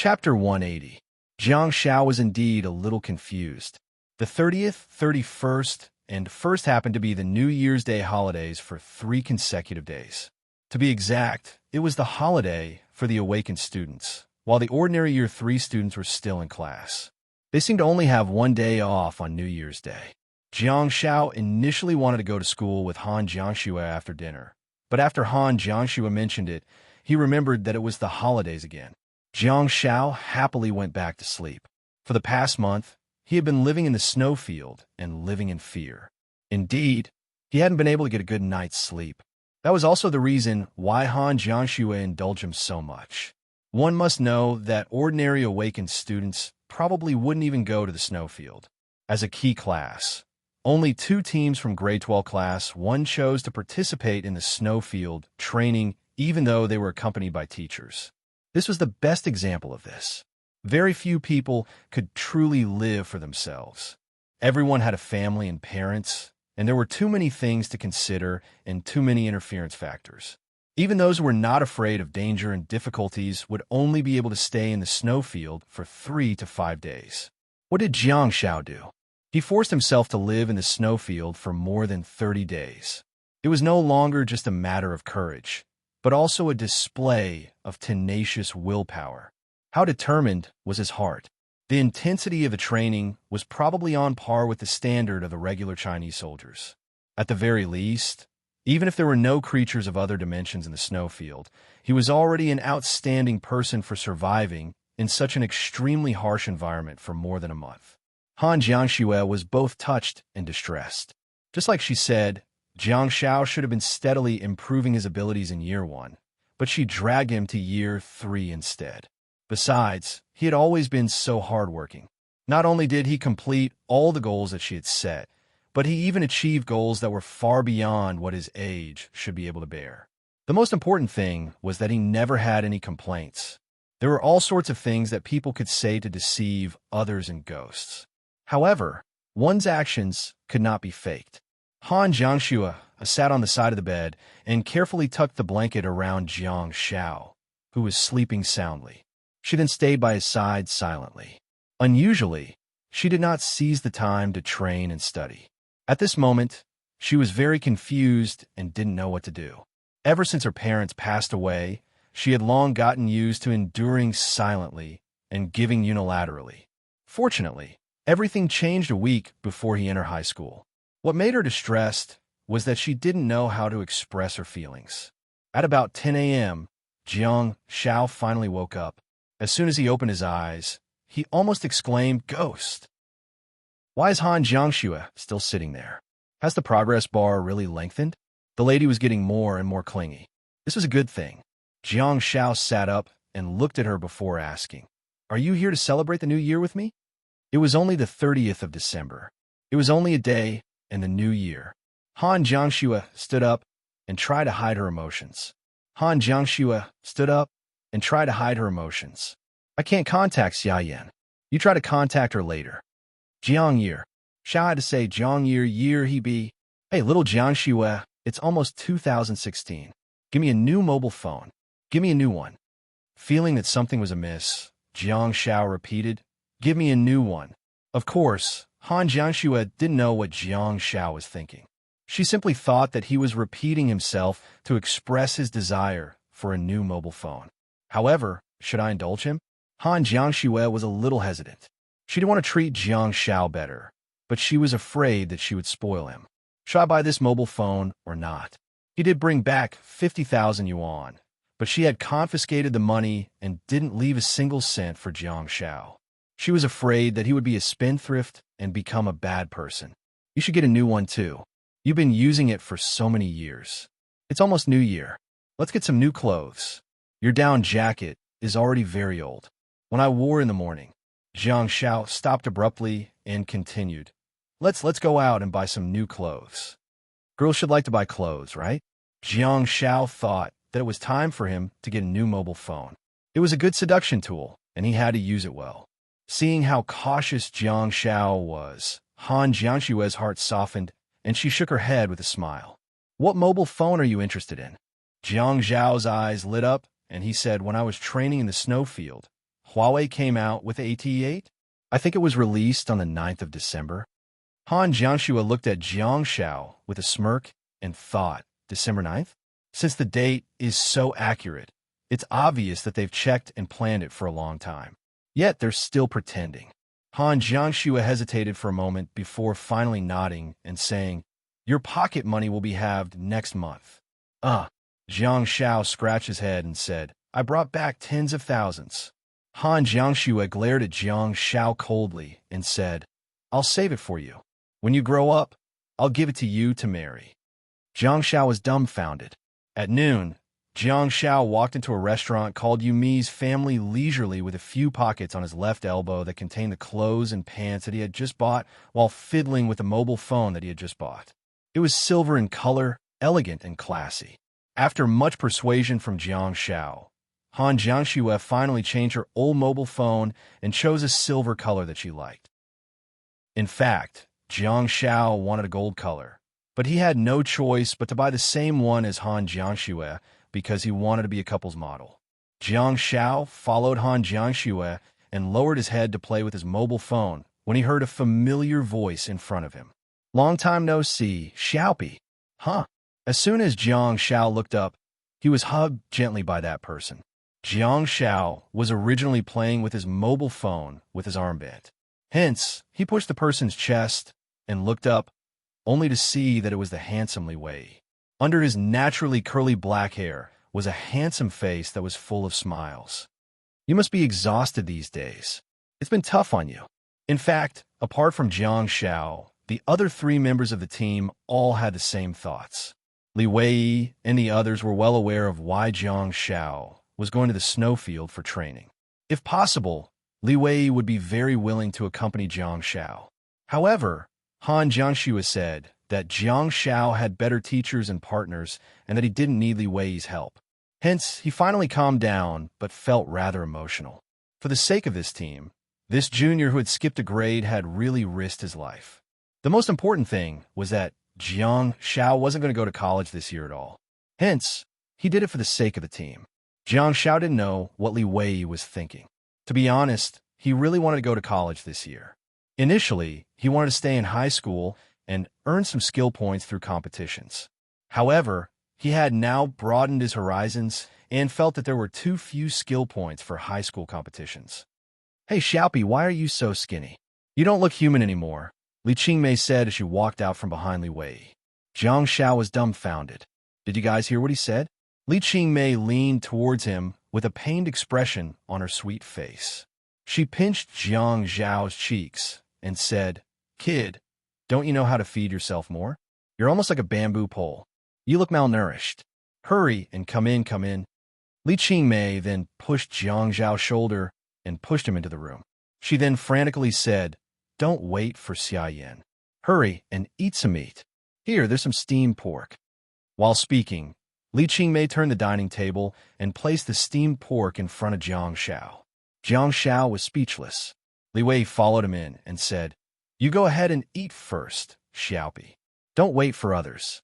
Chapter 180. Jiang Xiao was indeed a little confused. The 30th, 31st, and 1st happened to be the New Year's Day holidays for 3 consecutive days. To be exact, it was the holiday for the awakened students, while the ordinary Year 3 students were still in class. They seemed to only have 1 day off on New Year's Day. Jiang Xiao initially wanted to go to school with Han Jiangxue after dinner, but after Han Jiangxue mentioned it, he remembered that it was the holidays again. Jiang Xiao happily went back to sleep. For the past month, he had been living in the snowfield and living in fear. Indeed, he hadn't been able to get a good night's sleep. That was also the reason why Han Jiangxue indulged him so much. One must know that ordinary awakened students probably wouldn't even go to the snowfield. As a key class, only 2 teams from grade 12 class 1 chose to participate in the snowfield training even though they were accompanied by teachers. This was the best example of this. Very few people could truly live for themselves. Everyone had a family and parents, and there were too many things to consider and too many interference factors. Even those who were not afraid of danger and difficulties would only be able to stay in the snowfield for 3 to 5 days. What did Jiang Xiao do? He forced himself to live in the snowfield for more than 30 days. It was no longer just a matter of courage, but also a display of tenacious willpower. How determined was his heart? The intensity of the training was probably on par with the standard of the regular Chinese soldiers. At the very least, even if there were no creatures of other dimensions in the snowfield, he was already an outstanding person for surviving in such an extremely harsh environment for more than a month. Han Jiangxue was both touched and distressed. Just like she said, Jiang Xiao should have been steadily improving his abilities in Year 1, but she dragged him to Year 3 instead. Besides, he had always been so hardworking. Not only did he complete all the goals that she had set, but he even achieved goals that were far beyond what his age should be able to bear. The most important thing was that he never had any complaints. There were all sorts of things that people could say to deceive others and ghosts. However, one's actions could not be faked. Han Jiangxue sat on the side of the bed and carefully tucked the blanket around Jiang Xiao, who was sleeping soundly. She then stayed by his side silently. Unusually, she did not seize the time to train and study. At this moment, she was very confused and didn't know what to do. Ever since her parents passed away, she had long gotten used to enduring silently and giving unilaterally. Fortunately, everything changed a week before he entered high school. What made her distressed was that she didn't know how to express her feelings. At about 10 a.m., Jiang Xiao finally woke up. As soon as he opened his eyes, he almost exclaimed, "Ghost!" Why is Han Jiangxue still sitting there? Has the progress bar really lengthened? The lady was getting more and more clingy. This was a good thing. Jiang Xiao sat up and looked at her before asking, "Are you here to celebrate the new year with me?" It was only the 30th of December. It was only a day and the new year. Han Jiangxue stood up and tried to hide her emotions. Han Jiangxue stood up and tried to hide her emotions. "I can't contact Xia Yan. You try to contact her later." Jiang Year. Xiao had to say Jiang Year he be. "Hey, little Jiangxue, it's almost 2016. Give me a new mobile phone. Give me a new one." Feeling that something was amiss, Jiang Xiao repeated, "Give me a new one." Of course, Han Jiangxue didn't know what Jiang Xiao was thinking. She simply thought that he was repeating himself to express his desire for a new mobile phone. However, should I indulge him? Han Jiangxue was a little hesitant. She didn't want to treat Jiang Xiao better, but she was afraid that she would spoil him. Should I buy this mobile phone or not? He did bring back 50,000 yuan, but she had confiscated the money and didn't leave a single cent for Jiang Xiao. She was afraid that he would be a spendthrift and become a bad person. "You should get a new one too. You've been using it for so many years. It's almost New Year. Let's get some new clothes. Your down jacket is already very old. When I wore in the morning." Jiang Xiao stopped abruptly and continued, Let's go out and buy some new clothes. Girls should like to buy clothes, right?" Jiang Xiao thought that it was time for him to get a new mobile phone. It was a good seduction tool, and he had to use it well. Seeing how cautious Jiang Xiao was, Han Jiangxue's heart softened, and she shook her head with a smile. "What mobile phone are you interested in?" Jiang Zhao's eyes lit up, and he said, "When I was training in the snowfield, Huawei came out with the AT8? I think it was released on the 9th of December. Han Jiangxue looked at Jiang Shao with a smirk and thought, December 9th? Since the date is so accurate, it's obvious that they've checked and planned it for a long time. Yet they're still pretending. Han Jiangxue hesitated for a moment before finally nodding and saying, Your pocket money will be halved next month. Jiang Shao scratched his head and said, I brought back tens of thousands. Han Jiangxue glared at Jiang Shao coldly and said, I'll save it for you. When you grow up, I'll give it to you to marry. Jiang Shao was dumbfounded. At noon, Jiang Shao walked into a restaurant called Yumi's Family leisurely with a few pockets on his left elbow that contained the clothes and pants that he had just bought while fiddling with the mobile phone that he had just bought. It was silver in color, elegant and classy. After much persuasion from Jiang Shao, Han Jiangxue finally changed her old mobile phone and chose a silver color that she liked. In fact, Jiang Shao wanted a gold color, but he had no choice but to buy the same one as Han Jiangxue because he wanted to be a couple's model. Jiang Shao followed Han Jiangxue and lowered his head to play with his mobile phone when he heard a familiar voice in front of him. Long time no see, Xiaopi. Huh? As soon as Jiang Shao looked up, he was hugged gently by that person. Jiang Shao was originally playing with his mobile phone with his armband. Hence, he pushed the person's chest and looked up, only to see that it was the handsome Li Wei. Under his naturally curly black hair was a handsome face that was full of smiles. You must be exhausted these days. It's been tough on you. In fact, apart from Jiang Shao, the other three members of the team all had the same thoughts. Li Wei and the others were well aware of why Jiang Shao was going to the snowfield for training. If possible, Li Wei would be very willing to accompany Jiang Shao. However, Han Jiangxue said that Jiang Shao had better teachers and partners and that he didn't need Li Wei's help. Hence, he finally calmed down but felt rather emotional. For the sake of this team, this junior who had skipped a grade had really risked his life. The most important thing was that Jiang Shao wasn't going to go to college this year at all. Hence, he did it for the sake of the team. Jiang Shao didn't know what Li Wei was thinking. To be honest, he really wanted to go to college this year. Initially, he wanted to stay in high school and earn some skill points through competitions. However, he had now broadened his horizons and felt that there were too few skill points for high school competitions. Hey, Xiaopi, why are you so skinny? You don't look human anymore, Li Qingmei said as she walked out from behind Li Wei. Jiang Shao was dumbfounded. Did you guys hear what he said? Li Qingmei leaned towards him with a pained expression on her sweet face. She pinched Jiang Zhao's cheeks and said, Kid, don't you know how to feed yourself more? You're almost like a bamboo pole. You look malnourished. Hurry and come in, come in. Li Qingmei then pushed Jiang Zhao's shoulder and pushed him into the room. She then frantically said, Don't wait for Xia Yan. Hurry and eat some meat. Here, there's some steamed pork. While speaking, Li Qingmei turned the dining table and placed the steamed pork in front of Jiang Shao. Jiang Shao was speechless. Li Wei followed him in and said, You go ahead and eat first, Xiaopi. Don't wait for others.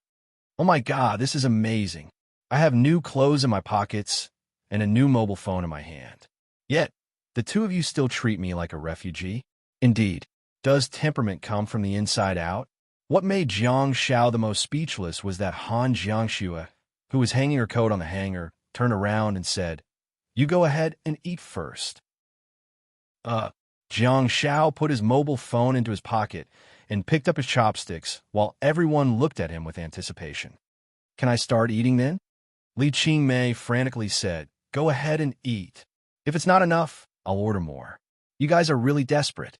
Oh my God, this is amazing. I have new clothes in my pockets and a new mobile phone in my hand. Yet, the two of you still treat me like a refugee. Indeed, does temperament come from the inside out? What made Jiang Shao the most speechless was that Han Jiangxue, who was hanging her coat on the hanger, turned around and said, You go ahead and eat first. Jiang Shao put his mobile phone into his pocket and picked up his chopsticks while everyone looked at him with anticipation. Can I start eating then? Li Qingmei frantically said, Go ahead and eat. If it's not enough, I'll order more. You guys are really desperate.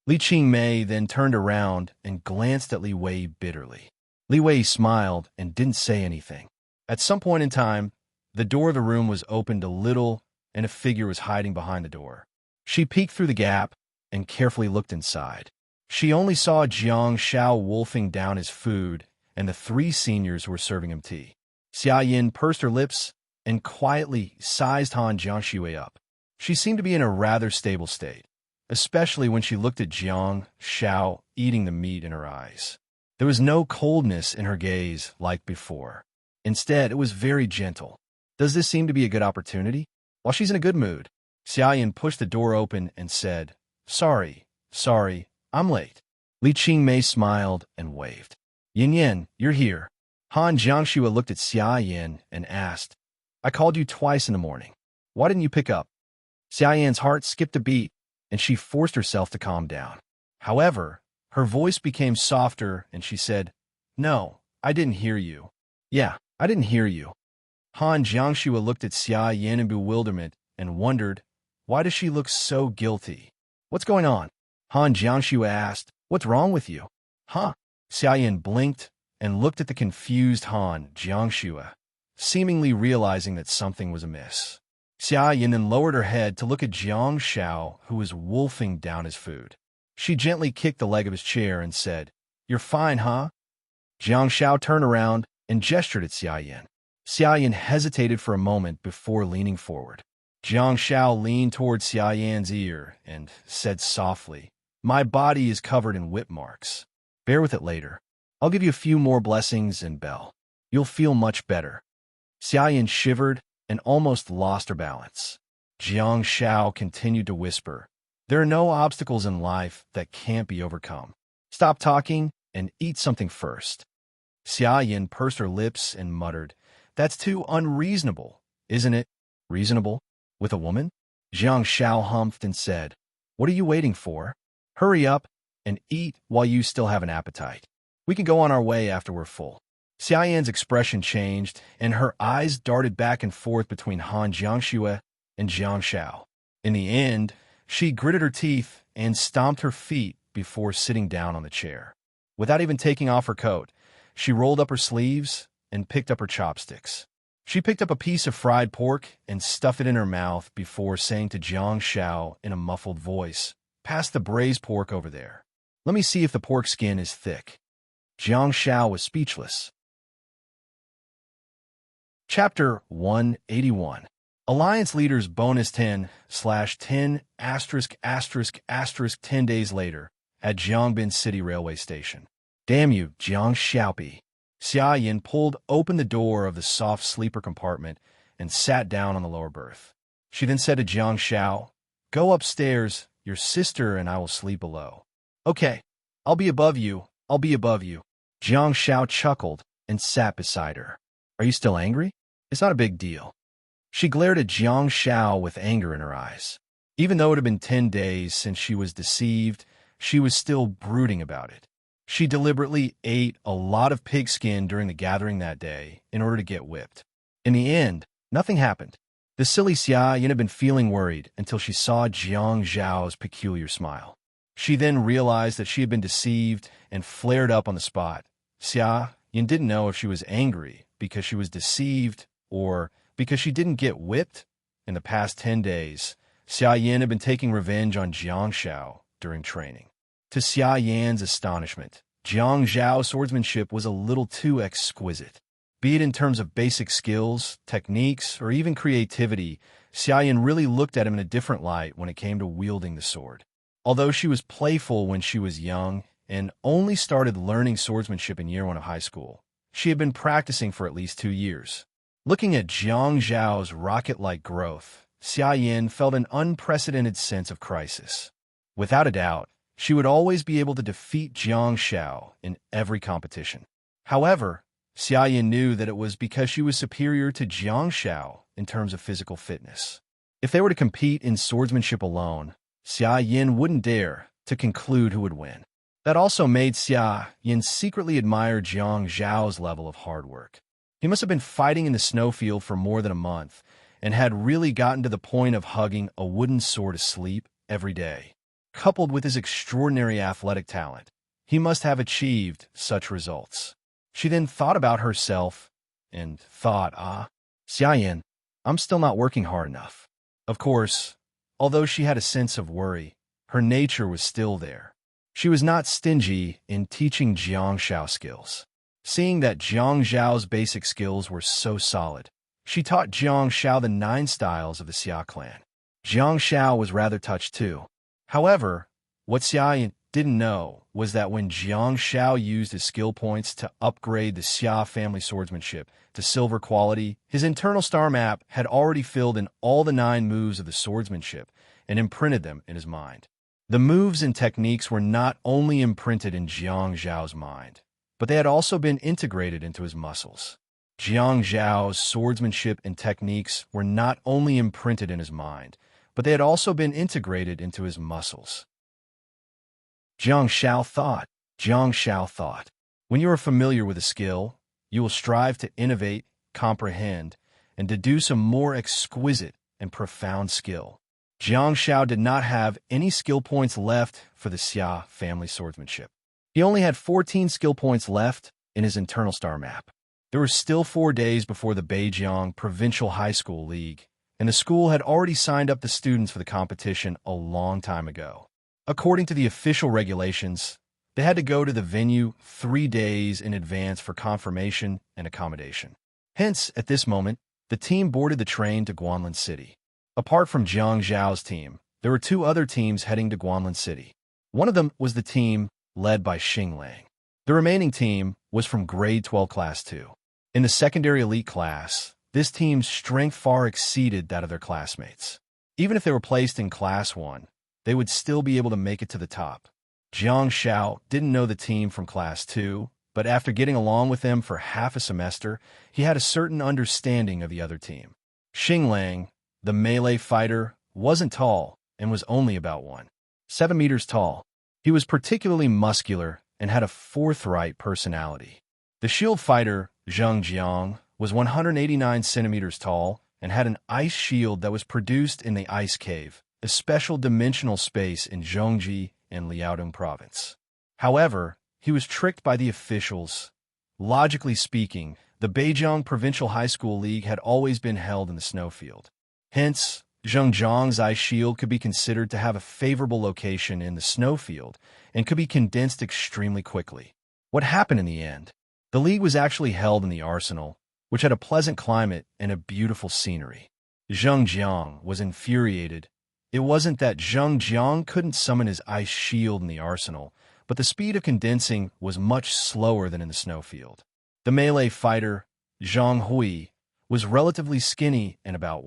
Li Qingmei then turned around and glanced at Li Wei bitterly. Li Wei smiled and didn't say anything. At some point in time, the door of the room was opened a little and a figure was hiding behind the door. She peeked through the gap and carefully looked inside. She only saw Jiang Shao wolfing down his food and the three seniors who were serving him tea. Xia Yin pursed her lips and quietly sized Han Jiangxue up. She seemed to be in a rather stable state, especially when she looked at Jiang Shao eating the meat in her eyes. There was no coldness in her gaze like before. Instead, it was very gentle. Does this seem to be a good opportunity? While she's in a good mood, Xia Yin pushed the door open and said, Sorry, I'm late. Li Qingmei smiled and waved. Yin Yin, you're here. Han Jiangxue looked at Xia Yin and asked, I called you twice in the morning. Why didn't you pick up? Xia Yin's heart skipped a beat, and she forced herself to calm down. However, her voice became softer, and she said, No, I didn't hear you. Yeah, I didn't hear you. Han Jiangxue looked at Xia Yin in bewilderment and wondered, why does she look so guilty? What's going on? Han Jiangxue asked, What's wrong with you? Huh? Xia Yin blinked and looked at the confused Han Jiangxue, seemingly realizing that something was amiss. Xia Yin then lowered her head to look at Jiang Shao, who was wolfing down his food. She gently kicked the leg of his chair and said, You're fine, huh? Jiang Shao turned around and gestured at Xia Yin. Xia Yin hesitated for a moment before leaning forward. Jiang Shao leaned toward Xia Yin's ear and said softly, My body is covered in whip marks. Bear with it later. I'll give you a few more blessings and bell. You'll feel much better. Xia Yin shivered and almost lost her balance. Jiang Shao continued to whisper, There are no obstacles in life that can't be overcome. Stop talking and eat something first. Xia Yin pursed her lips and muttered, That's too unreasonable, isn't it? Reasonable? With a woman? Jiang Shao humphed and said, What are you waiting for? Hurry up and eat while you still have an appetite. We can go on our way after we're full. Xia Yin's expression changed, and her eyes darted back and forth between Han Jiangxue and Jiang Shao. In the end, she gritted her teeth and stomped her feet before sitting down on the chair. Without even taking off her coat, she rolled up her sleeves and picked up her chopsticks. She picked up a piece of fried pork and stuffed it in her mouth before saying to Jiang Shao in a muffled voice, Pass the braised pork over there. Let me see if the pork skin is thick. Jiang Shao was speechless. Chapter 181. Alliance Leaders Bonus 10/10 **** 10 days later at Jiangbin City Railway Station. Damn you, Jiang Xiaopi. Xia Yin pulled open the door of the soft sleeper compartment and sat down on the lower berth. She then said to Jiang Shao, Go upstairs, your sister and I will sleep below. Okay, I'll be above you. Jiang Shao chuckled and sat beside her. Are you still angry? It's not a big deal. She glared at Jiang Shao with anger in her eyes. Even though it had been 10 days since she was deceived, she was still brooding about it. She deliberately ate a lot of pig skin during the gathering that day in order to get whipped. In the end, nothing happened. The silly Xia Yin had been feeling worried until she saw Jiang Zhao's peculiar smile. She then realized that she had been deceived and flared up on the spot. Xia Yin didn't know if she was angry because she was deceived or because she didn't get whipped. In the past 10 days, Xia Yin had been taking revenge on Jiang Shao during training. To Xia Yan's astonishment, Jiang Zhao's swordsmanship was a little too exquisite. Be it in terms of basic skills, techniques, or even creativity, Xia Yan really looked at him in a different light when it came to wielding the sword. Although she was playful when she was young and only started learning swordsmanship in year 1 of high school, she had been practicing for at least 2 years. Looking at Jiang Zhao's rocket-like growth, Xia Yin felt an unprecedented sense of crisis. Without a doubt, she would always be able to defeat Jiang Shao in every competition. However, Xia Yin knew that it was because she was superior to Jiang Shao in terms of physical fitness. If they were to compete in swordsmanship alone, Xia Yin wouldn't dare to conclude who would win. That also made Xia Yin secretly admire Jiang Zhao's level of hard work. He must have been fighting in the snowfield for more than a month and had really gotten to the point of hugging a wooden sword asleep every day. Coupled with his extraordinary athletic talent, he must have achieved such results. She then thought about herself and thought, Xia Yin, I'm still not working hard enough. Of course, although she had a sense of worry, her nature was still there. She was not stingy in teaching Jiang Shao skills. Seeing that Jiang Zhao's basic skills were so solid, she taught Jiang Shao the 9 styles of the Xia clan. Jiang Shao was rather touched too. However, what Xia Yin didn't know was that when Jiang Xiao used his skill points to upgrade the Xia family swordsmanship to silver quality, his internal star map had already filled in all the 9 moves of the swordsmanship and imprinted them in his mind. The moves and techniques were not only imprinted in Jiang Zhao's mind, but they had also been integrated into his muscles. Jiang Zhao's swordsmanship and techniques were not only imprinted in his mind, but they had also been integrated into his muscles. Jiang Xiao thought. When you are familiar with a skill, you will strive to innovate, comprehend, and deduce a more exquisite and profound skill. Jiang Xiao did not have any skill points left for the Xia family swordsmanship. He only had 14 skill points left in his internal star map. There were still 4 days before the Beijiang Provincial High School League, and the school had already signed up the students for the competition a long time ago. According to the official regulations, they had to go to the venue 3 days in advance for confirmation and accommodation. Hence, at this moment, the team boarded the train to Guanlin City. Apart from Jiang Zhao's team, there were 2 other teams heading to Guanlin City. One of them was the team led by Xing Lang. The remaining team was from grade 12 class 2. In the secondary elite class, this team's strength far exceeded that of their classmates. Even if they were placed in class 1, they would still be able to make it to the top. Jiang Xiao didn't know the team from class 2, but after getting along with them for half a semester, he had a certain understanding of the other team. Xing Lang, the melee fighter, wasn't tall and was only about 7 meters tall. He was particularly muscular and had a forthright personality. The shield fighter, Zheng Jiang, was 189 centimeters tall and had an ice shield that was produced in the Ice Cave, a special dimensional space in Zhongji and Liaodong province. However, he was tricked by the officials. Logically speaking, the Beijiang Provincial High School League had always been held in the snowfield. Hence, Zheng Jiang's ice shield could be considered to have a favorable location in the snowfield and could be condensed extremely quickly. What happened in the end? The league was actually held in the arsenal, which had a pleasant climate and a beautiful scenery. Zheng Jiang was infuriated. It wasn't that Zheng Jiang couldn't summon his ice shield in the arsenal, but the speed of condensing was much slower than in the snowfield. The melee fighter, Zhang Hui, was relatively skinny and about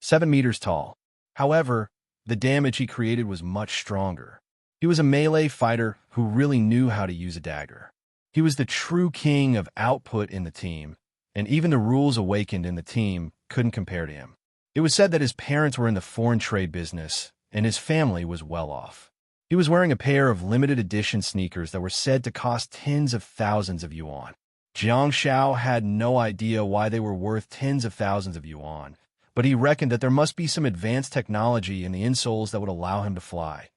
7 meters tall. However, the damage he created was much stronger. He was a melee fighter who really knew how to use a dagger. He was the true king of output in the team, and even the rules awakened in the team couldn't compare to him. It was said that his parents were in the foreign trade business, and his family was well off. He was wearing a pair of limited edition sneakers that were said to cost tens of thousands of yuan. Jiang Xiao had no idea why they were worth tens of thousands of yuan, but he reckoned that there must be some advanced technology in the insoles that would allow him to fly.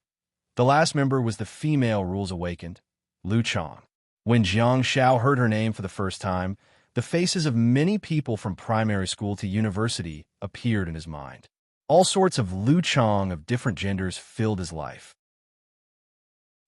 The last member was the female rules awakened, Lu Chang. When Jiang Xiao heard her name for the first time, the faces of many people from primary school to university appeared in his mind. All sorts of Lu Chang of different genders filled his life.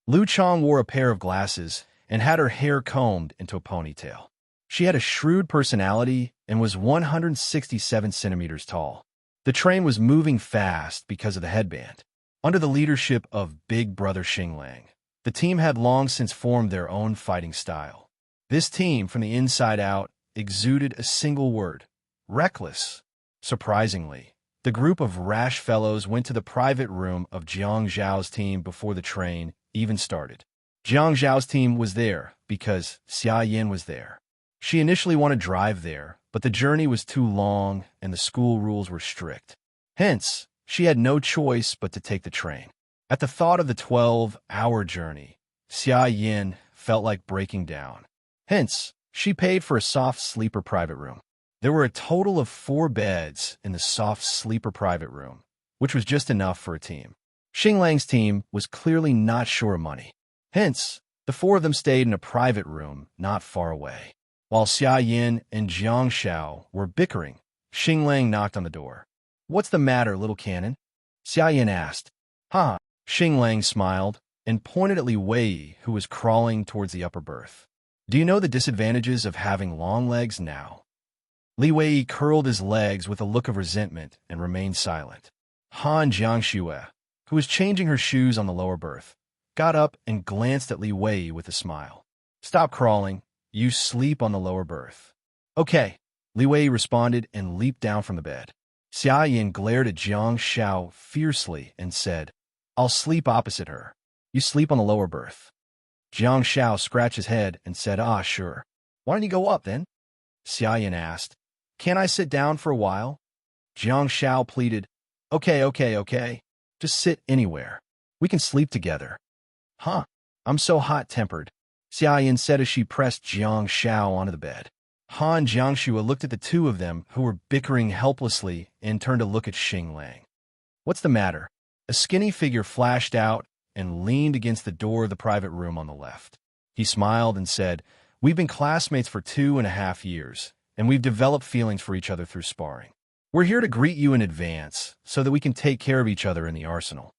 Lu Chang wore a pair of glasses and had her hair combed into a ponytail. She had a shrewd personality and was 167 centimeters tall. The train was moving fast because of the headband. Under the leadership of Big Brother Xing Lang, the team had long since formed their own fighting style. This team, from the inside out, exuded a single word: reckless. Surprisingly, the group of rash fellows went to the private room of Jiang Zhao's team before the train even started. Jiang Zhao's team was there because Xia Yin was there. She initially wanted to drive there, but the journey was too long and the school rules were strict. Hence, she had no choice but to take the train. At the thought of the 12-hour journey, Xia Yin felt like breaking down. Hence, she paid for a soft sleeper private room. There were a total of 4 beds in the soft sleeper private room, which was just enough for a team. Xing Lang's team was clearly not short of money. Hence, the 4 of them stayed in a private room not far away. While Xia Yin and Jiang Xiao were bickering, Xing Lang knocked on the door. "What's the matter, little cannon?" Xia Yin asked. "Ha!" Xing Lang smiled and pointed at Li Wei, who was crawling towards the upper berth. "Do you know the disadvantages of having long legs now?" Li Wei curled his legs with a look of resentment and remained silent. Han Jiangxue, who was changing her shoes on the lower berth, got up and glanced at Li Wei with a smile. Stop crawling. You sleep on the lower berth. Okay, Li Wei responded and leaped down from the bed. Xia Yin glared at Jiang Shao fiercely and said, I'll sleep opposite her. You sleep on the lower berth. Jiang Shao scratched his head and said, sure. Why don't you go up, then? Xia Yin asked. Can't I sit down for a while? Jiang Shao pleaded, Okay. Just sit anywhere. We can sleep together. Huh? I'm so hot-tempered, Xia Yin said as she pressed Jiang Shao onto the bed. Han Jiangshua looked at the two of them, who were bickering helplessly, and turned to look at Xing Lang. What's the matter? A skinny figure flashed out and leaned against the door of the private room on the left. He smiled and said, We've been classmates for 2.5 years, and we've developed feelings for each other through sparring. We're here to greet you in advance, so that we can take care of each other in the arsenal.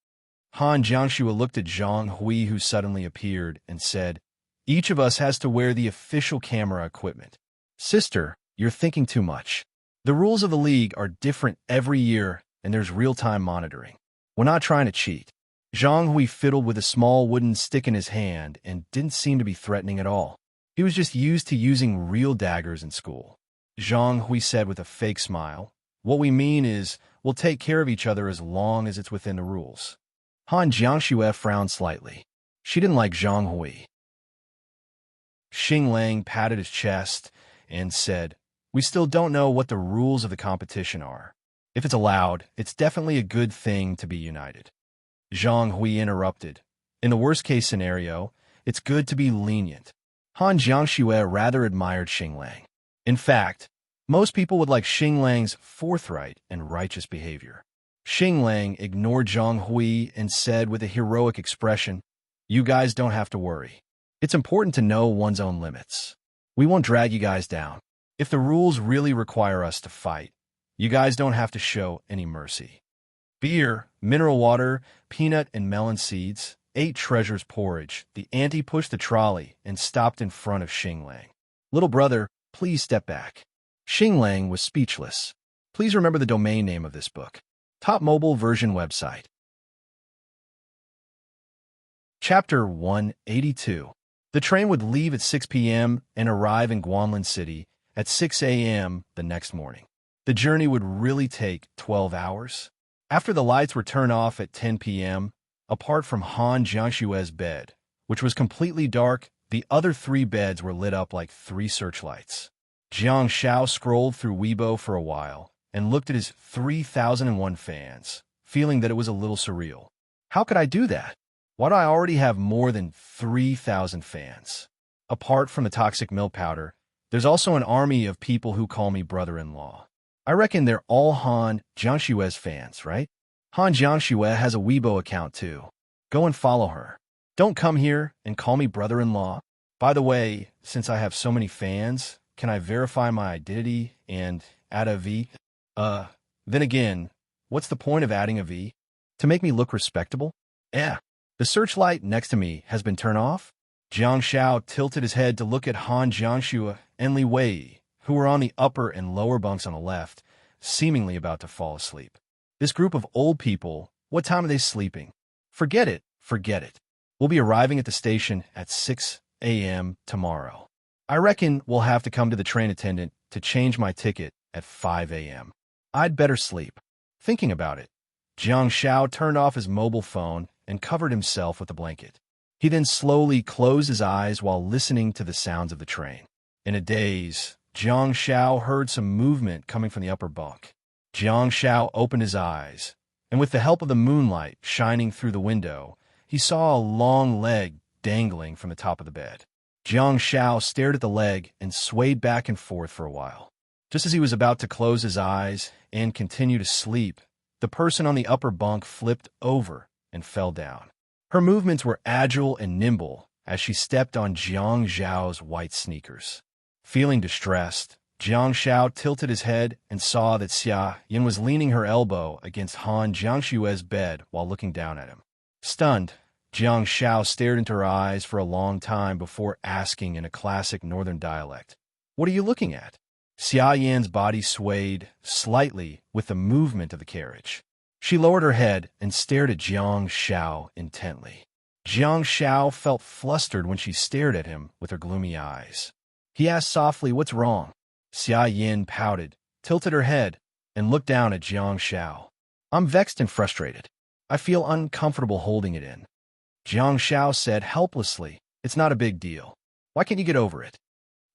Han Jiangshua looked at Zhang Hui, who suddenly appeared, and said, Each of us has to wear the official camera equipment. Sister, you're thinking too much. The rules of the league are different every year, and there's real-time monitoring. We're not trying to cheat. Zhang Hui fiddled with a small wooden stick in his hand and didn't seem to be threatening at all. He was just used to using real daggers in school. Zhang Hui said with a fake smile, What we mean is, we'll take care of each other as long as it's within the rules. Han Jiangshue frowned slightly. She didn't like Zhang Hui. Xing Lang patted his chest and said, We still don't know what the rules of the competition are. If it's allowed, it's definitely a good thing to be united. Zhang Hui interrupted. In the worst-case scenario, it's good to be lenient. Han Jiangshue rather admired Xing Lang. In fact, most people would like Xing Lang's forthright and righteous behavior. Xing Lang ignored Zhang Hui and said with a heroic expression, You guys don't have to worry. It's important to know one's own limits. We won't drag you guys down. If the rules really require us to fight, you guys don't have to show any mercy. Beer, mineral water, peanut and melon seeds, 8 treasures porridge. The auntie pushed the trolley and stopped in front of Xing Lang. Little brother, please step back. Xing Lang was speechless. Please remember the domain name of this book. Top mobile version website. Chapter 182. The train would leave at 6 p.m. and arrive in Guanlin City at 6 a.m. the next morning. The journey would really take 12 hours. After the lights were turned off at 10 p.m., apart from Han Jiangshue's bed, which was completely dark, the other 3 beds were lit up like 3 searchlights. Jiang Shao scrolled through Weibo for a while and looked at his 3001 fans, feeling that it was a little surreal. How could I do that? Why do I already have more than 3,000 fans? Apart from the toxic milk powder, there's also an army of people who call me brother-in-law. I reckon they're all Han Jiangshue's fans, right? Han Jiangshue has a Weibo account too. Go and follow her. Don't come here and call me brother-in-law. By the way, since I have so many fans, can I verify my identity and add a V? Then again, what's the point of adding a V? To make me look respectable? Yeah. The searchlight next to me has been turned off? Jiang Shao tilted his head to look at Han Jiangshue and Li Wei, who were on the upper and lower bunks on the left, seemingly about to fall asleep. This group of old people, what time are they sleeping? Forget it. We'll be arriving at the station at 6 a.m. tomorrow. I reckon we'll have to come to the train attendant to change my ticket at 5 a.m. I'd better sleep. Thinking about it, Jiang Shao turned off his mobile phone and covered himself with a blanket. He then slowly closed his eyes while listening to the sounds of the train. In a daze, Jiang Shao heard some movement coming from the upper bunk. Jiang Shao opened his eyes, and with the help of the moonlight shining through the window, he saw a long leg dangling from the top of the bed. Jiang Shao stared at the leg and swayed back and forth for a while. Just as he was about to close his eyes and continue to sleep, the person on the upper bunk flipped over and fell down. Her movements were agile and nimble as she stepped on Jiang Zhao's white sneakers. Feeling distressed, Jiang Shao tilted his head and saw that Xia Yin was leaning her elbow against Han Jiangshue's bed while looking down at him. Stunned, Jiang Shao stared into her eyes for a long time before asking in a classic northern dialect, "What are you looking at?" Xia Yan's body swayed slightly with the movement of the carriage. She lowered her head and stared at Jiang Shao intently. Jiang Shao felt flustered when she stared at him with her gloomy eyes. He asked softly, "What's wrong?" Xia Yin pouted, tilted her head, and looked down at Jiang Shao. "I'm vexed and frustrated. I feel uncomfortable holding it in." Jiang Shao said helplessly, "It's not a big deal. Why can't you get over it?"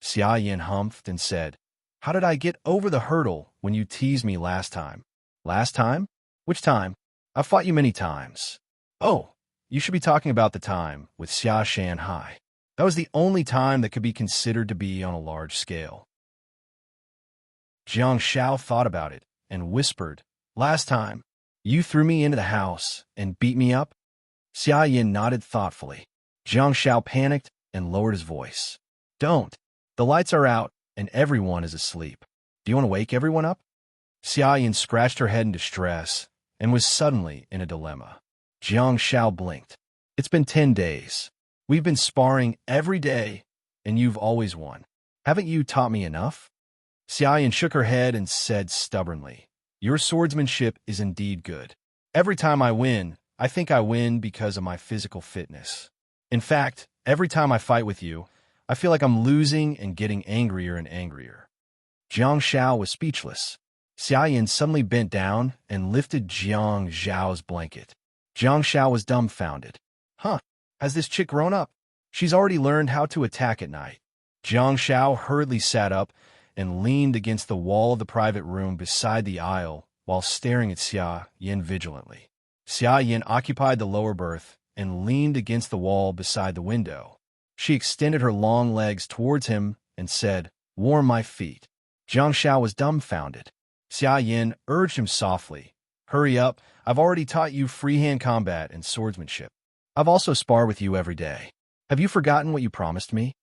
Xia Yin humphed and said, "How did I get over the hurdle when you teased me last time?" "Last time? Which time? I've fought you many times." "Oh, you should be talking about the time with Xia Shanhai. That was the only time that could be considered to be on a large scale." Jiang Shao thought about it and whispered, "Last time, you threw me into the house and beat me up?" Xia Yin nodded thoughtfully. Jiang Shao panicked and lowered his voice. "Don't. The lights are out and everyone is asleep. Do you want to wake everyone up?" Xia Yin scratched her head in distress and was suddenly in a dilemma. Jiang Shao blinked. "It's been 10 days. We've been sparring every day, and you've always won. Haven't you taught me enough?" Xia Yin shook her head and said stubbornly, "Your swordsmanship is indeed good. Every time I win, I think I win because of my physical fitness. In fact, every time I fight with you, I feel like I'm losing and getting angrier and angrier." Jiang Shao was speechless. Xia Yin suddenly bent down and lifted Jiang Zhao's blanket. Jiang Shao was dumbfounded. "Huh, has this chick grown up? She's already learned how to attack at night." Jiang Shao hurriedly sat up and leaned against the wall of the private room beside the aisle while staring at Xia Yin vigilantly. Xia Yin occupied the lower berth and leaned against the wall beside the window. She extended her long legs towards him and said, "Warm my feet." Jiang Shao was dumbfounded. Xia Yin urged him softly, "Hurry up, I've already taught you freehand combat and swordsmanship. I've also sparred with you every day. Have you forgotten what you promised me?"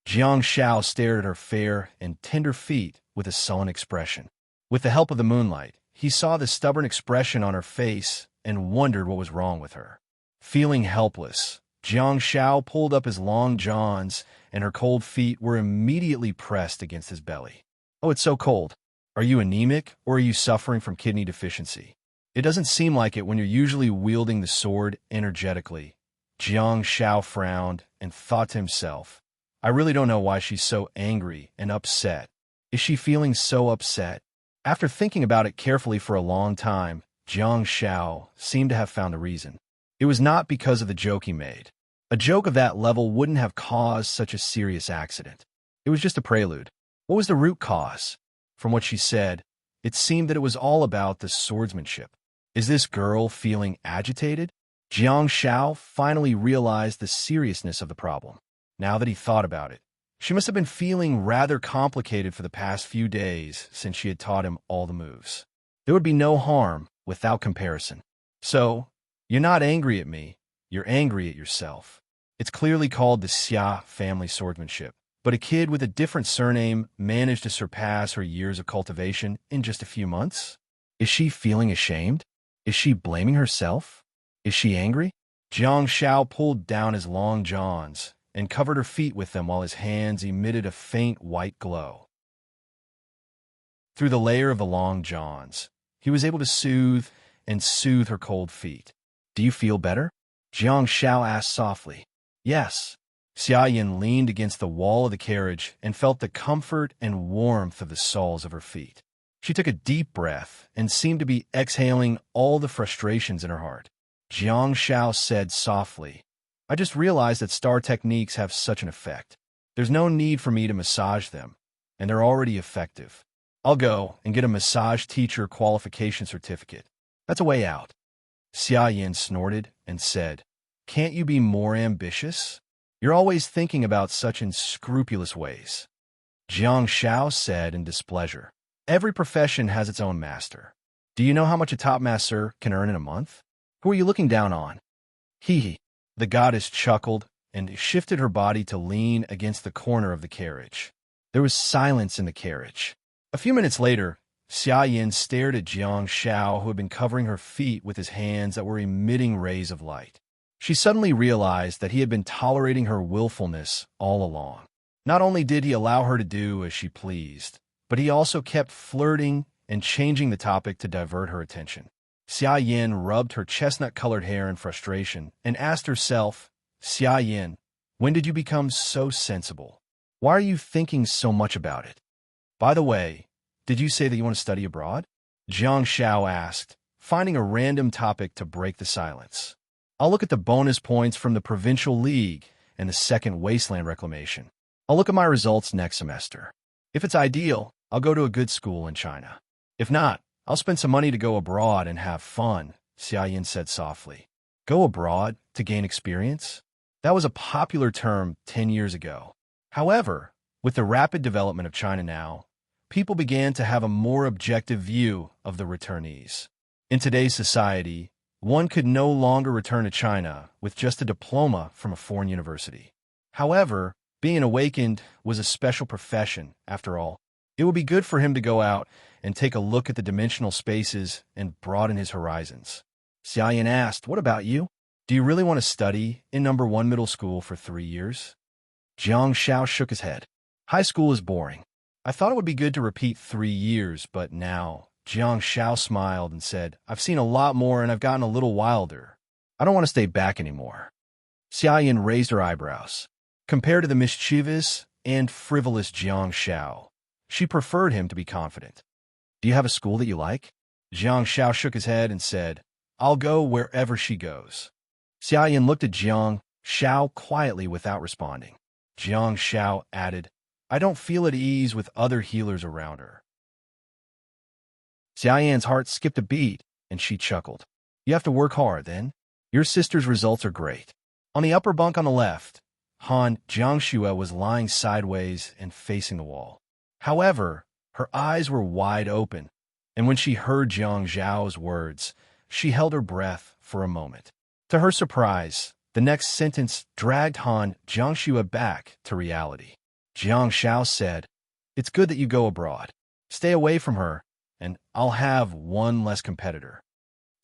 Jiang Shao stared at her fair and tender feet with a sullen expression. With the help of the moonlight, he saw the stubborn expression on her face and wondered what was wrong with her. Feeling helpless, Jiang Shao pulled up his long johns, and her cold feet were immediately pressed against his belly. "Oh, it's so cold. Are you anemic, or are you suffering from kidney deficiency? It doesn't seem like it when you're usually wielding the sword energetically." Jiang Shao frowned and thought to himself, "I really don't know why she's so angry and upset. Is she feeling so upset?" After thinking about it carefully for a long time, Jiang Shao seemed to have found the reason. It was not because of the joke he made. A joke of that level wouldn't have caused such a serious accident. It was just a prelude. What was the root cause? From what she said, it seemed that it was all about the swordsmanship. Is this girl feeling agitated? Jiang Shao finally realized the seriousness of the problem. Now that he thought about it, she must have been feeling rather complicated for the past few days since she had taught him all the moves. There would be no harm without comparison. "So, you're not angry at me, you're angry at yourself." It's clearly called the Xia family swordsmanship, but a kid with a different surname managed to surpass her years of cultivation in just a few months? Is she feeling ashamed? Is she blaming herself? Is she angry? Jiang Shao pulled down his long johns and covered her feet with them while his hands emitted a faint white glow. Through the layer of the long johns, he was able to soothe her cold feet. "Do you feel better?" Jiang Shao asked softly. "Yes." Xia Yin leaned against the wall of the carriage and felt the comfort and warmth of the soles of her feet. She took a deep breath and seemed to be exhaling all the frustrations in her heart. Jiang Shao said softly, "I just realized that star techniques have such an effect. There's no need for me to massage them, and they're already effective. I'll go and get a massage teacher qualification certificate. That's a way out." Xia Yin snorted and said, "Can't you be more ambitious? You're always thinking about such unscrupulous ways." Jiang Shao said in displeasure, "Every profession has its own master. Do you know how much a top master can earn in a month? Who are you looking down on?" "Hee hee." The goddess chuckled and shifted her body to lean against the corner of the carriage. There was silence in the carriage. A few minutes later, Xia Yin stared at Jiang Shao, who had been covering her feet with his hands that were emitting rays of light. She suddenly realized that he had been tolerating her willfulness all along. Not only did he allow her to do as she pleased, but he also kept flirting and changing the topic to divert her attention. Xia Yin rubbed her chestnut-colored hair in frustration and asked herself Xia Yin, when did you become so sensible? Why are you thinking so much about it? By the way, did you say that you want to study abroad? Jiang Shao asked, finding a random topic to break the silence. I'll look at the bonus points from the Provincial League and the Second Wasteland Reclamation. I'll look at my results next semester. If it's ideal, I'll go to a good school in China. If not, I'll spend some money to go abroad and have fun, Xia Yin said softly. Go abroad to gain experience? That was a popular term 10 years ago. However, with the rapid development of China now, people began to have a more objective view of the returnees. In today's society, one could no longer return to China with just a diploma from a foreign university. However, being awakened was a special profession, after all. It would be good for him to go out and take a look at the dimensional spaces and broaden his horizons. Xia Yin asked, what about you? Do you really want to study in number 1 middle school for 3 years? Jiang Shao shook his head. High school is boring. I thought it would be good to repeat 3 years, but now... Jiang Shao smiled and said, I've seen a lot more and I've gotten a little wilder. I don't want to stay back anymore. Xia Yin raised her eyebrows. Compared to the mischievous and frivolous Jiang Shao, she preferred him to be confident. Do you have a school that you like? Jiang Shao shook his head and said, I'll go wherever she goes. Xia Yin looked at Jiang Shao quietly without responding. Jiang Shao added, I don't feel at ease with other healers around her. Xia Yin's heart skipped a beat, and she chuckled. You have to work hard, then. Your sister's results are great. On the upper bunk on the left, Han Jiangxue was lying sideways and facing the wall. However, her eyes were wide open, and when she heard Jiang Zhao's words, she held her breath for a moment. To her surprise, the next sentence dragged Han Jiangxue back to reality. Jiang Shao said, It's good that you go abroad. Stay away from her, and I'll have one less competitor.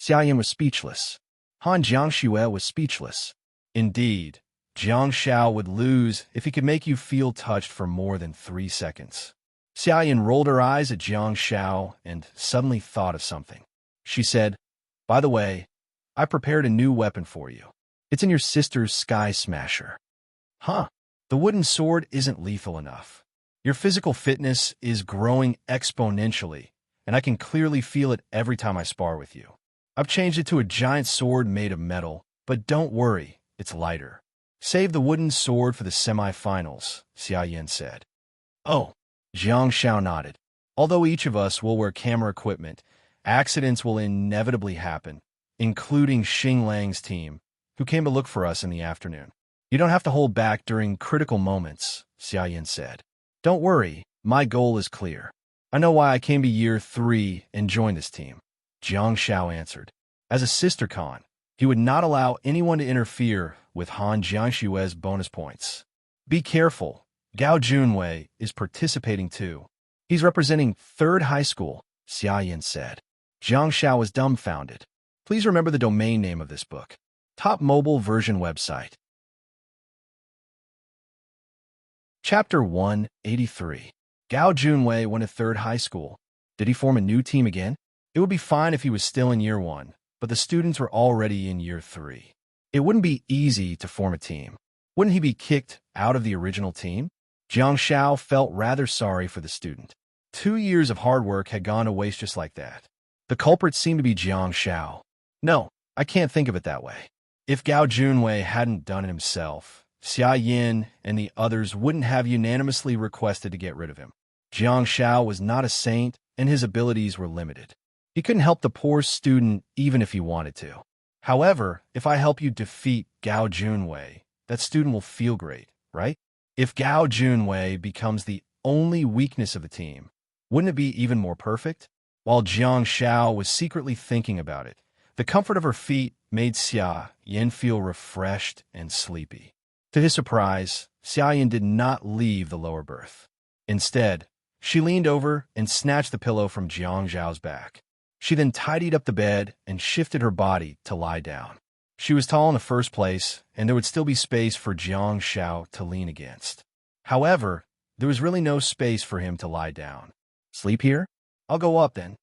Xia Yin was speechless. Han Jiangxue was speechless. Indeed, Jiang Shao would lose if he could make you feel touched for more than 3 seconds. Xia Yin rolled her eyes at Jiang Shao and suddenly thought of something. She said, By the way, I prepared a new weapon for you. It's in your sister's Sky Smasher. Huh, the wooden sword isn't lethal enough. Your physical fitness is growing exponentially, and I can clearly feel it every time I spar with you. I've changed it to a giant sword made of metal, but don't worry, it's lighter. Save the wooden sword for the semi-finals, Xia Yin said. Oh, Jiang Shao nodded. Although each of us will wear camera equipment, accidents will inevitably happen, including Xing Lang's team, who came to look for us in the afternoon. You don't have to hold back during critical moments, Xia Yin said. Don't worry, my goal is clear. I know why I came to year 3 and joined this team. Jiang Shao answered. As a sister Khan, he would not allow anyone to interfere with Han Jiangxue's bonus points. Be careful, Gao Junwei is participating too. He's representing 3rd high school, Xia Yin said. Jiang Shao was dumbfounded. Please remember the domain name of this book. Top mobile version website. Chapter 183. Gao Junwei went to 3rd high school. Did he form a new team again? It would be fine if he was still in year 1, but the students were already in year 3. It wouldn't be easy to form a team. Wouldn't he be kicked out of the original team? Jiang Shao felt rather sorry for the student. 2 years of hard work had gone to waste just like that. The culprit seemed to be Jiang Shao. No, I can't think of it that way. If Gao Junwei hadn't done it himself, Xia Yin and the others wouldn't have unanimously requested to get rid of him. Jiang Shao was not a saint, and his abilities were limited. He couldn't help the poor student even if he wanted to. However, if I help you defeat Gao Junwei, that student will feel great, right? If Gao Junwei becomes the only weakness of the team, wouldn't it be even more perfect? While Jiang Shao was secretly thinking about it, the comfort of her feet made Xia Yin feel refreshed and sleepy. To his surprise, Xia Yin did not leave the lower berth. Instead, she leaned over and snatched the pillow from Jiang Zhao's back. She then tidied up the bed and shifted her body to lie down. She was tall in the first place, and there would still be space for Jiang Shao to lean against. However, there was really no space for him to lie down. Sleep here? I'll go up then.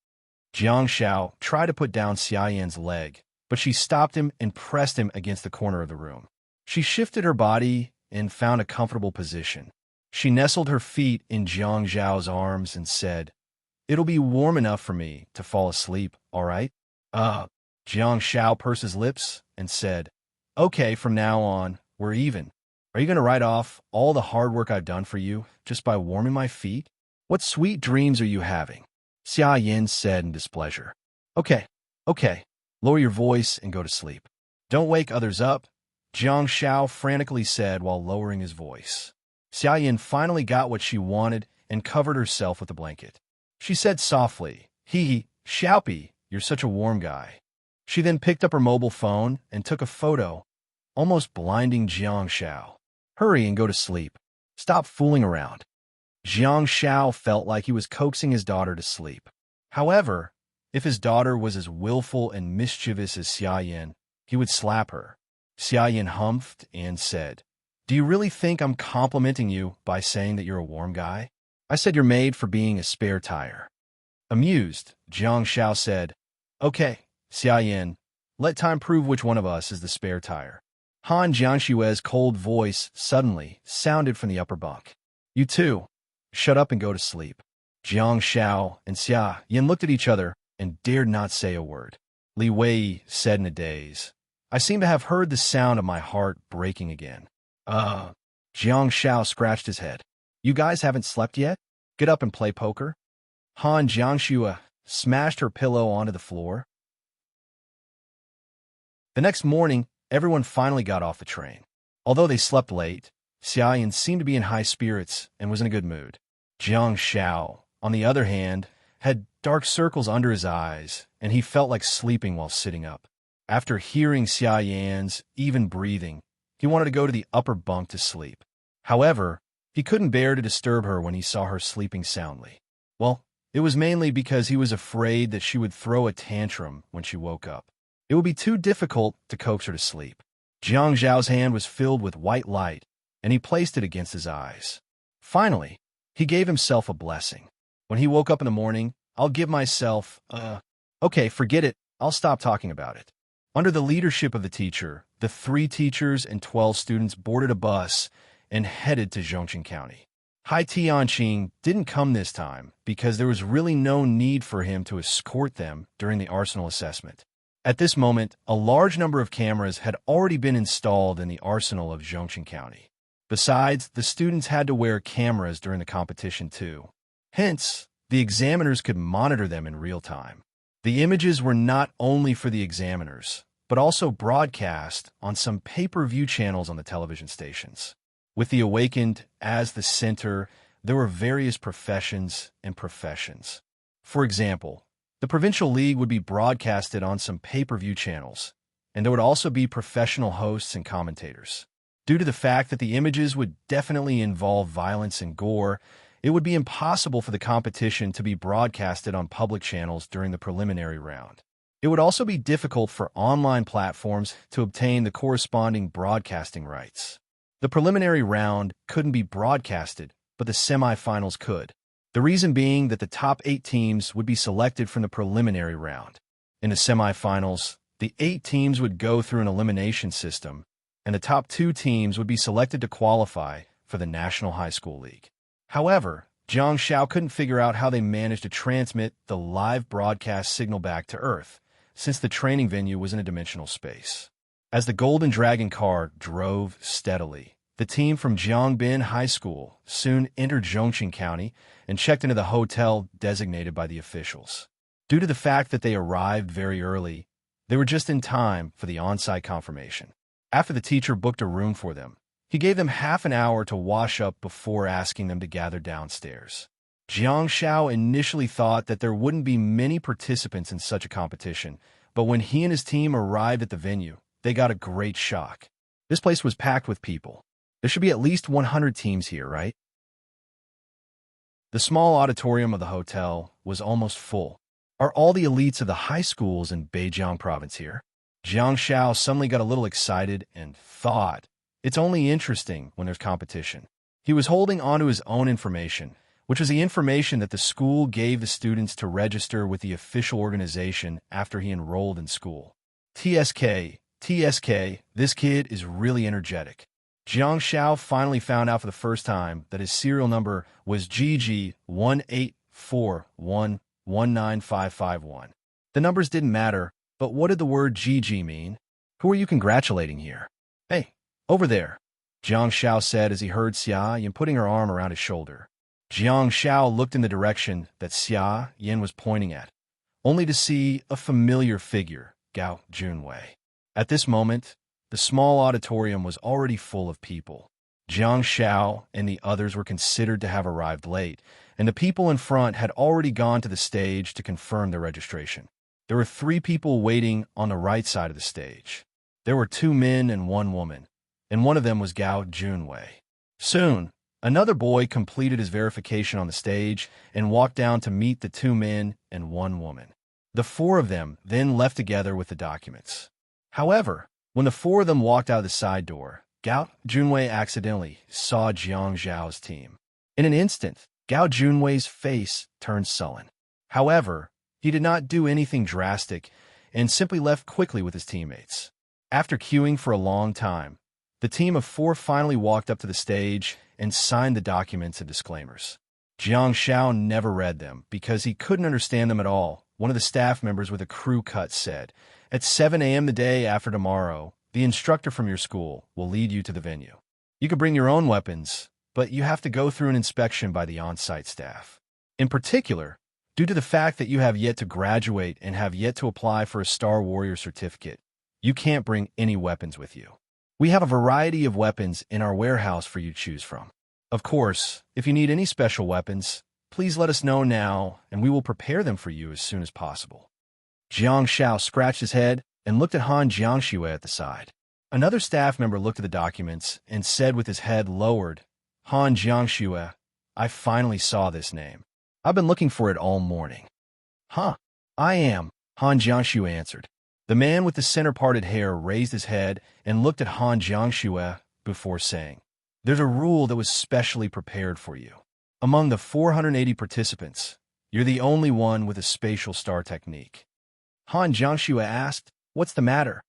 Jiang Shao tried to put down Xia Yin's leg, but she stopped him and pressed him against the corner of the room. She shifted her body and found a comfortable position. She nestled her feet in Jiang Zhao's arms and said, "It'll be warm enough for me to fall asleep, all right?" Jiang Zhao pursed his lips and said, "Okay, from now on, we're even. Are you going to write off all the hard work I've done for you just by warming my feet? What sweet dreams are you having?" Xia Yin said in displeasure. Okay, lower your voice and go to sleep. Don't wake others up," Jiang Zhao frantically said while lowering his voice. Xia Yin finally got what she wanted and covered herself with a blanket. She said softly, "Hee, Xiaopi, you're such a warm guy." She then picked up her mobile phone and took a photo, almost blinding Jiang Zhao. "Hurry and go to sleep. Stop fooling around." Jiang Zhao felt like he was coaxing his daughter to sleep. However, if his daughter was as willful and mischievous as Xia Yin, he would slap her. Xia Yin humphed and said, "Do you really think I'm complimenting you by saying that you're a warm guy? I said you're made for being a spare tire." Amused, Jiang Zhao said, "Okay, Xia Yin, let time prove which one of us is the spare tire." Han Jiangshue's cold voice suddenly sounded from the upper bunk. "You two, shut up and go to sleep." Jiang Zhao and Xia Yin looked at each other and dared not say a word. Li Wei said in a daze, "I seem to have heard the sound of my heart breaking again." Jiang Zhao scratched his head. "You guys haven't slept yet? Get up and play poker." Han Jiangshue smashed her pillow onto the floor. The next morning, everyone finally got off the train. Although they slept late, Xia Yin seemed to be in high spirits and was in a good mood. Jiang Zhao, on the other hand, had dark circles under his eyes, and he felt like sleeping while sitting up. After hearing Xia Yan's even breathing, he wanted to go to the upper bunk to sleep. However, he couldn't bear to disturb her when he saw her sleeping soundly. Well, it was mainly because he was afraid that she would throw a tantrum when she woke up. It would be too difficult to coax her to sleep. Jiang Zhao's hand was filled with white light, and he placed it against his eyes. Finally, he gave himself a blessing. When he woke up in the morning, "I'll give myself, okay, forget it, I'll stop talking about it." Under the leadership of the teacher, the 3 teachers and 12 students boarded a bus and headed to Zhongqing County. Hai Tianqing didn't come this time because there was really no need for him to escort them during the arsenal assessment. At this moment, a large number of cameras had already been installed in the arsenal of Zhongqing County. Besides, the students had to wear cameras during the competition too. Hence, the examiners could monitor them in real time. The images were not only for the examiners, but also broadcast on some pay-per-view channels on the television stations. With the Awakened as the center, there were various professions and professions. For example, the Provincial League would be broadcasted on some pay-per-view channels, and there would also be professional hosts and commentators. Due to the fact that the images would definitely involve violence and gore, it would be impossible for the competition to be broadcasted on public channels during the preliminary round. It would also be difficult for online platforms to obtain the corresponding broadcasting rights. The preliminary round couldn't be broadcasted, but the semifinals could. The reason being that the top 8 teams would be selected from the preliminary round. In the semifinals, the 8 teams would go through an elimination system, and the top 2 teams would be selected to qualify for the National High School League. However, Jiang Zhao couldn't figure out how they managed to transmit the live broadcast signal back to Earth, since the training venue was in a dimensional space. As the Golden Dragon car drove steadily, the team from Jiangbin High School soon entered Zhongqing County and checked into the hotel designated by the officials. Due to the fact that they arrived very early, they were just in time for the on-site confirmation. After the teacher booked a room for them, he gave them half an hour to wash up before asking them to gather downstairs. Jiang Zhao initially thought that there wouldn't be many participants in such a competition, but when he and his team arrived at the venue, they got a great shock. This place was packed with people. There should be at least 100 teams here, right? The small auditorium of the hotel was almost full. Are all the elites of the high schools in Beijiang province here? Jiang Zhao suddenly got a little excited and thought, it's only interesting when there's competition. He was holding onto his own information, which was the information that the school gave the students to register with the official organization after he enrolled in school. TSK, TSK, this kid is really energetic. Jiang Xiao finally found out for the first time that his serial number was GG184119551. The numbers didn't matter, but what did the word GG mean? Who are you congratulating here? Hey, over there, Jiang Xiao said as he heard Xia Yin putting her arm around his shoulder. Jiang Xiao looked in the direction that Xia Yin was pointing at, only to see a familiar figure, Gao Junwei. At this moment, the small auditorium was already full of people. Jiang Xiao and the others were considered to have arrived late, and the people in front had already gone to the stage to confirm their registration. There were 3 people waiting on the right side of the stage. There were 2 men and 1 woman, and one of them was Gao Junwei. Soon, another boy completed his verification on the stage and walked down to meet the 2 men and 1 woman. The 4 of them then left together with the documents. However, when the 4 of them walked out of the side door, Gao Junwei accidentally saw Jiang Zhao's team. In an instant, Gao Junwei's face turned sullen. However, he did not do anything drastic and simply left quickly with his teammates. After queuing for a long time, the team of 4 finally walked up to the stage and signed the documents and disclaimers. Jiang Xiao never read them because he couldn't understand them at all. One of the staff members with a crew cut said, "At 7 a.m. the day after tomorrow, the instructor from your school will lead you to the venue. You can bring your own weapons, but you have to go through an inspection by the on-site staff. In particular, due to the fact that you have yet to graduate and have yet to apply for a Star Warrior certificate, you can't bring any weapons with you. We have a variety of weapons in our warehouse for you to choose from. Of course, if you need any special weapons, please let us know now, and we will prepare them for you as soon as possible." Jiang Xiao scratched his head and looked at Han Jiangxue at the side. Another staff member looked at the documents and said with his head lowered, "Han Jiangxue, I finally saw this name. I've been looking for it all morning." "Huh, I am," Han Jiangxue answered. The man with the center-parted hair raised his head and looked at Han Jiangxue before saying, "There's a rule that was specially prepared for you. Among the 480 participants, you're the only one with a spatial star technique." Han Jiangxue asked, "What's the matter?"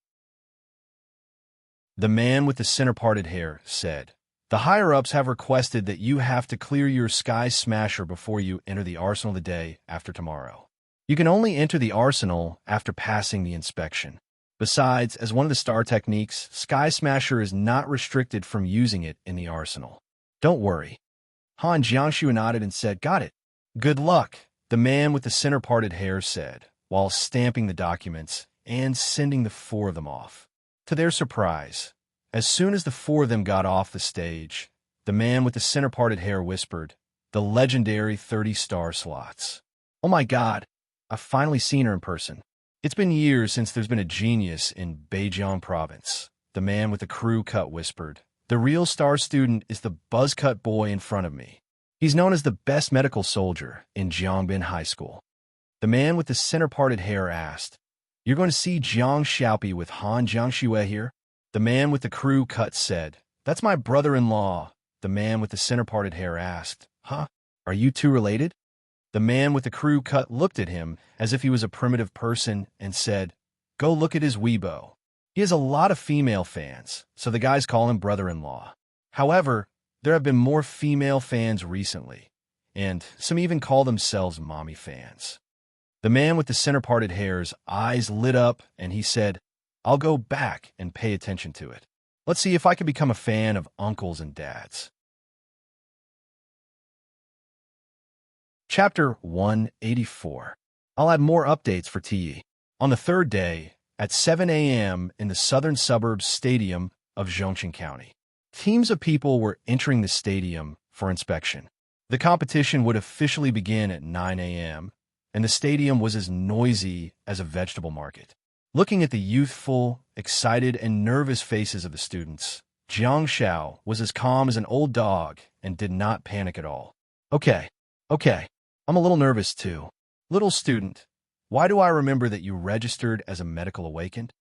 The man with the center-parted hair said, "The higher-ups have requested that you have to clear your Sky Smasher before you enter the arsenal the day after tomorrow. You can only enter the arsenal after passing the inspection. Besides, as one of the star techniques, Sky Smasher is not restricted from using it in the arsenal. Don't worry." Han Jiangxue nodded and said, "Got it. Good luck," the man with the center-parted hair said, while stamping the documents and sending the 4 of them off. To their surprise, as soon as the 4 of them got off the stage, the man with the center-parted hair whispered, "The legendary 30 star slots. Oh my God, I've finally seen her in person. It's been years since there's been a genius in Beijiang province," the man with the crew cut whispered. "The real star student is the buzz-cut boy in front of me. He's known as the best medical soldier in Jiangbin High School." The man with the center-parted hair asked, "You're going to see Jiang Xiaopi with Han Jiangxue here?" The man with the crew cut said, "That's my brother-in-law." The man with the center-parted hair asked, "Huh? Are you 2 related?" The man with the crew cut looked at him as if he was a primitive person and said, "Go look at his Weibo. He has a lot of female fans, so the guys call him brother-in-law. However, there have been more female fans recently, and some even call themselves mommy fans." The man with the center-parted hair's eyes lit up, and he said, "I'll go back and pay attention to it. Let's see if I can become a fan of uncles and dads." Chapter 184. I'll add more updates for TE. On the 3rd day, at 7 a.m. in the southern suburbs stadium of Zhongqing County, teams of people were entering the stadium for inspection. The competition would officially begin at 9 a.m., and the stadium was as noisy as a vegetable market. Looking at the youthful, excited, and nervous faces of the students, Jiang Xiao was as calm as an old dog and did not panic at all. Okay, I'm a little nervous too. Little student, why do I remember that you registered as a medical awakened?"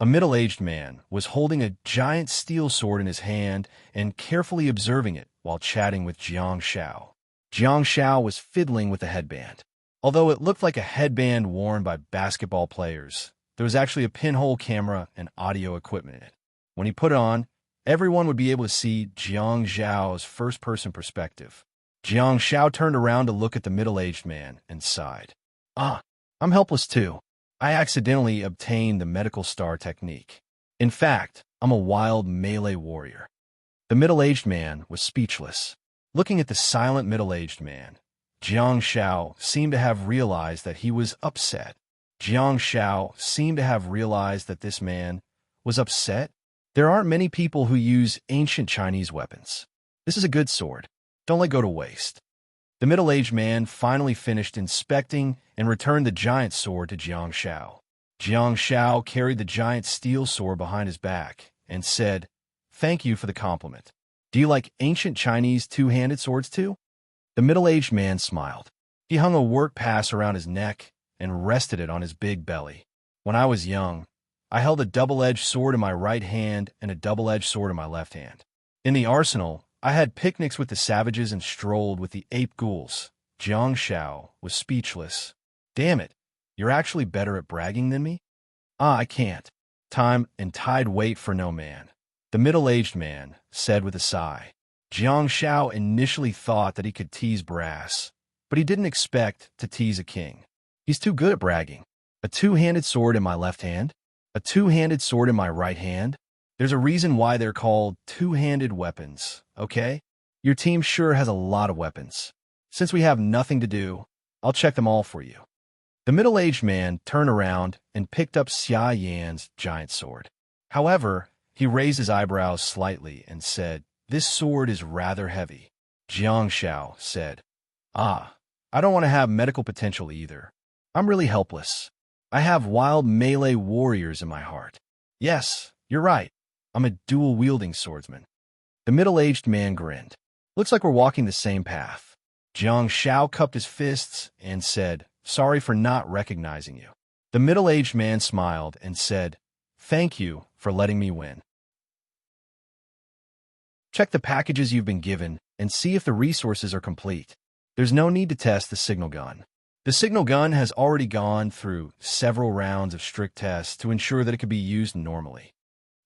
A middle-aged man was holding a giant steel sword in his hand and carefully observing it while chatting with Jiang Xiao. Jiang Xiao was fiddling with the headband. Although it looked like a headband worn by basketball players, There was actually a pinhole camera and audio equipment in it. When he put it on, everyone would be able to see Jiang Zhao's first-person perspective. Jiang Zhao turned around to look at the middle-aged man and sighed. I'm helpless too. I accidentally obtained the medical star technique. In fact, I'm a wild melee warrior. The middle-aged man was speechless. Looking at the silent middle-aged man, Jiang Zhao seemed to have realized that he was upset. Jiang Zhao seemed to have realized that this man was upset. There aren't many people who use ancient Chinese weapons. This is a good sword. Don't let go to waste. The middle-aged man finally finished inspecting and returned the giant sword to Jiang Zhao. Jiang Zhao carried the giant steel sword behind his back and said, "Thank you for the compliment. Do you like ancient Chinese two-handed swords too?" The middle-aged man smiled. He hung a work pass around his neck and rested it on his big belly. When I was young, I held a double-edged sword in my right hand and a double-edged sword in my left hand. In the arsenal, I had picnics with the savages and strolled with the ape ghouls. Jiang Zhao was speechless. Damn it, you're actually better at bragging than me? I can't. Time and tide wait for no man. The middle-aged man said with a sigh. Jiang Zhao initially thought that he could tease brass, but he didn't expect to tease a king. He's too good at bragging. A two-handed sword in my left hand? A two-handed sword in my right hand? There's a reason why they're called two-handed weapons, okay? Your team sure has a lot of weapons. Since we have nothing to do, I'll check them all for you. The middle-aged man turned around and picked up Xia Yan's giant sword. However, he raised his eyebrows slightly and said, "This sword is rather heavy." Jiang Zhao said, I don't want to have medical potential either. I'm really helpless. I have wild melee warriors in my heart. Yes, you're right. I'm a dual-wielding swordsman. The middle-aged man grinned. Looks like we're walking the same path. Jiang Zhao cupped his fists and said, "Sorry for not recognizing you." The middle-aged man smiled and said, "Thank you for letting me win. Check the packages you've been given and see if the resources are complete. There's no need to test the signal gun. The signal gun has already gone through several rounds of strict tests to ensure that it could be used normally."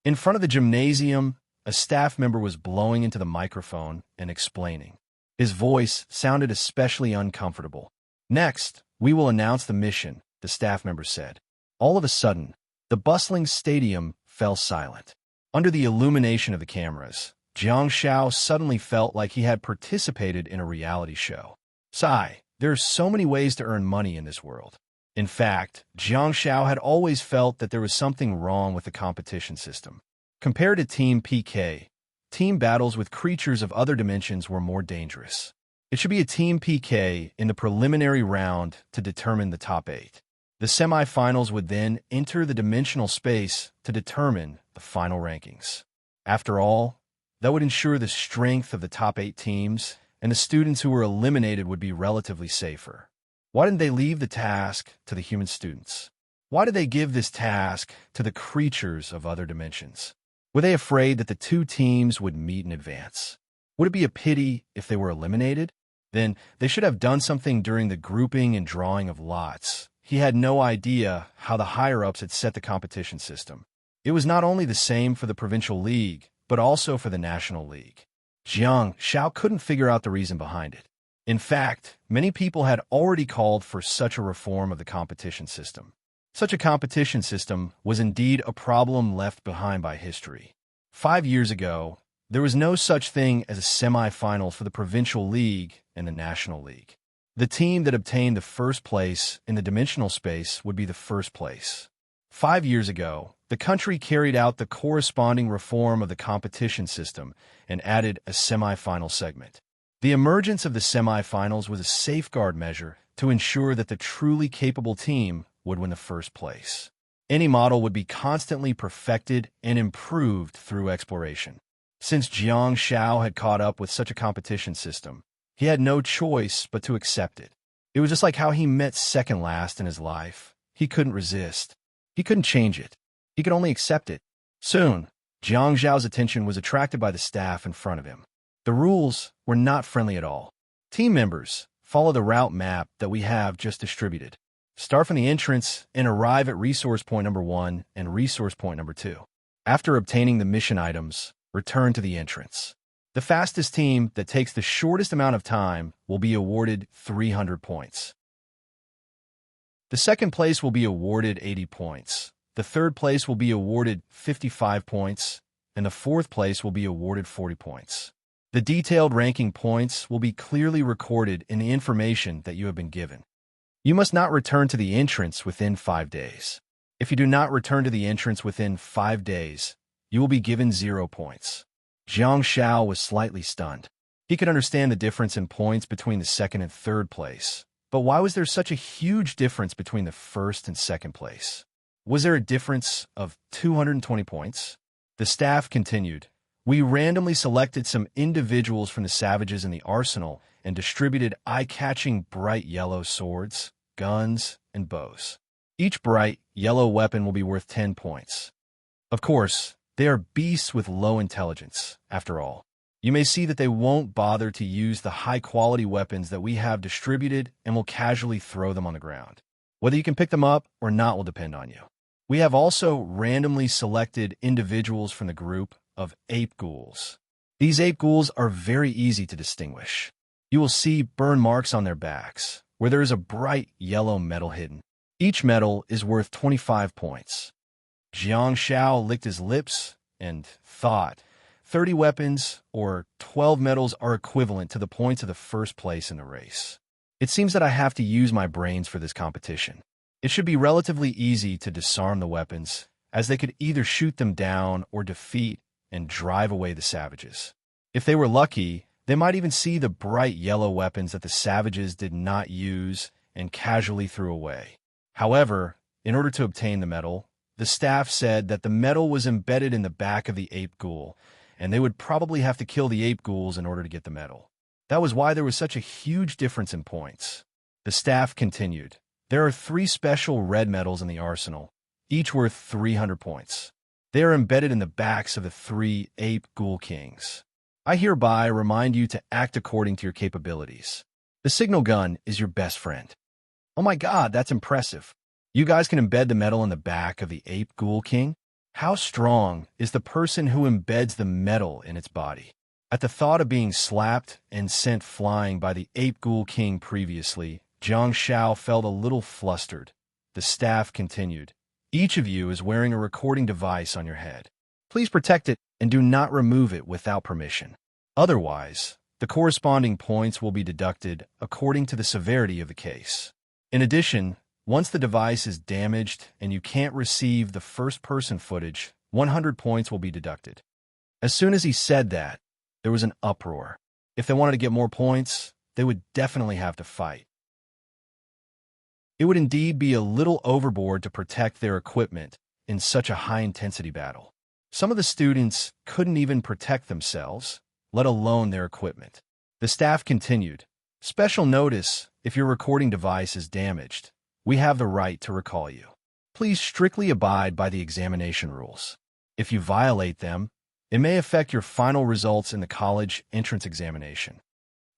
In front of the gymnasium, a staff member was blowing into the microphone and explaining. His voice sounded especially uncomfortable. "Next, we will announce the mission," the staff member said. All of a sudden, the bustling stadium fell silent. Under the illumination of the cameras, Jiang Zhao suddenly felt like he had participated in a reality show. Sigh, there are so many ways to earn money in this world. In fact, Jiang Zhao had always felt that there was something wrong with the competition system. Compared to Team PK, team battles with creatures of other dimensions were more dangerous. It should be a Team PK in the preliminary round to determine the top 8. The semifinals would then enter the dimensional space to determine the final rankings. After all, that would ensure the strength of the top 8 teams, and the students who were eliminated would be relatively safer. Why didn't they leave the task to the human students? Why did they give this task to the creatures of other dimensions? Were they afraid that the two teams would meet in advance? Would it be a pity if they were eliminated? Then they should have done something during the grouping and drawing of lots. He had no idea how the higher-ups had set the competition system. It was not only the same for the provincial league, but also for the national league. Jiang Zhao couldn't figure out the reason behind it. In fact, many people had already called for such a reform of the competition system. Such a competition system was indeed a problem left behind by history. 5 years ago, there was no such thing as a semifinal for the provincial league and the national league. The team that obtained the first place in the dimensional space would be the first place. 5 years ago, the country carried out the corresponding reform of the competition system and added a semifinal segment. The emergence of the semifinals was a safeguard measure to ensure that the truly capable team would win the first place. Any model would be constantly perfected and improved through exploration. Since Jiang Zhao had caught up with such a competition system, he had no choice but to accept it. It was just like how he met second last in his life. He couldn't resist. He couldn't change it. He could only accept it. Soon, Jiang Zhao's attention was attracted by the staff in front of him. The rules were not friendly at all. Team members, follow the route map that we have just distributed. Start from the entrance and arrive at resource point number 1 and resource point number 2. After obtaining the mission items, return to the entrance. The fastest team that takes the shortest amount of time will be awarded 300 points. The second place will be awarded 80 points. The third place will be awarded 55 points, and the fourth place will be awarded 40 points. The detailed ranking points will be clearly recorded in the information that you have been given. You must not return to the entrance within 5 days. If you do not return to the entrance within 5 days, you will be given 0 points. Jiang Xiao was slightly stunned. He could understand the difference in points between the second and third place, but why was there such a huge difference between the first and second place? Was there a difference of 220 points? The staff continued. We randomly selected some individuals from the savages in the arsenal and distributed eye-catching bright yellow swords, guns, and bows. Each bright yellow weapon will be worth 10 points. Of course, they are beasts with low intelligence, after all. You may see that they won't bother to use the high-quality weapons that we have distributed and will casually throw them on the ground. Whether you can pick them up or not will depend on you. We have also randomly selected individuals from the group of ape ghouls. These ape ghouls are very easy to distinguish. You will see burn marks on their backs, where there is a bright yellow medal hidden. Each medal is worth 25 points. Jiang Xiao licked his lips and thought, 30 weapons or 12 medals are equivalent to the points of the first place in the race. It seems that I have to use my brains for this competition. It should be relatively easy to disarm the weapons, as they could either shoot them down or defeat and drive away the savages. If they were lucky, they might even see the bright yellow weapons that the savages did not use and casually threw away. However, in order to obtain the medal, the staff said that the medal was embedded in the back of the ape ghoul, and they would probably have to kill the ape ghouls in order to get the medal. That was why there was such a huge difference in points. The staff continued. There are 3 special red medals in the arsenal, each worth 300 points. They are embedded in the backs of the 3 ape ghoul kings. I hereby remind you to act according to your capabilities. The signal gun is your best friend. Oh my God, that's impressive. You guys can embed the medal in the back of the ape ghoul king? How strong is the person who embeds the medal in its body? At the thought of being slapped and sent flying by the ape ghoul king previously, Jiang Xiao felt a little flustered. The staff continued. Each of you is wearing a recording device on your head. Please protect it and do not remove it without permission. Otherwise, the corresponding points will be deducted according to the severity of the case. In addition, once the device is damaged and you can't receive the first-person footage, 100 points will be deducted. As soon as he said that, there was an uproar. If they wanted to get more points, they would definitely have to fight. It would indeed be a little overboard to protect their equipment in such a high-intensity battle. Some of the students couldn't even protect themselves, let alone their equipment. The staff continued. Special notice, if your recording device is damaged, we have the right to recall you. Please strictly abide by the examination rules. If you violate them, it may affect your final results in the college entrance examination.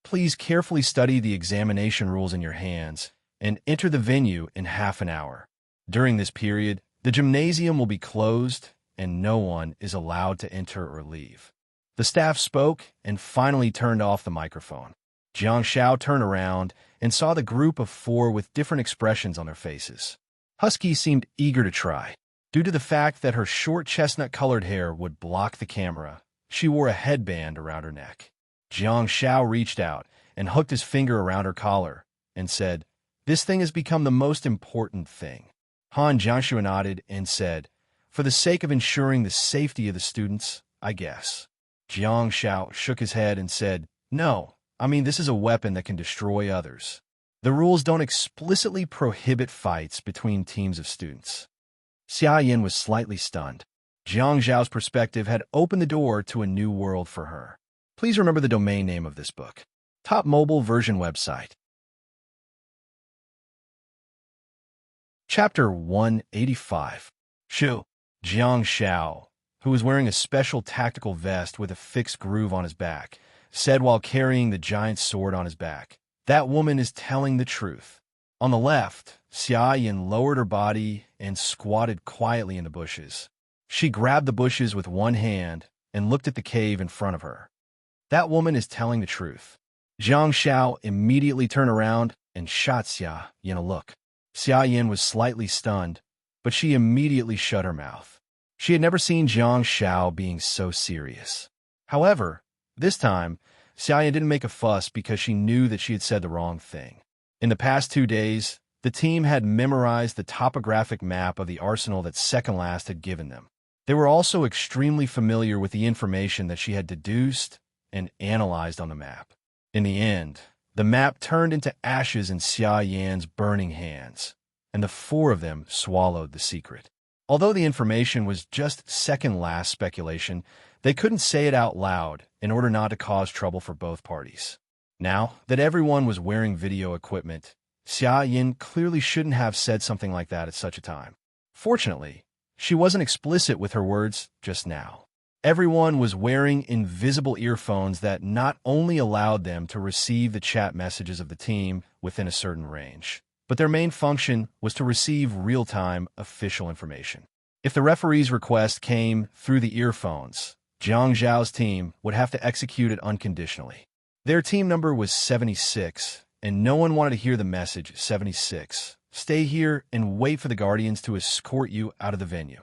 Please carefully study the examination rules in your hands and enter the venue in half an hour. During this period, the gymnasium will be closed and no one is allowed to enter or leave. The staff spoke and finally turned off the microphone. Jiang Xiao turned around and saw the group of 4 with different expressions on their faces. Husky seemed eager to try. Due to the fact that her short chestnut-colored hair would block the camera, she wore a headband around her neck. Jiang Xiao reached out and hooked his finger around her collar and said, "This thing has become the most important thing." Han Jiangxue nodded and said, "For the sake of ensuring the safety of the students, I guess." Jiang Xiao shook his head and said, "No, I mean this is a weapon that can destroy others. The rules don't explicitly prohibit fights between teams of students." Xia Yin was slightly stunned. Jiang Zhao's perspective had opened the door to a new world for her. Please remember the domain name of this book. Top mobile version website. Chapter 185. Shu. Jiang Xiao, who was wearing a special tactical vest with a fixed groove on his back, said while carrying the giant sword on his back, "That woman is telling the truth. On the left, Xia Yin lowered her body and squatted quietly in the bushes. She grabbed the bushes with one hand and looked at the cave in front of her. That woman is telling the truth. Zhang Xiao immediately turned around and shot Xia Yin a look. Xia Yin was slightly stunned, but she immediately shut her mouth. She had never seen Zhang Xiao being so serious. However, this time, Xia Yin didn't make a fuss because she knew that she had said the wrong thing. In the past 2 days, the team had memorized the topographic map of the arsenal that Second Last had given them. They were also extremely familiar with the information that she had deduced and analyzed on the map. In the end, the map turned into ashes in Xia Yan's burning hands, and the 4 of them swallowed the secret. Although the information was just Second Last speculation, they couldn't say it out loud in order not to cause trouble for both parties. Now that everyone was wearing video equipment, Xia Yin clearly shouldn't have said something like that at such a time. Fortunately, she wasn't explicit with her words just now. Everyone was wearing invisible earphones that not only allowed them to receive the chat messages of the team within a certain range, but their main function was to receive real-time official information. If the referee's request came through the earphones, Zhang Zhao's team would have to execute it unconditionally. Their team number was 76, and no one wanted to hear the message, 76. Stay here and wait for the Guardians to escort you out of the venue.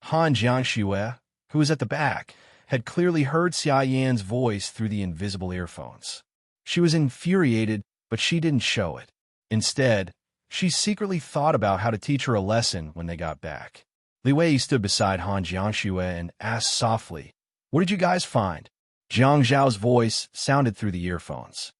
Han Jiangxue, who was at the back, had clearly heard Xia Yan's voice through the invisible earphones. She was infuriated, but she didn't show it. Instead, she secretly thought about how to teach her a lesson when they got back. Li Wei stood beside Han Jiangxue and asked softly, "What did you guys find?" Zhang Zhao's voice sounded through the earphones.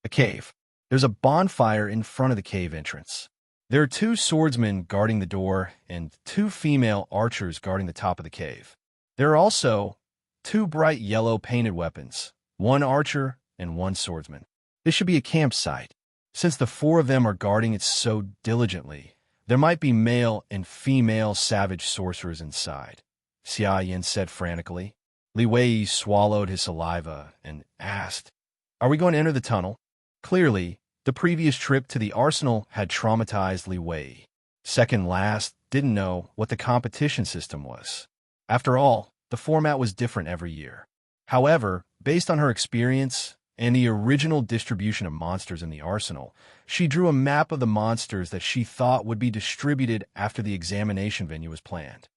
"A cave. There's a bonfire in front of the cave entrance. There are 2 swordsmen guarding the door and 2 female archers guarding the top of the cave. There are also 2 bright yellow painted weapons, 1 archer and 1 swordsman. This should be a campsite. Since the 4 of them are guarding it so diligently, there might be male and female savage sorcerers inside," Xia Yin said frantically. Li Wei swallowed his saliva and asked, "Are we going to enter the tunnel?" Clearly, the previous trip to the arsenal had traumatized Li Wei. Second Last didn't know what the competition system was. After all, the format was different every year. However, based on her experience and the original distribution of monsters in the arsenal, she drew a map of the monsters that she thought would be distributed after the examination venue was planned.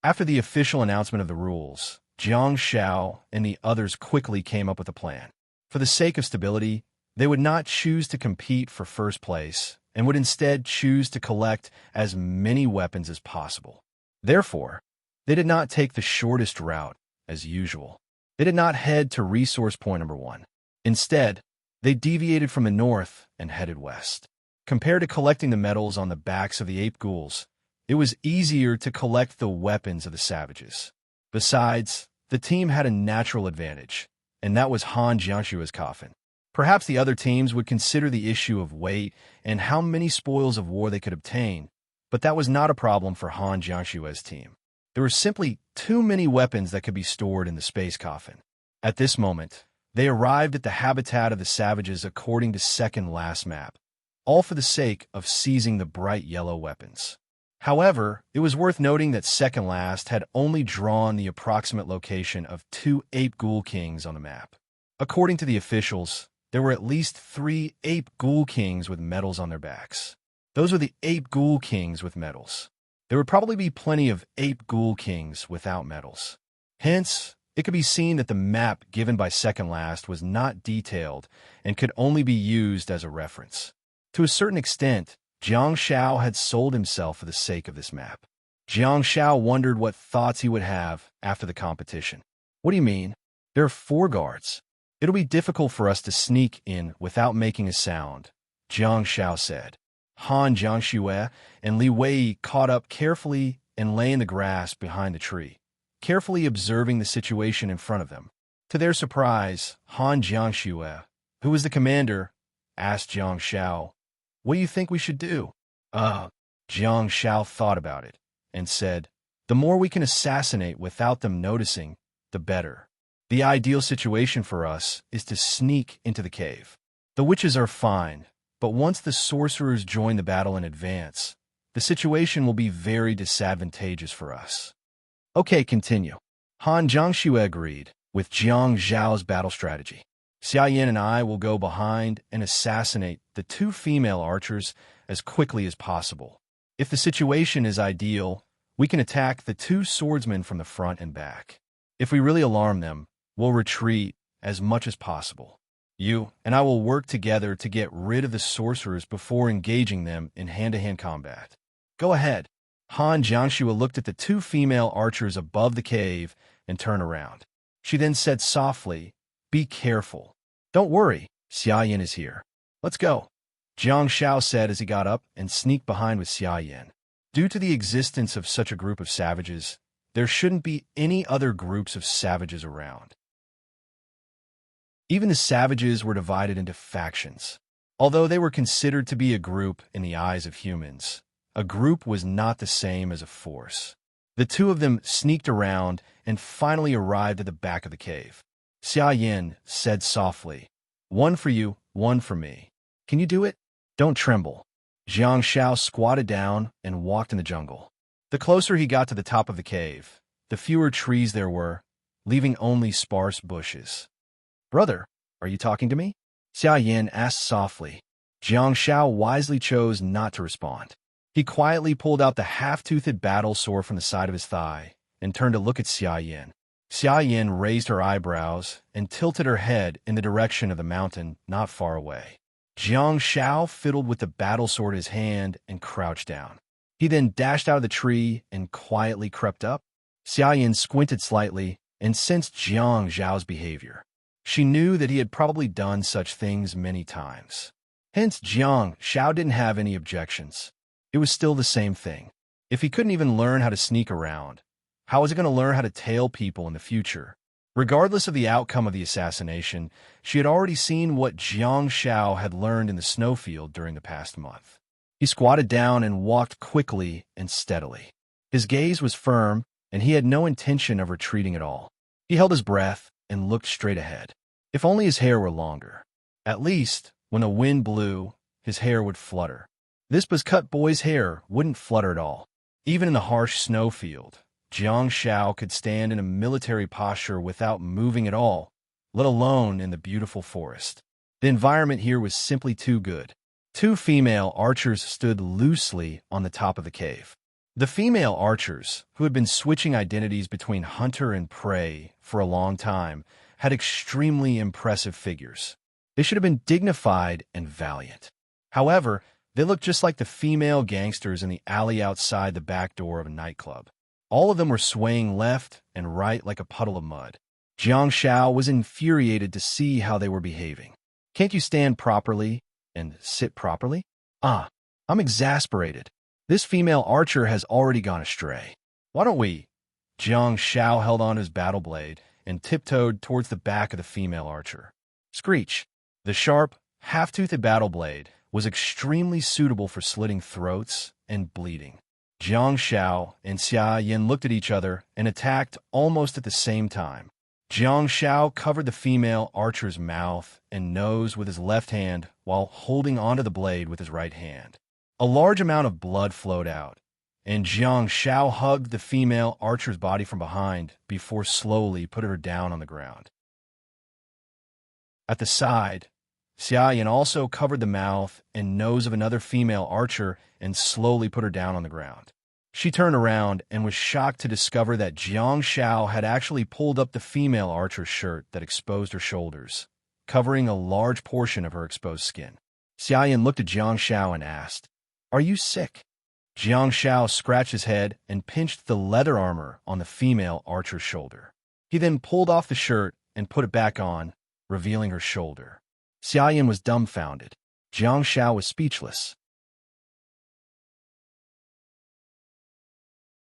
After the official announcement of the rules, Zhang Xiao and the others quickly came up with a plan. For the sake of stability, they would not choose to compete for first place and would instead choose to collect as many weapons as possible. Therefore, they did not take the shortest route, as usual. They did not head to resource point number 1. Instead, they deviated from the north and headed west. Compared to collecting the medals on the backs of the ape ghouls, it was easier to collect the weapons of the savages. Besides, the team had a natural advantage, and that was Han Jiangxue's coffin. Perhaps the other teams would consider the issue of weight and how many spoils of war they could obtain, but that was not a problem for Han Jiangxue's team. There were simply too many weapons that could be stored in the space coffin. At this moment, they arrived at the habitat of the savages according to Second Last map, all for the sake of seizing the bright yellow weapons. However, it was worth noting that Second Last had only drawn the approximate location of 2 ape ghoul kings on the map. According to the officials, there were at least 3 ape ghoul kings with medals on their backs. Those were the ape ghoul kings with medals. There would probably be plenty of ape ghoul kings without medals. Hence, it could be seen that the map given by Second Last was not detailed and could only be used as a reference. To a certain extent, Zhang Xiao had sold himself for the sake of this map. Zhang Xiao wondered what thoughts he would have after the competition. "What do you mean? There are 4 guards. It'll be difficult for us to sneak in without making a sound," Zhang Xiao said. Han Jiangxue and Li Wei caught up carefully and lay in the grass behind the tree, carefully observing the situation in front of them. To their surprise, Han Jiangxue, who was the commander, asked Zhang Xiao, "What do you think we should do?" Zhang Xiao thought about it and said, "The more we can assassinate without them noticing, the better. The ideal situation for us is to sneak into the cave. The witches are fine, but once the sorcerers join the battle in advance, the situation will be very disadvantageous for us. Okay, continue. Han Jiangxue agreed with Jiang Zhao's battle strategy. Xia Yin and I will go behind and assassinate the two female archers as quickly as possible. If the situation is ideal, we can attack the two swordsmen from the front and back. If we really alarm them, we'll retreat as much as possible. You and I will work together to get rid of the sorcerers before engaging them in hand-to-hand combat. Go ahead. Han Jiangxue looked at the two female archers above the cave and turned around. She then said softly, "Be careful. Don't worry, Xia Yin is here. Let's go." Jiang Shao said as he got up and sneaked behind with Xia Yin. Due to the existence of such a group of savages, there shouldn't be any other groups of savages around. Even the savages were divided into factions. Although they were considered to be a group in the eyes of humans, a group was not the same as a force. The two of them sneaked around and finally arrived at the back of the cave. Xia Yin said softly, "One for you, one for me. Can you do it? Don't tremble." Jiang Shao squatted down and walked in the jungle. The closer he got to the top of the cave, the fewer trees there were, leaving only sparse bushes. "Brother, are you talking to me?" Xia Yin asked softly. Jiang Shao wisely chose not to respond. He quietly pulled out the half-toothed battle sword from the side of his thigh and turned to look at Xia Yin. Xia Yin raised her eyebrows and tilted her head in the direction of the mountain not far away. Jiang Shao fiddled with the battle sword in his hand and crouched down. He then dashed out of the tree and quietly crept up. Xia Yin squinted slightly and sensed Jiang Zhao's behavior. She knew that he had probably done such things many times. Hence, Jiang Shao didn't have any objections. It was still the same thing. If he couldn't even learn how to sneak around, how was he going to learn how to tail people in the future? Regardless of the outcome of the assassination, she had already seen what Jiang Shao had learned in the snowfield during the past month. He squatted down and walked quickly and steadily. His gaze was firm, and he had no intention of retreating at all. He held his breath and looked straight ahead. If only his hair were longer. At least, when the wind blew, his hair would flutter. This buzz-cut boy's hair wouldn't flutter at all. Even in the harsh snowfield, Jiang Shao could stand in a military posture without moving at all, let alone in the beautiful forest. The environment here was simply too good. Two female archers stood loosely on the top of the cave. The female archers, who had been switching identities between hunter and prey for a long time, had extremely impressive figures. They should have been dignified and valiant. However, they looked just like the female gangsters in the alley outside the back door of a nightclub. All of them were swaying left and right like a puddle of mud. Jiang Shao was infuriated to see how they were behaving. "Can't you stand properly and sit properly?" I'm exasperated. This female archer has already gone astray. Why don't we? Jiang Shao held on to his battle blade and tiptoed towards the back of the female archer. Screech. The sharp, half-toothed battle blade was extremely suitable for slitting throats and bleeding. Jiang Shao and Xia Yin looked at each other and attacked almost at the same time. Jiang Shao covered the female archer's mouth and nose with his left hand while holding onto the blade with his right hand. A large amount of blood flowed out, and Jiang Shao hugged the female archer's body from behind before slowly putting her down on the ground. At the side, Xia Yin also covered the mouth and nose of another female archer and slowly put her down on the ground. She turned around and was shocked to discover that Jiang Shao had actually pulled up the female archer's shirt that exposed her shoulders, covering a large portion of her exposed skin. Xia Yin looked at Jiang Shao and asked, "Are you sick?" Jiang Shao scratched his head and pinched the leather armor on the female archer's shoulder. He then pulled off the shirt and put it back on, revealing her shoulder. Xia Yin was dumbfounded. Jiang Shao was speechless.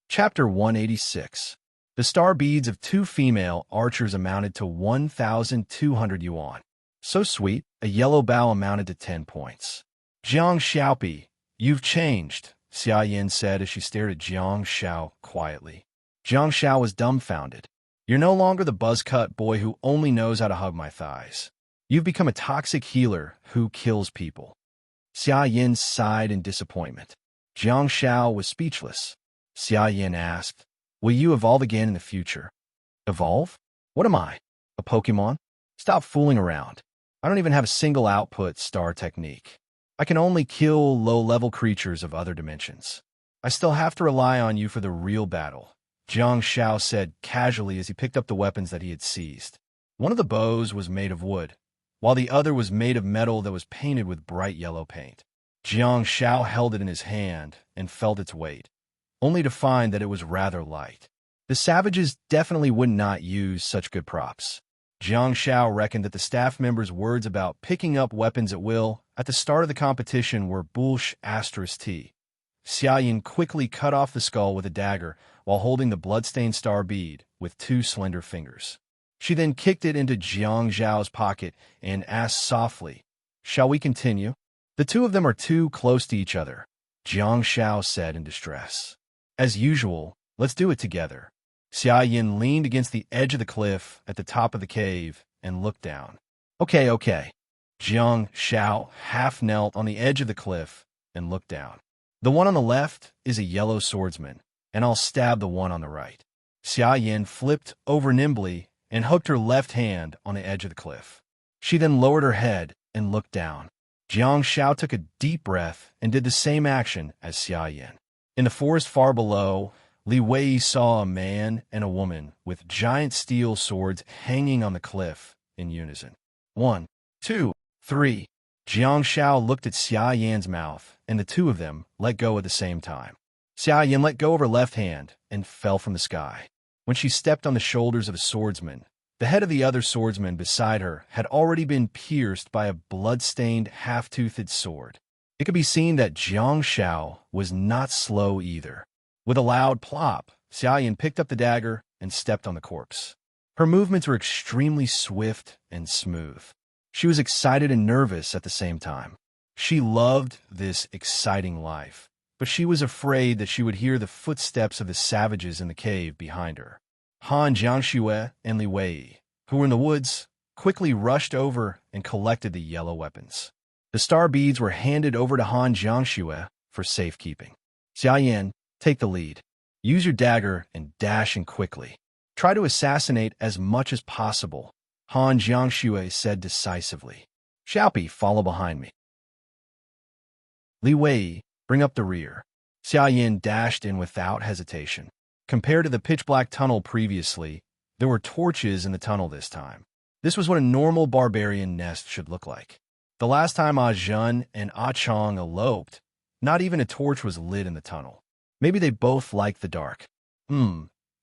Chapter 186. The star beads of two female archers amounted to 1,200 yuan. So sweet, a yellow bow amounted to 10 points. Jiang Xiaopi, you've changed, Xia Yin said as she stared at Jiang Shao quietly. Jiang Shao was dumbfounded. You're no longer the buzz-cut boy who only knows how to hug my thighs. You've become a toxic healer who kills people. Xia Yin sighed in disappointment. Jiang Shao was speechless. Xia Yin asked, "Will you evolve again in the future?" Evolve? What am I? A Pokemon? Stop fooling around. I don't even have a single output star technique. I can only kill low-level creatures of other dimensions. I still have to rely on you for the real battle, Jiang Shao said casually as he picked up the weapons that he had seized. One of the bows was made of wood, while the other was made of metal that was painted with bright yellow paint. Jiang Shao held it in his hand and felt its weight, only to find that it was rather light. The savages definitely would not use such good props. Jiang Shao reckoned that the staff members' words about picking up weapons at will at the start of the competition were bullsh**. Xia Yin quickly cut off the skull with a dagger while holding the bloodstained star bead with two slender fingers. She then kicked it into Jiang Zhao's pocket and asked softly, "Shall we continue?" "The two of them are too close to each other," Jiang Shao said in distress. "As usual, let's do it together." Xia Yin leaned against the edge of the cliff at the top of the cave and looked down. Okay. Jiang Shao half knelt on the edge of the cliff and looked down. "The one on the left is a yellow swordsman, and I'll stab the one on the right." Xia Yin flipped over nimbly and hooked her left hand on the edge of the cliff. She then lowered her head and looked down. Jiang Shao took a deep breath and did the same action as Xia Yin. In the forest far below, Li Wei saw a man and a woman with giant steel swords hanging on the cliff in unison. 1, 2, 3. Jiang Shao looked at Xia Yan's mouth, and the two of them let go at the same time. Xia Yan let go of her left hand and fell from the sky. When she stepped on the shoulders of a swordsman, the head of the other swordsman beside her had already been pierced by a blood-stained, half-toothed sword. It could be seen that Jiang Shao was not slow either. With a loud plop, Xia Yin picked up the dagger and stepped on the corpse. Her movements were extremely swift and smooth. She was excited and nervous at the same time. She loved this exciting life, but she was afraid that she would hear the footsteps of the savages in the cave behind her. Han Jiangxue and Li Wei, who were in the woods, quickly rushed over and collected the yellow weapons. The star beads were handed over to Han Jiangxue for safekeeping. "Xia Yan, take the lead. Use your dagger and dash in quickly. Try to assassinate as much as possible," Han Jiangxue said decisively. "Xiaopi, follow behind me." "Li Wei, bring up the rear." Xia Yin dashed in without hesitation. Compared to the pitch-black tunnel previously, there were torches in the tunnel this time. This was what a normal barbarian nest should look like. The last time Ah Zhen and Ah Chong eloped, not even a torch was lit in the tunnel. Maybe they both liked the dark.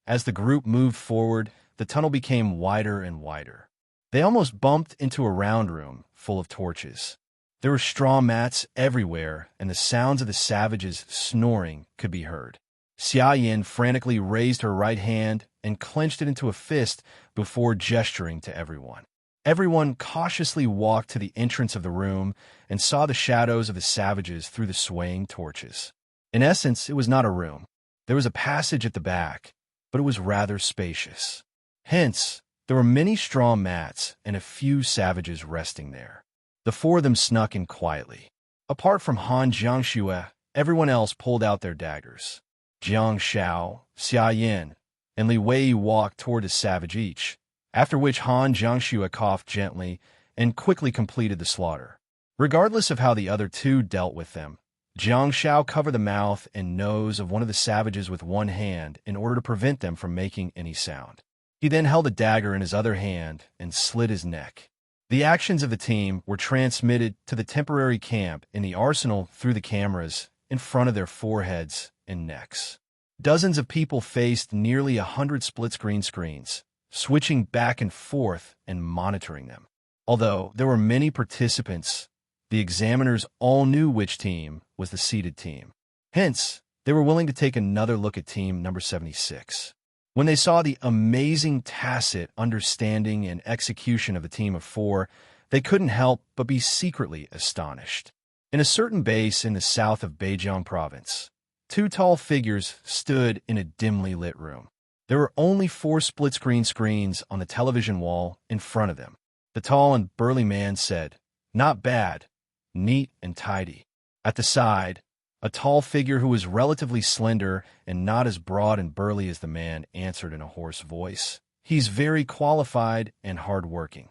As the group moved forward, the tunnel became wider and wider. They almost bumped into a round room full of torches. There were straw mats everywhere, and the sounds of the savages snoring could be heard. Xia Yin frantically raised her right hand and clenched it into a fist before gesturing to everyone. Everyone cautiously walked to the entrance of the room and saw the shadows of the savages through the swaying torches. In essence, it was not a room. There was a passage at the back, but it was rather spacious. Hence, there were many straw mats and a few savages resting there. The four of them snuck in quietly. Apart from Han Jiangxue, everyone else pulled out their daggers. Jiang Shao, Xia Yin, and Li Wei walked toward a savage each, after which Han Jiangxue coughed gently and quickly completed the slaughter. Regardless of how the other two dealt with them, Jiang Shao covered the mouth and nose of one of the savages with one hand in order to prevent them from making any sound. He then held a dagger in his other hand and slit his neck. The actions of the team were transmitted to the temporary camp in the arsenal through the cameras in front of their foreheads and necks. Dozens of people faced nearly 100 split-screen screens, switching back and forth and monitoring them. Although there were many participants, the examiners all knew which team was the seeded team. Hence, they were willing to take another look at team number 76. When they saw the amazing tacit understanding and execution of the team of four, they couldn't help but be secretly astonished. In a certain base in the south of Beijiang province, two tall figures stood in a dimly lit room. There were only 4 split-screen screens on the television wall in front of them. The tall and burly man said, "Not bad. neat and tidy. At the side, a tall figure who was relatively slender and not as broad and burly as the man answered in a hoarse voice. He's very qualified and hard-working.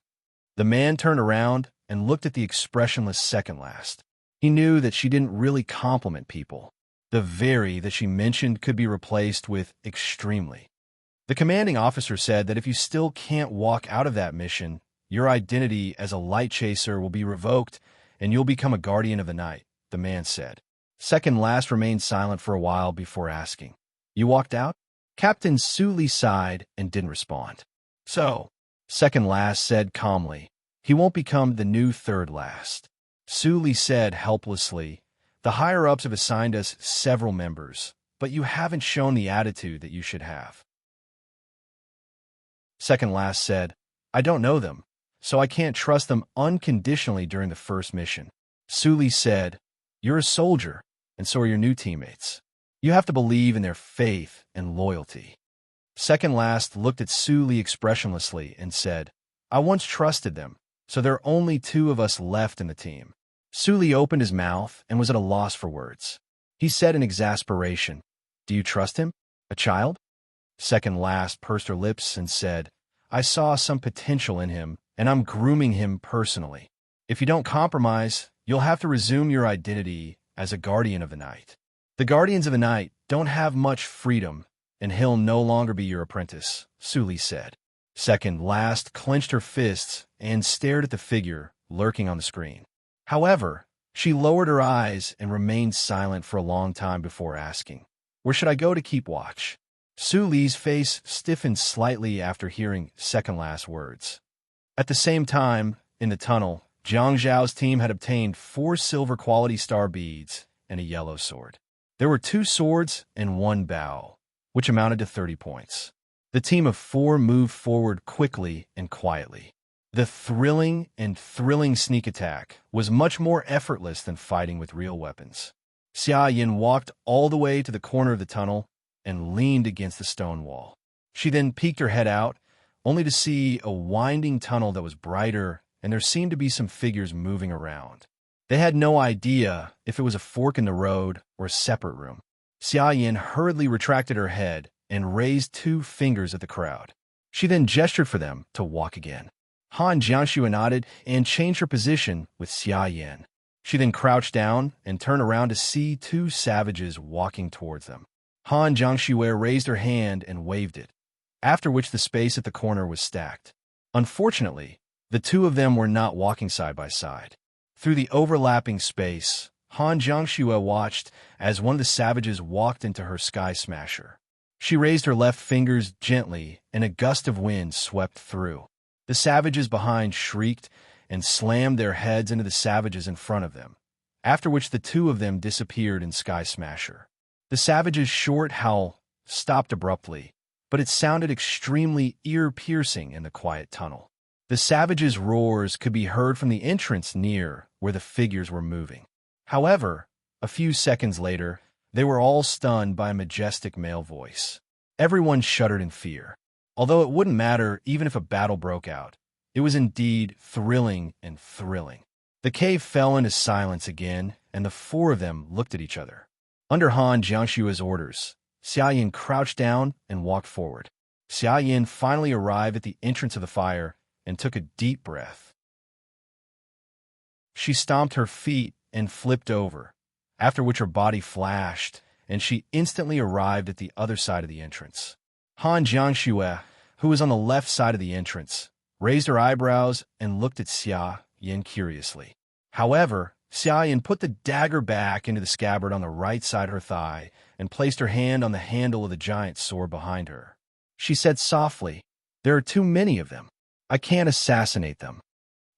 The man turned around and looked at the expressionless second last. He knew that she didn't really compliment people. The very that she mentioned could be replaced with extremely. The commanding officer said that if you still can't walk out of that mission, your identity as a light chaser will be revoked and you'll become a guardian of the night, the man said. Second last remained silent for a while before asking, "You walked out?" Captain Suli sighed and didn't respond. "So," second last said calmly, "he won't become the new third last." Suli said helplessly, "The higher-ups have assigned us several members, but you haven't shown the attitude that you should have." Second last said, "I don't know them, so I can't trust them unconditionally during the first mission." Suli said, "You're a soldier, and so are your new teammates. You have to believe in their faith and loyalty." Second last looked at Suli expressionlessly and said, "I once trusted them, so there are only two of us left in the team." Suli opened his mouth and was at a loss for words. He said in exasperation, "Do you trust him? A child?" Second last pursed her lips and said, "I saw some potential in him, and I'm grooming him personally. If you don't compromise, you'll have to resume your identity as a guardian of the night. The guardians of the night don't have much freedom, and he'll no longer be your apprentice," Suli said. Second last clenched her fists and stared at the figure lurking on the screen. However, she lowered her eyes and remained silent for a long time before asking, "Where should I go to keep watch?" Suli's face stiffened slightly after hearing second last words. At the same time, in the tunnel, Zhang Zhao's team had obtained 4 silver quality star beads and a yellow sword. There were 2 swords and 1 bow, which amounted to 30 points. The team of 4 moved forward quickly and quietly. The thrilling sneak attack was much more effortless than fighting with real weapons. Xia Yin walked all the way to the corner of the tunnel and leaned against the stone wall. She then peeked her head out, only to see a winding tunnel that was brighter, and there seemed to be some figures moving around. They had no idea if it was a fork in the road or a separate room. Xia Yin hurriedly retracted her head and raised 2 fingers at the crowd. She then gestured for them to walk again. Han Jiangxue nodded and changed her position with Xia Yin. She then crouched down and turned around to see 2 savages walking towards them. Han Jiangxue raised her hand and waved it, after which the space at the corner was stacked. Unfortunately, the 2 of them were not walking side by side. Through the overlapping space, Han Jiangxue watched as one of the savages walked into her sky smasher. She raised her left fingers gently, and a gust of wind swept through. The savages behind shrieked and slammed their heads into the savages in front of them, after which the 2 of them disappeared in Sky Smasher. The savage's short howl stopped abruptly, but it sounded extremely ear-piercing in the quiet tunnel. The savage's roars could be heard from the entrance near where the figures were moving. However, a few seconds later, they were all stunned by a majestic male voice. Everyone shuddered in fear. Although it wouldn't matter even if a battle broke out, it was indeed thrilling. The cave fell into silence again, and the 4 of them looked at each other. Under Han Jiangxue's orders, Xia Yin crouched down and walked forward. Xia Yin finally arrived at the entrance of the fire and took a deep breath. She stomped her feet and flipped over, after which her body flashed, and she instantly arrived at the other side of the entrance. Han Jiangxue, who was on the left side of the entrance, raised her eyebrows and looked at Xia Yin curiously. However, Xia Yin put the dagger back into the scabbard on the right side of her thigh and placed her hand on the handle of the giant sword behind her. She said softly, "There are too many of them. I can't assassinate them."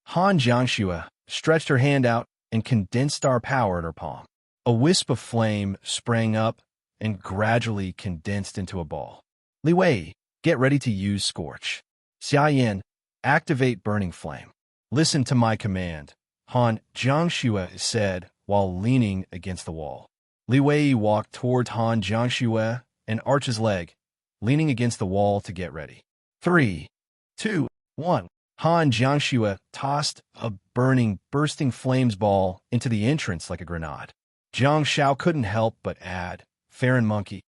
Han Jiangxue stretched her hand out and condensed star power in her palm. A wisp of flame sprang up and gradually condensed into a ball. "Li Wei, get ready to use Scorch." "Xia Yin, activate Burning Flame." "Listen to my command," Han Jiangxue said while leaning against the wall. Li Wei walked toward Han Jiangxue and arched his leg, leaning against the wall to get ready. 3, 2, 1. Han Jiangxue tossed a burning, bursting flames ball into the entrance like a grenade. Jiang Shao couldn't help but add, "Fair and monkey."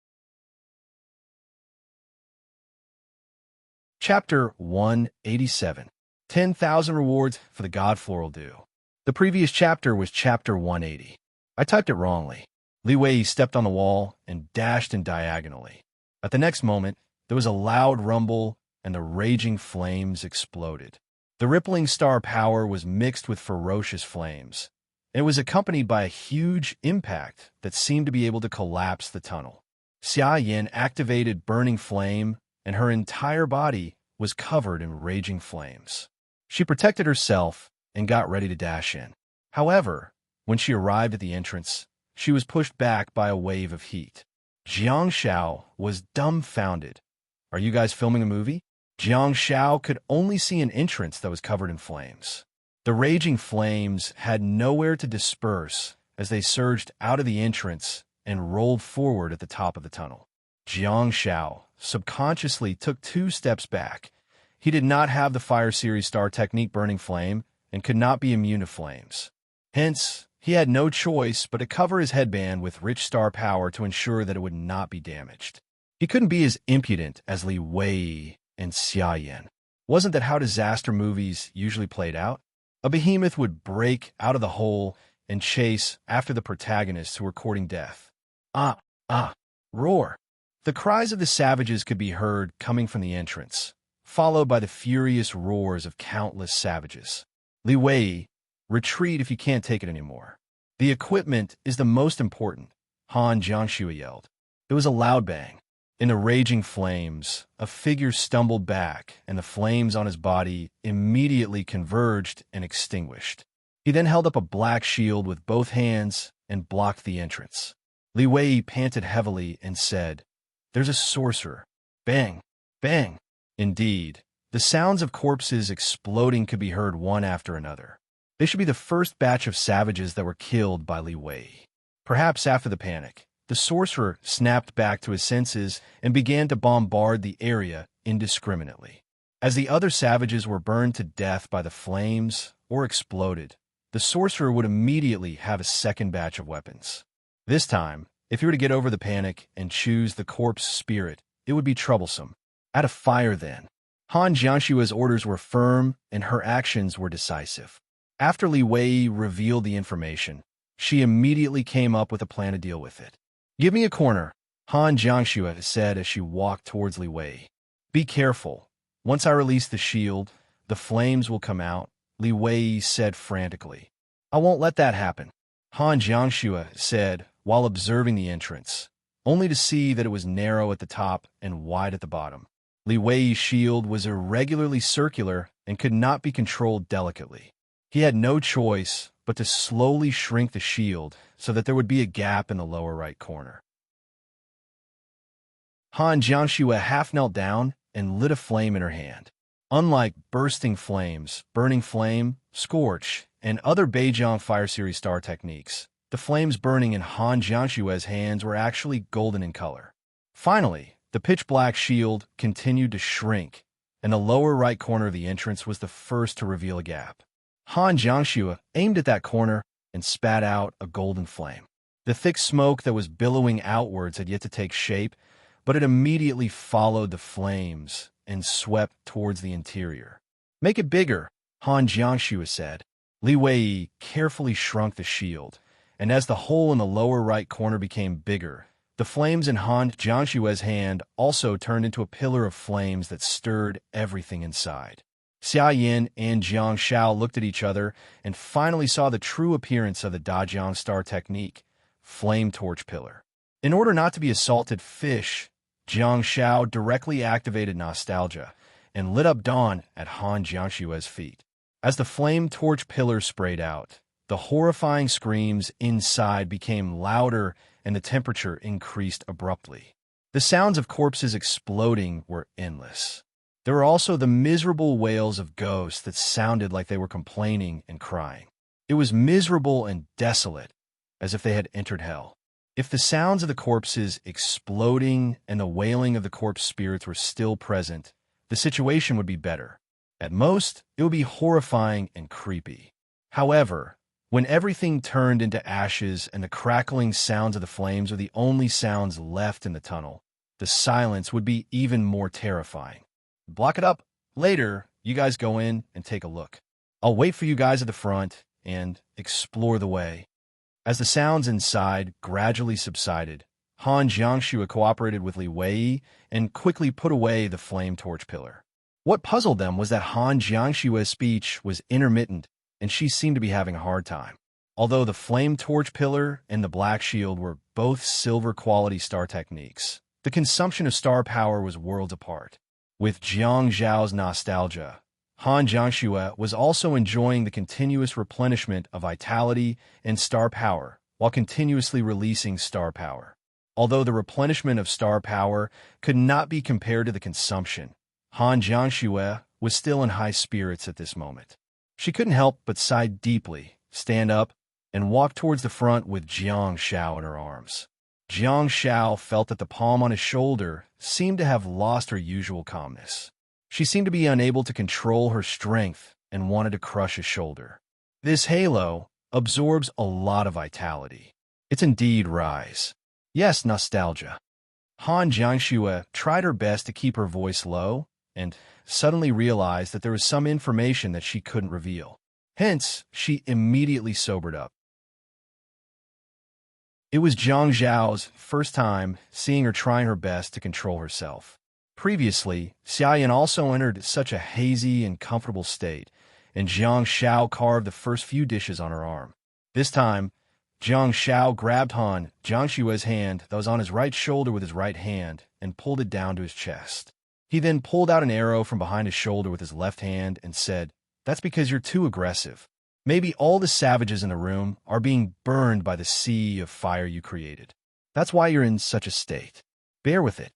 Chapter 187. 10,000 rewards for the God Floral Dew. The previous chapter was Chapter 180. I typed it wrongly. Li Wei stepped on the wall and dashed in diagonally. At the next moment, there was a loud rumble and the raging flames exploded. The rippling star power was mixed with ferocious flames. It was accompanied by a huge impact that seemed to be able to collapse the tunnel. Xia Yin activated Burning Flame, and her entire body was covered in raging flames. She protected herself and got ready to dash in. However, when she arrived at the entrance, she was pushed back by a wave of heat. Jiang Shao was dumbfounded. "Are you guys filming a movie?" Jiang Shao could only see an entrance that was covered in flames. The raging flames had nowhere to disperse as they surged out of the entrance and rolled forward at the top of the tunnel. Jiang Shao subconsciously took 2 steps back. He did not have the Fire Series Star Technique Burning Flame and could not be immune to flames. Hence, he had no choice but to cover his headband with rich star power to ensure that it would not be damaged. He couldn't be as impudent as Li Wei and Xia Yin. Wasn't that how disaster movies usually played out? A behemoth would break out of the hole and chase after the protagonists who were courting death. Ah, ah, roar. The cries of the savages could be heard coming from the entrance, followed by the furious roars of countless savages. Li Wei, retreat if you can't take it anymore. The equipment is the most important, Han Jiangxue yelled. It was a loud bang. In the raging flames, a figure stumbled back, and the flames on his body immediately converged and extinguished. He then held up a black shield with both hands and blocked the entrance. Li Wei panted heavily and said, "There's a sorcerer." Bang! Bang! Indeed, the sounds of corpses exploding could be heard one after another. They should be the first batch of savages that were killed by Li Wei. Perhaps after the panic, the sorcerer snapped back to his senses and began to bombard the area indiscriminately. As the other savages were burned to death by the flames or exploded, the sorcerer would immediately have a second batch of weapons. This time, if he were to get over the panic and choose the corpse spirit, it would be troublesome. Add a fire then. Han Jiangxue's orders were firm and her actions were decisive. After Li Wei revealed the information, she immediately came up with a plan to deal with it. "Give me a corner," Han Jiangxue said as she walked towards Li Wei. "Be careful. Once I release the shield, the flames will come out," Li Wei said frantically. "I won't let that happen," Han Jiangxue said while observing the entrance, only to see that it was narrow at the top and wide at the bottom. Li Wei's shield was irregularly circular and could not be controlled delicately. He had no choice but to slowly shrink the shield so that there would be a gap in the lower right corner. Han Jiangxue half knelt down and lit a flame in her hand. Unlike bursting flames, burning flame, scorch, and other Beijing Fire Series Star techniques, the flames burning in Han Jiangxue's hands were actually golden in color. Finally, the pitch-black shield continued to shrink, and the lower right corner of the entrance was the first to reveal a gap. Han Jiangxue aimed at that corner and spat out a golden flame. The thick smoke that was billowing outwards had yet to take shape, but it immediately followed the flames and swept towards the interior. "Make it bigger," Han Jiangxue said. Li Wei carefully shrunk the shield, and as the hole in the lower right corner became bigger, the flames in Han Jiangxue's hand also turned into a pillar of flames that stirred everything inside. Xia Yin and Jiang Shao looked at each other and finally saw the true appearance of the Dajiang Star technique, Flame Torch Pillar. In order not to be a salted fish, Jiang Shao directly activated Nostalgia and lit up Dawn at Han Jiangxue's feet. As the Flame Torch Pillar sprayed out, the horrifying screams inside became louder and the temperature increased abruptly. The sounds of corpses exploding were endless. There were also the miserable wails of ghosts that sounded like they were complaining and crying. It was miserable and desolate, as if they had entered hell. If the sounds of the corpses exploding and the wailing of the corpse spirits were still present, the situation would be better, At most, it would be horrifying and creepy. However, when everything turned into ashes and the crackling sounds of the flames were the only sounds left in the tunnel, the silence would be even more terrifying. Block it up. Later, you guys go in and take a look. I'll wait for you guys at the front and explore the way. As the sounds inside gradually subsided, Han Jiangxue cooperated with Li Wei and quickly put away the flame torch pillar. What puzzled them was that Han Jiangxue's speech was intermittent and she seemed to be having a hard time. Although the flame torch pillar and the black shield were both silver-quality star techniques, the consumption of star power was worlds apart. With Jiang Zhao's nostalgia, Han Jiangxue was also enjoying the continuous replenishment of vitality and star power while continuously releasing star power. Although the replenishment of star power could not be compared to the consumption, Han Jiangxue was still in high spirits at this moment. She couldn't help but sigh deeply, stand up, and walk towards the front with Jiang Xiao in her arms. Jiang Xiao felt that the palm on his shoulder seemed to have lost her usual calmness. She seemed to be unable to control her strength and wanted to crush his shoulder. This halo absorbs a lot of vitality. It's indeed rise. Yes, nostalgia. Han Jiangxue tried her best to keep her voice low and suddenly realized that there was some information that she couldn't reveal. Hence, she immediately sobered up. It was Jiang Zhao's first time seeing her trying her best to control herself. Previously, Xiaoyan also entered such a hazy and comfortable state, and Jiang Xiao carved the first few dishes on her arm. This time, Jiang Xiao grabbed Han Jiangxue's hand that was on his right shoulder with his right hand and pulled it down to his chest. He then pulled out an arrow from behind his shoulder with his left hand and said, "That's because you're too aggressive. Maybe all the savages in the room are being burned by the sea of fire you created. That's why you're in such a state. Bear with it."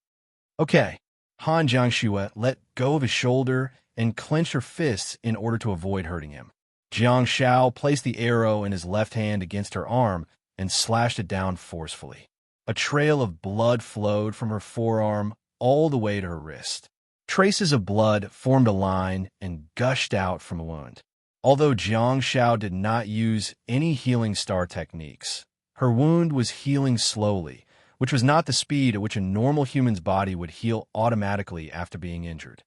Okay. Han Jiangxue let go of his shoulder and clenched her fists in order to avoid hurting him. Jiang Xiao placed the arrow in his left hand against her arm and slashed it down forcefully. A trail of blood flowed from her forearm all the way to her wrist. Traces of blood formed a line and gushed out from the wound. Although Jiang Xiao did not use any healing star techniques, her wound was healing slowly, which was not the speed at which a normal human's body would heal automatically after being injured.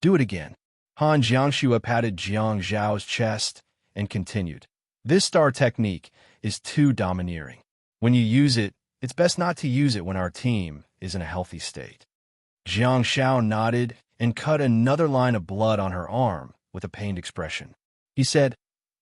"Do it again." Han Jiangxue patted Jiang Zhao's chest and continued. "This star technique is too domineering. When you use it, it's best not to use it when our team is in a healthy state." Jiang Xiao nodded and cut another line of blood on her arm with a pained expression. He said,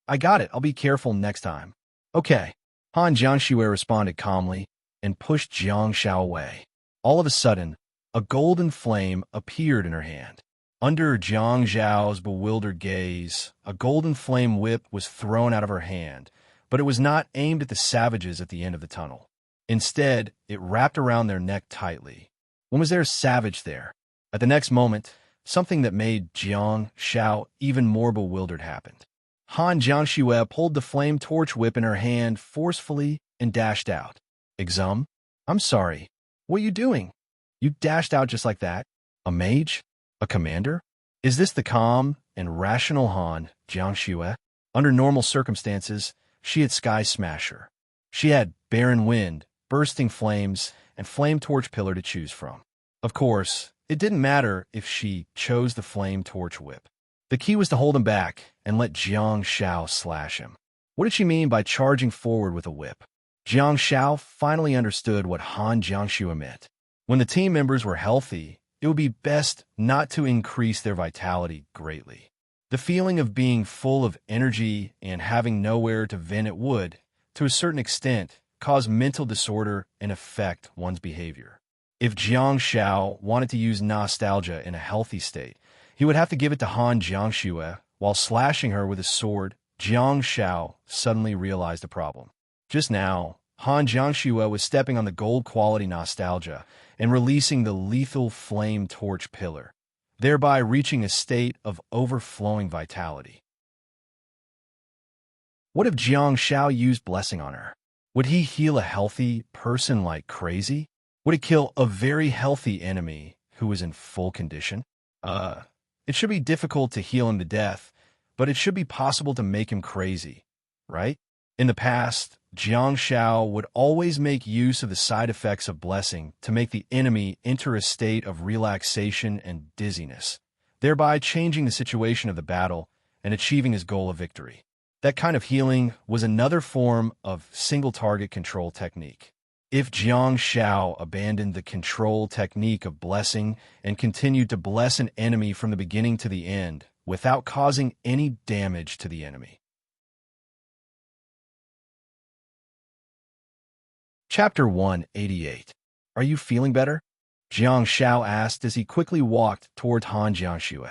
"I got it. I'll be careful next time." "Okay." Han Jiangxue responded calmly and pushed Jiang Xiao away. All of a sudden, a golden flame appeared in her hand. Under Jiang Zhao's bewildered gaze, a golden flame whip was thrown out of her hand, but it was not aimed at the savages at the end of the tunnel. Instead, it wrapped around their neck tightly. When was there a savage there? At the next moment, something that made Jiang Xiao even more bewildered happened. Han Jiangxue pulled the flame torch whip in her hand forcefully and dashed out. "Exum? I'm sorry. What are you doing? You dashed out just like that? A mage? A commander? Is this the calm and rational Han Jiangxue? Under normal circumstances, she had Sky Smasher. She had Barren Wind, Bursting Flames, and Flame Torch Pillar to choose from. Of course, it didn't matter if she chose the Flame Torch Whip. The key was to hold him back and let Jiang Xiao slash him. What did she mean by charging forward with a whip? Jiang Xiao finally understood what Han Jiangxue meant. When the team members were healthy, it would be best not to increase their vitality greatly. The feeling of being full of energy and having nowhere to vent it would, to a certain extent, cause mental disorder and affect one's behavior. If Jiang Xiao wanted to use nostalgia in a healthy state, he would have to give it to Han Jiangxue while slashing her with his sword. Jiang Xiao suddenly realized a problem. Just now, Han Jiangxue was stepping on the gold-quality nostalgia and releasing the lethal flame torch pillar, thereby reaching a state of overflowing vitality. What if Jiang Xiao used blessing on her? Would he heal a healthy person like crazy? Would it kill a very healthy enemy who was in full condition? It should be difficult to heal him to death, but it should be possible to make him crazy, right? In the past, Jiang Shao would always make use of the side effects of blessing to make the enemy enter a state of relaxation and dizziness, thereby changing the situation of the battle and achieving his goal of victory. That kind of healing was another form of single-target control technique. If Jiang Shao abandoned the control technique of blessing and continued to bless an enemy from the beginning to the end without causing any damage to the enemy. Chapter 188. Are you feeling better? Jiang Shao asked as he quickly walked toward Han Jiangxue.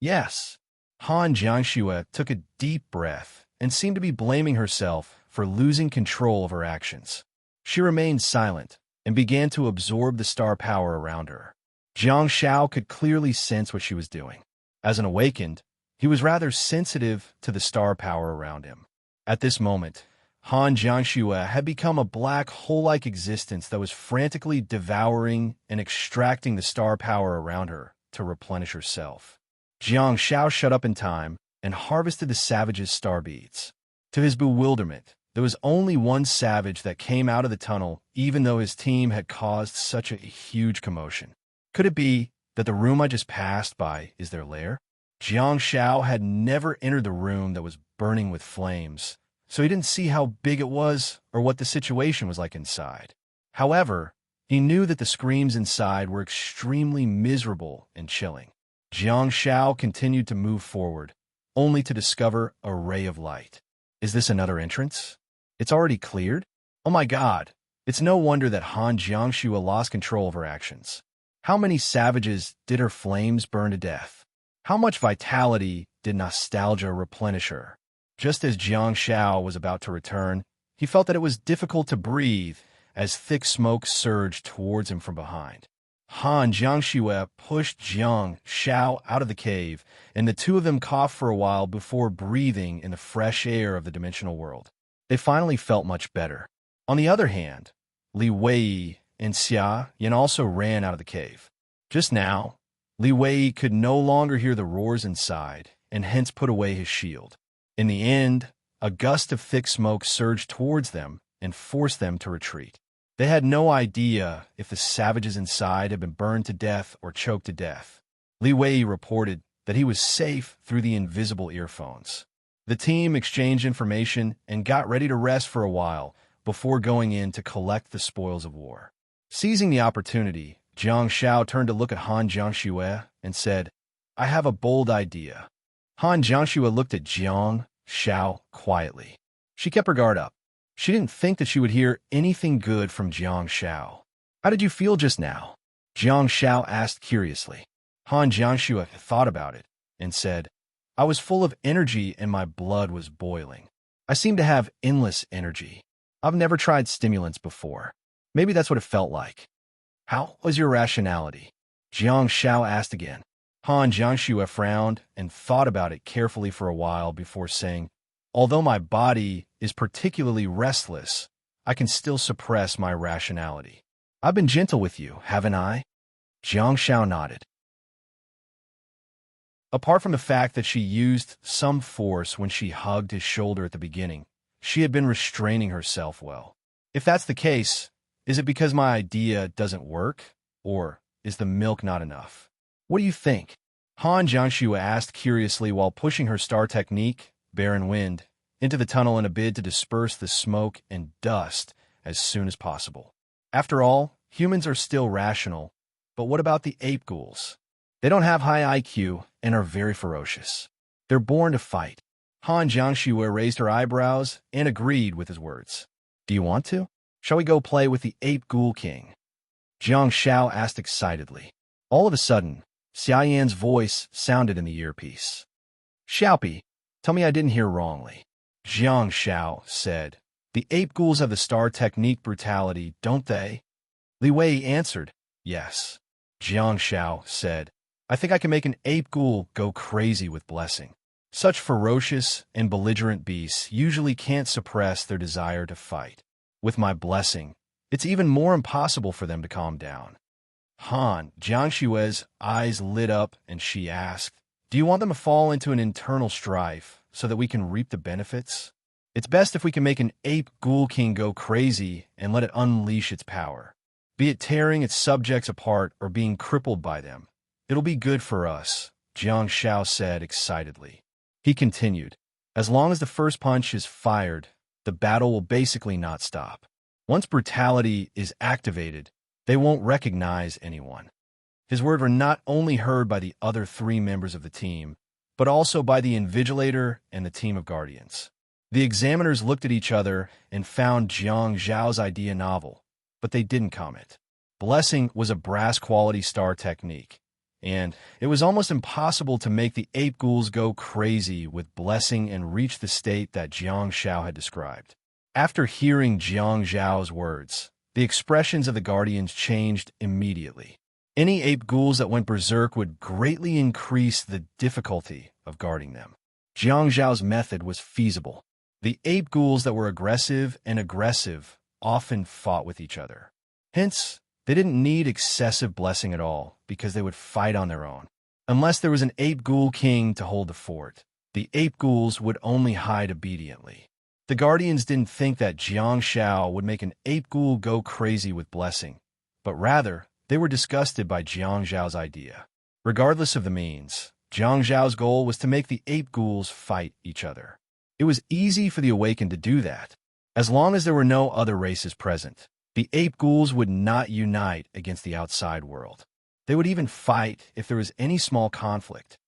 Yes. Han Jiangxue took a deep breath and seemed to be blaming herself for losing control of her actions. She remained silent and began to absorb the star power around her. Jiang Shao could clearly sense what she was doing. As an awakened, he was rather sensitive to the star power around him. At this moment, Han Jiangxue had become a black hole-like existence that was frantically devouring and extracting the star power around her to replenish herself. Jiang Shao shut up in time and harvested the savage's star beads. To his bewilderment, there was only one savage that came out of the tunnel, even though his team had caused such a huge commotion. Could it be that the room I just passed by is their lair? Jiang Shao had never entered the room that was burning with flames, so he didn't see how big it was or what the situation was like inside. However, he knew that the screams inside were extremely miserable and chilling. Jiang Shao continued to move forward, only to discover a ray of light. Is this another entrance? It's already cleared? Oh my god, it's no wonder that Han Jiangxue lost control of her actions. How many savages did her flames burn to death? How much vitality did nostalgia replenish her? Just as Jiang Shao was about to return, he felt that it was difficult to breathe as thick smoke surged towards him from behind. Han Jiangxue pushed Jiang Shao out of the cave, and the two of them coughed for a while before breathing in the fresh air of the dimensional world. They finally felt much better. On the other hand, Li Wei and Xia Yan also ran out of the cave. Just now, Li Wei could no longer hear the roars inside, and hence put away his shield. In the end, a gust of thick smoke surged towards them and forced them to retreat. They had no idea if the savages inside had been burned to death or choked to death. Li Wei reported that he was safe through the invisible earphones. The team exchanged information and got ready to rest for a while before going in to collect the spoils of war. Seizing the opportunity, Jiang Shao turned to look at Han Jiangxue and said, "I have a bold idea." Han Jiangxue looked at Jiang Shao quietly. She kept her guard up. She didn't think that she would hear anything good from Jiang Shao. "How did you feel just now?" Jiang Shao asked curiously. Han Jiangxue thought about it and said, "I was full of energy and my blood was boiling. I seem to have endless energy. I've never tried stimulants before. Maybe that's what it felt like." "How was your rationality?" Jiang Shao asked again. Han Jiangxue frowned and thought about it carefully for a while before saying, "Although my body is particularly restless, I can still suppress my rationality. I've been gentle with you, haven't I?" Jiang Shao nodded. Apart from the fact that she used some force when she hugged his shoulder at the beginning, she had been restraining herself well. If that's the case, is it because my idea doesn't work, or is the milk not enough? What do you think? Han Jiangxue asked curiously while pushing her star technique, Barren Wind, into the tunnel in a bid to disperse the smoke and dust as soon as possible. After all, humans are still rational, but what about the ape ghouls? They don't have high IQ and are very ferocious. They're born to fight. Han Jiangxue raised her eyebrows and agreed with his words. "Do you want to? Shall we go play with the ape ghoul king?" Jiang Shao asked excitedly. All of a sudden, Xia Yan's voice sounded in the earpiece. "Xiaopi, tell me I didn't hear wrongly." Jiang Shao said, "The ape ghouls have the star technique brutality, don't they?" Li Wei answered, "Yes." Jiang Shao said, "I think I can make an ape ghoul go crazy with blessing. Such ferocious and belligerent beasts usually can't suppress their desire to fight. With my blessing, it's even more impossible for them to calm down." Han Jiangxue's eyes lit up and she asked, Do you want them to fall into an internal strife so that we can reap the benefits? It's best if we can make an ape ghoul king go crazy and let it unleash its power. Be it tearing its subjects apart or being crippled by them. It'll be good for us, Jiang Shao said excitedly. He continued, as long as the first punch is fired, the battle will basically not stop. Once brutality is activated, they won't recognize anyone. His words were not only heard by the other 3 members of the team, but also by the Invigilator and the team of Guardians. The examiners looked at each other and found Jiang Zhao's idea novel, but they didn't comment. Blessing was a brass-quality star technique, and it was almost impossible to make the ape ghouls go crazy with blessing and reach the state that Jiang Shao had described. After hearing Jiang Zhao's words, the expressions of the Guardians changed immediately. Any ape ghouls that went berserk would greatly increase the difficulty of guarding them. Jiang Zhao's method was feasible. The ape ghouls that were aggressive often fought with each other. Hence, they didn't need excessive blessing at all because they would fight on their own. Unless there was an ape ghoul king to hold the fort, the ape ghouls would only hide obediently. The Guardians didn't think that Jiang Shao would make an ape ghoul go crazy with blessing, but rather, they were disgusted by Jiang Zhao's idea. Regardless of the means, Jiang Zhao's goal was to make the ape ghouls fight each other. It was easy for the Awakened to do that. As long as there were no other races present, the ape ghouls would not unite against the outside world. They would even fight if there was any small conflict.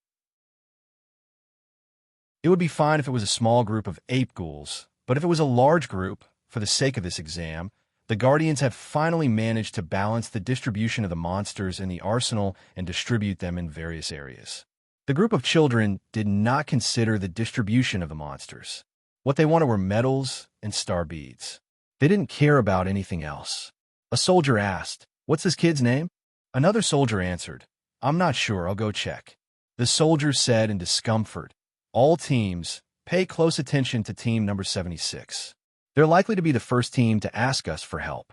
It would be fine if it was a small group of ape ghouls, but if it was a large group, for the sake of this exam, the Guardians had finally managed to balance the distribution of the monsters in the arsenal and distribute them in various areas. The group of children did not consider the distribution of the monsters. What they wanted were medals and star beads. They didn't care about anything else. A soldier asked, "What's this kid's name?" Another soldier answered, "I'm not sure, I'll go check." The soldier said in discomfort, "All teams, pay close attention to team number 76. They're likely to be the first team to ask us for help."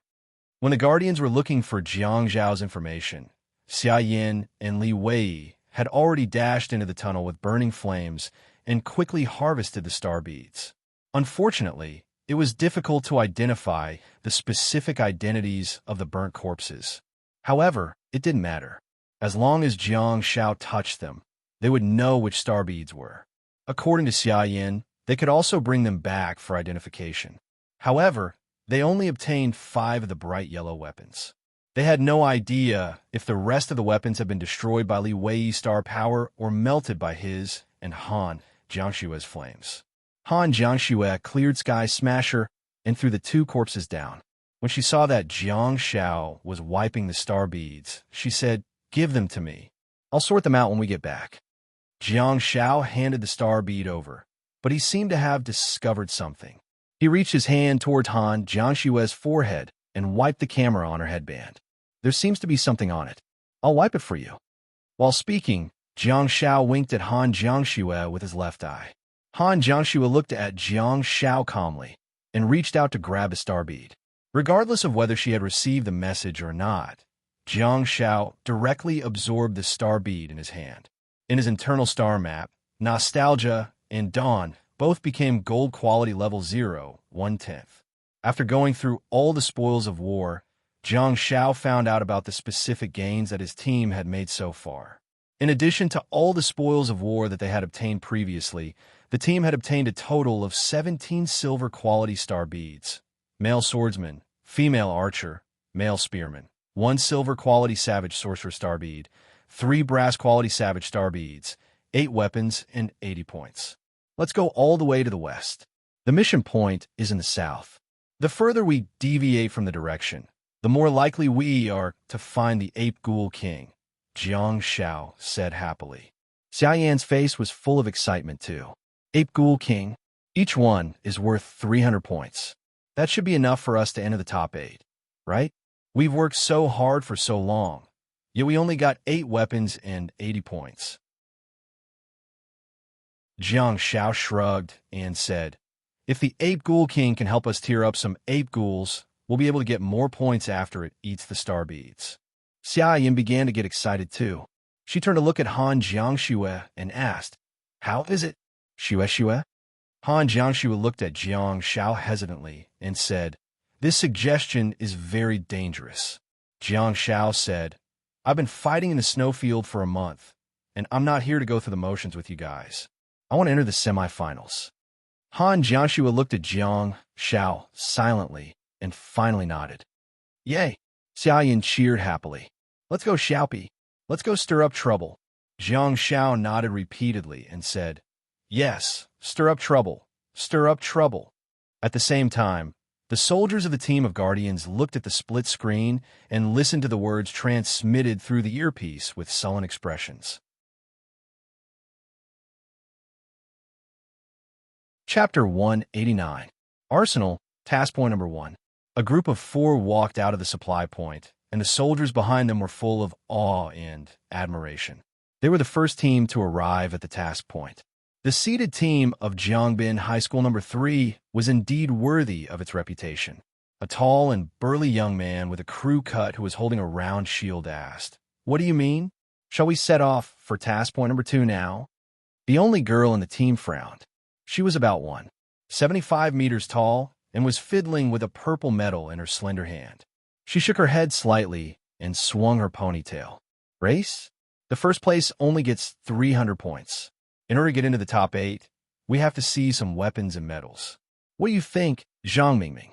When the Guardians were looking for Jiang Zhao's information, Xia Yin and Li Wei had already dashed into the tunnel with burning flames and quickly harvested the star beads. Unfortunately, it was difficult to identify the specific identities of the burnt corpses. However, it didn't matter. As long as Jiang Shao touched them, they would know which star beads were. According to Xia Yin, they could also bring them back for identification. However, they only obtained 5 of the bright yellow weapons. They had no idea if the rest of the weapons had been destroyed by Li Wei's star power or melted by his and Han Jiangshue's flames. Han Jiangshue cleared Sky Smasher and threw the 2 corpses down. When she saw that Jiang Shao was wiping the star beads, she said, "Give them to me. I'll sort them out when we get back." Jiang Shao handed the star bead over, but he seemed to have discovered something. He reached his hand towards Han Jiangshue's forehead and wiped the camera on her headband. "There seems to be something on it. I'll wipe it for you." While speaking, Jiang Shao winked at Han Jiangshue with his left eye. Han Jiangshue looked at Jiang Shao calmly and reached out to grab a star bead. Regardless of whether she had received the message or not, Jiang Shao directly absorbed the star bead in his hand. In his internal star map, Nostalgia and Dawn both became gold quality level 0, 1/10. After going through all the spoils of war, Jiang Shao found out about the specific gains that his team had made so far. In addition to all the spoils of war that they had obtained previously, the team had obtained a total of 17 silver quality star beads, male swordsman, female archer, male spearman, 1 silver quality savage sorcerer star bead, 3 brass quality savage star beads, 8 weapons, and 80 points. Let's go all the way to the west. The mission point is in the south. The further we deviate from the direction, the more likely we are to find the Ape Ghoul King, Jiang Shao said happily. Xia Yan's face was full of excitement too. Ape Ghoul King, each one is worth 300 points. That should be enough for us to enter the top 8, right? We've worked so hard for so long, yet we only got 8 weapons and 80 points. Jiang Shao shrugged and said, "If the Ape Ghoul King can help us tier up some ape ghouls, we'll be able to get more points after it eats the star beads." Xia Yin began to get excited too. She turned to look at Han Jiangxue and asked, "How is it, Xue?" Han Jiangxue looked at Jiang Shao hesitantly and said, "This suggestion is very dangerous." Jiang Shao said, "I've been fighting in the snowfield for a month, and I'm not here to go through the motions with you guys. I want to enter the semifinals." Han Jiangxue looked at Jiang Shao silently and finally nodded. "Yay!" Xiaoyan cheered happily. "Let's go, Xiaopi. Let's go stir up trouble." Jiang Shao nodded repeatedly and said, "Yes, stir up trouble, stir up trouble." At the same time, the soldiers of the team of Guardians looked at the split screen and listened to the words transmitted through the earpiece with sullen expressions. Chapter 189. Arsenal, Task Point Number 1. A group of 4 walked out of the supply point, and the soldiers behind them were full of awe and admiration. They were the first team to arrive at the task point. The seeded team of Jiangbin High School Number 3 was indeed worthy of its reputation. A tall and burly young man with a crew cut who was holding a round shield asked, "What do you mean? Shall we set off for task point number 2 now?" The only girl in the team frowned. She was about 175 meters tall and was fiddling with a purple medal in her slender hand. She shook her head slightly and swung her ponytail. "Race? The first place only gets 300 points. In order to get into the top 8, we have to see some weapons and medals. What do you think, Zhang Mingming?"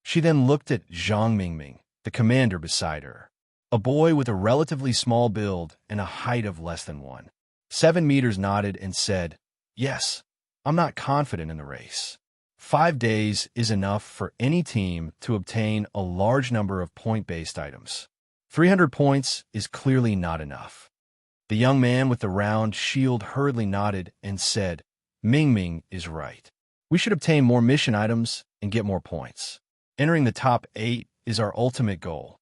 She then looked at Zhang Mingming, the commander beside her, a boy with a relatively small build and a height of less than 1.7 meters, nodded and said, "Yes, I'm not confident in the race. 5 days is enough for any team to obtain a large number of point-based items. 300 points is clearly not enough." The young man with the round shield hurriedly nodded and said, "Mingming is right. We should obtain more mission items and get more points. Entering the top 8 is our ultimate goal."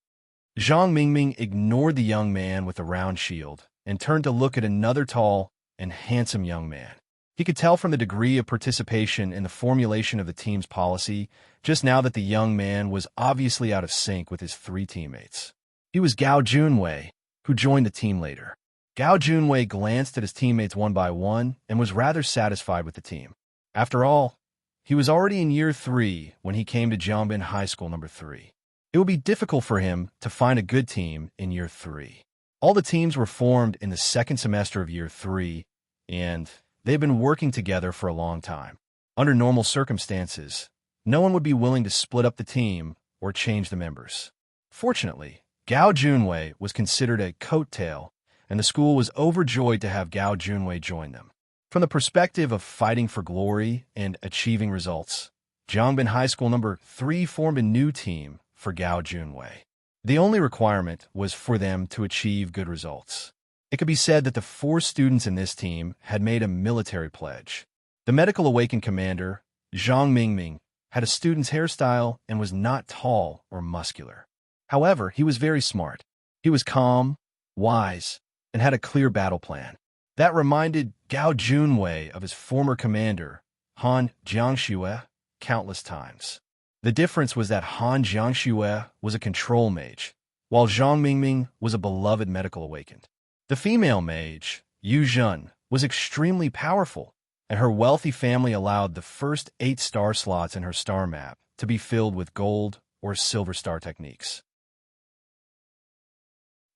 Zhang Mingming ignored the young man with the round shield and turned to look at another tall and handsome young man. He could tell from the degree of participation in the formulation of the team's policy just now that the young man was obviously out of sync with his 3 teammates. He was Gao Junwei, who joined the team later. Gao Junwei glanced at his teammates one by one and was rather satisfied with the team. After all, he was already in year 3 when he came to Jiangbin High School Number 3. It would be difficult for him to find a good team in year 3. All the teams were formed in the second semester of year 3, and they've been working together for a long time. Under normal circumstances, no one would be willing to split up the team or change the members. Fortunately, Gao Junwei was considered a coattail, and the school was overjoyed to have Gao Junwei join them. From the perspective of fighting for glory and achieving results, Jiangbin High School Number 3 formed a new team for Gao Junwei. The only requirement was for them to achieve good results. It could be said that the 4 students in this team had made a military pledge. The medical awakened commander, Zhang Mingming, had a student's hairstyle and was not tall or muscular. However, he was very smart. He was calm, wise, and had a clear battle plan. That reminded Gao Junwei of his former commander, Han Jiangxue, countless times. The difference was that Han Jiangxue was a control mage, while Zhang Mingming was a beloved medical awakened. The female mage, Yu Zhen, was extremely powerful, and her wealthy family allowed the first 8 star slots in her star map to be filled with gold or silver star techniques.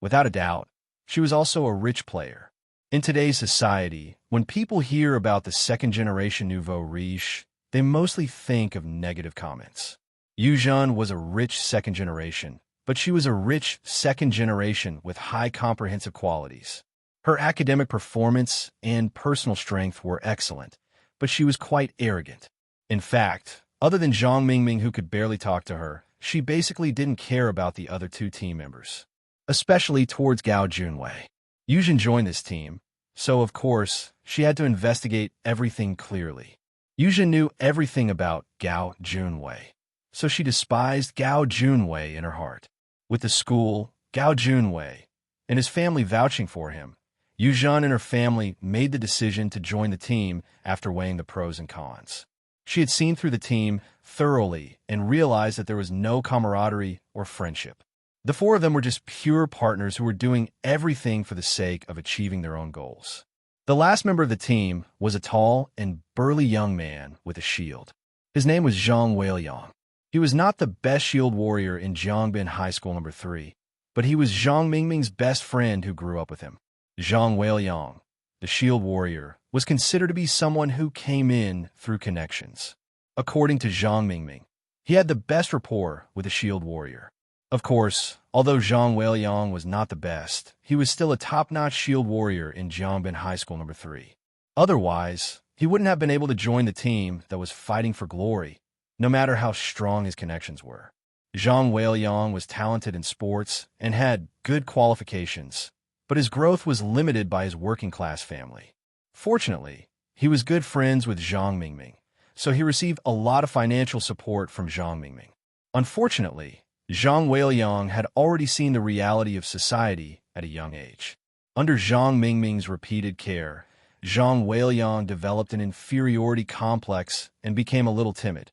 Without a doubt, she was also a rich player. In today's society, when people hear about the second-generation nouveau riche, they mostly think of negative comments. Yu Zhen was a rich second generation, but she was a rich second generation with high comprehensive qualities. Her academic performance and personal strength were excellent, but she was quite arrogant. In fact, other than Zhang Mingming, who could barely talk to her, she basically didn't care about the other 2 team members, especially towards Gao Junwei. Yu Zhen joined this team, so of course, she had to investigate everything clearly. Yu Zhen knew everything about Gao Junwei, so she despised Gao Junwei in her heart. With the school, Gao Junwei, and his family vouching for him, Yu Zhen and her family made the decision to join the team after weighing the pros and cons. She had seen through the team thoroughly and realized that there was no camaraderie or friendship. The four of them were just pure partners who were doing everything for the sake of achieving their own goals. The last member of the team was a tall and burly young man with a shield. His name was Zhang Weiliang. He was not the best shield warrior in Jiangbin High School number 3, but he was Zhang Mingming's best friend who grew up with him. Zhang Weiliang, the shield warrior, was considered to be someone who came in through connections. According to Zhang Mingming, he had the best rapport with the shield warrior. Of course, although Zhang Weiliang was not the best, he was still a top-notch shield warrior in Jiangbin High School number 3. Otherwise, he wouldn't have been able to join the team that was fighting for glory, no matter how strong his connections were. Zhang Weiliang was talented in sports and had good qualifications, but his growth was limited by his working-class family. Fortunately, he was good friends with Zhang Mingming, so he received a lot of financial support from Zhang Mingming. Unfortunately, Zhang Weiliang had already seen the reality of society at a young age. Under Zhang Mingming's repeated care, Zhang Weiliang developed an inferiority complex and became a little timid.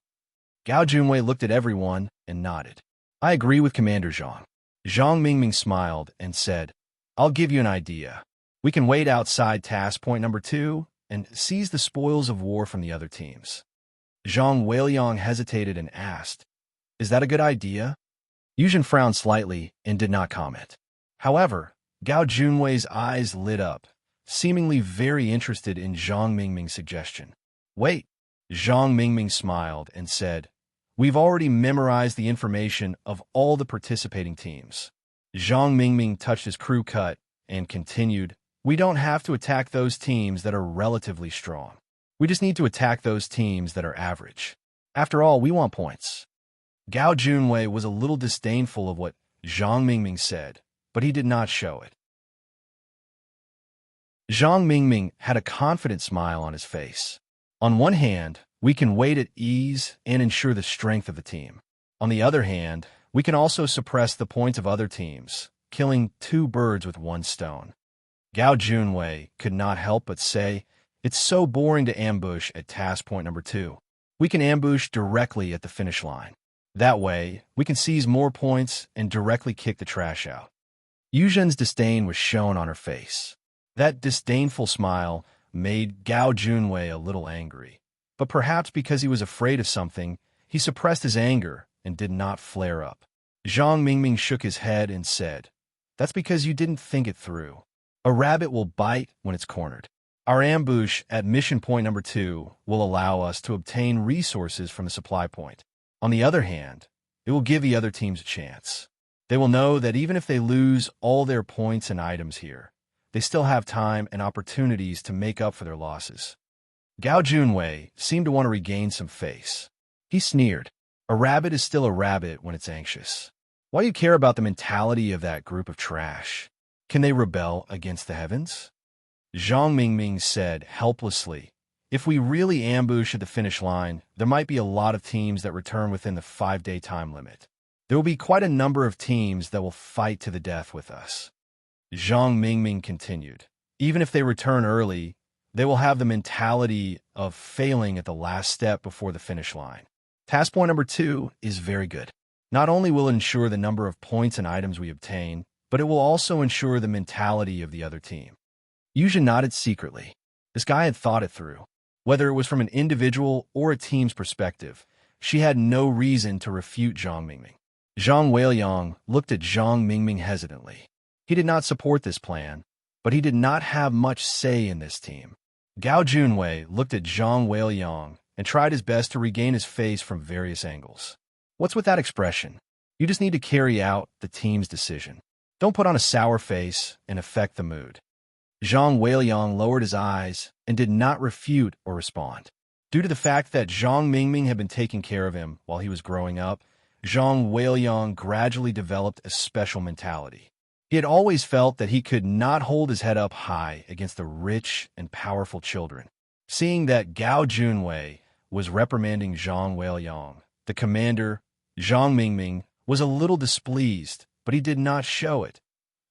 Gao Junwei looked at everyone and nodded. "I agree with Commander Zhang." Zhang Mingming smiled and said, "I'll give you an idea. We can wait outside task point number 2 and seize the spoils of war from the other teams." Zhang Weiliang hesitated and asked, "Is that a good idea?" Yuzhen frowned slightly and did not comment. However, Gao Junwei's eyes lit up, seemingly very interested in Zhang Mingming's suggestion. "Wait." Zhang Mingming smiled and said, "We've already memorized the information of all the participating teams." Zhang Mingming touched his crew cut and continued, "We don't have to attack those teams that are relatively strong. We just need to attack those teams that are average. After all, we want points." Gao Junwei was a little disdainful of what Zhang Mingming said, but he did not show it. Zhang Mingming had a confident smile on his face. On one hand, we can wait at ease and ensure the strength of the team. On the other hand, we can also suppress the points of other teams, killing two birds with one stone. Gao Junwei could not help but say, "It's so boring to ambush at task point number 2. We can ambush directly at the finish line. That way, we can seize more points and directly kick the trash out." Yuzhen's disdain was shown on her face. That disdainful smile made Gao Junwei a little angry. But perhaps because he was afraid of something, he suppressed his anger and did not flare up. Zhang Mingming shook his head and said, "That's because you didn't think it through. A rabbit will bite when it's cornered. Our ambush at mission point number 2 will allow us to obtain resources from the supply point. On the other hand, it will give the other teams a chance. They will know that even if they lose all their points and items here, they still have time and opportunities to make up for their losses." Gao Junwei seemed to want to regain some face. He sneered, "A rabbit is still a rabbit when it's anxious. Why do you care about the mentality of that group of trash? Can they rebel against the heavens?" Zhang Mingming said helplessly, "If we really ambush at the finish line, there might be a lot of teams that return within the 5-day time limit. There will be quite a number of teams that will fight to the death with us." Zhang Mingming continued, "Even if they return early, they will have the mentality of failing at the last step before the finish line. Task point number 2 is very good. Not only will it ensure the number of points and items we obtain, but it will also ensure the mentality of the other team." Yuzhen nodded secretly. This guy had thought it through. Whether it was from an individual or a team's perspective, she had no reason to refute Zhang Mingming. Zhang Weiliang looked at Zhang Mingming hesitantly. He did not support this plan, but he did not have much say in this team. Gao Junwei looked at Zhang Weiliang and tried his best to regain his face from various angles. "What's with that expression? You just need to carry out the team's decision. Don't put on a sour face and affect the mood." Zhang Weiliang lowered his eyes and did not refute or respond. Due to the fact that Zhang Mingming had been taking care of him while he was growing up, Zhang Weiliang gradually developed a special mentality. He had always felt that he could not hold his head up high against the rich and powerful children. Seeing that Gao Junwei was reprimanding Zhang Weiliang, the commander, Zhang Mingming, was a little displeased, but he did not show it.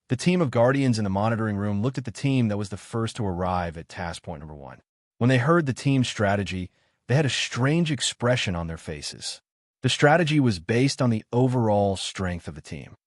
The team of guardians in the monitoring room looked at the team that was the first to arrive at task point number 1. When they heard the team's strategy, they had a strange expression on their faces. The strategy was based on the overall strength of the team.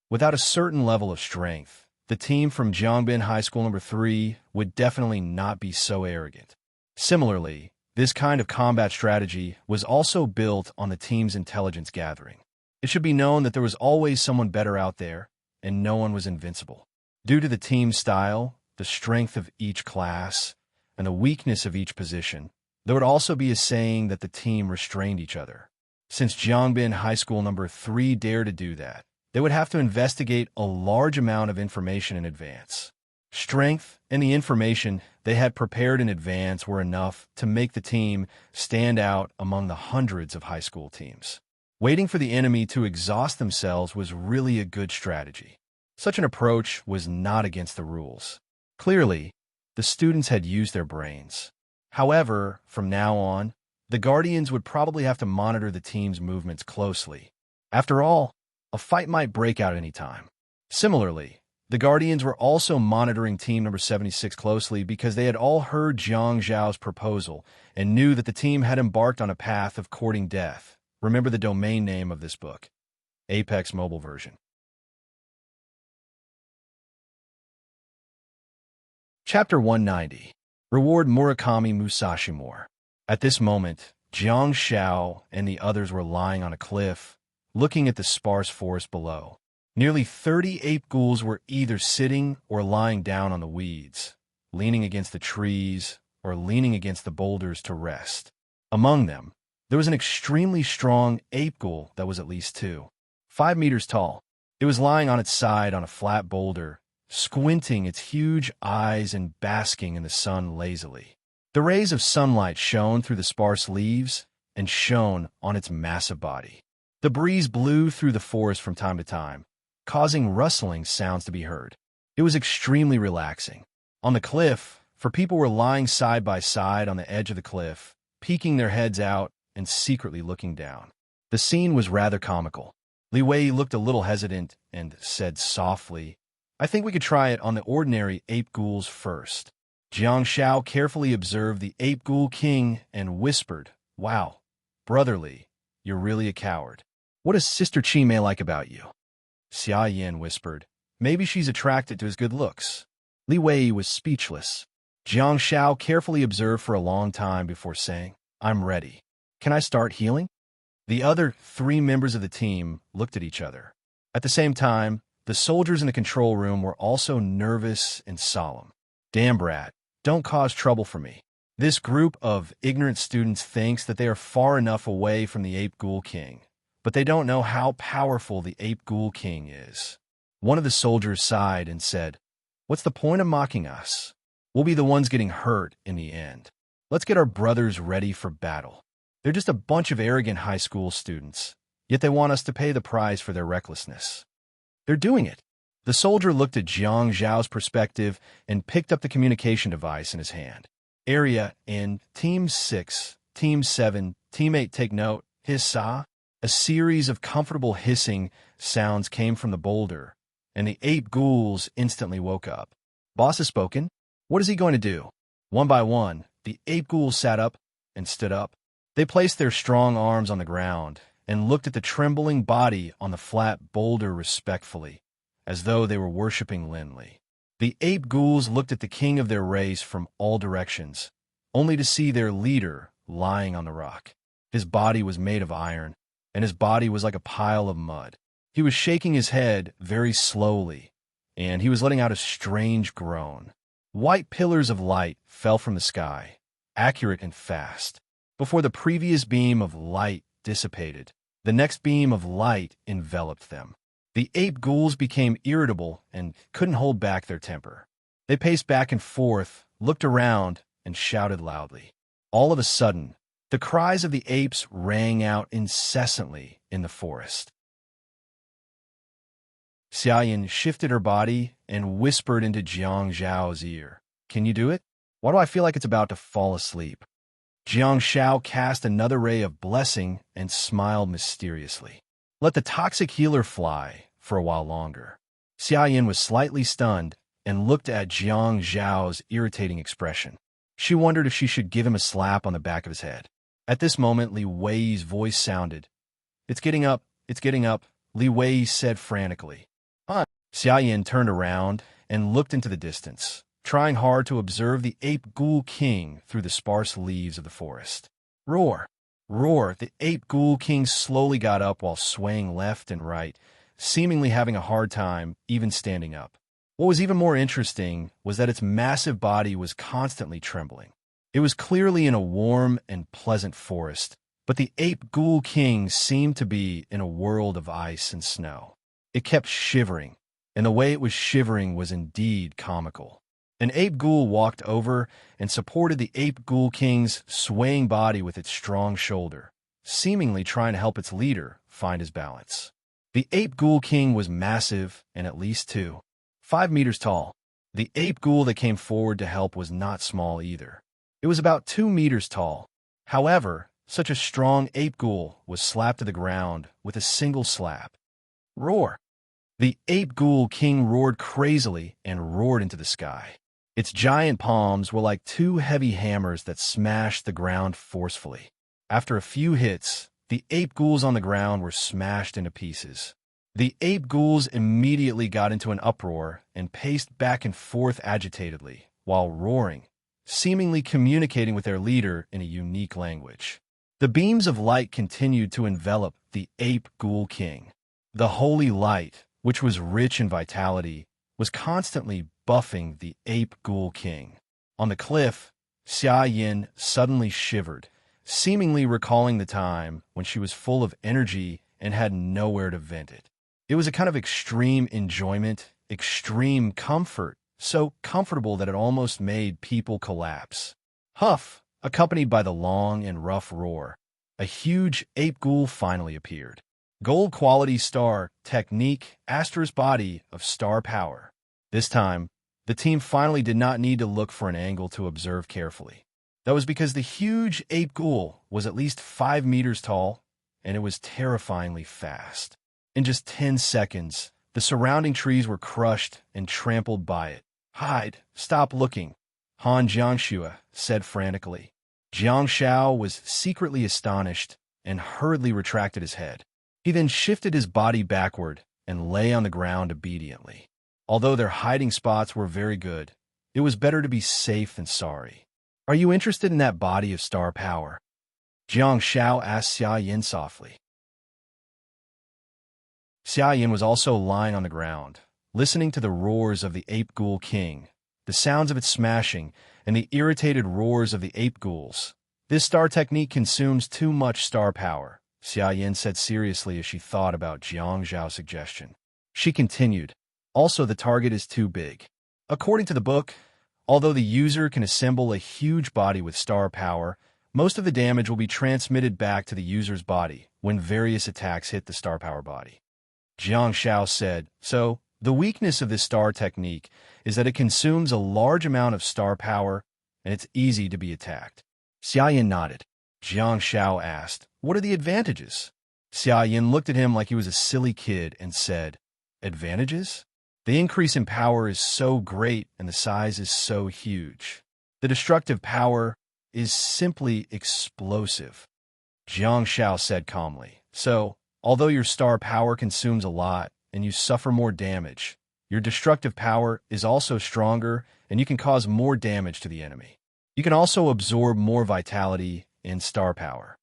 Without a certain level of strength, the team from Jiangbin High School number 3 would definitely not be so arrogant. Similarly, this kind of combat strategy was also built on the team's intelligence gathering. It should be known that there was always someone better out there, and no one was invincible. Due to the team's style, the strength of each class, and the weakness of each position, there would also be a saying that the team restrained each other. Since Jiangbin High School number 3 dared to do that, they would have to investigate a large amount of information in advance. Strength and the information they had prepared in advance were enough to make the team stand out among the hundreds of high school teams. Waiting for the enemy to exhaust themselves was really a good strategy. Such an approach was not against the rules. Clearly, the students had used their brains. However, from now on, the Guardians would probably have to monitor the team's movements closely. After all, a fight might break out any time. Similarly, the Guardians were also monitoring Team number 76 closely because they had all heard Jiang Zhao's proposal and knew that the team had embarked on a path of courting death. Remember the domain name of this book. Apex mobile version. Chapter 190. Reward Murakami Musashi more. At this moment, Jiang Xiao and the others were lying on a cliff, looking at the sparse forest below. Nearly 30 ape ghouls were either sitting or lying down on the weeds, leaning against the trees or leaning against the boulders to rest. Among them, there was an extremely strong ape ghoul that was at least 5 meters tall. It was lying on its side on a flat boulder, squinting its huge eyes and basking in the sun lazily. The rays of sunlight shone through the sparse leaves and shone on its massive body. The breeze blew through the forest from time to time, causing rustling sounds to be heard. It was extremely relaxing. On the cliff, for people were lying side by side on the edge of the cliff, peeking their heads out and secretly looking down. The scene was rather comical. Li Wei looked a little hesitant and said softly, "I think we could try it on the ordinary ape ghouls first." Jiang Xiao carefully observed the ape ghoul king and whispered, "Wow, Brother Li, you're really a coward. What does Sister Chi Mei like about you?" Xia Yan whispered, "Maybe she's attracted to his good looks." Li Wei was speechless. Jiang Xiao carefully observed for a long time before saying, "I'm ready. Can I start healing?" The other 3 members of the team looked at each other. At the same time, the soldiers in the control room were also nervous and solemn. "Damn brat, don't cause trouble for me." This group of ignorant students thinks that they are far enough away from the Ape Ghoul King, but they don't know how powerful the Ape Ghoul King is. One of the soldiers sighed and said, "What's the point of mocking us? We'll be the ones getting hurt in the end. Let's get our brothers ready for battle. They're just a bunch of arrogant high school students, yet they want us to pay the price for their recklessness. They're doing it." The soldier looked at Jiang Zhao's perspective and picked up the communication device in his hand. "Area in Team 6, Team 7, Team 8 take note, hiss-ah." A series of comfortable hissing sounds came from the boulder, and the ape ghouls instantly woke up. "Boss has spoken. What is he going to do?" One by one, the ape ghouls sat up and stood up. They placed their strong arms on the ground and looked at the trembling body on the flat boulder respectfully, as though they were worshipping Linley. The ape ghouls looked at the king of their race from all directions, only to see their leader lying on the rock. His body was made of iron, and his body was like a pile of mud. He was shaking his head very slowly, and he was letting out a strange groan. White pillars of light fell from the sky, accurate and fast. Before the previous beam of light dissipated, the next beam of light enveloped them. The ape ghouls became irritable and couldn't hold back their temper. They paced back and forth, looked around, and shouted loudly. All of a sudden, the cries of the apes rang out incessantly in the forest. Xiaoyan shifted her body and whispered into Jiang Zhao's ear, "Can you do it? Why do I feel like it's about to fall asleep?" Jiang Xiao cast another ray of blessing and smiled mysteriously. "Let the toxic healer fly for a while longer." Xiaoyan was slightly stunned and looked at Jiang Zhao's irritating expression. She wondered if she should give him a slap on the back of his head. At this moment, Li Wei's voice sounded. "It's getting up, it's getting up," Li Wei said frantically. Xia Yin turned around and looked into the distance, trying hard to observe the ape ghoul king through the sparse leaves of the forest. Roar! Roar! The ape ghoul king slowly got up while swaying left and right, seemingly having a hard time even standing up. What was even more interesting was that its massive body was constantly trembling. It was clearly in a warm and pleasant forest, but the ape ghoul king seemed to be in a world of ice and snow. It kept shivering, and the way it was shivering was indeed comical. An ape ghoul walked over and supported the ape ghoul king's swaying body with its strong shoulder, seemingly trying to help its leader find his balance. The ape ghoul king was massive and at least 5 meters tall. The ape ghoul that came forward to help was not small either. It was about 2 meters tall. However, such a strong ape ghoul was slapped to the ground with a single slap. Roar! The ape ghoul king roared crazily and roared into the sky. Its giant palms were like two heavy hammers that smashed the ground forcefully. After a few hits, the ape ghouls on the ground were smashed into pieces. The ape ghouls immediately got into an uproar and paced back and forth agitatedly, while roaring, seemingly communicating with their leader in a unique language. The beams of light continued to envelop the ape ghoul king. The holy light, which was rich in vitality, was constantly buffing the ape ghoul king. On the cliff, Xia Yin suddenly shivered, seemingly recalling the time when she was full of energy and had nowhere to vent it. It was a kind of extreme enjoyment, extreme comfort, so comfortable that it almost made people collapse. Huff, accompanied by the long and rough roar, a huge ape ghoul finally appeared. Gold quality star technique asterisk body of star power. This time, the team finally did not need to look for an angle to observe carefully. That was because the huge ape ghoul was at least 5 meters tall, and it was terrifyingly fast. In just 10 seconds, the surrounding trees were crushed and trampled by it. Hide! Stop looking! Han Jiangxue said frantically. Jiang Shao was secretly astonished and hurriedly retracted his head. He then shifted his body backward and lay on the ground obediently. Although their hiding spots were very good, it was better to be safe than sorry. Are you interested in that body of star power? Jiang Shao asked Xia Yin softly. Xia Yin was also lying on the ground, listening to the roars of the ape ghoul king, the sounds of it smashing, and the irritated roars of the ape ghouls. This star technique consumes too much star power, Xia Yin said seriously as she thought about Jiang Zhao's suggestion. She continued, also the target is too big. According to the book, although the user can assemble a huge body with star power, most of the damage will be transmitted back to the user's body when various attacks hit the star power body. Jiang Shao said, so, the weakness of this star technique is that it consumes a large amount of star power and it's easy to be attacked. Xia Yin nodded. Jiang Shao asked, what are the advantages? Xia Yin looked at him like he was a silly kid and said, advantages? The increase in power is so great and the size is so huge. The destructive power is simply explosive. Jiang Shao said calmly, so, although your star power consumes a lot and you suffer more damage, your destructive power is also stronger and you can cause more damage to the enemy. You can also absorb more vitality and star power.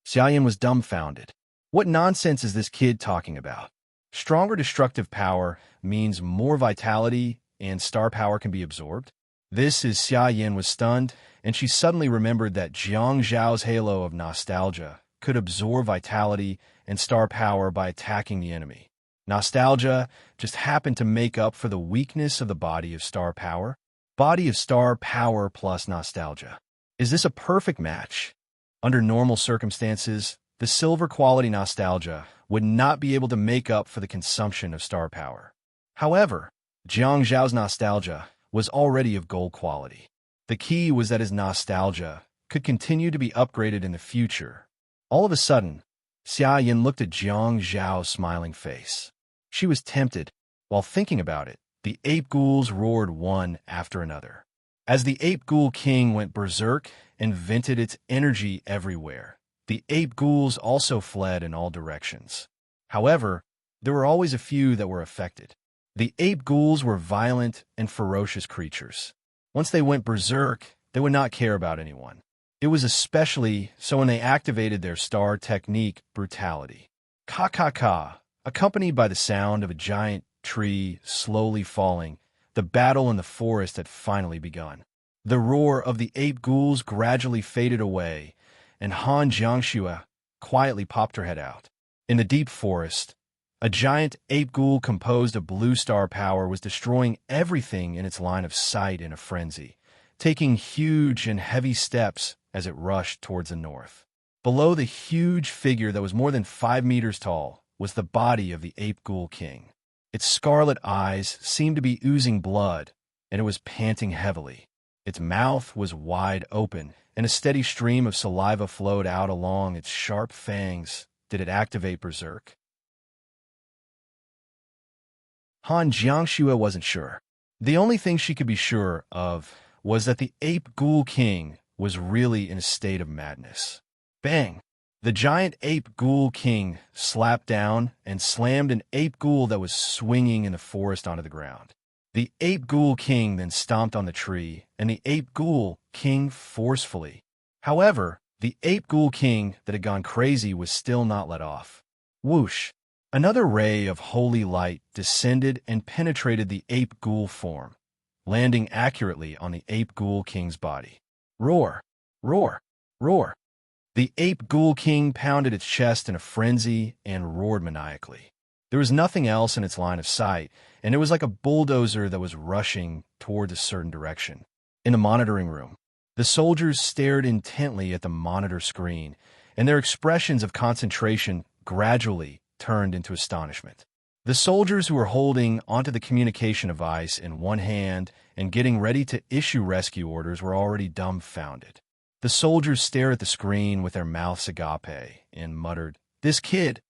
Xia Yin was dumbfounded. What nonsense is this kid talking about? Stronger destructive power means more vitality and star power can be absorbed? This is Xia Yin was stunned, and she suddenly remembered that Jiang Zhao's halo of nostalgia could absorb vitality and star power by attacking the enemy. Nostalgia just happened to make up for the weakness of the body of star power. Body of star power plus nostalgia. Is this a perfect match? Under normal circumstances, the silver quality nostalgia would not be able to make up for the consumption of star power. However, Jiang Zhao's nostalgia was already of gold quality. The key was that his nostalgia could continue to be upgraded in the future. All of a sudden, Xia Yin looked at Jiang Zhao's smiling face. She was tempted. While thinking about it, the ape ghouls roared one after another. As the ape ghoul king went berserk and vented its energy everywhere, the ape ghouls also fled in all directions. However, there were always a few that were affected. The ape ghouls were violent and ferocious creatures. Once they went berserk, they would not care about anyone. It was especially so when they activated their star technique, brutality. Ka-ka-ka, accompanied by the sound of a giant tree slowly falling, the battle in the forest had finally begun. The roar of the ape ghouls gradually faded away, and Han Jiangxue quietly popped her head out. In the deep forest, a giant ape ghoul composed of blue star power was destroying everything in its line of sight in a frenzy, taking huge and heavy steps as it rushed towards the north. Below the huge figure that was more than 5 meters tall was the body of the ape ghoul king. Its scarlet eyes seemed to be oozing blood, and it was panting heavily. Its mouth was wide open, and a steady stream of saliva flowed out along its sharp fangs. Did it activate berserk? Han Jiangxue wasn't sure. The only thing she could be sure of was that the ape ghoul king was really in a state of madness. Bang! The giant ape ghoul king slapped down and slammed an ape ghoul that was swinging in the forest onto the ground. The ape ghoul king then stomped on the tree, and the ape ghoul king forcefully. However, the ape ghoul king that had gone crazy was still not let off. Whoosh! Another ray of holy light descended and penetrated the ape ghoul form, landing accurately on the ape ghoul king's body. Roar! Roar! Roar! The ape ghoul king pounded its chest in a frenzy and roared maniacally. There was nothing else in its line of sight, and it was like a bulldozer that was rushing toward a certain direction. In the monitoring room, the soldiers stared intently at the monitor screen, and their expressions of concentration gradually turned into astonishment. The soldiers who were holding onto the communication device in one hand and getting ready to issue rescue orders were already dumbfounded. The soldiers stared at the screen with their mouths agape and muttered, "This kid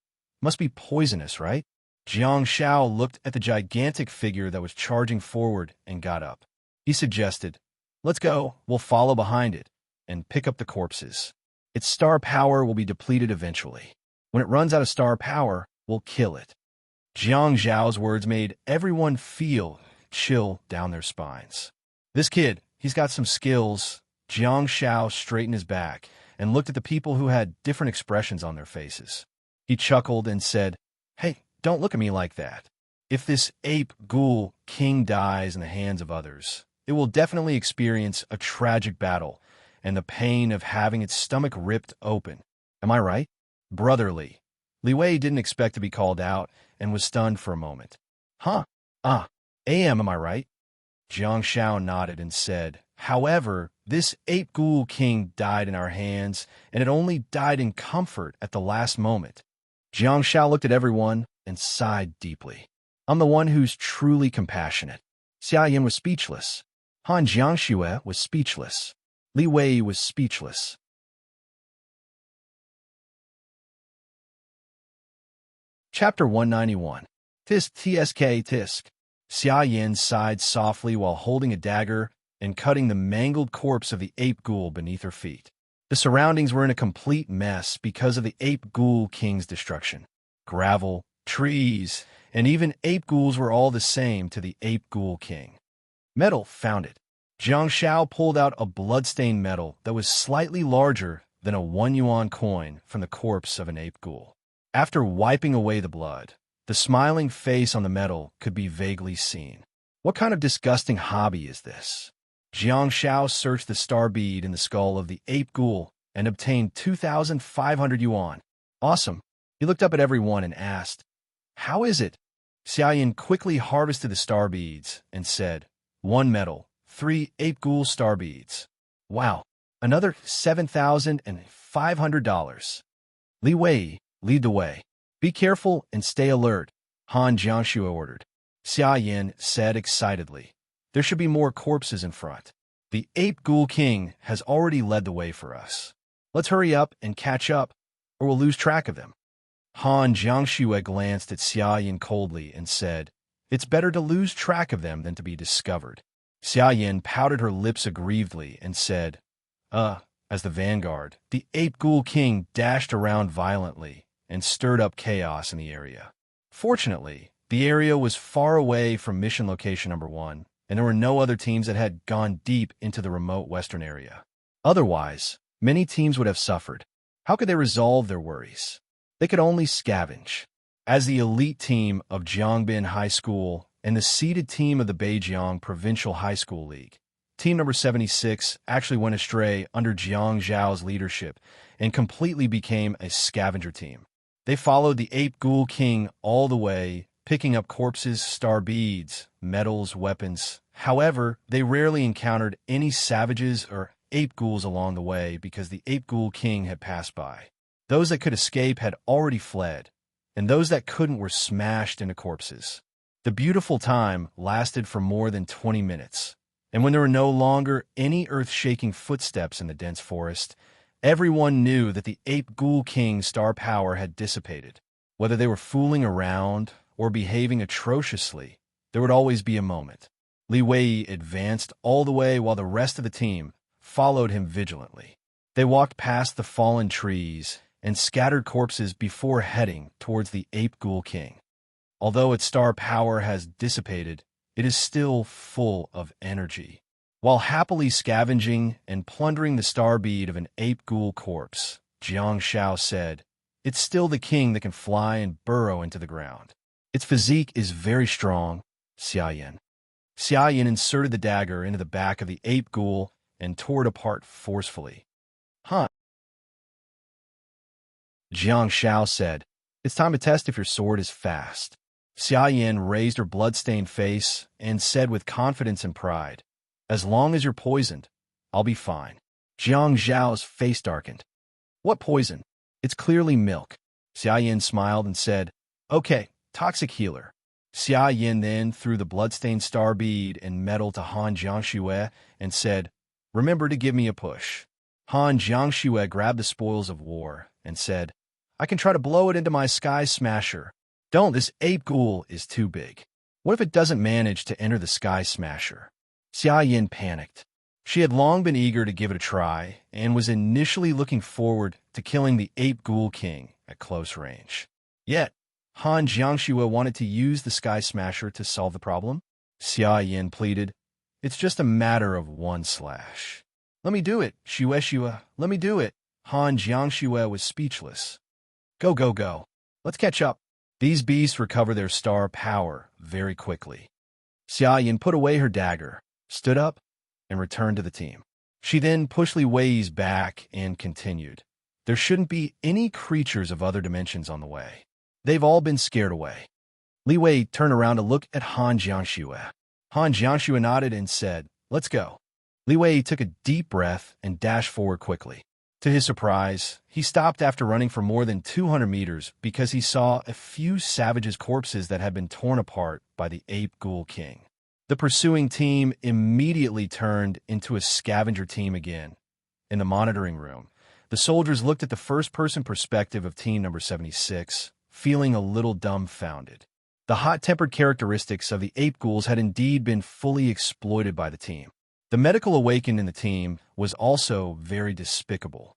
must be poisonous, right?" Jiang Shao looked at the gigantic figure that was charging forward and got up. He suggested, "Let's go, we'll follow behind it and pick up the corpses. Its star power will be depleted eventually. When it runs out of star power, we'll kill it." Jiang Zhao's words made everyone feel chill down their spines. "This kid, he's got some skills." Jiang Shao straightened his back and looked at the people who had different expressions on their faces. He chuckled and said, "Hey, don't look at me like that. If this ape ghoul king dies in the hands of others, it will definitely experience a tragic battle and the pain of having its stomach ripped open. Am I right?" Brotherly. Li Wei didn't expect to be called out and was stunned for a moment. "Huh? Am I right?" Jiang Shao nodded and said, "However, this ape ghoul king died in our hands, and it only died in comfort at the last moment." Jiang Shao looked at everyone and sighed deeply. "I'm the one who's truly compassionate." Xia Yin was speechless. Han Jiangxue was speechless. Li Wei was speechless. Chapter 191. Tisk Tisk. Xia Yin sighed softly while holding a dagger and cutting the mangled corpse of the ape ghoul beneath her feet. The surroundings were in a complete mess because of the ape ghoul king's destruction. Gravel, trees, and even ape ghouls were all the same to the ape ghoul king. Metal found it. Jiang Shao pulled out a blood-stained metal that was slightly larger than a 1 yuan coin from the corpse of an ape ghoul. After wiping away the blood, the smiling face on the metal could be vaguely seen. What kind of disgusting hobby is this? Jiang Shao searched the star bead in the skull of the ape ghoul and obtained 2,500 yuan. Awesome. He looked up at everyone and asked, "How is it?" Xia Yin quickly harvested the star beads and said, "1 metal, 3 ape ghoul star beads. Wow, another $7,500. Li Wei, lead the way. Be careful and stay alert," Han Jiangxue ordered. Xia Yin said excitedly, "There should be more corpses in front. The ape ghoul king has already led the way for us. Let's hurry up and catch up, or we'll lose track of them." Han Jiangxue glanced at Xia Yin coldly and said, "It's better to lose track of them than to be discovered." Xia Yin pouted her lips aggrievedly and said, As the vanguard, the ape ghoul king dashed around violently and stirred up chaos in the area. Fortunately, The area was far away from mission location number 1, and there were no other teams that had gone deep into the remote western area. Otherwise, many teams would have suffered. How could they resolve their worries? They could only scavenge. As the elite team of Jiangbin High School and the seeded team of the Beijiang Provincial High School League, Team number 76 actually went astray under Jiang Zhao's leadership and completely became a scavenger team. They followed the Ape Ghoul King all the way, picking up corpses, star beads, medals, weapons. However, they rarely encountered any savages or ape ghouls along the way because the Ape Ghoul King had passed by. Those that could escape had already fled, and those that couldn't were smashed into corpses. The beautiful time lasted for more than 20 minutes. And when there were no longer any earth-shaking footsteps in the dense forest, everyone knew that the Ape Ghoul King's star power had dissipated. Whether they were fooling around or behaving atrociously, there would always be a moment. Li Wei advanced all the way while the rest of the team followed him vigilantly. They walked past the fallen trees and scattered corpses before heading towards the Ape Ghoul King. Although its star power has dissipated, it is still full of energy. While happily scavenging and plundering the star bead of an ape ghoul corpse, Jiang Shao said, "It's still the king that can fly and burrow into the ground. Its physique is very strong." Xia Yin inserted the dagger into the back of the ape ghoul and tore it apart forcefully. "Huh?" Jiang Shao said, "It's time to test if your sword is fast." Xia Yin raised her blood-stained face and said with confidence and pride, "As long as you're poisoned, I'll be fine." Jiang Zhao's face darkened. "What poison? It's clearly milk." Xia Yin smiled and said, "Okay, toxic healer." Xia Yin then threw the blood-stained star bead and medal to Han Jiangxue and said, "Remember to give me a push." Han Jiangxue grabbed the spoils of war and said, "I can try to blow it into my sky smasher." "Don't, this ape ghoul is too big. What if it doesn't manage to enter the sky smasher?" Xia Yin panicked. She had long been eager to give it a try and was initially looking forward to killing the Ape Ghoul King at close range. Yet, Han Jiangxue wanted to use the sky smasher to solve the problem. Xia Yin pleaded, "It's just a matter of one slash." "Let me do it, Xue, let me do it." Han Jiangxue was speechless. Go, go, go. Let's catch up." These beasts recover their star power very quickly. Xia Yin put away her dagger, stood up, and returned to the team. She then pushed Li Wei's back and continued, "There shouldn't be any creatures of other dimensions on the way. They've all been scared away." Li Wei turned around to look at Han Jiangxue. Han Jiangxue nodded and said, "Let's go." Li Wei took a deep breath and dashed forward quickly. To his surprise, he stopped after running for more than 200 meters because he saw a few savages' corpses that had been torn apart by the Ape Ghoul King. The pursuing team immediately turned into a scavenger team again. In the monitoring room, the soldiers looked at the first-person perspective of team number 76, feeling a little dumbfounded. The hot-tempered characteristics of the ape ghouls had indeed been fully exploited by the team. The medical awakened in the team was also very despicable.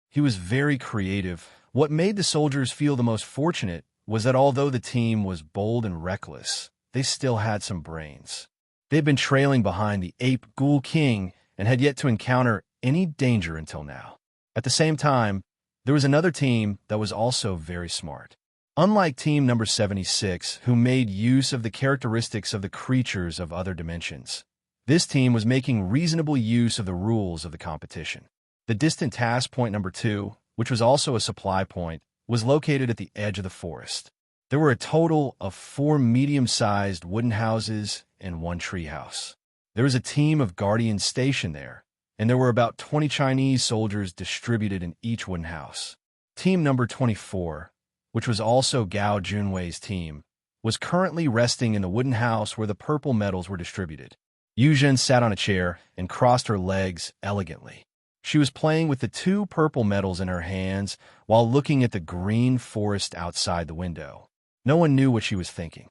He was very creative. What made the soldiers feel the most fortunate was that although the team was bold and reckless, they still had some brains. They'd been trailing behind the Ape Ghoul King and had yet to encounter any danger until now. At the same time, there was another team that was also very smart. Unlike team number 76, who made use of the characteristics of the creatures of other dimensions, this team was making reasonable use of the rules of the competition. The distant task point number 2, which was also a supply point, was located at the edge of the forest. There were a total of 4 medium-sized wooden houses and 1 treehouse. There was a team of guardians stationed there, and there were about 20 Chinese soldiers distributed in each wooden house. Team number 24, which was also Gao Junwei's team, was currently resting in the wooden house where the purple medals were distributed. Yu Zhen sat on a chair and crossed her legs elegantly. She was playing with the 2 purple medals in her hands while looking at the green forest outside the window. No one knew what she was thinking.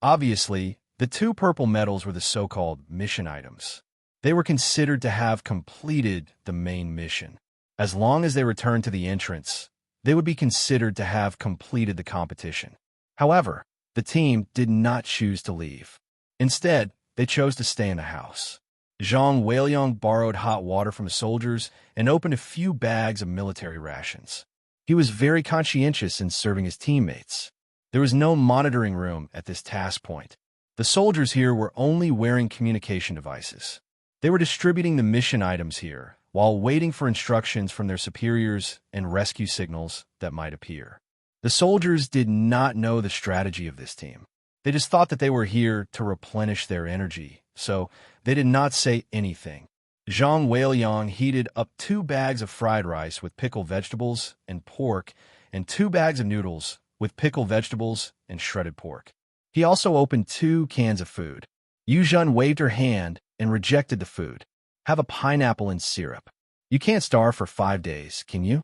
Obviously, the 2 purple medals were the so-called mission items. They were considered to have completed the main mission. As long as they returned to the entrance, they would be considered to have completed the competition. However, the team did not choose to leave. Instead, they chose to stay in the house. Zhang Weiliang borrowed hot water from the soldiers and opened a few bags of military rations. He was very conscientious in serving his teammates. There was no monitoring room at this task point. The soldiers here were only wearing communication devices. They were distributing the mission items here, while waiting for instructions from their superiors and rescue signals that might appear. The soldiers did not know the strategy of this team. They just thought that they were here to replenish their energy, so they did not say anything. Zhang Weiliang heated up 2 bags of fried rice with pickled vegetables and pork and 2 bags of noodles with pickled vegetables and shredded pork. He also opened 2 cans of food. Yu Zhen waved her hand and rejected the food. Have a pineapple and syrup. You can't starve for 5 days, can you?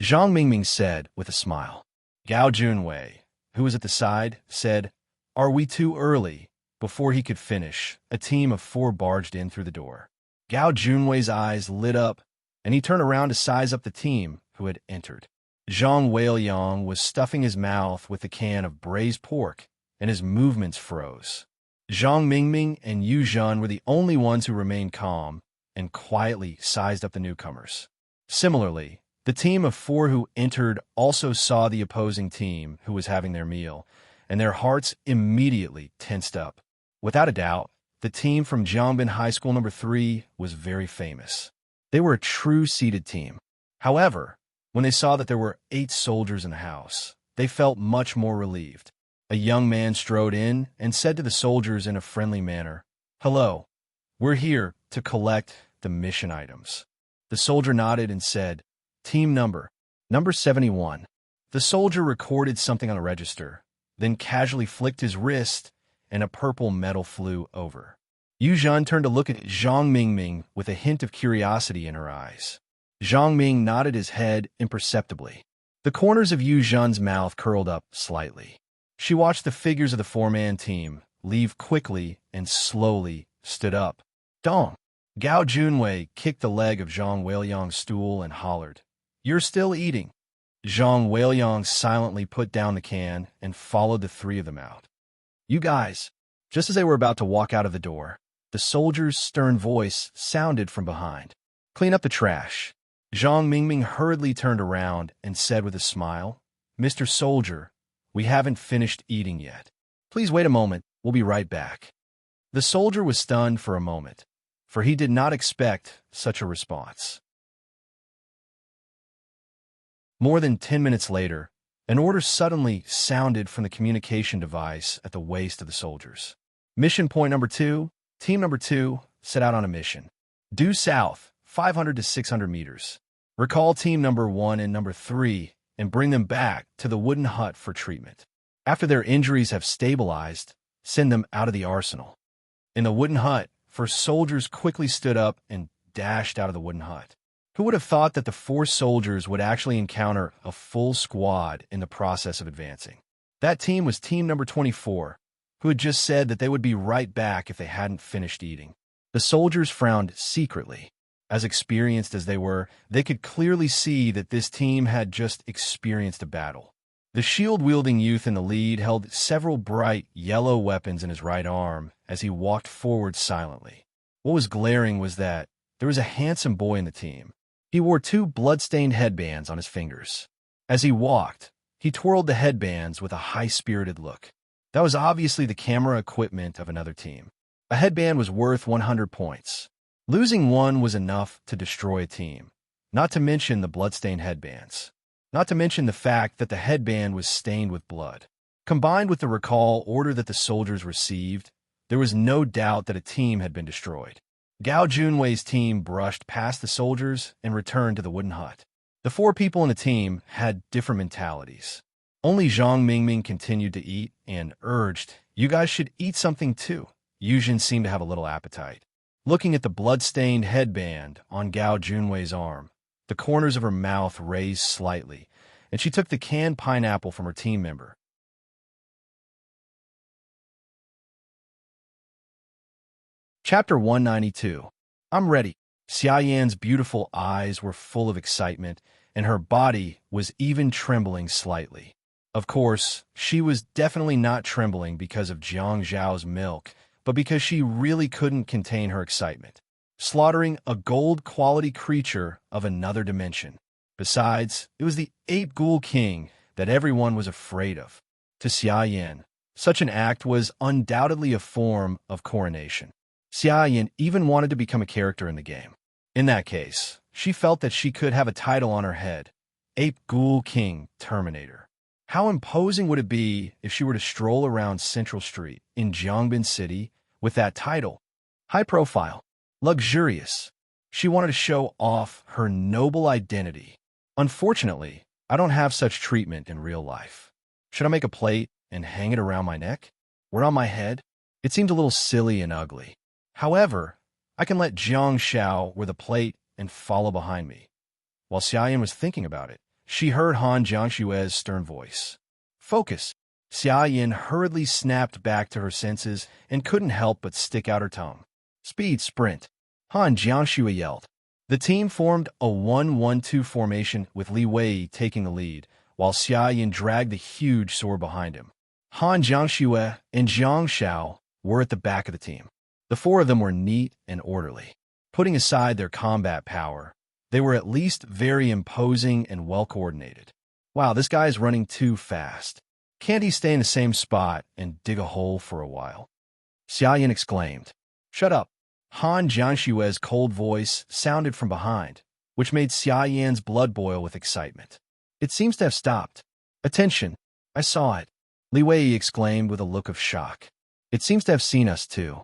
Zhang Mingming said with a smile. Gao Junwei, who was at the side, said, Are we too early? Before he could finish, a team of 4 barged in through the door. Gao Junwei's eyes lit up, and he turned around to size up the team who had entered. Zhang Weiliang was stuffing his mouth with a can of braised pork, and his movements froze. Zhang Mingming and Yu Zhen were the only ones who remained calm and quietly sized up the newcomers. Similarly, the team of 4 who entered also saw the opposing team who was having their meal, and their hearts immediately tensed up. Without a doubt, the team from Jiangbin High School No. 3 was very famous. They were a true seeded team. However, when they saw that there were 8 soldiers in the house, they felt much more relieved. A young man strode in and said to the soldiers in a friendly manner, Hello, we're here to collect the mission items. The soldier nodded and said, Team number 71. The soldier recorded something on a register, then casually flicked his wrist, and a purple metal flew over. Yu Zhen turned to look at Zhang Mingming with a hint of curiosity in her eyes. Zhang Ming nodded his head imperceptibly. The corners of Yu Zhen's mouth curled up slightly. She watched the figures of the 4-man team leave quickly and slowly stood up. Dong! Gao Junwei kicked the leg of Zhang Weiliang's stool and hollered, You're still eating. Zhang Weiliang silently put down the can and followed the 3 of them out. You guys! Just as they were about to walk out of the door, the soldier's stern voice sounded from behind. Clean up the trash. Zhang Mingming hurriedly turned around and said with a smile, Mr. Soldier, we haven't finished eating yet. Please wait a moment, we'll be right back. The soldier was stunned for a moment, for he did not expect such a response. More than 10 minutes later, an order suddenly sounded from the communication device at the waist of the soldiers. Mission point number 2, team number 2, set out on a mission. Due south, 500 to 600 meters. Recall team number 1 and number 3 and bring them back to the wooden hut for treatment. After their injuries have stabilized, send them out of the arsenal. In the wooden hut, 4 soldiers quickly stood up and dashed out of the wooden hut. Who would have thought that the 4 soldiers would actually encounter a full squad in the process of advancing? That team was team number 24, who had just said that they would be right back if they hadn't finished eating. The soldiers frowned secretly. As experienced as they were, they could clearly see that this team had just experienced a battle. The shield-wielding youth in the lead held several bright yellow weapons in his right arm as he walked forward silently. What was glaring was that there was a handsome boy in the team. He wore 2 blood-stained headbands on his fingers. As he walked, he twirled the headbands with a high-spirited look. That was obviously the camera equipment of another team. A headband was worth 100 points. Losing one was enough to destroy a team, not to mention the blood-stained headbands. Not to mention the fact that the headband was stained with blood. Combined with the recall order that the soldiers received, there was no doubt that a team had been destroyed. Gao Junwei's team brushed past the soldiers and returned to the wooden hut. The 4 people in the team had different mentalities. Only Zhang Mingming continued to eat and urged, You guys should eat something too. Yu Zhen seemed to have a little appetite. Looking at the blood-stained headband on Gao Junwei's arm, the corners of her mouth raised slightly, and she took the canned pineapple from her team member. Chapter 192. I'm ready. Xia Yan's beautiful eyes were full of excitement, and her body was even trembling slightly. Of course, she was definitely not trembling because of Jiang Zhao's milk, but because she really couldn't contain her excitement, slaughtering a gold-quality creature of another dimension. Besides, it was the ape ghoul king that everyone was afraid of. To Xia Yan, such an act was undoubtedly a form of coronation. Xia Yan even wanted to become a character in the game. In that case, she felt that she could have a title on her head, Ape Ghoul King Terminator. How imposing would it be if she were to stroll around Central Street in Jiangbin City with that title? High profile, luxurious. She wanted to show off her noble identity. Unfortunately, I don't have such treatment in real life. Should I make a plate and hang it around my neck? Or on my head? It seemed a little silly and ugly. However, I can let Jiang Shao wear the plate and follow behind me. While Xia Yan was thinking about it, she heard Han Jiangshue's stern voice. Focus! Xia Yan hurriedly snapped back to her senses and couldn't help but stick out her tongue. Speed sprint! Han Jiangshue yelled. The team formed a 1-1-2 formation with Li Wei taking the lead, while Xia Yan dragged the huge sword behind him. Han Jiangshue and Jiang Shao were at the back of the team. The four of them were neat and orderly. Putting aside their combat power, they were at least very imposing and well-coordinated. Wow, this guy is running too fast. Can't he stay in the same spot and dig a hole for a while? Xia Yan exclaimed. Shut up. Han Jiangshue's cold voice sounded from behind, which made Xia Yan's blood boil with excitement. It seems to have stopped. Attention, I saw it. Li Wei exclaimed with a look of shock. It seems to have seen us too.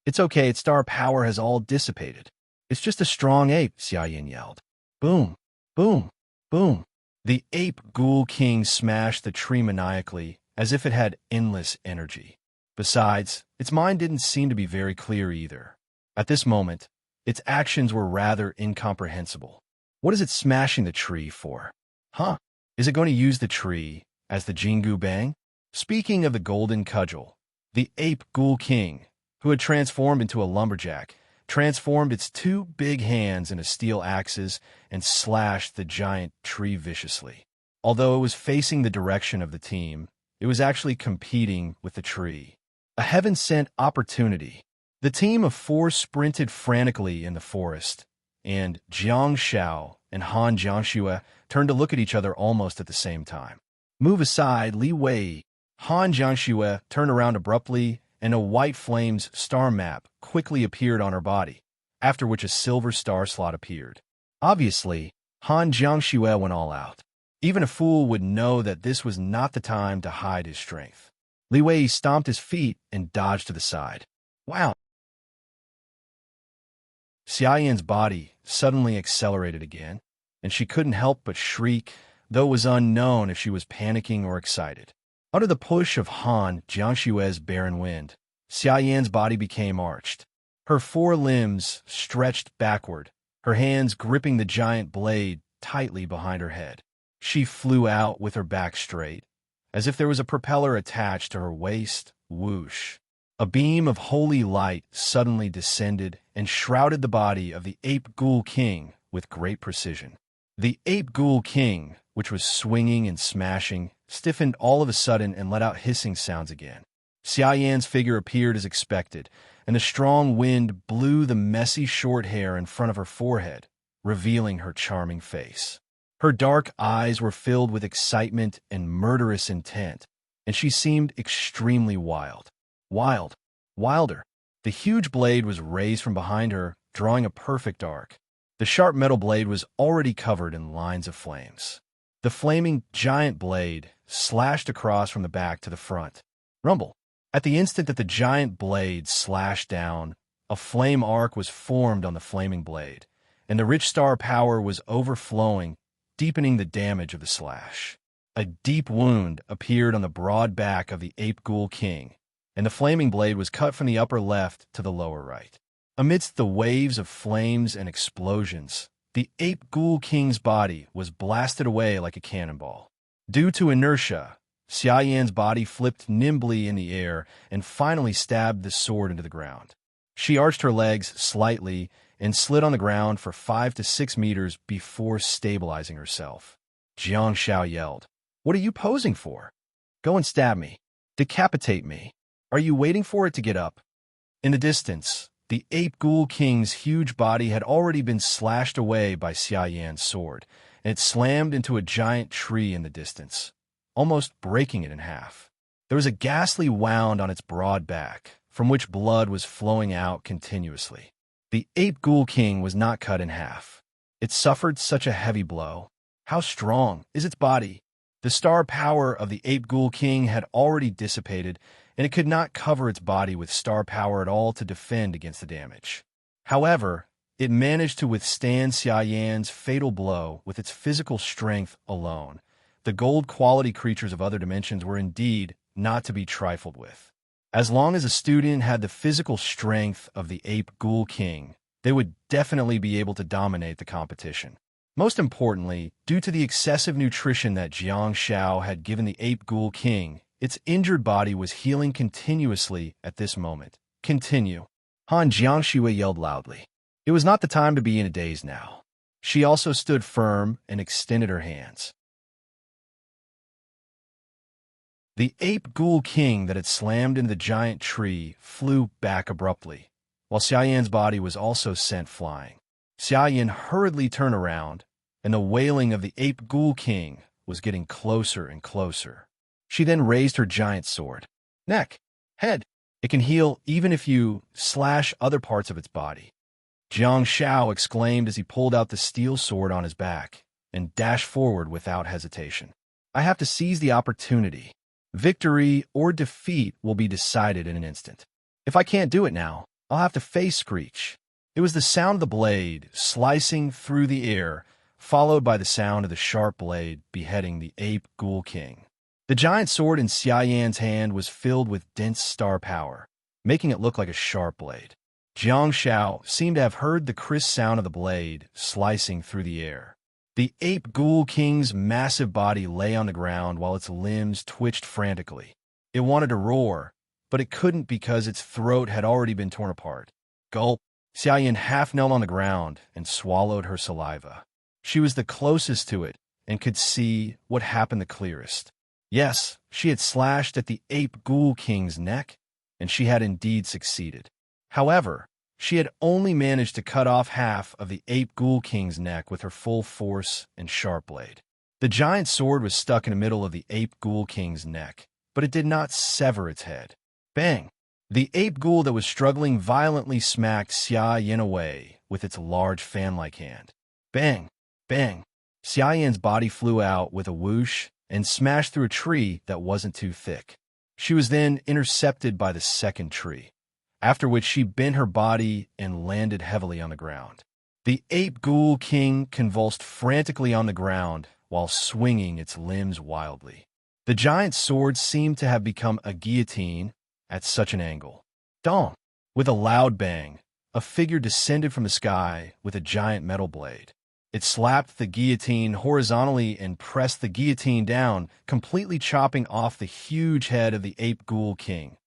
It's okay, its star power has all dissipated. It's just a strong ape, Xia Yan yelled. Boom, boom, boom. The ape ghoul king smashed the tree maniacally, as if it had endless energy. Besides, its mind didn't seem to be very clear either. At this moment, its actions were rather incomprehensible. What is it smashing the tree for? Huh? Is it going to use the tree as the Jingu Bang? Speaking of the golden cudgel, the ape ghoul king, who had transformed into a lumberjack, transformed its two big hands into steel axes and slashed the giant tree viciously. Although it was facing the direction of the team, it was actually competing with the tree. A heaven-sent opportunity. The team of four sprinted frantically in the forest, and Jiang Shao and Han Jiangshue turned to look at each other almost at the same time. Move aside, Li Wei. Han Jiangshue turned around abruptly, and a white flame's star map quickly appeared on her body, after which a silver star slot appeared. Obviously, Han Jiangshue went all out. Even a fool would know that this was not the time to hide his strength. Li Wei stomped his feet and dodged to the side. Wow! Xia Yan's body suddenly accelerated again, and she couldn't help but shriek, though it was unknown if she was panicking or excited. Under the push of Han Jiangshue's barren wind, Xia Yan's body became arched. Her four limbs stretched backward, her hands gripping the giant blade tightly behind her head. She flew out with her back straight, as if there was a propeller attached to her waist. Whoosh! A beam of holy light suddenly descended and shrouded the body of the ape ghoul king with great precision. The ape ghoul king, which was swinging and smashing, stiffened all of a sudden and let out hissing sounds again. Xia Yan's figure appeared as expected, and a strong wind blew the messy short hair in front of her forehead, revealing her charming face. Her dark eyes were filled with excitement and murderous intent, and she seemed extremely wild. Wilder. The huge blade was raised from behind her, drawing a perfect arc. The sharp metal blade was already covered in lines of flames. The flaming giant blade slashed across from the back to the front. Rumble. At the instant that the giant blade slashed down, a flame arc was formed on the flaming blade, and the rich star power was overflowing, deepening the damage of the slash. A deep wound appeared on the broad back of the ape ghoul king, and the flaming blade was cut from the upper left to the lower right. Amidst the waves of flames and explosions, the ape ghoul king's body was blasted away like a cannonball. Due to inertia, Xia Yan's body flipped nimbly in the air and finally stabbed the sword into the ground. She arched her legs slightly and slid on the ground for 5 to 6 meters before stabilizing herself. Jiang Shao yelled, "What are you posing for? Go and stab me. Decapitate me. Are you waiting for it to get up?" In the distance, the ape ghoul king's huge body had already been slashed away by Xia Yan's sword, and it slammed into a giant tree in the distance, almost breaking it in half. There was a ghastly wound on its broad back, from which blood was flowing out continuously. The ape ghoul king was not cut in half. It suffered such a heavy blow. How strong is its body? The star power of the ape ghoul king had already dissipated, and it could not cover its body with star power at all to defend against the damage. However, it managed to withstand Xia Yan's fatal blow with its physical strength alone. The gold-quality creatures of other dimensions were indeed not to be trifled with. As long as a student had the physical strength of the ape ghoul king, they would definitely be able to dominate the competition. Most importantly, due to the excessive nutrition that Jiang Shao had given the ape ghoul king, its injured body was healing continuously at this moment. Continue. Han Jiangxue yelled loudly. It was not the time to be in a daze now. She also stood firm and extended her hands. The ape ghoul king that had slammed into the giant tree flew back abruptly, while Xia Yan's body was also sent flying. Xia Yan hurriedly turned around, and the wailing of the ape ghoul king was getting closer and closer. She then raised her giant sword. Neck, head, it can heal even if you slash other parts of its body. Jiang Shao exclaimed as he pulled out the steel sword on his back and dashed forward without hesitation. I have to seize the opportunity. Victory or defeat will be decided in an instant. If I can't do it now, I'll have to face Screech. It was the sound of the blade slicing through the air, followed by the sound of the sharp blade beheading the ape ghoul king. The giant sword in Xia Yan's hand was filled with dense star power, making it look like a sharp blade. Jiang Shao seemed to have heard the crisp sound of the blade slicing through the air. The ape ghoul king's massive body lay on the ground while its limbs twitched frantically. It wanted to roar, but it couldn't because its throat had already been torn apart. Gulp! Xia Yan half knelt on the ground and swallowed her saliva. She was the closest to it and could see what happened the clearest. Yes, she had slashed at the ape ghoul king's neck, and she had indeed succeeded. However, she had only managed to cut off half of the ape ghoul king's neck with her full force and sharp blade. The giant sword was stuck in the middle of the ape ghoul king's neck, but it did not sever its head. Bang! The ape ghoul that was struggling violently smacked Xia Yan away with its large fan-like hand. Bang! Bang! Xia Yan's body flew out with a whoosh and smashed through a tree that wasn't too thick. She was then intercepted by the second tree, after which she bent her body and landed heavily on the ground. The ape ghoul king convulsed frantically on the ground while swinging its limbs wildly. The giant sword seemed to have become a guillotine at such an angle. Dong! With a loud bang, a figure descended from the sky with a giant metal blade. It slapped the guillotine horizontally and pressed the guillotine down, completely chopping off the huge head of the ape ghoul king.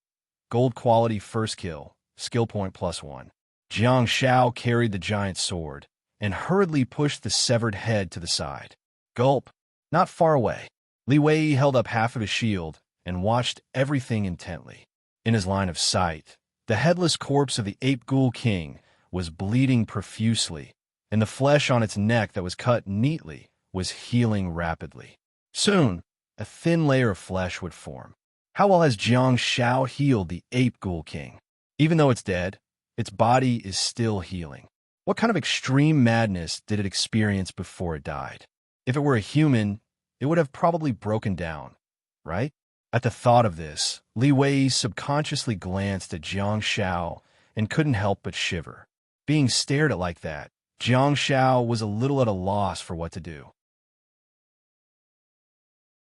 Gold quality first kill, skill point +1. Jiang Shao carried the giant sword and hurriedly pushed the severed head to the side. Gulp! Not far away, Li Wei held up half of his shield and watched everything intently. In his line of sight, the headless corpse of the ape ghoul king was bleeding profusely, and the flesh on its neck that was cut neatly was healing rapidly. Soon, a thin layer of flesh would form. How well has Jiang Shao healed the ape ghoul king? Even though it's dead, its body is still healing. What kind of extreme madness did it experience before it died? If it were a human, it would have probably broken down, right? At the thought of this, Li Wei subconsciously glanced at Jiang Shao and couldn't help but shiver. Being stared at like that, Jiang Shao was a little at a loss for what to do.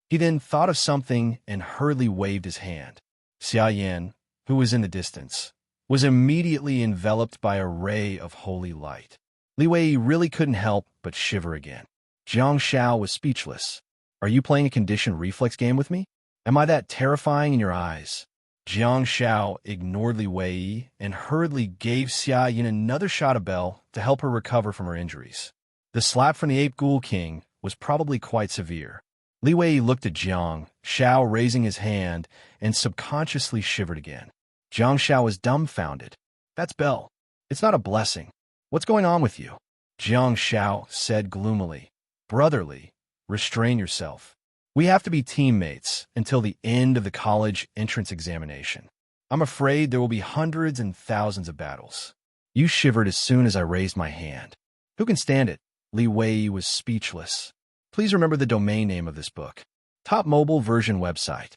He then thought of something and hurriedly waved his hand. Xia Yan, who was in the distance, was immediately enveloped by a ray of holy light. Li Wei really couldn't help but shiver again. Jiang Shao was speechless. Are you playing a conditioned reflex game with me? Am I that terrifying in your eyes? Jiang Shao ignored Li Wei and hurriedly gave Xia Yin another shot of bell to help her recover from her injuries. The slap from the Ape Ghoul King was probably quite severe. Li Wei looked at Jiang Shao, raising his hand, and subconsciously shivered again. Jiang Shao was dumbfounded. That's bell. It's not a blessing. What's going on with you? Jiang Shao said gloomily. Brotherly, restrain yourself. We have to be teammates until the end of the college entrance examination. I'm afraid there will be hundreds and thousands of battles. You shivered as soon as I raised my hand. Who can stand it? Li Wei was speechless. Please remember the domain name of this book. Top mobile version website.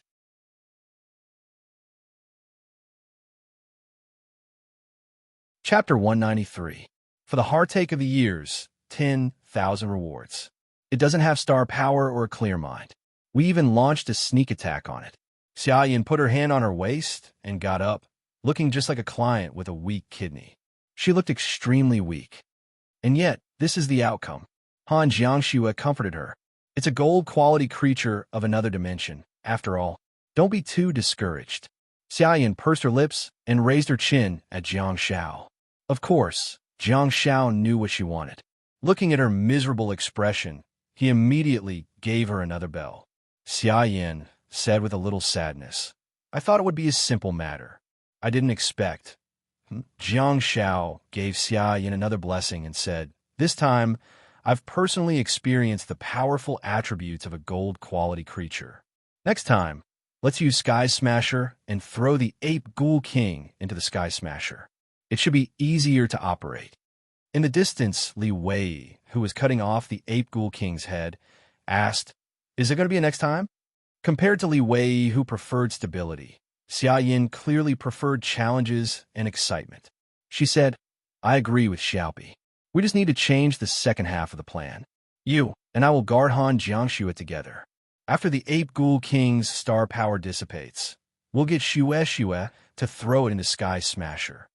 Chapter 193. For the heartache of the years, 10,000 rewards. It doesn't have star power or a clear mind. We even launched a sneak attack on it. Xia Yin put her hand on her waist and got up, looking just like a client with a weak kidney. She looked extremely weak. And yet, this is the outcome. Han Jiangxue comforted her. It's a gold-quality creature of another dimension. After all, don't be too discouraged. Xia Yin pursed her lips and raised her chin at Jiang Shao. Of course, Jiang Shao knew what she wanted. Looking at her miserable expression, he immediately gave her another bell. Xia Yin said with a little sadness, I thought it would be a simple matter. I didn't expect. Jiang Shao gave Xia Yin another blessing and said, This time, I've personally experienced the powerful attributes of a gold-quality creature. Next time, let's use Sky Smasher and throw the Ape Ghoul King into the Sky Smasher. It should be easier to operate. In the distance, Li Wei, who was cutting off the Ape Ghoul King's head, asked, Is it going to be a next time? Compared to Li Wei, who preferred stability, Xia Yin clearly preferred challenges and excitement. She said, I agree with Xiaopi. We just need to change the second half of the plan. You and I will guard Han Jiangxue together. After the Ape Ghoul King's star power dissipates, we'll get Xue to throw it into Sky Smasher.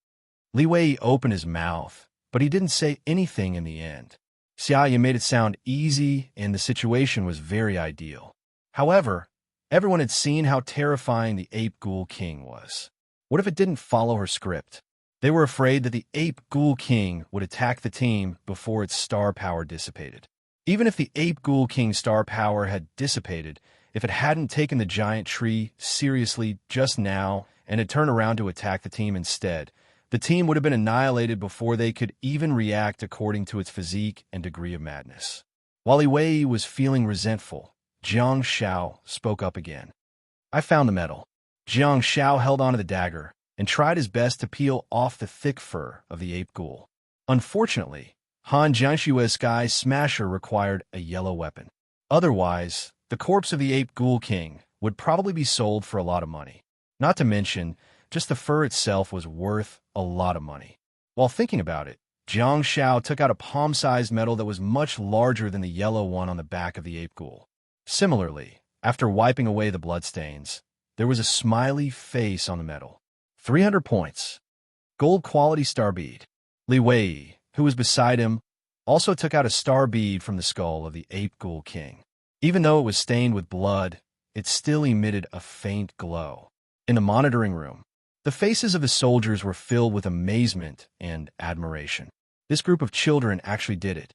Li Wei opened his mouth, but he didn't say anything in the end. Xia Yin made it sound easy, and the situation was very ideal. However, everyone had seen how terrifying the Ape Ghoul King was. What if it didn't follow her script? They were afraid that the Ape Ghoul King would attack the team before its star power dissipated. Even if the Ape Ghoul King's star power had dissipated, if it hadn't taken the giant tree seriously just now and had turned around to attack the team instead, the team would have been annihilated before they could even react according to its physique and degree of madness. While Li Wei was feeling resentful, Jiang Shao spoke up again. I found the metal. Jiang Shao held onto the dagger and tried his best to peel off the thick fur of the ape ghoul. Unfortunately, Han Jiangxue's Sky Smasher required a yellow weapon. Otherwise, the corpse of the Ape Ghoul King would probably be sold for a lot of money. Not to mention, just the fur itself was worth a lot of money. While thinking about it, Jiang Shao took out a palm-sized medal that was much larger than the yellow one on the back of the ape ghoul. Similarly, after wiping away the bloodstains, there was a smiley face on the medal. 300 points. Gold quality star bead. Li Wei, who was beside him, also took out a star bead from the skull of the Ape Ghoul King. Even though it was stained with blood, it still emitted a faint glow. In the monitoring room, the faces of the soldiers were filled with amazement and admiration. This group of children actually did it.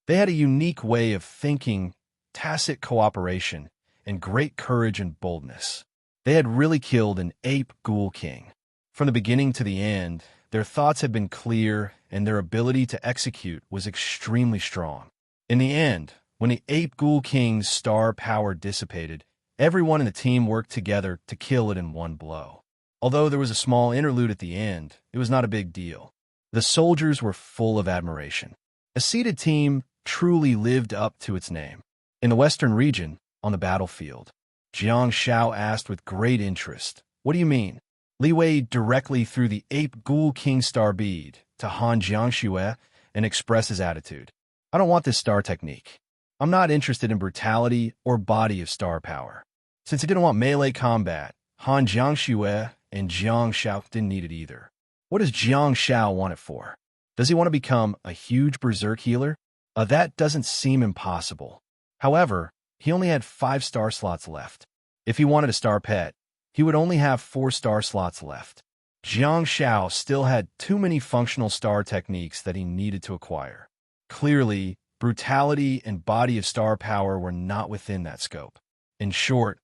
They had a unique way of thinking, tacit cooperation, and great courage and boldness. They had really killed an Ape Ghoul King. From the beginning to the end, their thoughts had been clear, and their ability to execute was extremely strong. In the end, when the Ape Ghoul King's star power dissipated, everyone in the team worked together to kill it in one blow. Although there was a small interlude at the end, it was not a big deal. The soldiers were full of admiration. A seeded team truly lived up to its name. In the western region, on the battlefield, Jiang Shao asked with great interest, "What do you mean?" Li Wei directly threw the Ape Ghoul King star bead to Han Jiangxue and expressed his attitude. "I don't want this star technique. I'm not interested in brutality or body of star power." Since he didn't want melee combat, Han Jiangxue and Jiang Shao didn't need it either. What does Jiang Shao want it for? Does he want to become a huge berserk healer? That doesn't seem impossible. However, he only had 5 star slots left. If he wanted a star pet, he would only have 4 star slots left. Jiang Shao still had too many functional star techniques that he needed to acquire. Clearly, brutality and body of star power were not within that scope. In short,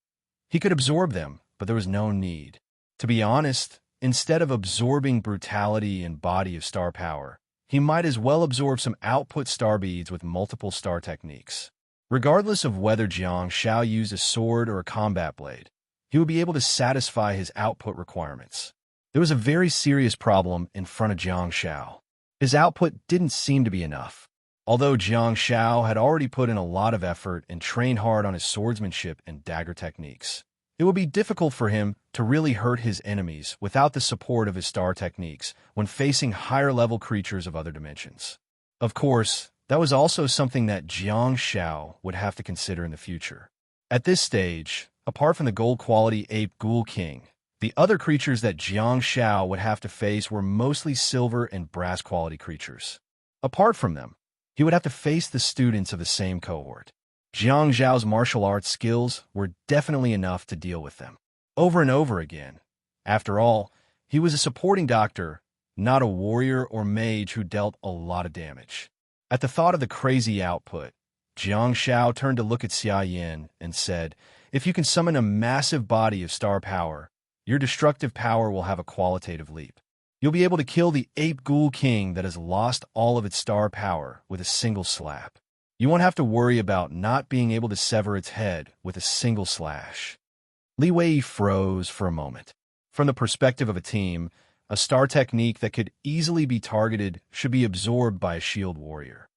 he could absorb them, but there was no need. To be honest, instead of absorbing brutality and body of star power, he might as well absorb some output star beads with multiple star techniques. Regardless of whether Jiang Shao used a sword or a combat blade, he would be able to satisfy his output requirements. There was a very serious problem in front of Jiang Shao. His output didn't seem to be enough. Although Jiang Shao had already put in a lot of effort and trained hard on his swordsmanship and dagger techniques, it would be difficult for him to really hurt his enemies without the support of his star techniques when facing higher-level creatures of other dimensions. Of course, that was also something that Jiang Shao would have to consider in the future. At this stage, apart from the gold-quality ape Ghoul King, the other creatures that Jiang Shao would have to face were mostly silver and brass-quality creatures. Apart from them, he would have to face the students of the same cohort. Jiang Zhao's martial arts skills were definitely enough to deal with them over and over again. After all, he was a supporting doctor, not a warrior or mage who dealt a lot of damage. At the thought of the crazy output, Jiang Shao turned to look at Xia Yin and said, "If you can summon a massive body of star power, your destructive power will have a qualitative leap. You'll be able to kill the ape Ghoul King that has lost all of its star power with a single slap. You won't have to worry about not being able to sever its head with a single slash." Li Wei froze for a moment. From the perspective of a team, a star technique that could easily be targeted should be absorbed by a shield warrior.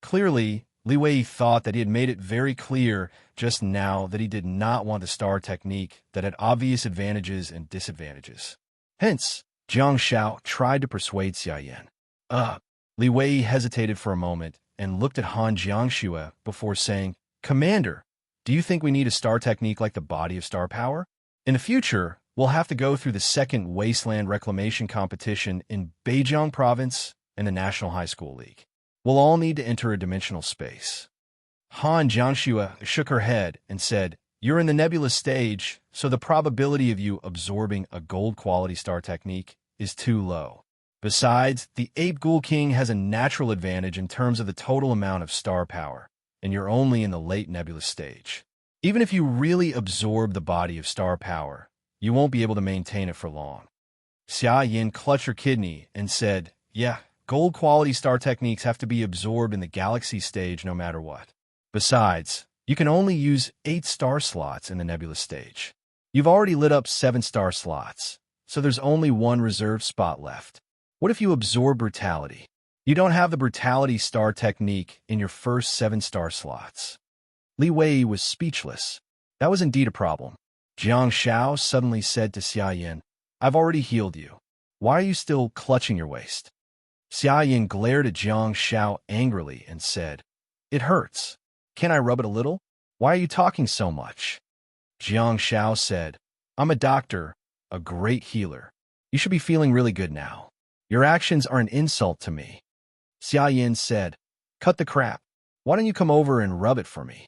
Clearly, Li Wei thought that he had made it very clear just now that he did not want the star technique that had obvious advantages and disadvantages. Hence, Jiang Shao tried to persuade Xia Yan. Li Wei hesitated for a moment and looked at Han Jiangxue before saying, "Commander, do you think we need a star technique like the body of star power? In the future, we'll have to go through the second Wasteland Reclamation competition in Beijiang Province and the National High School League. We'll all need to enter a dimensional space." Han Jiangxue shook her head and said, "You're in the nebulous stage, so the probability of you absorbing a gold-quality star technique is too low. Besides, the ape Ghoul King has a natural advantage in terms of the total amount of star power, and you're only in the late nebulous stage. Even if you really absorb the body of star power, you won't be able to maintain it for long." Xia Yin clutched her kidney and said, "Yeah, gold-quality star techniques have to be absorbed in the galaxy stage no matter what. Besides, you can only use 8 star slots in the nebulous stage. You've already lit up 7 star slots, so there's only 1 reserved spot left. What if you absorb brutality? You don't have the brutality star technique in your first 7 star slots." Li Wei was speechless. That was indeed a problem. Jiang Shao suddenly said to Xia Yin, "I've already healed you. Why are you still clutching your waist?" Xia Yin glared at Jiang Shao angrily and said, "It hurts. Can I rub it a little? Why are you talking so much?" Jiang Shao said, "I'm a doctor, a great healer. You should be feeling really good now. Your actions are an insult to me." Xia Yin said, "Cut the crap. Why don't you come over and rub it for me?"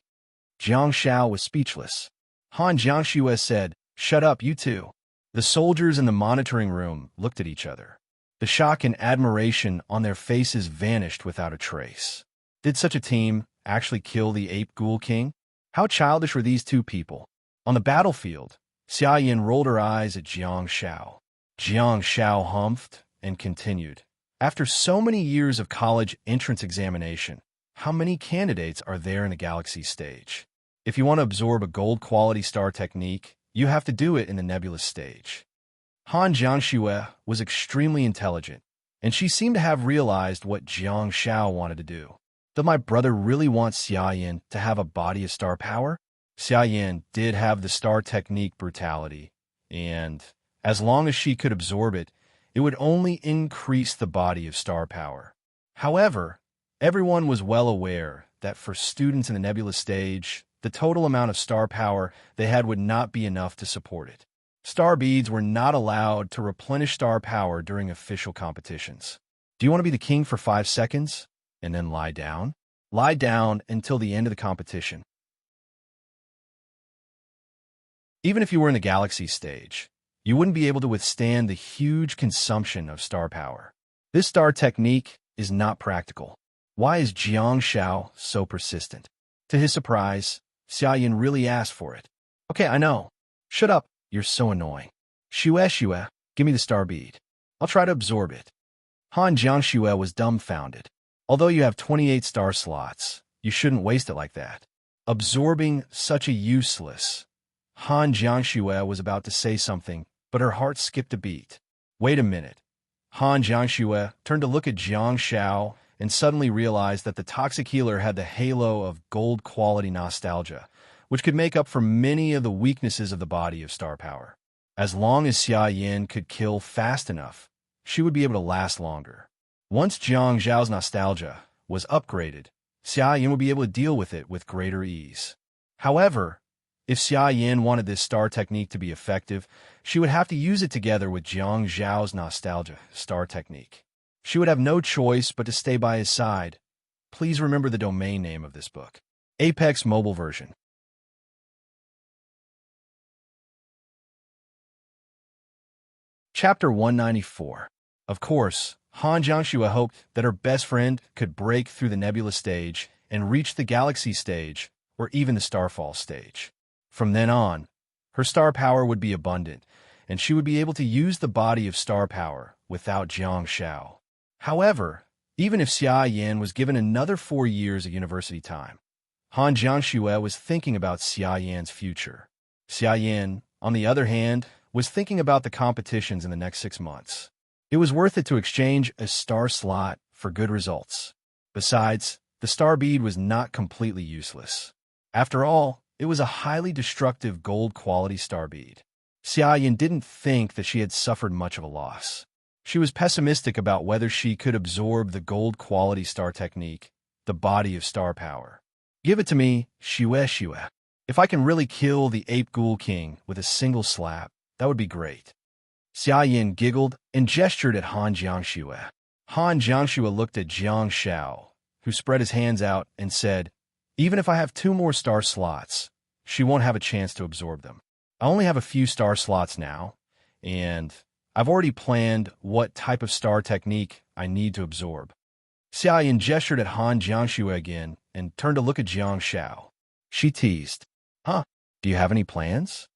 Jiang Shao was speechless. Han Jiangxue said, "Shut up, you two." The soldiers in the monitoring room looked at each other. The shock and admiration on their faces vanished without a trace. Did such a team actually kill the ape Ghoul King? How childish were these two people? On the battlefield, Xia Yin rolled her eyes at Jiang Shao. Jiang Shao humphed and continued, "After so many years of college entrance examination, how many candidates are there in the galaxy stage? If you want to absorb a gold-quality star technique, you have to do it in the nebulous stage." Han Jiangxue was extremely intelligent, and she seemed to have realized what Jiang Shao wanted to do. Did my brother really want Xia Yin to have a body of star power? Xia Yin did have the star technique brutality, and as long as she could absorb it, it would only increase the body of star power. However, everyone was well aware that for students in the nebulous stage, the total amount of star power they had would not be enough to support it. Star beads were not allowed to replenish star power during official competitions. Do you want to be the king for 5 seconds and then lie down? Lie down until the end of the competition. Even if you were in the galaxy stage, you wouldn't be able to withstand the huge consumption of star power. This star technique is not practical. Why is Jiang Shao so persistent? To his surprise, Xia Yin really asked for it. Okay, I know. Shut up, you're so annoying. Shue, give me the star bead. I'll try to absorb it. Han Jiangxue was dumbfounded. Although you have 28 star slots, you shouldn't waste it like that. Absorbing such a useless. Han Jiangxue was about to say something, but her heart skipped a beat. Wait a minute. Han Jiangxue turned to look at Jiang Shao and suddenly realized that the toxic healer had the halo of gold-quality nostalgia, which could make up for many of the weaknesses of the body of star power. As long as Xia Yin could kill fast enough, she would be able to last longer. Once Jiang Zhao's nostalgia was upgraded, Xia Yin would be able to deal with it with greater ease. However, if Xia Yin wanted this star technique to be effective, she would have to use it together with Jiang Zhao's nostalgia star technique. She would have no choice but to stay by his side. Please remember the domain name of this book. Apex mobile version. Chapter 194. Of course, Han Jiangxue hoped that her best friend could break through the nebula stage and reach the galaxy stage, or even the starfall stage. From then on, her star power would be abundant, and she would be able to use the body of star power without Jiang Shao. However, even if Xia Yin was given another 4 years of university time, Han Jiangxue was thinking about Xia Yin's future. Xia Yin, on the other hand, was thinking about the competitions in the next 6 months. It was worth it to exchange a star slot for good results. Besides, the star bead was not completely useless. After all, it was a highly destructive gold-quality star bead. Xia Yin didn't think that she had suffered much of a loss. She was pessimistic about whether she could absorb the gold-quality star technique, the body of star power. Give it to me, Shue. If I can really kill the Ape Ghoul King with a single slap, that would be great. Xia Yin giggled and gestured at Han Jiangxue. Han Jiangxue looked at Jiang Shao, who spread his hands out and said, even if I have 2 more star slots, she won't have a chance to absorb them. I only have a few star slots now, and I've already planned what type of star technique I need to absorb. Xia Yin gestured at Han Jiangxue again and turned to look at Jiang Shao. She teased, Huh, do you have any plans?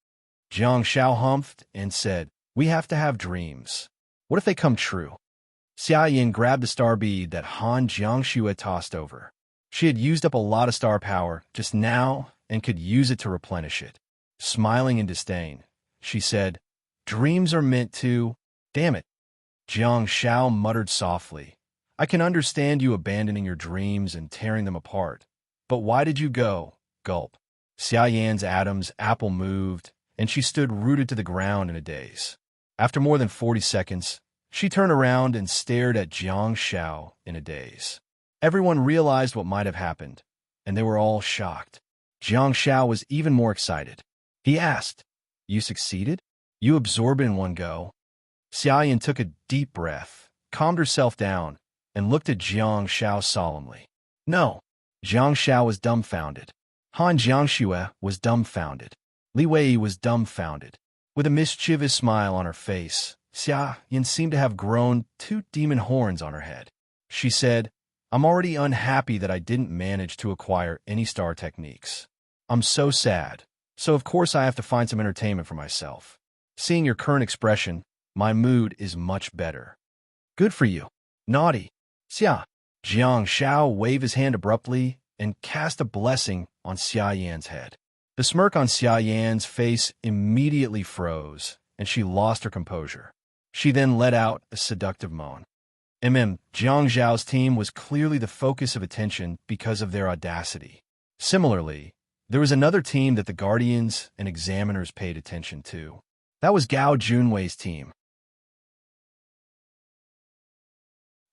Jiang Shao humphed and said, we have to have dreams. What if they come true? Xia Yin grabbed the star bead that Han Jiangxue tossed over. She had used up a lot of star power just now and could use it to replenish it. Smiling in disdain, she said, dreams are meant to... Damn it. Jiang Shao muttered softly. I can understand you abandoning your dreams and tearing them apart. But why did you go? Gulp. Xia Yan's Adam's apple moved, and she stood rooted to the ground in a daze. After more than 40 seconds, she turned around and stared at Jiang Shao in a daze. Everyone realized what might have happened, and they were all shocked. Jiang Shao was even more excited. He asked, You succeeded? You absorbed it in one go? Xia Yin took a deep breath, calmed herself down, and looked at Jiang Shao solemnly. No. Jiang Shao was dumbfounded. Han Jiangxue was dumbfounded. Li Wei was dumbfounded. With a mischievous smile on her face, Xia Yin seemed to have grown 2 demon horns on her head. She said, I'm already unhappy that I didn't manage to acquire any star techniques. I'm so sad, so of course I have to find some entertainment for myself. Seeing your current expression, my mood is much better. Good for you. Naughty. Xia. Jiang Shao waved his hand abruptly and cast a blessing on Xia Yan's head. The smirk on Xia Yan's face immediately froze, and she lost her composure. She then let out a seductive moan. Jiang Zhao's team was clearly the focus of attention because of their audacity. Similarly, there was another team that the Guardians and Examiners paid attention to. That was Gao Junwei's team.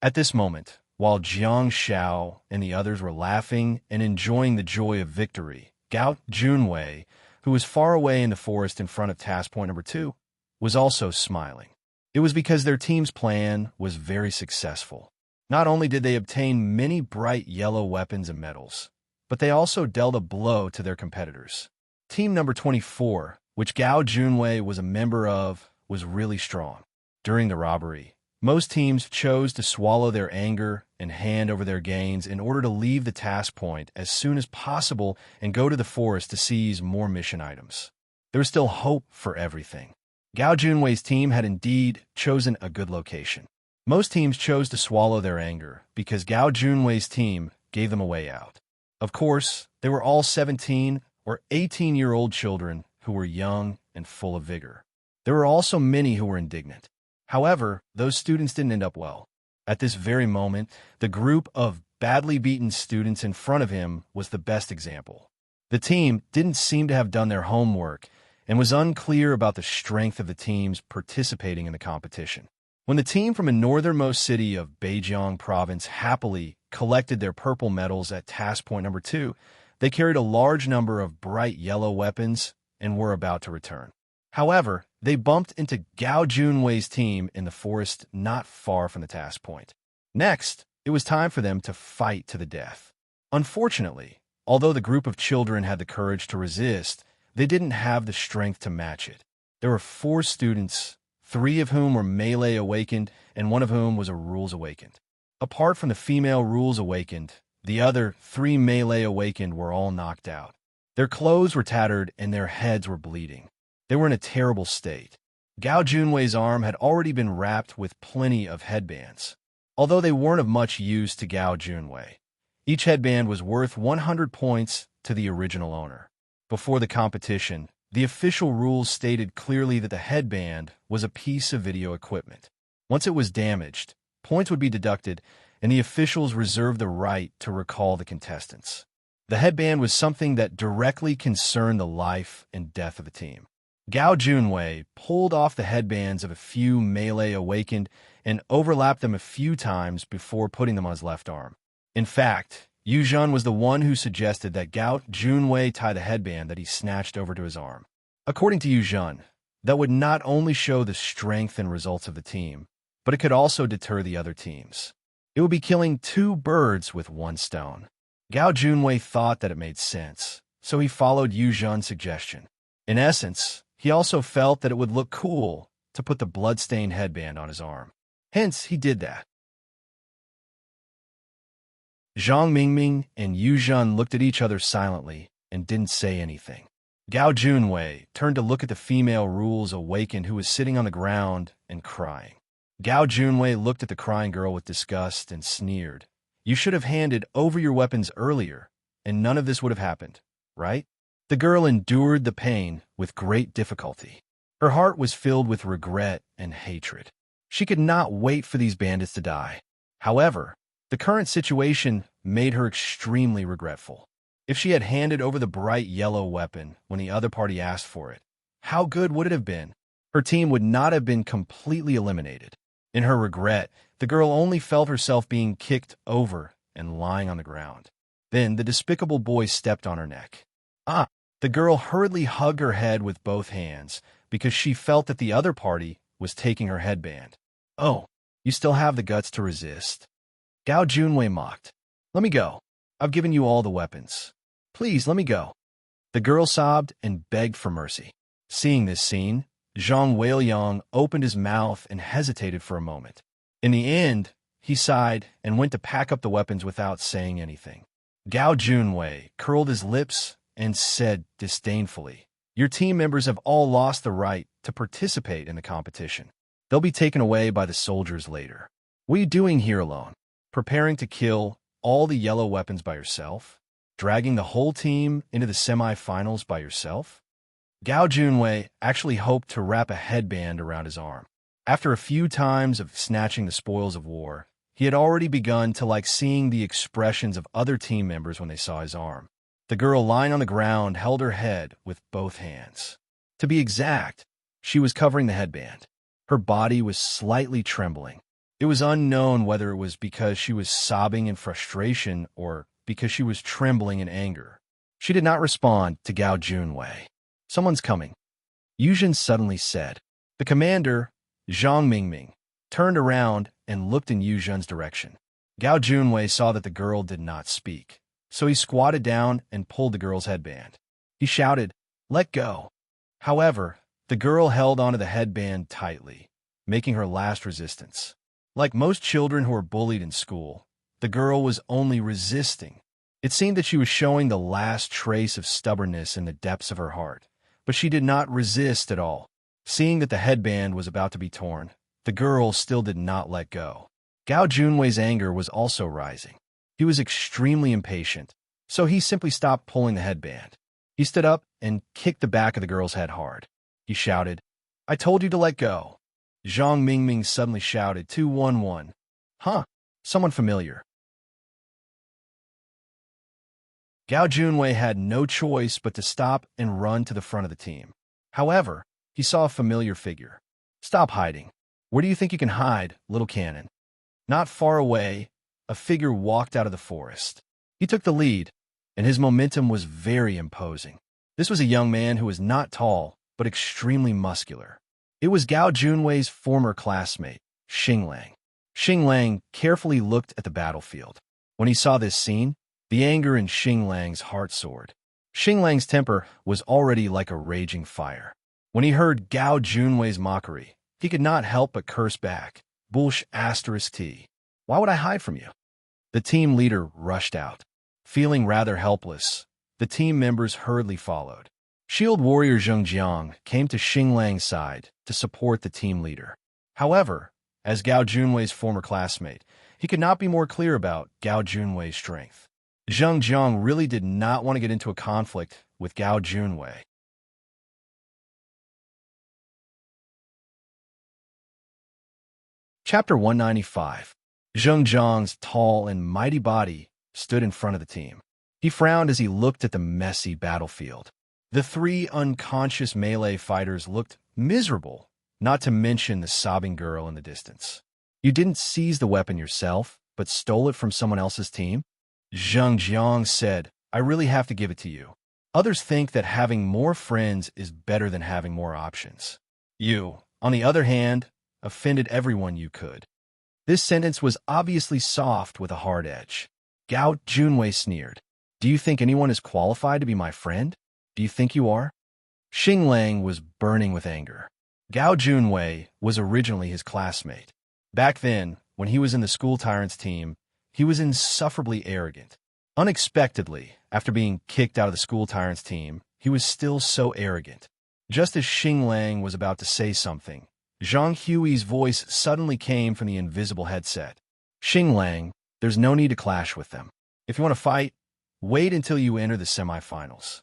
At this moment, while Jiang Shao and the others were laughing and enjoying the joy of victory, Gao Junwei, who was far away in the forest in front of task point number 2, was also smiling. It was because their team's plan was very successful. Not only did they obtain many bright yellow weapons and medals, but they also dealt a blow to their competitors. Team number 24 which Gao Junwei was a member of, was really strong. During the robbery, most teams chose to swallow their anger and hand over their gains in order to leave the task point as soon as possible and go to the forest to seize more mission items. There was still hope for everything. Gao Junwei's team had indeed chosen a good location. Most teams chose to swallow their anger because Gao Junwei's team gave them a way out. Of course, they were all 17 or 18-year-old children who were young and full of vigor. There were also many who were indignant. However, those students didn't end up well. At this very moment, the group of badly beaten students in front of him was the best example. The team didn't seem to have done their homework and was unclear about the strength of the teams participating in the competition. When the team from the northernmost city of Beijiang province happily collected their purple medals at task point number 2, they carried a large number of bright yellow weapons and were about to return. However, they bumped into Gao Junwei's team in the forest not far from the task point. Next, it was time for them to fight to the death. Unfortunately, although the group of children had the courage to resist, they didn't have the strength to match it. There were 4 students, 3 of whom were melee awakened and 1 of whom was a rules awakened. Apart from the female rules awakened, the other 3 melee awakened were all knocked out. Their clothes were tattered and their heads were bleeding. They were in a terrible state. Gao Junwei's arm had already been wrapped with plenty of headbands. Although they weren't of much use to Gao Junwei, each headband was worth 100 points to the original owner. Before the competition, the official rules stated clearly that the headband was a piece of video equipment. Once it was damaged, points would be deducted, and the officials reserved the right to recall the contestants. The headband was something that directly concerned the life and death of the team. Gao Junwei pulled off the headbands of a few melee awakened and overlapped them a few times before putting them on his left arm. In fact, Yu Zhen was the one who suggested that Gao Junwei tie the headband that he snatched over to his arm. According to Yu Zhen, that would not only show the strength and results of the team, but it could also deter the other teams. It would be killing 2 birds with 1 stone. Gao Junwei thought that it made sense, so he followed Yu Zhen's suggestion. In essence, he also felt that it would look cool to put the blood-stained headband on his arm. Hence, he did that. Zhang Mingming and Yu Zhen looked at each other silently and didn't say anything. Gao Junwei turned to look at the female rules awakened who was sitting on the ground and crying. Gao Junwei looked at the crying girl with disgust and sneered. "You should have handed over your weapons earlier, and none of this would have happened, right?" The girl endured the pain with great difficulty. Her heart was filled with regret and hatred. She could not wait for these bandits to die. However, the current situation made her extremely regretful. If she had handed over the bright yellow weapon when the other party asked for it, how good would it have been? Her team would not have been completely eliminated. In her regret, the girl only felt herself being kicked over and lying on the ground. Then the despicable boy stepped on her neck. The girl hurriedly hugged her head with both hands because she felt that the other party was taking her headband. "Oh, you still have the guts to resist?" Gao Junwei mocked. "Let me go. I've given you all the weapons. Please, let me go." The girl sobbed and begged for mercy. Seeing this scene, Zhang Weiliang opened his mouth and hesitated for a moment. In the end, he sighed and went to pack up the weapons without saying anything. Gao Junwei curled his lips and said disdainfully, "Your team members have all lost the right to participate in the competition. They'll be taken away by the soldiers later. What are you doing here alone? Preparing to kill all the yellow weapons by yourself? Dragging the whole team into the semi-finals by yourself?" Gao Junwei actually hoped to wrap a headband around his arm. After a few times of snatching the spoils of war, he had already begun to like seeing the expressions of other team members when they saw his arm. The girl lying on the ground held her head with both hands. To be exact, she was covering the headband. Her body was slightly trembling. It was unknown whether it was because she was sobbing in frustration or because she was trembling in anger. She did not respond to Gao Junwei. "Someone's coming," Yu Zhen suddenly said. The commander, Zhang Mingming, turned around and looked in Yu Zhen's direction. Gao Junwei saw that the girl did not speak, so he squatted down and pulled the girl's headband. He shouted, "Let go!" However, the girl held onto the headband tightly, making her last resistance. Like most children who are bullied in school, the girl was only resisting. It seemed that she was showing the last trace of stubbornness in the depths of her heart, but she did not resist at all. Seeing that the headband was about to be torn, the girl still did not let go. Gao Junwei's anger was also rising. He was extremely impatient, so he simply stopped pulling the headband. He stood up and kicked the back of the girl's head hard. He shouted, "I told you to let go." Zhang Mingming suddenly shouted, 211. Huh, someone familiar. Gao Junwei had no choice but to stop and run to the front of the team. However, he saw a familiar figure. Stop hiding. Where do you think you can hide, little cannon? Not far away, a figure walked out of the forest. He took the lead, and his momentum was very imposing. This was a young man who was not tall, but extremely muscular. It was Gao Junwei's former classmate, Xinglang. Xinglang carefully looked at the battlefield. When he saw this scene, the anger in Xinglang's heart soared. Xinglang's temper was already like a raging fire. When he heard Gao Junwei's mockery, he could not help but curse back. Bullsh *T. Why would I hide from you? The team leader rushed out. Feeling rather helpless, the team members hurriedly followed. Shield warrior Zheng Jiang came to Xinglang's side to support the team leader. However, as Gao Junwei's former classmate, he could not be more clear about Gao Junwei's strength. Zheng Jiang really did not want to get into a conflict with Gao Junwei. Chapter 195. Zheng Jiang's tall and mighty body stood in front of the team. He frowned as he looked at the messy battlefield. The three unconscious melee fighters looked miserable, not to mention the sobbing girl in the distance. You didn't seize the weapon yourself, but stole it from someone else's team? Zheng Jiang said, I really have to give it to you. Others think that having more friends is better than having more options. You, on the other hand, offended everyone you could. This sentence was obviously soft with a hard edge. Gao Junwei sneered. Do you think anyone is qualified to be my friend? Do you think you are? Xinglang was burning with anger. Gao Junwei was originally his classmate. Back then, when he was in the school tyrant's team, he was insufferably arrogant. Unexpectedly, after being kicked out of the school tyrant's team, he was still so arrogant. Just as Xinglang was about to say something, Zhang Hui's voice suddenly came from the invisible headset. Xinglang, there's no need to clash with them. If you want to fight, wait until you enter the semifinals.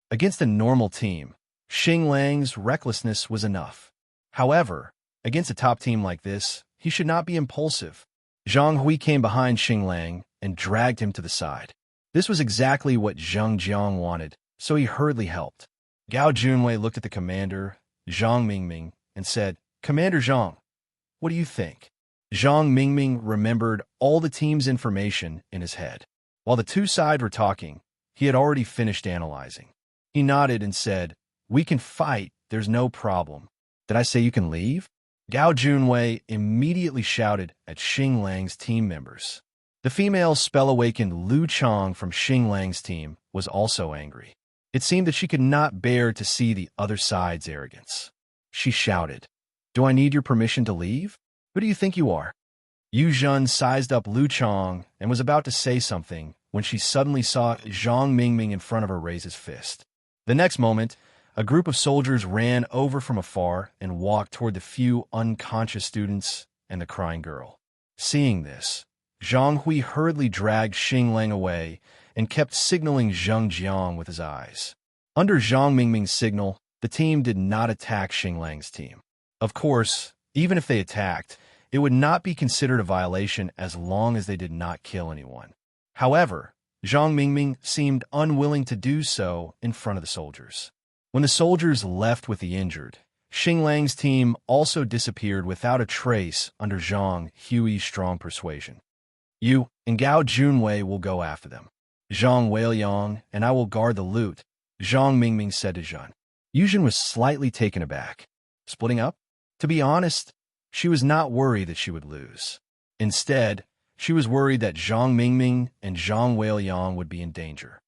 Against a normal team, Xinglang's recklessness was enough. However, against a top team like this, he should not be impulsive. Zhang Hui came behind Xinglang and dragged him to the side. This was exactly what Zheng Jiang wanted, so he hurriedly helped. Gao Junwei looked at the commander, Zhang Mingming, and said, Commander Zhang, what do you think? Zhang Mingming remembered all the team's information in his head. While the two sides were talking, he had already finished analyzing. He nodded and said, We can fight, there's no problem. Did I say you can leave? Gao Junwei immediately shouted at Xinglang's team members. The female spell-awakened Lu Chang from Xinglang's team was also angry. It seemed that she could not bear to see the other side's arrogance. She shouted, Do I need your permission to leave? Who do you think you are? Yu Zhen sized up Lu Chang and was about to say something when she suddenly saw Zhang Mingming in front of her raise his fist. The next moment, a group of soldiers ran over from afar and walked toward the few unconscious students and the crying girl. Seeing this, Zhang Hui hurriedly dragged Xinglang away and kept signaling Zheng Jiang with his eyes. Under Zhang Mingming's signal, the team did not attack Xinglang's team. Of course, even if they attacked, it would not be considered a violation as long as they did not kill anyone. However, Zhang Mingming seemed unwilling to do so in front of the soldiers. When the soldiers left with the injured, Xinglang's team also disappeared without a trace under Zhang Hui's strong persuasion. You and Gao Junwei will go after them. Zhang Weiliang and I will guard the loot, Zhang Mingming said to Zhen. Yuzhen was slightly taken aback. Splitting up? To be honest, she was not worried that she would lose. Instead, she was worried that Zhang Mingming and Zhang Weiliang would be in danger.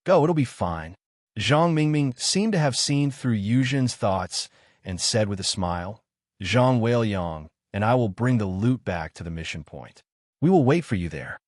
Go, it'll be fine. Zhang Mingming seemed to have seen through Yuzhen's thoughts and said with a smile, Zhang Weiliang, and I will bring the loot back to the mission point. We will wait for you there.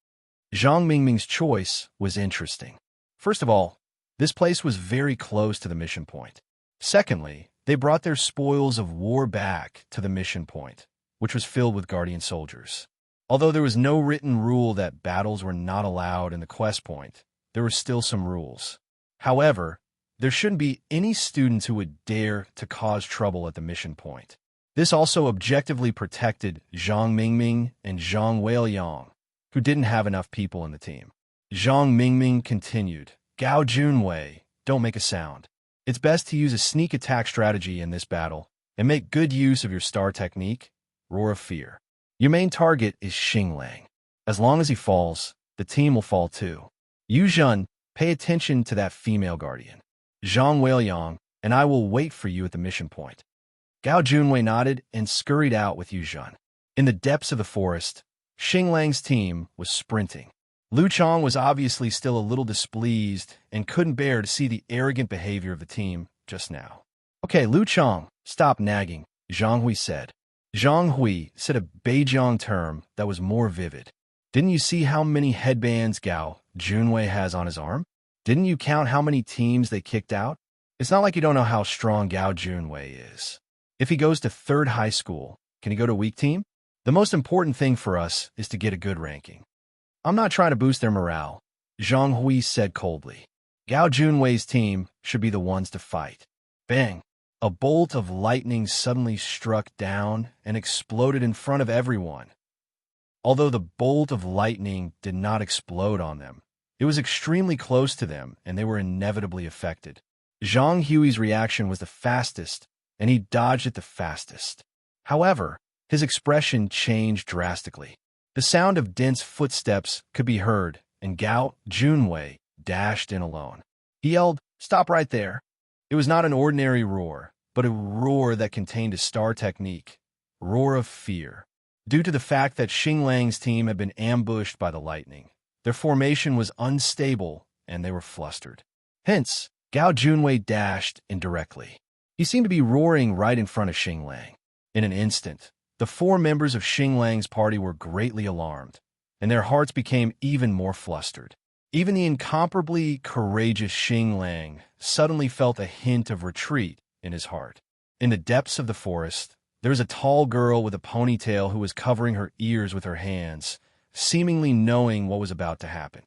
Zhang Mingming's choice was interesting. First of all, this place was very close to the mission point. Secondly, they brought their spoils of war back to the mission point, which was filled with Guardian soldiers. Although there was no written rule that battles were not allowed in the quest point, there were still some rules. However, there shouldn't be any students who would dare to cause trouble at the mission point. This also objectively protected Zhang Mingming and Zhang Weiliang, who didn't have enough people in the team. Zhang Mingming continued, Gao Junwei, don't make a sound. It's best to use a sneak attack strategy in this battle and make good use of your star technique, Roar of Fear. Your main target is Xinglang. As long as he falls, the team will fall too. Yu Zhen, pay attention to that female guardian. Zhang Weiliang, and I will wait for you at the mission point. Gao Junwei nodded and scurried out with Yu Zhen. In the depths of the forest, Xinglang's team was sprinting. Lu Chong was obviously still a little displeased and couldn't bear to see the arrogant behavior of the team just now. Okay, Lu Chong, stop nagging, Zhang Hui said. Zhang Hui said a Beijiang term that was more vivid. Didn't you see how many headbands Gao Junwei has on his arm? Didn't you count how many teams they kicked out? It's not like you don't know how strong Gao Junwei is. If he goes to 3rd high school, can he go to weak team? The most important thing for us is to get a good ranking. I'm not trying to boost their morale, Zhang Hui said coldly. Gao Junwei's team should be the ones to fight. Bang! A bolt of lightning suddenly struck down and exploded in front of everyone. Although the bolt of lightning did not explode on them, it was extremely close to them and they were inevitably affected. Zhang Hui's reaction was the fastest, and he dodged it the fastest. However, his expression changed drastically. The sound of dense footsteps could be heard, and Gao Junwei dashed in alone. He yelled, "Stop right there!" It was not an ordinary roar, but a roar that contained a star technique, Roar of Fear. Due to the fact that Xinglang's team had been ambushed by the lightning, their formation was unstable and they were flustered. Hence, Gao Junwei dashed indirectly. He seemed to be roaring right in front of Xinglang. In an instant, the 4 members of Xinglang's party were greatly alarmed, and their hearts became even more flustered. Even the incomparably courageous Xinglang suddenly felt a hint of retreat in his heart. In the depths of the forest, there was a tall girl with a ponytail who was covering her ears with her hands, seemingly knowing what was about to happen.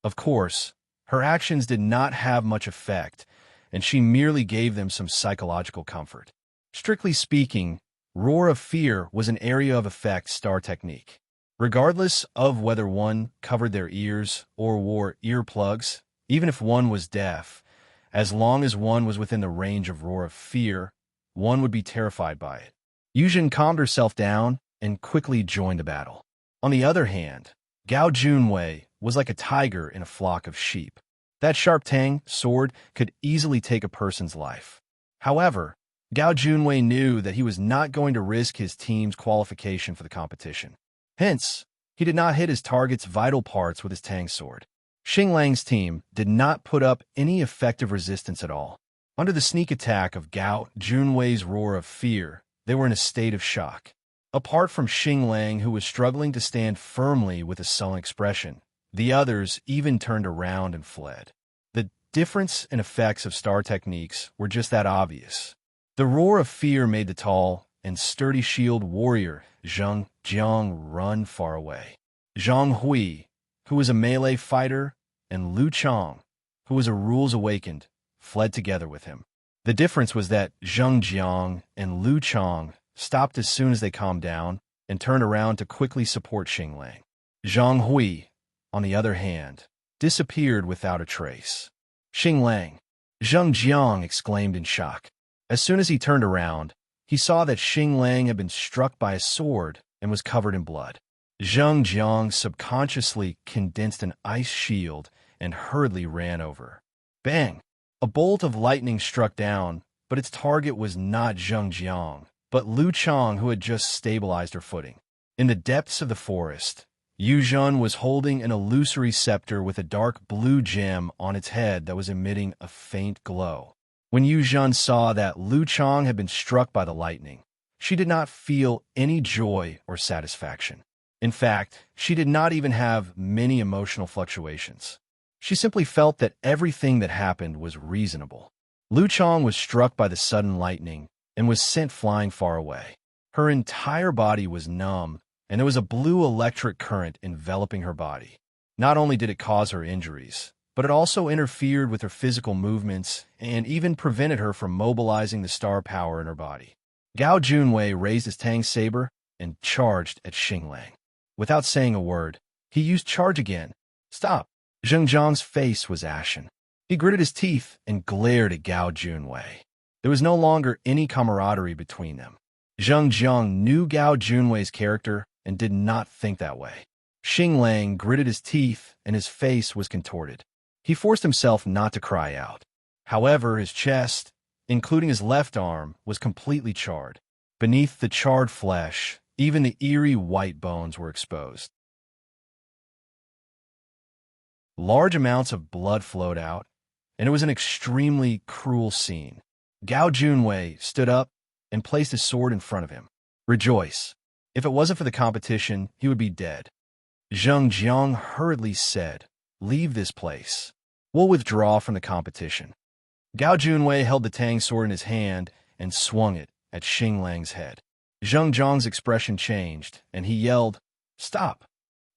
Of course, her actions did not have much effect, and she merely gave them some psychological comfort. Strictly speaking, Roar of Fear was an area of effect star technique. Regardless of whether one covered their ears or wore earplugs, even if one was deaf, as long as one was within the range of Roar of Fear, one would be terrified by it. Yuzhen calmed herself down and quickly joined the battle. On the other hand, Gao Junwei was like a tiger in a flock of sheep. That sharp tang sword could easily take a person's life. However, Gao Junwei knew that he was not going to risk his team's qualification for the competition. Hence, he did not hit his target's vital parts with his tang sword. Xinglang's team did not put up any effective resistance at all. Under the sneak attack of Gao Junwei's Roar of Fear, they were in a state of shock. Apart from Xinglang, who was struggling to stand firmly with a sullen expression, the others even turned around and fled. The difference in effects of star techniques were just that obvious. The Roar of Fear made the tall and sturdy shield warrior Zheng Jiang run far away. Zhang Hui, who was a melee fighter, and Lu Chong, who was a rules awakened, fled together with him. The difference was that Zheng Jiang and Lu Chong stopped as soon as they calmed down and turned around to quickly support Xinglang. Zhang Hui, on the other hand, disappeared without a trace. Xinglang! Zheng Jiang exclaimed in shock. As soon as he turned around, he saw that Xinglang had been struck by a sword and was covered in blood. Zheng Jiang subconsciously condensed an ice shield and hurriedly ran over. Bang! A bolt of lightning struck down, but its target was not Zheng Jiang, but Lu Chong, who had just stabilized her footing. In the depths of the forest, Yuzhen was holding an illusory scepter with a dark blue gem on its head that was emitting a faint glow. When Yuzhen saw that Lu Chang had been struck by the lightning, she did not feel any joy or satisfaction. In fact, she did not even have many emotional fluctuations. She simply felt that everything that happened was reasonable. Lu Chang was struck by the sudden lightning and was sent flying far away. Her entire body was numb, and there was a blue electric current enveloping her body. Not only did it cause her injuries, but it also interfered with her physical movements and even prevented her from mobilizing the star power in her body. Gao Junwei raised his Tang saber and charged at Xinglang. Without saying a word, he used charge again. Stop! Zheng Jiang's face was ashen. He gritted his teeth and glared at Gao Junwei. There was no longer any camaraderie between them. Zheng Jiang knew Gao Junwei's character and did not think that way. Xinglang gritted his teeth and his face was contorted. He forced himself not to cry out. However, his chest, including his left arm, was completely charred. Beneath the charred flesh, even the eerie white bones were exposed. Large amounts of blood flowed out, and it was an extremely cruel scene. Gao Junwei stood up and placed his sword in front of him. Rejoice. If it wasn't for the competition, he would be dead. Zheng Jiang hurriedly said, "Leave this place. We'll withdraw from the competition." Gao Junwei held the Tang sword in his hand and swung it at Xinglang's head. Zheng Jiang's expression changed, and he yelled, "Stop!"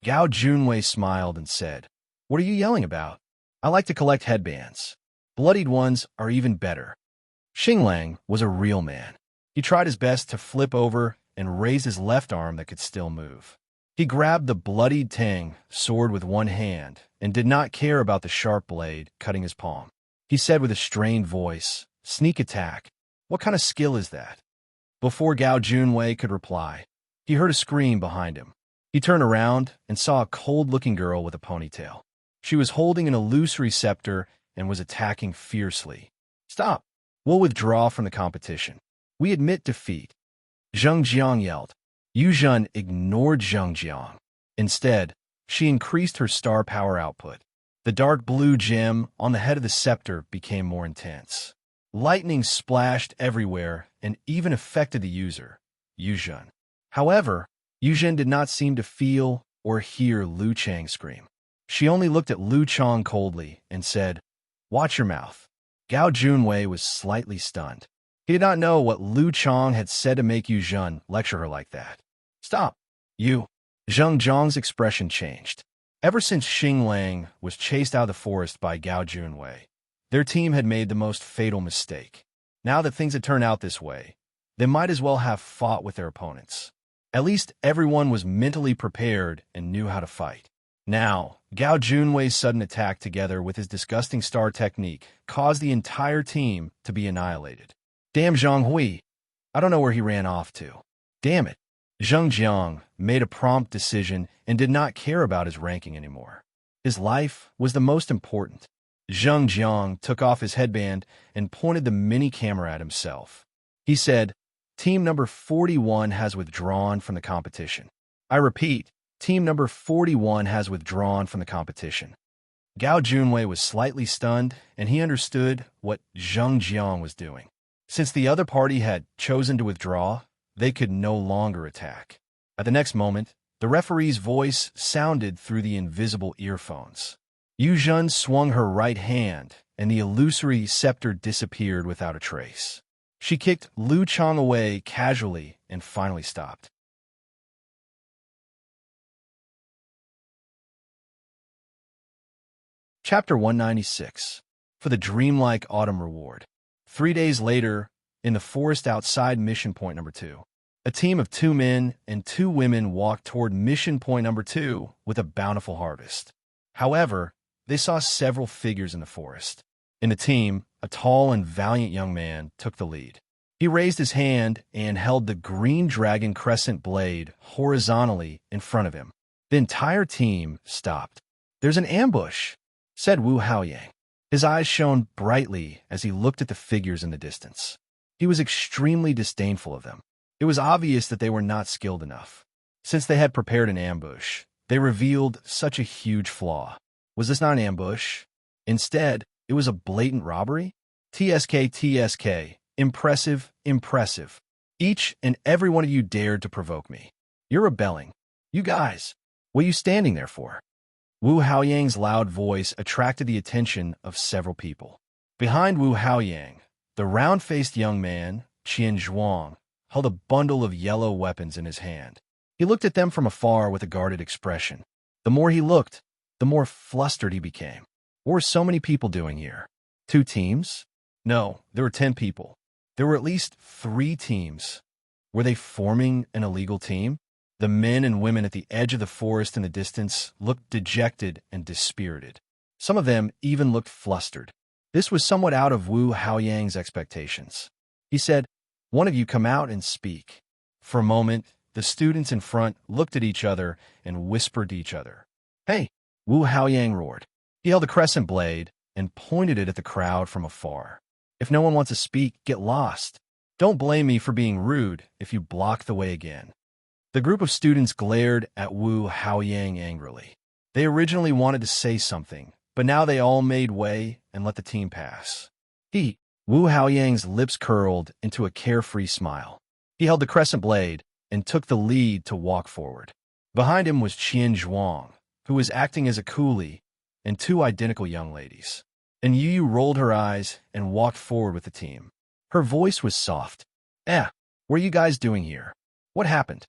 Gao Junwei smiled and said, "What are you yelling about? I like to collect headbands. Bloodied ones are even better." Xinglang was a real man. He tried his best to flip over and raise his left arm that could still move. He grabbed the bloodied Tang sword with one hand and did not care about the sharp blade cutting his palm. He said with a strained voice, "Sneak attack. What kind of skill is that?" Before Gao Junwei could reply, he heard a scream behind him. He turned around and saw a cold-looking girl with a ponytail. She was holding an illusory scepter and was attacking fiercely. "Stop! We'll withdraw from the competition. We admit defeat." Zheng Jiang yelled. Yuzhen ignored Zheng Jiang. Instead, she increased her star power output. The dark blue gem on the head of the scepter became more intense. Lightning splashed everywhere and even affected the user, Yuzhen. However, Yuzhen did not seem to feel or hear Lu Chang scream. She only looked at Lu Chang coldly and said, "Watch your mouth." Gao Junwei was slightly stunned. He did not know what Lu Chang had said to make Yuzhen lecture her like that. "Stop, you." Zheng Jiang's expression changed. Ever since Xinglang was chased out of the forest by Gao Junwei, their team had made the most fatal mistake. Now that things had turned out this way, they might as well have fought with their opponents. At least everyone was mentally prepared and knew how to fight. Now, Gao Junwei's sudden attack together with his disgusting star technique caused the entire team to be annihilated. Damn Zhang Hui. I don't know where he ran off to. Damn it. Zheng Jiang made a prompt decision and did not care about his ranking anymore. His life was the most important. Zheng Jiang took off his headband and pointed the mini camera at himself. He said, "Team number 41 has withdrawn from the competition. I repeat, team number 41 has withdrawn from the competition." Gao Junwei was slightly stunned, and he understood what Zheng Jiang was doing. Since the other party had chosen to withdraw, they could no longer attack. At the next moment, the referee's voice sounded through the invisible earphones. Yuzhen swung her right hand, and the illusory scepter disappeared without a trace. She kicked Lu Chang away casually and finally stopped. Chapter 196. For the Dreamlike Autumn Reward. 3 days later, in the forest outside Mission Point number 2, a team of 2 men and 2 women walked toward Mission Point number 2 with a bountiful harvest. However, they saw several figures in the forest. In the team, a tall and valiant young man took the lead. He raised his hand and held the green dragon crescent blade horizontally in front of him. The entire team stopped. "There's an ambush," said Wu Haoyang. His eyes shone brightly as he looked at the figures in the distance. He was extremely disdainful of them. It was obvious that they were not skilled enough. Since they had prepared an ambush, They revealed such a huge flaw. Was this not an ambush? Instead, it was a blatant robbery? TSK, TSK. Impressive, impressive. Each and every one of you dared to provoke me. You're rebelling. You guys, what are you standing there for? Wu Haoyang's loud voice attracted the attention of several people. Behind Wu Haoyang, the round-faced young man, Qian Zhuang, held a bundle of yellow weapons in his hand. He looked at them from afar with a guarded expression. The more he looked, the more flustered he became. What were so many people doing here? 2 teams? No, there were 10 people. There were at least 3 teams. Were they forming an illegal team? The men and women at the edge of the forest in the distance looked dejected and dispirited. Some of them even looked flustered. This was somewhat out of Wu Haoyang's expectations. He said, "One of you come out and speak." For a moment, the students in front looked at each other and whispered to each other. "Hey!" Wu Haoyang roared. He held a crescent blade and pointed it at the crowd from afar. "If no one wants to speak, get lost. Don't blame me for being rude if you block the way again." The group of students glared at Wu Haoyang angrily. They originally wanted to say something, but now they all made way and let the team pass. Wu Haoyang's lips curled into a carefree smile. He held the crescent blade and took the lead to walk forward. Behind him was Qian Zhuang, who was acting as a coolie, and 2 identical young ladies. And Yu rolled her eyes and walked forward with the team. Her voice was soft. What are you guys doing here? What happened?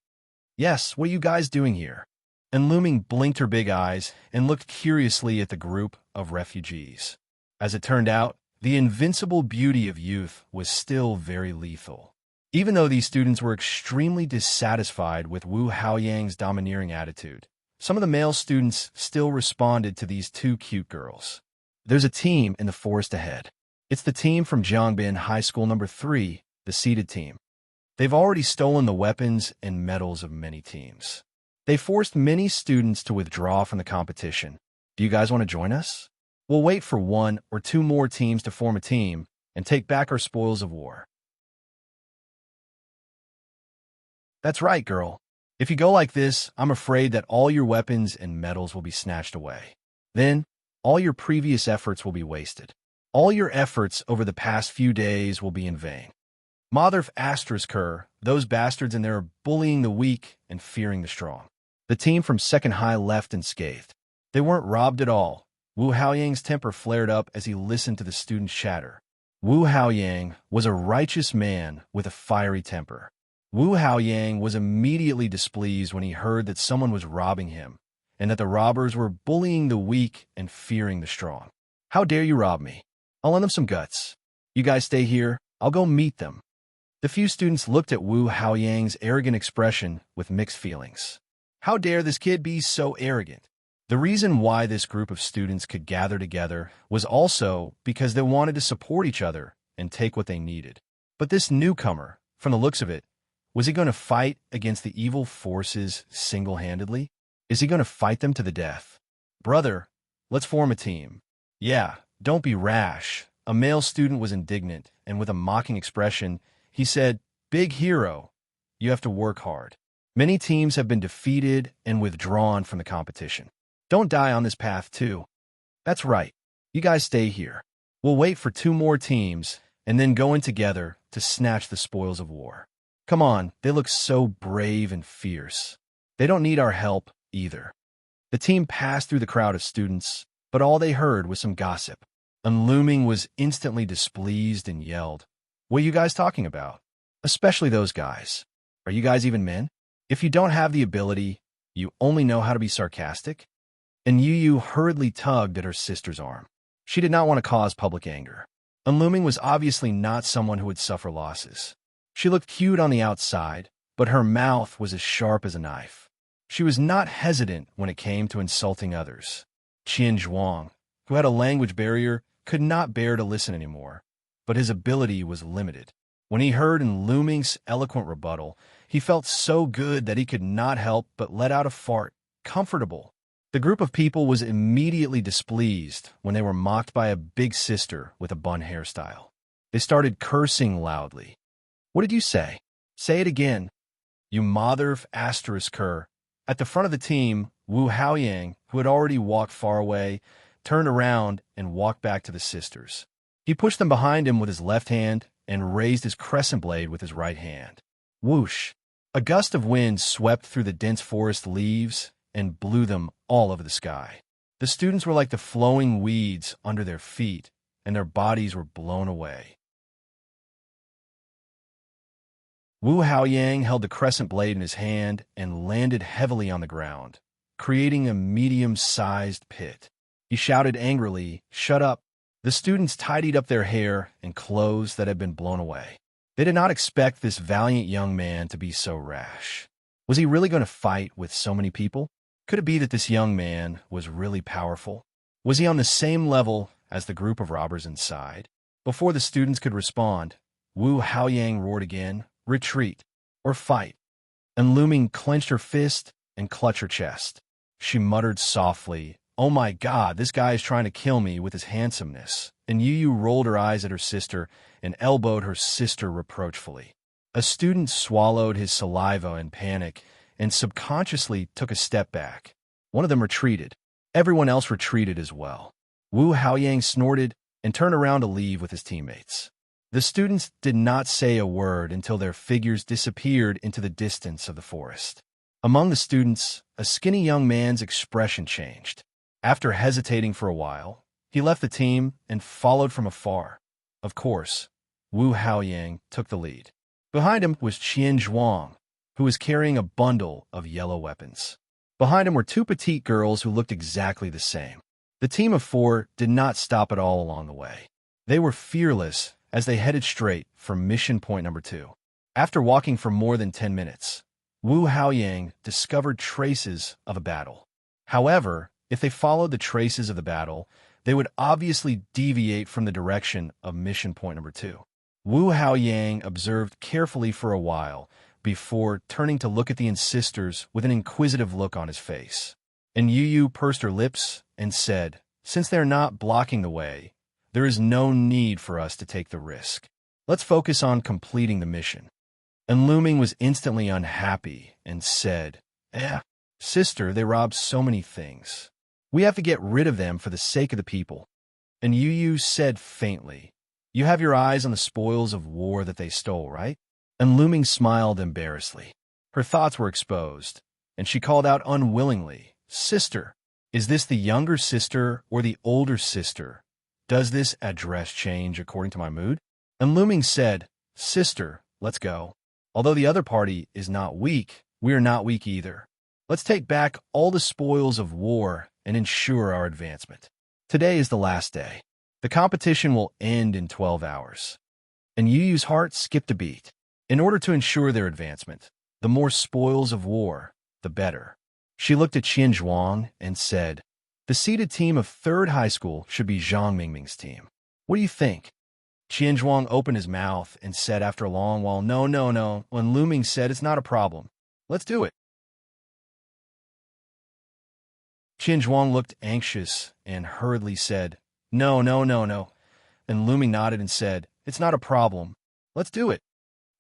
Yes, what are you guys doing here?" And Looming blinked her big eyes and looked curiously at the group of refugees. As it turned out, the invincible beauty of youth was still very lethal. Even though these students were extremely dissatisfied with Wu Haoyang's domineering attitude, some of the male students still responded to these 2 cute girls. There's a team in the forest ahead. It's the team from Jiangbin High School number 3, the seeded team. They've already stolen the weapons and medals of many teams. They forced many students to withdraw from the competition. Do you guys want to join us? We'll wait for 1 or 2 more teams to form a team and take back our spoils of war. That's right, girl. If you go like this, I'm afraid that all your weapons and medals will be snatched away. Then, all your previous efforts will be wasted. All your efforts over the past few days will be in vain. Mother Asterisker, those bastards in there are bullying the weak and fearing the strong. The team from Second High left unscathed. They weren't robbed at all. Wu Haoyang's temper flared up as he listened to the students' chatter. Wu Haoyang was a righteous man with a fiery temper. Wu Haoyang was immediately displeased when he heard that someone was robbing him, and that the robbers were bullying the weak and fearing the strong. How dare you rob me? I'll lend them some guts. You guys stay here. I'll go meet them. The few students looked at Wu Haoyang's arrogant expression with mixed feelings. How dare this kid be so arrogant? The reason why this group of students could gather together was also because they wanted to support each other and take what they needed. But this newcomer, from the looks of it, was he going to fight against the evil forces single-handedly? Is he going to fight them to the death? Brother, let's form a team. Yeah, don't be rash. A male student was indignant, and with a mocking expression, he said, "Big hero, you have to work hard. Many teams have been defeated and withdrawn from the competition. Don't die on this path, too." That's right. You guys stay here. We'll wait for 2 more teams and then go in together to snatch the spoils of war. Come on, they look so brave and fierce. They don't need our help either. The team passed through the crowd of students, but all they heard was some gossip. And Looming was instantly displeased and yelled, "What are you guys talking about? Especially those guys. Are you guys even men? If you don't have the ability, you only know how to be sarcastic?" And Yu hurriedly tugged at her sister's arm. She did not want to cause public anger. And Looming was obviously not someone who would suffer losses. She looked cute on the outside, but her mouth was as sharp as a knife. She was not hesitant when it came to insulting others. Qian Zhuang, who had a language barrier, could not bear to listen anymore, but his ability was limited. When he heard Looming's eloquent rebuttal, he felt so good that he could not help but let out a fart, comfortable. The group of people was immediately displeased when they were mocked by a big sister with a bun hairstyle. They started cursing loudly. "What did you say? Say it again. You mother of Asterisker, At the front of the team, Wu Haoyang, who had already walked far away, turned around and walked back to the sisters. He pushed them behind him with his left hand and raised his crescent blade with his right hand. Whoosh! A gust of wind swept through the dense forest leaves and blew them all over the sky. The students were like the flowing weeds under their feet, and their bodies were blown away. Wu Haoyang held the crescent blade in his hand and landed heavily on the ground, creating a medium-sized pit. He shouted angrily, "Shut up!" The students tidied up their hair and clothes that had been blown away. They did not expect this valiant young man to be so rash. Was he really going to fight with so many people? Could it be that this young man was really powerful? Was he on the same level as the group of robbers inside? Before the students could respond, Wu Haoyang roared again, "Retreat, or fight." And Looming clenched her fist and clutched her chest. She muttered softly, "Oh my God, this guy is trying to kill me with his handsomeness." And Yu rolled her eyes at her sister and elbowed her sister reproachfully. A student swallowed his saliva in panic and subconsciously took a step back. One of them retreated. Everyone else retreated as well. Wu Haoyang snorted and turned around to leave with his teammates. The students did not say a word until their figures disappeared into the distance of the forest. Among the students, a skinny young man's expression changed. After hesitating for a while, he left the team and followed from afar. Of course, Wu Haoyang took the lead. Behind him was Qian Zhuang, who was carrying a bundle of yellow weapons. Behind him were two petite girls who looked exactly the same. The team of four did not stop at all along the way. They were fearless as they headed straight for mission point number 2. After walking for more than 10 minutes, Wu Haoyang discovered traces of a battle. However, if they followed the traces of the battle, they would obviously deviate from the direction of mission point number 2. Wu Haoyang observed carefully for a while before turning to look at the insisters with an inquisitive look on his face. And Yu pursed her lips and said, "Since they're not blocking the way, there is no need for us to take the risk. Let's focus on completing the mission." And Looming was instantly unhappy and said, Sister, they robbed so many things. We have to get rid of them for the sake of the people." And Yu said faintly, "You have your eyes on the spoils of war that they stole, right?" And Looming smiled embarrassedly. Her thoughts were exposed, and she called out unwillingly, "Sister, is this the younger sister or the older sister? Does this address change according to my mood?" And Looming said, "Sister, let's go. Although the other party is not weak, we are not weak either. Let's take back all the spoils of war and ensure our advancement. Today is the last day. The competition will end in 12 hours. And Yu's heart skipped a beat. In order to ensure their advancement, the more spoils of war, the better. She looked at Qian Zhuang and said, "The seeded team of 3rd high school should be Zhang Mingming's team. What do you think?" Qian Zhuang opened his mouth and said after a long while, No. When Looming said, "It's not a problem. Let's do it." Qian Zhuang looked anxious and hurriedly said, No. And Looming nodded and said, "It's not a problem. Let's do it."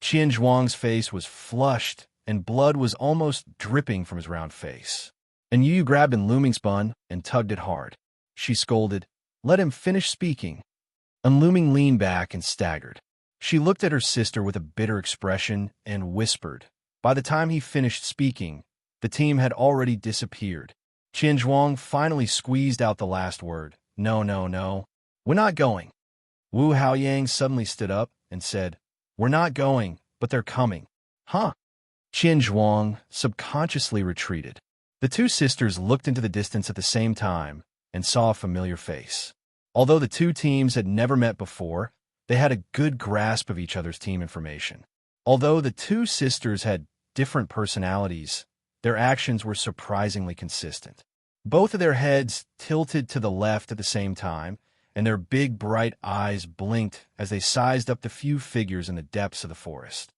Qian Zhuang's face was flushed, and blood was almost dripping from his round face. And Yu grabbed in Looming's bun and tugged it hard. She scolded, "Let him finish speaking." And Looming leaned back and staggered. She looked at her sister with a bitter expression and whispered. By the time he finished speaking, the team had already disappeared. Qian Zhuang finally squeezed out the last word. No. We're not going." Wu Haoyang suddenly stood up and said, "We're not going, but they're coming." Huh? Qian Zhuang subconsciously retreated. The two sisters looked into the distance at the same time and saw a familiar face. Although the two teams had never met before, they had a good grasp of each other's team information. Although the two sisters had different personalities, their actions were surprisingly consistent. Both of their heads tilted to the left at the same time, and their big, bright eyes blinked as they sized up the few figures in the depths of the forest.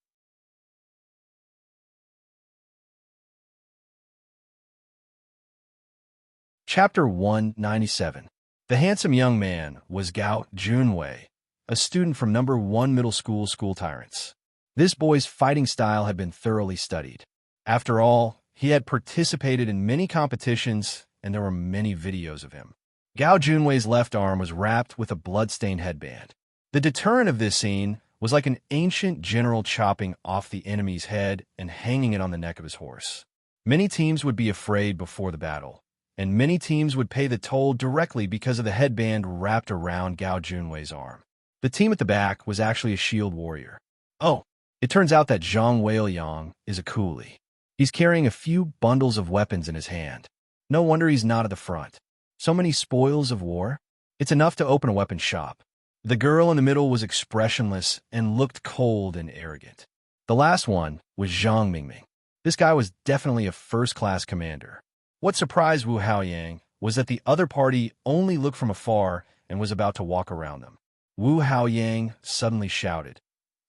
Chapter 197. The handsome young man was Gao Junwei, a student from number 1 middle school tyrants. This boy's fighting style had been thoroughly studied. After all, He had participated in many competitions, and there were many videos of him. Gao Junwei's left arm was wrapped with a blood-stained headband. The deterrent of this scene was like an ancient general chopping off the enemy's head and hanging it on the neck of his horse. Many teams would be afraid before the battle, and many teams would pay the toll directly because of the headband wrapped around Gao Junwei's arm. The team at the back was actually a shield warrior. Oh, it turns out that Zhang Weiliang is a coolie. He's carrying a few bundles of weapons in his hand. No wonder he's not at the front. So many spoils of war? It's enough to open a weapon shop. The girl in the middle was expressionless and looked cold and arrogant. The last one was Zhang Mingming. This guy was definitely a first-class commander. What surprised Wu Haoyang was that the other party only looked from afar and was about to walk around them. Wu Haoyang suddenly shouted,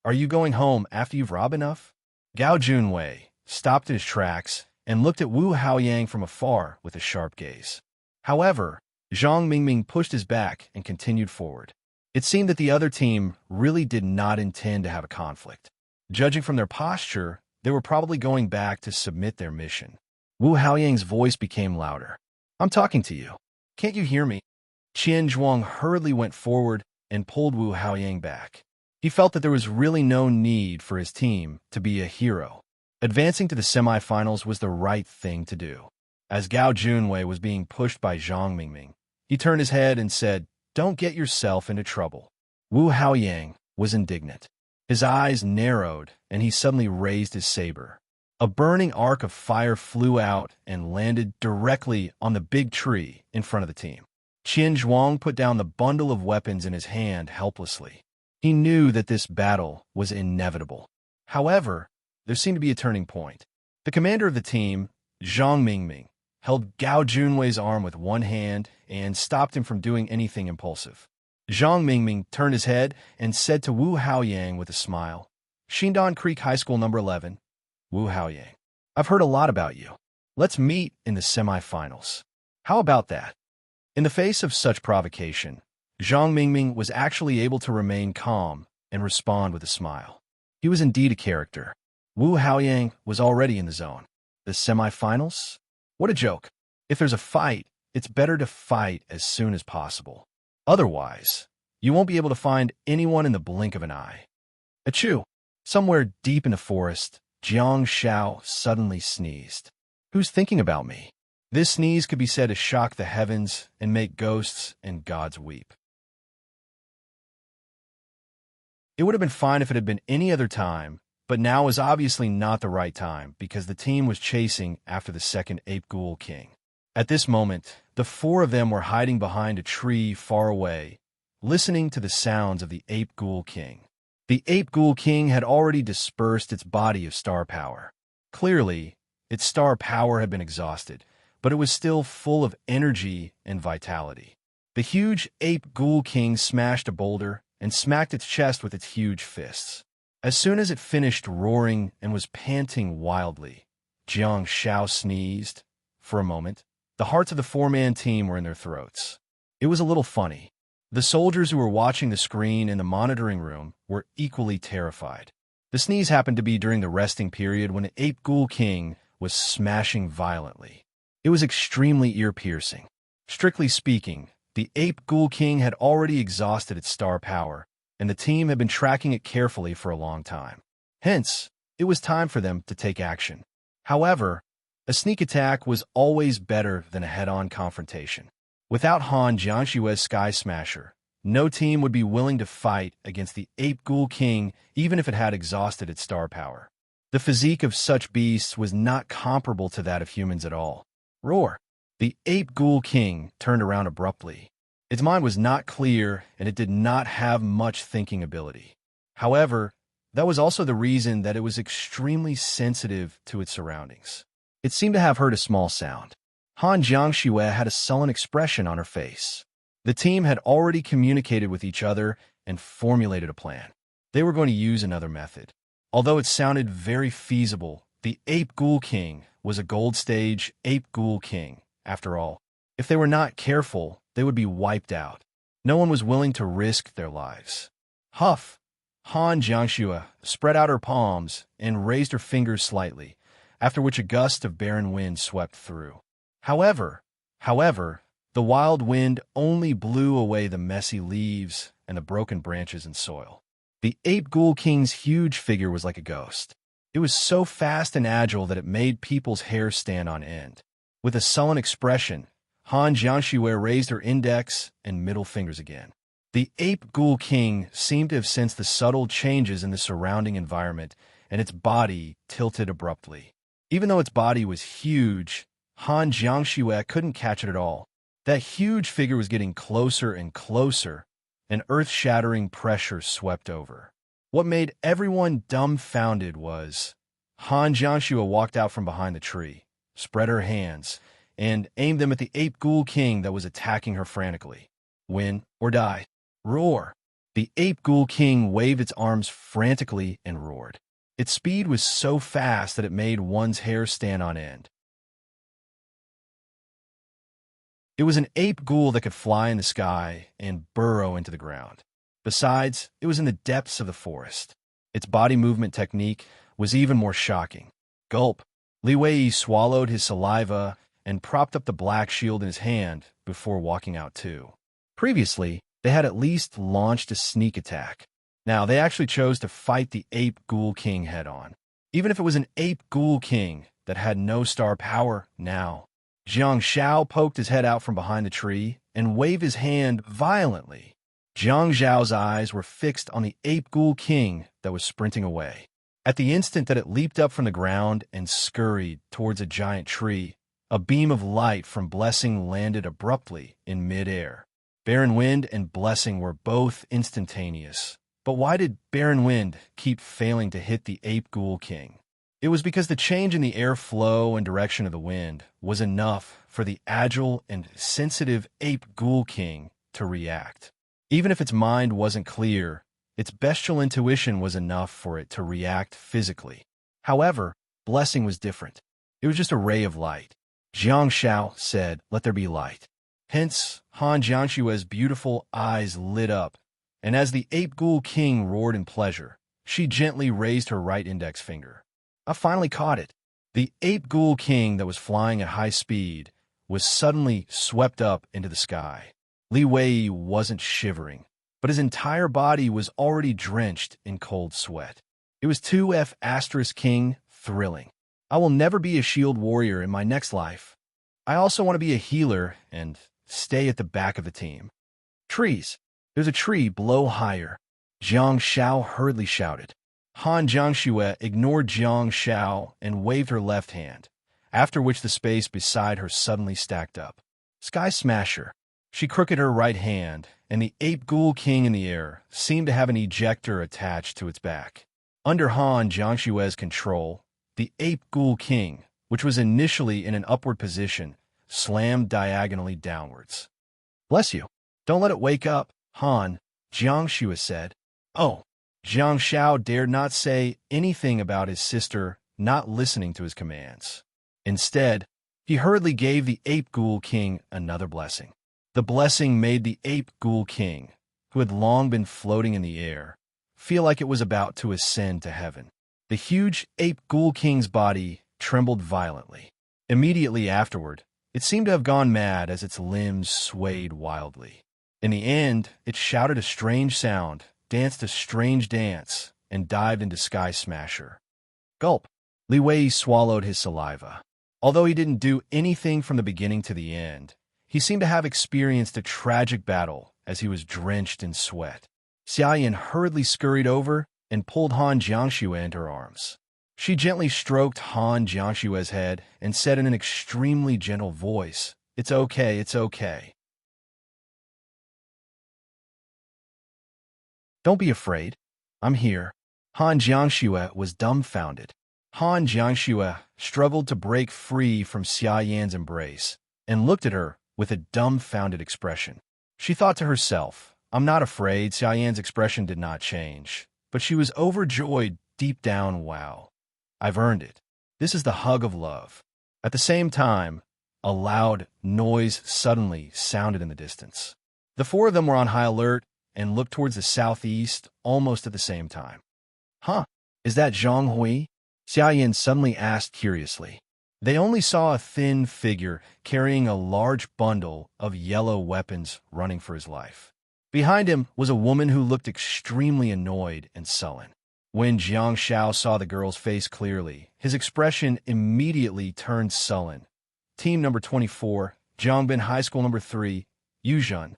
"Are you going home after you've robbed enough?" Gao Junwei stopped in his tracks and looked at Wu Haoyang from afar with a sharp gaze. However, Zhang Mingming pushed his back and continued forward. It seemed that the other team really did not intend to have a conflict. Judging from their posture, they were probably going back to submit their mission. Wu Haoyang's voice became louder. "I'm talking to you. Can't you hear me?" Qian Zhuang hurriedly went forward and pulled Wu Haoyang back. He felt that there was really no need for his team to be a hero. Advancing to the semifinals was the right thing to do. As Gao Junwei was being pushed by Zhang Mingming, he turned his head and said, "Don't get yourself into trouble." Wu Haoyang was indignant. His eyes narrowed, and he suddenly raised his saber. A burning arc of fire flew out and landed directly on the big tree in front of the team. Qian Zhuang put down the bundle of weapons in his hand helplessly. He knew that this battle was inevitable. However, there seemed to be a turning point. The commander of the team, Zhang Mingming, held Gao Junwei's arm with one hand and stopped him from doing anything impulsive. Zhang Mingming turned his head and said to Wu Haoyang with a smile, "Xindon Creek High School number 11, Wu Haoyang. I've heard a lot about you. Let's meet in the semifinals. How about that?" In the face of such provocation, Zhang Mingming was actually able to remain calm and respond with a smile. He was indeed a character. Wu Haoyang was already in the zone. The semifinals? What a joke. If there's a fight, it's better to fight as soon as possible. Otherwise, you won't be able to find anyone in the blink of an eye. Achoo! Somewhere deep in the forest, Jiang Xiao suddenly sneezed. Who's thinking about me? This sneeze could be said to shock the heavens and make ghosts and gods weep. It would have been fine if it had been any other time, but now was obviously not the right time because the team was chasing after the second Ape Ghoul King. At this moment, the four of them were hiding behind a tree far away, listening to the sounds of the Ape Ghoul King. The Ape Ghoul King had already dispersed its body of star power. Clearly, its star power had been exhausted, but it was still full of energy and vitality. The huge Ape Ghoul King smashed a boulder and smacked its chest with its huge fists. As soon as it finished roaring and was panting wildly, Jiang Xiao sneezed. For a moment, the hearts of the four-man team were in their throats. It was a little funny. The soldiers who were watching the screen in the monitoring room were equally terrified. The sneeze happened to be during the resting period when the Ape Ghoul King was smashing violently. It was extremely ear-piercing. Strictly speaking, the Ape Ghoul King had already exhausted its star power, and the team had been tracking it carefully for a long time. Hence, it was time for them to take action. However, a sneak attack was always better than a head-on confrontation. Without Han Jiangshui's Sky Smasher, no team would be willing to fight against the Ape Ghoul King even if it had exhausted its star power. The physique of such beasts was not comparable to that of humans at all. Roar! The Ape Ghoul King turned around abruptly. Its mind was not clear, and it did not have much thinking ability. However, that was also the reason that it was extremely sensitive to its surroundings. It seemed to have heard a small sound. Han Jiangxue had a sullen expression on her face. The team had already communicated with each other and formulated a plan. They were going to use another method. Although it sounded very feasible, the Ape Ghoul King was a gold stage Ape Ghoul King. After all, if they were not careful, they would be wiped out. No one was willing to risk their lives. Huff! Han Jiangxue spread out her palms and raised her fingers slightly. after which a gust of barren wind swept through. However, the wild wind only blew away the messy leaves and the broken branches and soil. The Ape Ghoul King's huge figure was like a ghost. It was so fast and agile that it made people's hair stand on end. With a sullen expression, Han Jiangxue raised her index and middle fingers again. The Ape Ghoul King seemed to have sensed the subtle changes in the surrounding environment, and its body tilted abruptly. Even though its body was huge, Han Jiangxue couldn't catch it at all. That huge figure was getting closer and closer, and earth-shattering pressure swept over. What made everyone dumbfounded was Han Jiangxue walked out from behind the tree, spread her hands, and aimed them at the Ape Ghoul King that was attacking her frantically. Win or die. Roar. The Ape Ghoul King waved its arms frantically and roared. Its speed was so fast that it made one's hair stand on end. It was an ape ghoul that could fly in the sky and burrow into the ground. Besides, it was in the depths of the forest. Its body movement technique was even more shocking. Gulp. Li Wei swallowed his saliva and propped up the black shield in his hand before walking out too. Previously, they had at least launched a sneak attack. Now, they actually chose to fight the Ape Ghoul King head-on. Even if it was an Ape Ghoul King that had no star power now. Jiang Xiao poked his head out from behind the tree and waved his hand violently. Jiang Zhao's eyes were fixed on the Ape Ghoul King that was sprinting away. At the instant that it leaped up from the ground and scurried towards a giant tree, a beam of light from Blessing landed abruptly in mid-air. Barren Wind and Blessing were both instantaneous. But why did Barren Wind keep failing to hit the Ape Ghoul King? It was because the change in the air flow and direction of the wind was enough for the agile and sensitive Ape Ghoul King to react. Even if its mind wasn't clear, its bestial intuition was enough for it to react physically. However, Blessing was different. It was just a ray of light. Jiang Xiao said, "Let there be light." Hence, Han Jiangxue's beautiful eyes lit up, and as the Ape Ghoul King roared in pleasure, she gently raised her right index finger. I finally caught it. The Ape Ghoul King that was flying at high speed was suddenly swept up into the sky. Li Wei wasn't shivering, but his entire body was already drenched in cold sweat. It was 2F** King thrilling. I will never be a shield warrior in my next life. I also want to be a healer and stay at the back of the team. Trees. There's a tree blow higher. Jiang Xiao hurriedly shouted. Han Jiangxue ignored Jiang Xiao and waved her left hand, after which the space beside her suddenly stacked up. Sky Smasher. She crooked her right hand, and the Ape Ghoul King in the air seemed to have an ejector attached to its back. Under Han Jiangxue's control, the Ape Ghoul King, which was initially in an upward position, slammed diagonally downwards. Bless you. Don't let it wake up, Han, Jiangxue said. Oh. Jiang Xiao dared not say anything about his sister not listening to his commands. Instead, he hurriedly gave the Ape Ghoul King another blessing. The blessing made the Ape Ghoul King, who had long been floating in the air, feel like it was about to ascend to heaven. The huge Ape Ghoul King's body trembled violently. Immediately afterward, it seemed to have gone mad as its limbs swayed wildly. In the end, it shouted a strange sound, danced a strange dance, and dived into Sky Smasher. Gulp. Li Wei swallowed his saliva. Although he didn't do anything from the beginning to the end, he seemed to have experienced a tragic battle as he was drenched in sweat. Xia Yan hurriedly scurried over and pulled Han Jiangxue into her arms. She gently stroked Han Jiangxue's head and said in an extremely gentle voice, "It's okay, it's okay. Don't be afraid. I'm here." Han Jiangxue was dumbfounded. Han Jiangxue struggled to break free from Xia Yan's embrace and looked at her with a dumbfounded expression. She thought to herself, "I'm not afraid." Xia Yan's expression did not change, but she was overjoyed deep down. Wow. I've earned it. This is the hug of love. At the same time, a loud noise suddenly sounded in the distance. The four of them were on high alert and looked towards the southeast almost at the same time. Huh, is that Zhang Hui? Xiaoyan suddenly asked curiously. They only saw a thin figure carrying a large bundle of yellow weapons running for his life. Behind him was a woman who looked extremely annoyed and sullen. When Jiang Shao saw the girl's face clearly, his expression immediately turned sullen. Team number 24, Zhongbin High School number 3, Yuzhen.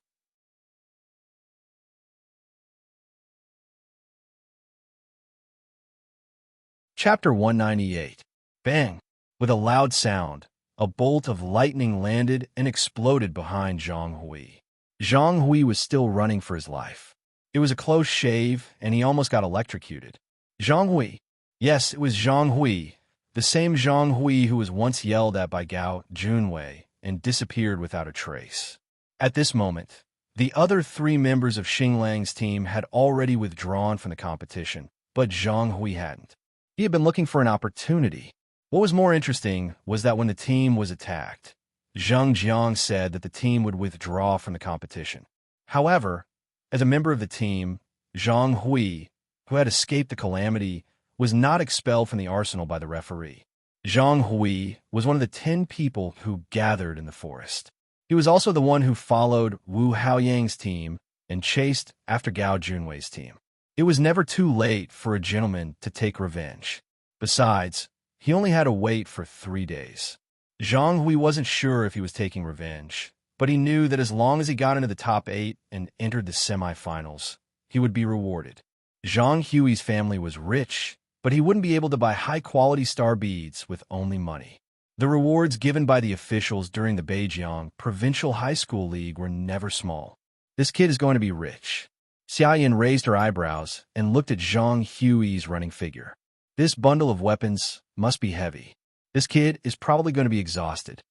Chapter 198. Bang! With a loud sound, a bolt of lightning landed and exploded behind Zhang Hui. Zhang Hui was still running for his life. It was a close shave, and he almost got electrocuted. Zhang Hui. Yes, it was Zhang Hui, the same Zhang Hui who was once yelled at by Gao Junwei and disappeared without a trace. At this moment, the other 3 members of Xinglang's team had already withdrawn from the competition, but Zhang Hui hadn't. He had been looking for an opportunity. What was more interesting was that when the team was attacked, Zheng Jiang said that the team would withdraw from the competition. However, as a member of the team, Zhang Hui, who had escaped the calamity, was not expelled from the arsenal by the referee. Zhang Hui was one of the 10 people who gathered in the forest. He was also the one who followed Wu Haoyang's team and chased after Gao Junwei's team. It was never too late for a gentleman to take revenge. Besides, he only had to wait for 3 days. Zhang Hui wasn't sure if he was taking revenge, but he knew that as long as he got into the top 8 and entered the semifinals, he would be rewarded. Zhang Hui's family was rich, but he wouldn't be able to buy high-quality star beads with only money. The rewards given by the officials during the Beijiang Provincial High School League were never small. This kid is going to be rich. Xiaoyan raised her eyebrows and looked at Zhang Hui's running figure. This bundle of weapons must be heavy. This kid is probably going to be exhausted.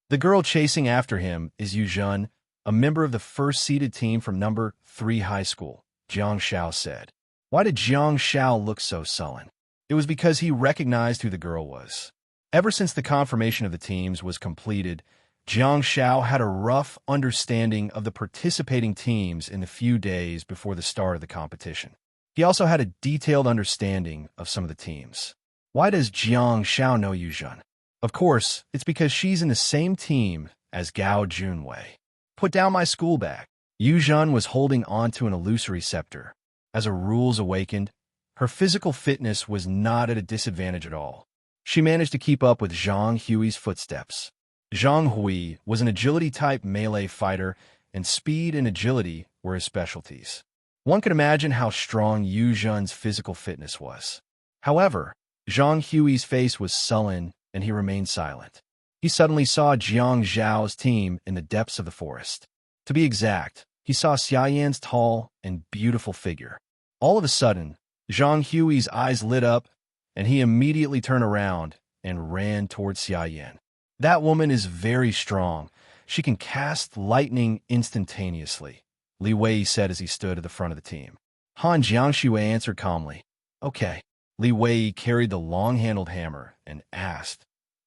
The girl chasing after him is Yuzhen, a member of the first-seeded team from number 3 high school, Jiang Shao said. Why did Jiang Shao look so sullen? It was because he recognized who the girl was. Ever since the confirmation of the teams was completed, Jiang Shao had a rough understanding of the participating teams in the few days before the start of the competition. He also had a detailed understanding of some of the teams. Why does Jiang Shao know Yuzhen? Of course, it's because she's in the same team as Gao Junwei. Put down my school bag. Yuzhen was holding onto an illusory scepter. As her rules awakened, her physical fitness was not at a disadvantage at all. She managed to keep up with Zhang Hui's footsteps. Zhang Hui was an agility-type melee fighter, and speed and agility were his specialties. One could imagine how strong Yuzhen's physical fitness was. However, Zhang Hui's face was sullen, and he remained silent. He suddenly saw Jiang Zhao's team in the depths of the forest. To be exact, he saw Xiaoyan's tall and beautiful figure. All of a sudden, Zhang Hui's eyes lit up, and he immediately turned around and ran towards Xiaoyan. That woman is very strong. She can cast lightning instantaneously, Li Wei said as he stood at the front of the team. Han Jiangxue answered calmly. Okay. Li Wei carried the long-handled hammer and asked,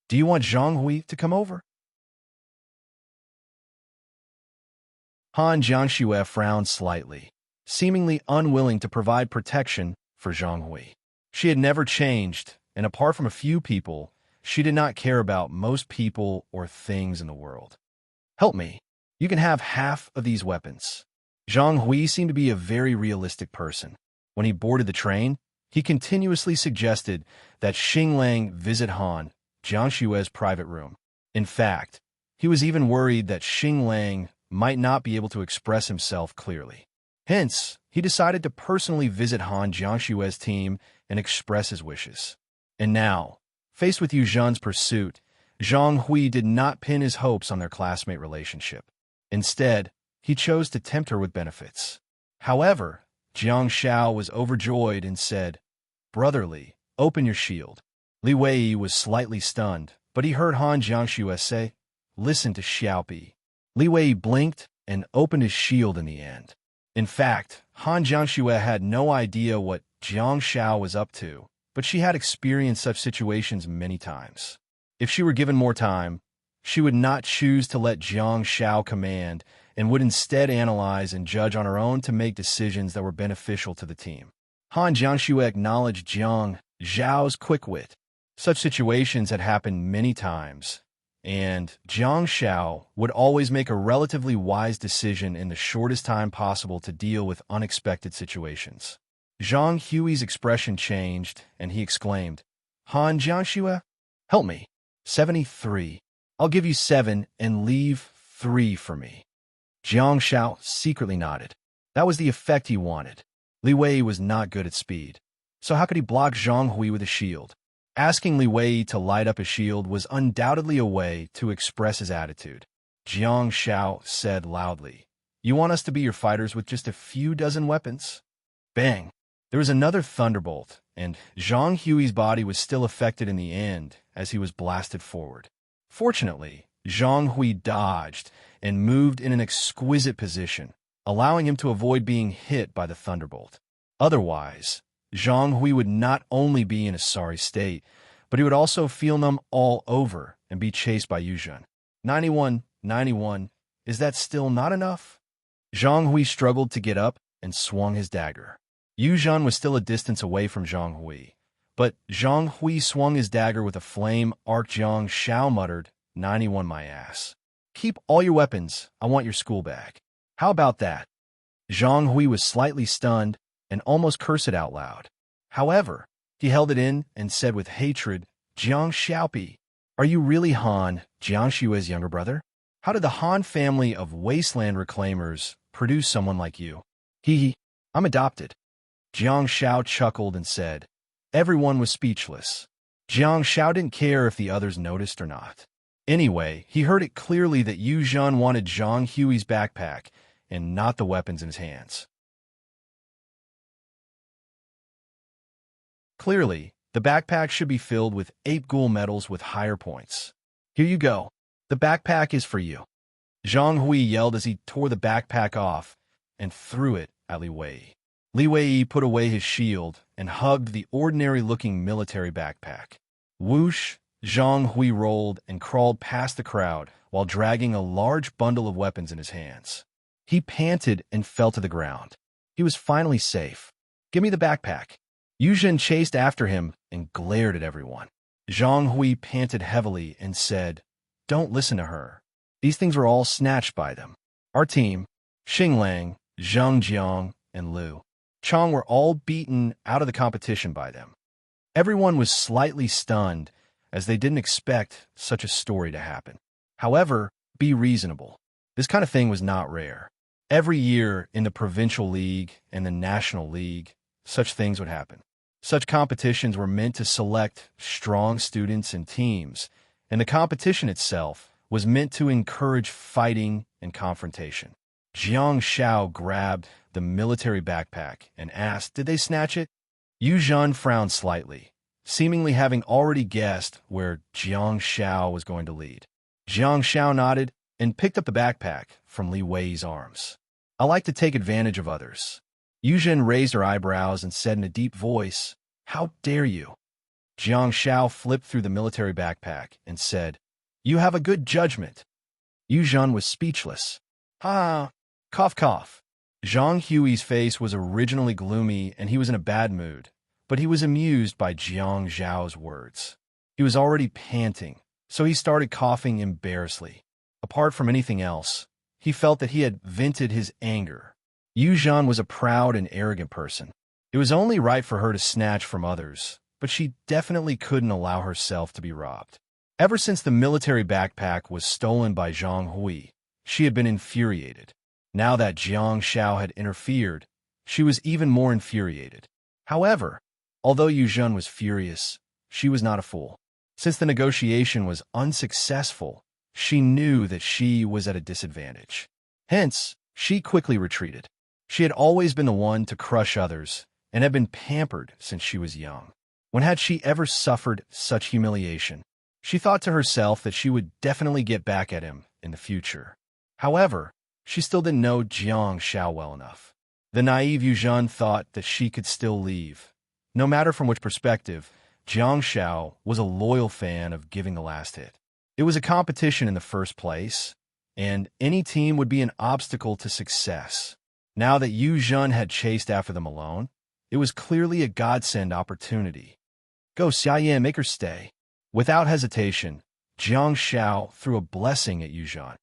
Do you want Zhang Hui to come over? Han Jiangxue frowned slightly, seemingly unwilling to provide protection for Zhang Hui. She had never changed, and apart from a few people, she did not care about most people or things in the world. Help me. You can have half of these weapons. Zhang Hui seemed to be a very realistic person. When he boarded the train, he continuously suggested that Xinglang visit Han Jiangxue's private room. In fact, he was even worried that Xinglang might not be able to express himself clearly. Hence, he decided to personally visit Han Jiangxue's team and express his wishes. And now, faced with Yuzhen's pursuit, Zhang Hui did not pin his hopes on their classmate relationship. Instead, he chose to tempt her with benefits. However, Jiang Shao was overjoyed and said, Brotherly, open your shield. Li Wei was slightly stunned, but he heard Han Jiangxue say, Listen to Xiaopi. Li Wei blinked and opened his shield in the end. In fact, Han Jiangxue had no idea what Jiang Shao was up to, but she had experienced such situations many times. If she were given more time, she would not choose to let Jiang Shao command and would instead analyze and judge on her own to make decisions that were beneficial to the team. Han Jiangxue acknowledged Jiang Zhao's quick wit. Such situations had happened many times, and Jiang Xiao would always make a relatively wise decision in the shortest time possible to deal with unexpected situations. Zhang Hui's expression changed, and he exclaimed, Han Jiangxue, help me. 73. I'll give you 7 and leave 3 for me. Jiang Xiao secretly nodded. That was the effect he wanted. Li Wei was not good at speed, so how could he block Zhang Hui with a shield? Asking Li Wei to light up a shield was undoubtedly a way to express his attitude. Jiang Xiao said loudly, You want us to be your fighters with just a few dozen weapons? Bang! There was another thunderbolt, and Zhang Hui's body was still affected in the end as he was blasted forward. Fortunately, Zhang Hui dodged and moved in an exquisite position, allowing him to avoid being hit by the thunderbolt. Otherwise, Zhang Hui would not only be in a sorry state, but he would also feel numb all over and be chased by Yuzhen. 91, is that still not enough? Zhang Hui struggled to get up and swung his dagger. Yuzhen was still a distance away from Zhang Hui, but Zhang Hui swung his dagger with a flame arc. Jiang Xiao muttered, 91 my ass. Keep all your weapons, I want your school bag. How about that? Zhang Hui was slightly stunned and almost cursed out loud. However, he held it in and said with hatred, Jiang Xiaopi, are you really Han, Jiangshue's younger brother? How did the Han family of wasteland reclaimers produce someone like you? I'm adopted. Jiang Xiao chuckled and said. Everyone was speechless. Jiang Xiao didn't care if the others noticed or not. Anyway, he heard it clearly that Yu Zhan wanted Zhang Hui's backpack and not the weapons in his hands. Clearly, the backpack should be filled with 8 ghoul medals with higher points. Here you go. The backpack is for you. Zhang Hui yelled as he tore the backpack off and threw it at Li Wei. Li Wei put away his shield and hugged the ordinary-looking military backpack. Whoosh, Zhang Hui rolled and crawled past the crowd while dragging a large bundle of weapons in his hands. He panted and fell to the ground. He was finally safe. Give me the backpack. Yuzhen chased after him and glared at everyone. Zhang Hui panted heavily and said, Don't listen to her. These things were all snatched by them. Our team, Xinglang, Zhang Jiang, and Liu Chong were all beaten out of the competition by them. Everyone was slightly stunned as they didn't expect such a story to happen. However, be reasonable. This kind of thing was not rare. Every year in the Provincial League and the National League, such things would happen. Such competitions were meant to select strong students and teams, and the competition itself was meant to encourage fighting and confrontation. Jiang Xiao grabbed the military backpack and asked, Did they snatch it? Yu Zhan frowned slightly, seemingly having already guessed where Jiang Xiao was going to lead. Jiang Xiao nodded and picked up the backpack from Li Wei's arms. I like to take advantage of others. Yu Zhan raised her eyebrows and said in a deep voice, How dare you? Jiang Xiao flipped through the military backpack and said, You have a good judgment. Yu Zhan was speechless. Ha! Cough, cough. Zhang Hui's face was originally gloomy and he was in a bad mood, but he was amused by Jiang Zhao's words. He was already panting, so he started coughing embarrassedly. Apart from anything else, he felt that he had vented his anger. Yu Zhan was a proud and arrogant person. It was only right for her to snatch from others, but she definitely couldn't allow herself to be robbed. Ever since the military backpack was stolen by Zhang Hui, she had been infuriated. Now that Jiang Xiao had interfered, she was even more infuriated. However, although Yu Zhan was furious, she was not a fool. Since the negotiation was unsuccessful, she knew that she was at a disadvantage. Hence, she quickly retreated. She had always been the one to crush others and had been pampered since she was young. When had she ever suffered such humiliation? She thought to herself that she would definitely get back at him in the future. However, she still didn't know Jiang Xiao well enough. The naive Yu Zhan thought that she could still leave. No matter from which perspective, Jiang Xiao was a loyal fan of giving the last hit. It was a competition in the first place, and any team would be an obstacle to success. Now that Yu Zhan had chased after them alone, it was clearly a godsend opportunity. Go, Xia Yan, make her stay. Without hesitation, Jiang Shao threw a blessing at Yu Zhan.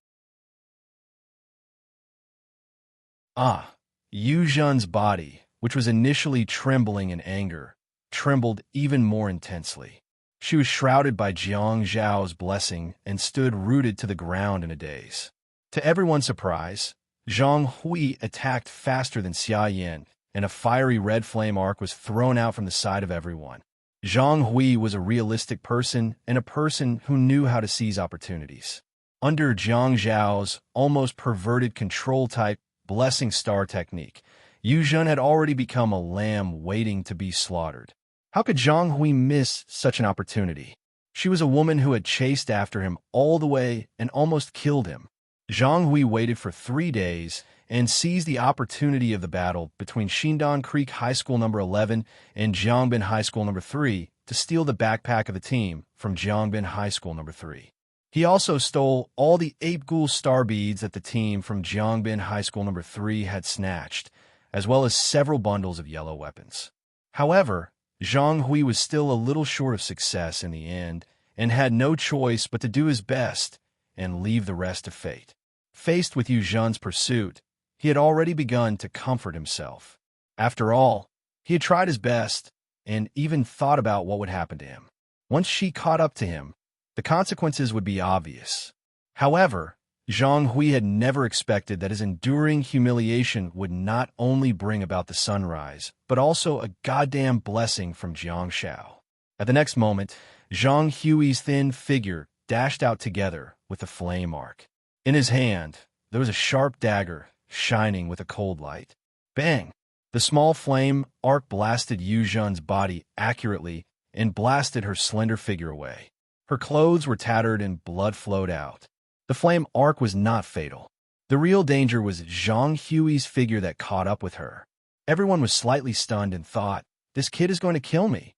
Yu Zhan's body, which was initially trembling in anger, trembled even more intensely. She was shrouded by Jiang Zhao's blessing and stood rooted to the ground in a daze. To everyone's surprise, Zhang Hui attacked faster than Xia Yan, and a fiery red flame arc was thrown out from the side of everyone. Zhang Hui was a realistic person and a person who knew how to seize opportunities. Under Jiang Zhao's almost perverted control-type blessing star technique, Yu Zhan had already become a lamb waiting to be slaughtered. How could Zhang Hui miss such an opportunity? She was a woman who had chased after him all the way and almost killed him. Zhang Hui waited for 3 days and seized the opportunity of the battle between Xindan Creek High School No. 11 and Jiangbin High School No. 3 to steal the backpack of the team from Jiangbin High School No. 3. He also stole all the Ape Ghoul star beads that the team from Jiangbin High School No. 3 had snatched, as well as several bundles of yellow weapons. However, Zhang Hui was still a little short of success in the end and had no choice but to do his best and leave the rest to fate. Faced with Yu Zhan's pursuit, he had already begun to comfort himself. After all, he had tried his best and even thought about what would happen to him. Once she caught up to him, the consequences would be obvious. However, Zhang Hui had never expected that his enduring humiliation would not only bring about the sunrise, but also a goddamn blessing from Jiang Shao. At the next moment, Zhang Hui's thin figure dashed out together with a flame arc. In his hand, there was a sharp dagger shining with a cold light. Bang! The small flame arc blasted Yu Zhan's body accurately and blasted her slender figure away. Her clothes were tattered and blood flowed out. The flame arc was not fatal. The real danger was Zhang Hui's figure that caught up with her. Everyone was slightly stunned and thought, this kid is going to kill me.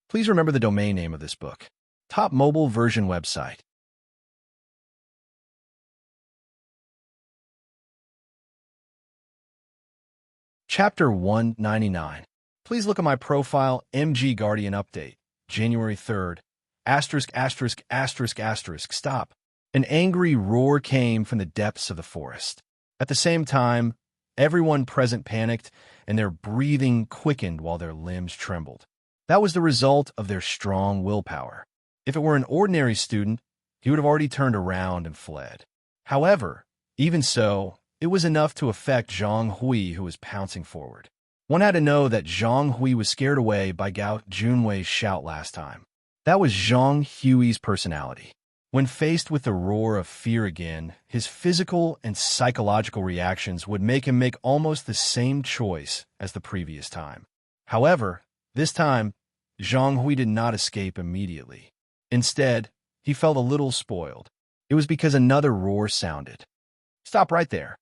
Please remember the domain name of this book. Top mobile version website. Chapter 199. Please look at my profile, MG Guardian Update, January 3rd. *******. Stop. An angry roar came from the depths of the forest. At the same time, everyone present panicked, and their breathing quickened while their limbs trembled. That was the result of their strong willpower. If it were an ordinary student, he would have already turned around and fled. However, even so, it was enough to affect Zhang Hui, who was pouncing forward. One had to know that Zhang Hui was scared away by Gao Junwei's shout last time. That was Zhang Hui's personality. When faced with the roar of fear again, his physical and psychological reactions would make him make almost the same choice as the previous time. However, this time, Zhang Hui did not escape immediately. Instead, he felt a little spoiled. It was because another roar sounded. Stop right there.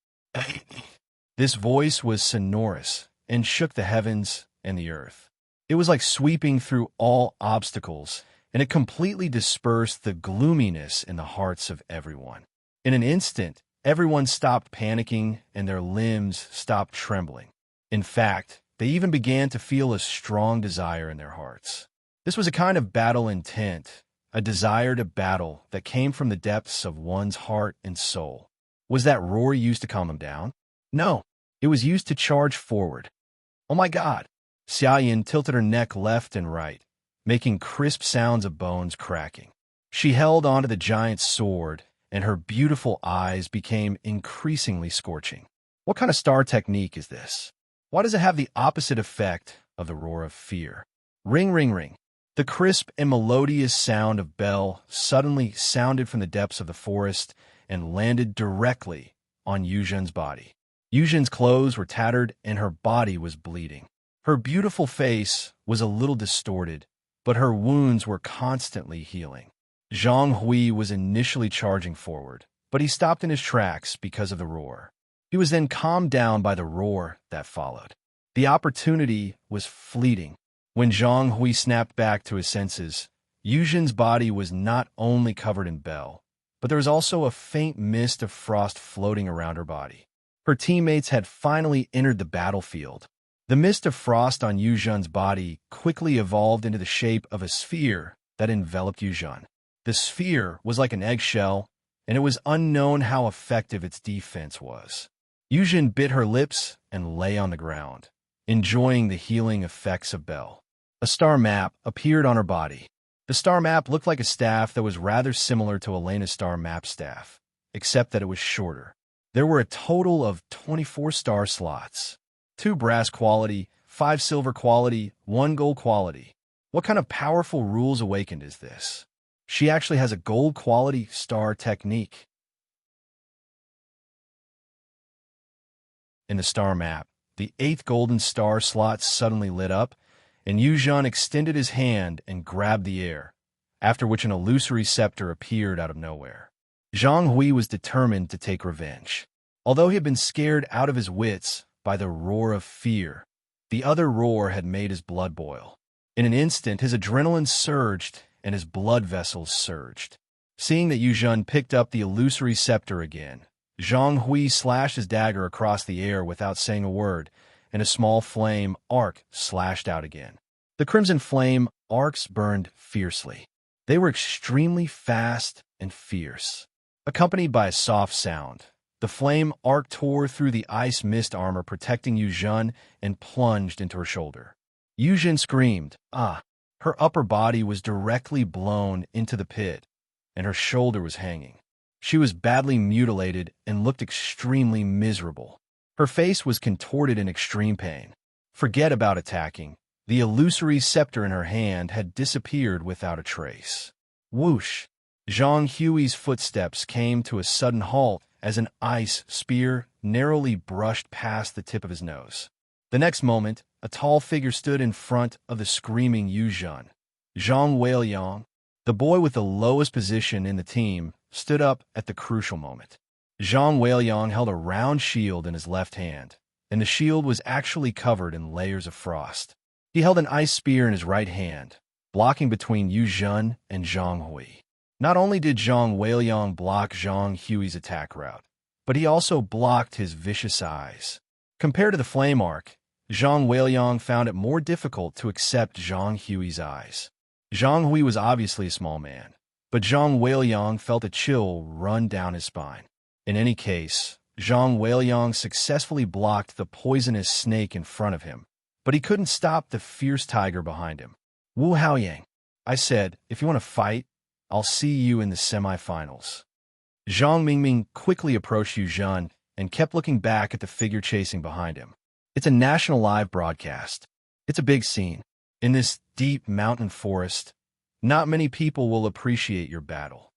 This voice was sonorous and shook the heavens and the earth. It was like sweeping through all obstacles, and it completely dispersed the gloominess in the hearts of everyone. In an instant, everyone stopped panicking and their limbs stopped trembling. In fact, they even began to feel a strong desire in their hearts. This was a kind of battle intent, a desire to battle that came from the depths of one's heart and soul. Was that roar used to calm them down? No, it was used to charge forward. Oh my God! Xia Yan tilted her neck left and right, making crisp sounds of bones cracking. She held onto the giant's sword, and her beautiful eyes became increasingly scorching. What kind of star technique is this? Why does it have the opposite effect of the roar of fear? Ring, ring, ring. The crisp and melodious sound of bell suddenly sounded from the depths of the forest and landed directly on Yu Zhan's body. Yu Zhan's clothes were tattered and her body was bleeding. Her beautiful face was a little distorted, but her wounds were constantly healing. Zhang Hui was initially charging forward, but he stopped in his tracks because of the roar. He was then calmed down by the roar that followed. The opportunity was fleeting. When Zhang Hui snapped back to his senses, Yu Zhan's body was not only covered in bell, but there was also a faint mist of frost floating around her body. Her teammates had finally entered the battlefield. The mist of frost on Yuzhan's body quickly evolved into the shape of a sphere that enveloped Yuzhan. The sphere was like an eggshell, and it was unknown how effective its defense was. Yuzhan bit her lips and lay on the ground, enjoying the healing effects of Bell. A star map appeared on her body. The star map looked like a staff that was rather similar to Elena's star map staff, except that it was shorter. There were a total of 24 star slots. 2 brass quality, 5 silver quality, 1 gold quality. What kind of powerful rules awakened is this? She actually has a gold quality star technique. In the star map, the 8th golden star slot suddenly lit up, and Yuzhan extended his hand and grabbed the air, after which an illusory scepter appeared out of nowhere. Zhang Hui was determined to take revenge. Although he had been scared out of his wits by the roar of fear, the other roar had made his blood boil. In an instant, his adrenaline surged and his blood vessels surged. Seeing that Yuzhan picked up the illusory scepter again, Zhang Hui slashed his dagger across the air without saying a word, and a small flame arc slashed out again. The crimson flame arcs burned fiercely. They were extremely fast and fierce. Accompanied by a soft sound, the flame arc tore through the ice mist armor protecting Yuzhan and plunged into her shoulder. Yuzhan screamed, "Ah!" Her upper body was directly blown into the pit, and her shoulder was hanging. She was badly mutilated and looked extremely miserable. Her face was contorted in extreme pain. Forget about attacking. The illusory scepter in her hand had disappeared without a trace. Whoosh! Zhang Hui's footsteps came to a sudden halt as an ice spear narrowly brushed past the tip of his nose. The next moment, a tall figure stood in front of the screaming Yuzhan. Zhang Weiliang, the boy with the lowest position in the team, stood up at the crucial moment. Zhang Weiliang held a round shield in his left hand, and the shield was actually covered in layers of frost. He held an ice spear in his right hand, blocking between Yuzhan and Zhang Hui. Not only did Zhang Weiliang block Zhang Hui's attack route, but he also blocked his vicious eyes. Compared to the flame arc, Zhang Weiliang found it more difficult to accept Zhang Hui's eyes. Zhang Hui was obviously a small man, but Zhang Weiliang felt a chill run down his spine. In any case, Zhang Weiliang successfully blocked the poisonous snake in front of him, but he couldn't stop the fierce tiger behind him. "Wu Haoyang," I said, "if you want to fight, I'll see you in the semifinals." Zhang Mingming quickly approached Yuzhan and kept looking back at the figure chasing behind him. It's a national live broadcast. It's a big scene. In this deep mountain forest, not many people will appreciate your battle.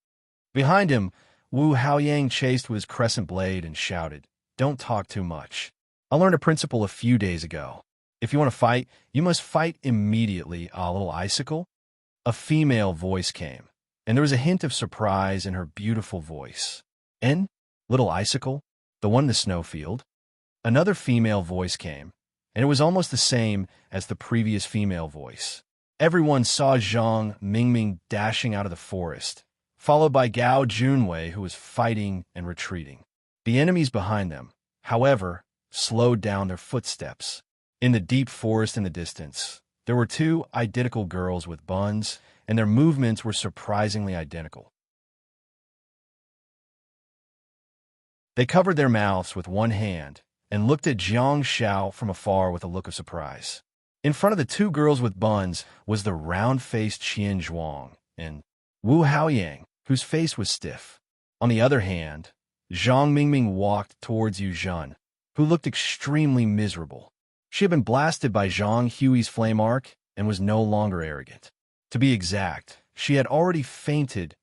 Behind him, Wu Haoyang chased with his crescent blade and shouted, "Don't talk too much. I learned a principle a few days ago. If you want to fight, you must fight immediately, a little icicle." A female voice came, and there was a hint of surprise in her beautiful voice. "En? Little icicle? The one in the snowfield?" Another female voice came, and it was almost the same as the previous female voice. Everyone saw Zhang Mingming dashing out of the forest, followed by Gao Junwei, who was fighting and retreating. The enemies behind them, however, slowed down their footsteps. In the deep forest in the distance, there were 2 identical girls with buns, and their movements were surprisingly identical. They covered their mouths with one hand and looked at Jiang Xiao from afar with a look of surprise. In front of the 2 girls with buns was the round-faced Qian Zhuang and Wu Haoyang, whose face was stiff. On the other hand, Zhang Mingming walked towards Yuzhan, who looked extremely miserable. She had been blasted by Zhang Hui's flame arc and was no longer arrogant. To be exact, she had already fainted.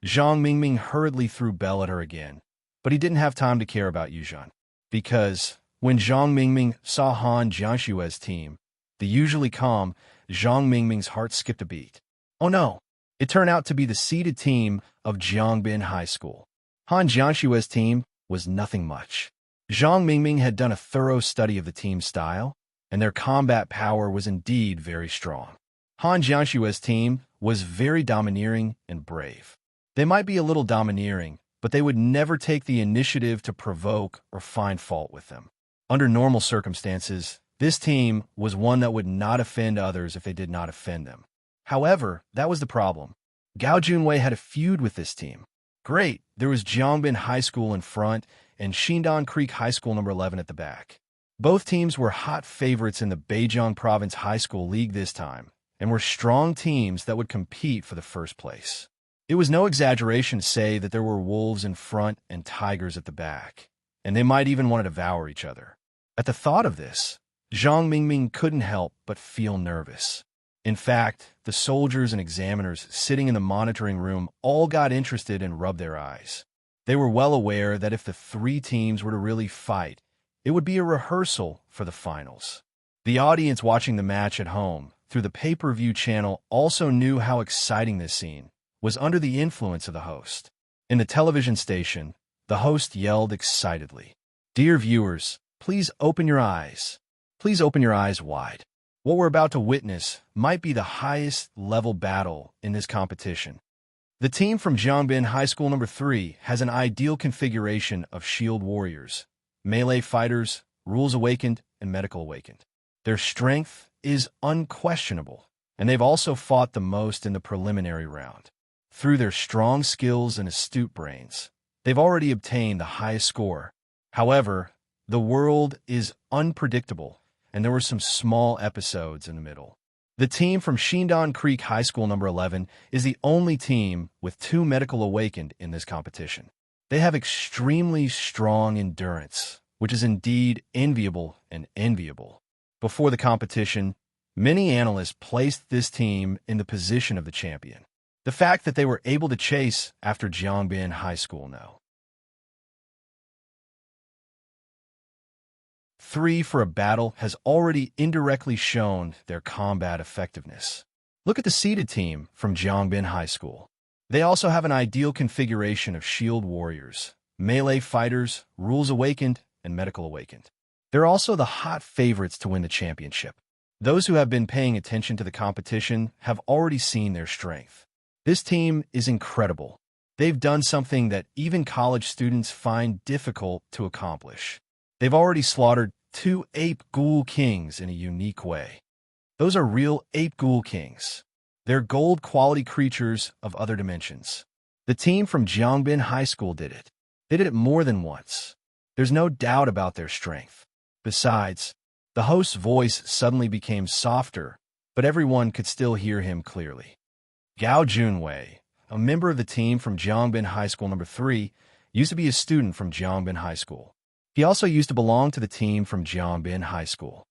Zhang Mingming hurriedly threw Bell at her again, but he didn't have time to care about Yuzhan, because when Zhang Mingming saw Han Jianshue's team, the usually calm Zhang Mingming's heart skipped a beat. Oh no! It turned out to be the seeded team of Jiangbin High School. Han Jianshue's team was nothing much. Zhang Mingming had done a thorough study of the team's style, and their combat power was indeed very strong. Han Jianshue's team was very domineering and brave. They might be a little domineering, but they would never take the initiative to provoke or find fault with them. Under normal circumstances, This team was one that would not offend others if they did not offend them. However, that was the problem. Gao Junwei had a feud with this team. Great, there was Jiangbin High School in front and Xindon Creek High School number 11 at the back. Both teams were hot favorites in the Beijiang Province High School League this time, and were strong teams that would compete for the first place. It was no exaggeration to say that there were wolves in front and tigers at the back, and they might even want to devour each other. At the thought of this, Zhang Mingming couldn't help but feel nervous. In fact, the soldiers and examiners sitting in the monitoring room all got interested and rubbed their eyes. They were well aware that if the three teams were to really fight, it would be a rehearsal for the finals. The audience watching the match at home through the pay-per-view channel also knew how exciting this scene was under the influence of the host. In the television station, the host yelled excitedly, "Dear viewers, please open your eyes. Please open your eyes wide. What we're about to witness might be the highest level battle in this competition." The team from Jiangbin High School number 3 has an ideal configuration of shield warriors, melee fighters, rules awakened, and medical awakened. Their strength is unquestionable, and they've also fought the most in the preliminary round. Through their strong skills and astute brains, they've already obtained the highest score. However, the world is unpredictable, and there were some small episodes in the middle. The team from Xindon Creek High School number 11 is the only team with 2 medical awakened in this competition. They have extremely strong endurance, which is indeed enviable and enviable. Before the competition, many analysts placed this team in the position of the champion. The fact that they were able to chase after Jiangbin High School now. 3 for a battle has already indirectly shown their combat effectiveness. Look at the seeded team from Jiangbin High School. They also have an ideal configuration of shield warriors, melee fighters, rules awakened, and medical awakened. They're also the hot favorites to win the championship. Those who have been paying attention to the competition have already seen their strength. This team is incredible. They've done something that even college students find difficult to accomplish. They've already slaughtered 2 ape ghoul kings in a unique way. Those are real ape ghoul kings. They're gold-quality creatures of other dimensions. The team from Jiangbin High School did it. They did it more than once. There's no doubt about their strength. Besides, the host's voice suddenly became softer, but everyone could still hear him clearly. Gao Junwei, a member of the team from Jiangbin High School number 3, used to be a student from Jiangbin High School. He also used to belong to the team from Jiangbin High School.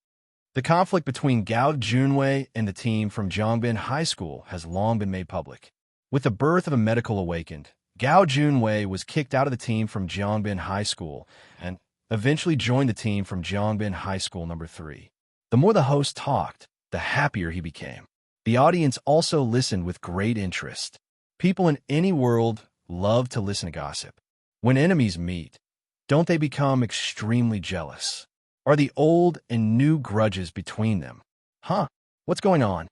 The conflict between Gao Junwei and the team from Jiangbin High School has long been made public. With the birth of a medical awakened, Gao Junwei was kicked out of the team from Jiangbin High School and eventually joined the team from Jiangbin High School number 3. The more the host talked, the happier he became. The audience also listened with great interest. People in any world love to listen to gossip. When enemies meet, don't they become extremely jealous? Are the old and new grudges between them? Huh? What's going on?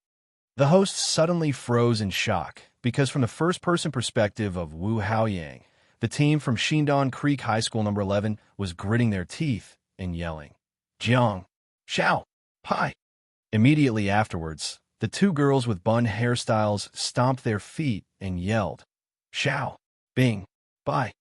The host suddenly froze in shock because from the first-person perspective of Wu Haoyang, the team from Xindon Creek High School number 11 was gritting their teeth and yelling, "Jiang, Xiao, Pai." Immediately afterwards, the 2 girls with bun hairstyles stomped their feet and yelled, "Xiao, Bing, Pai."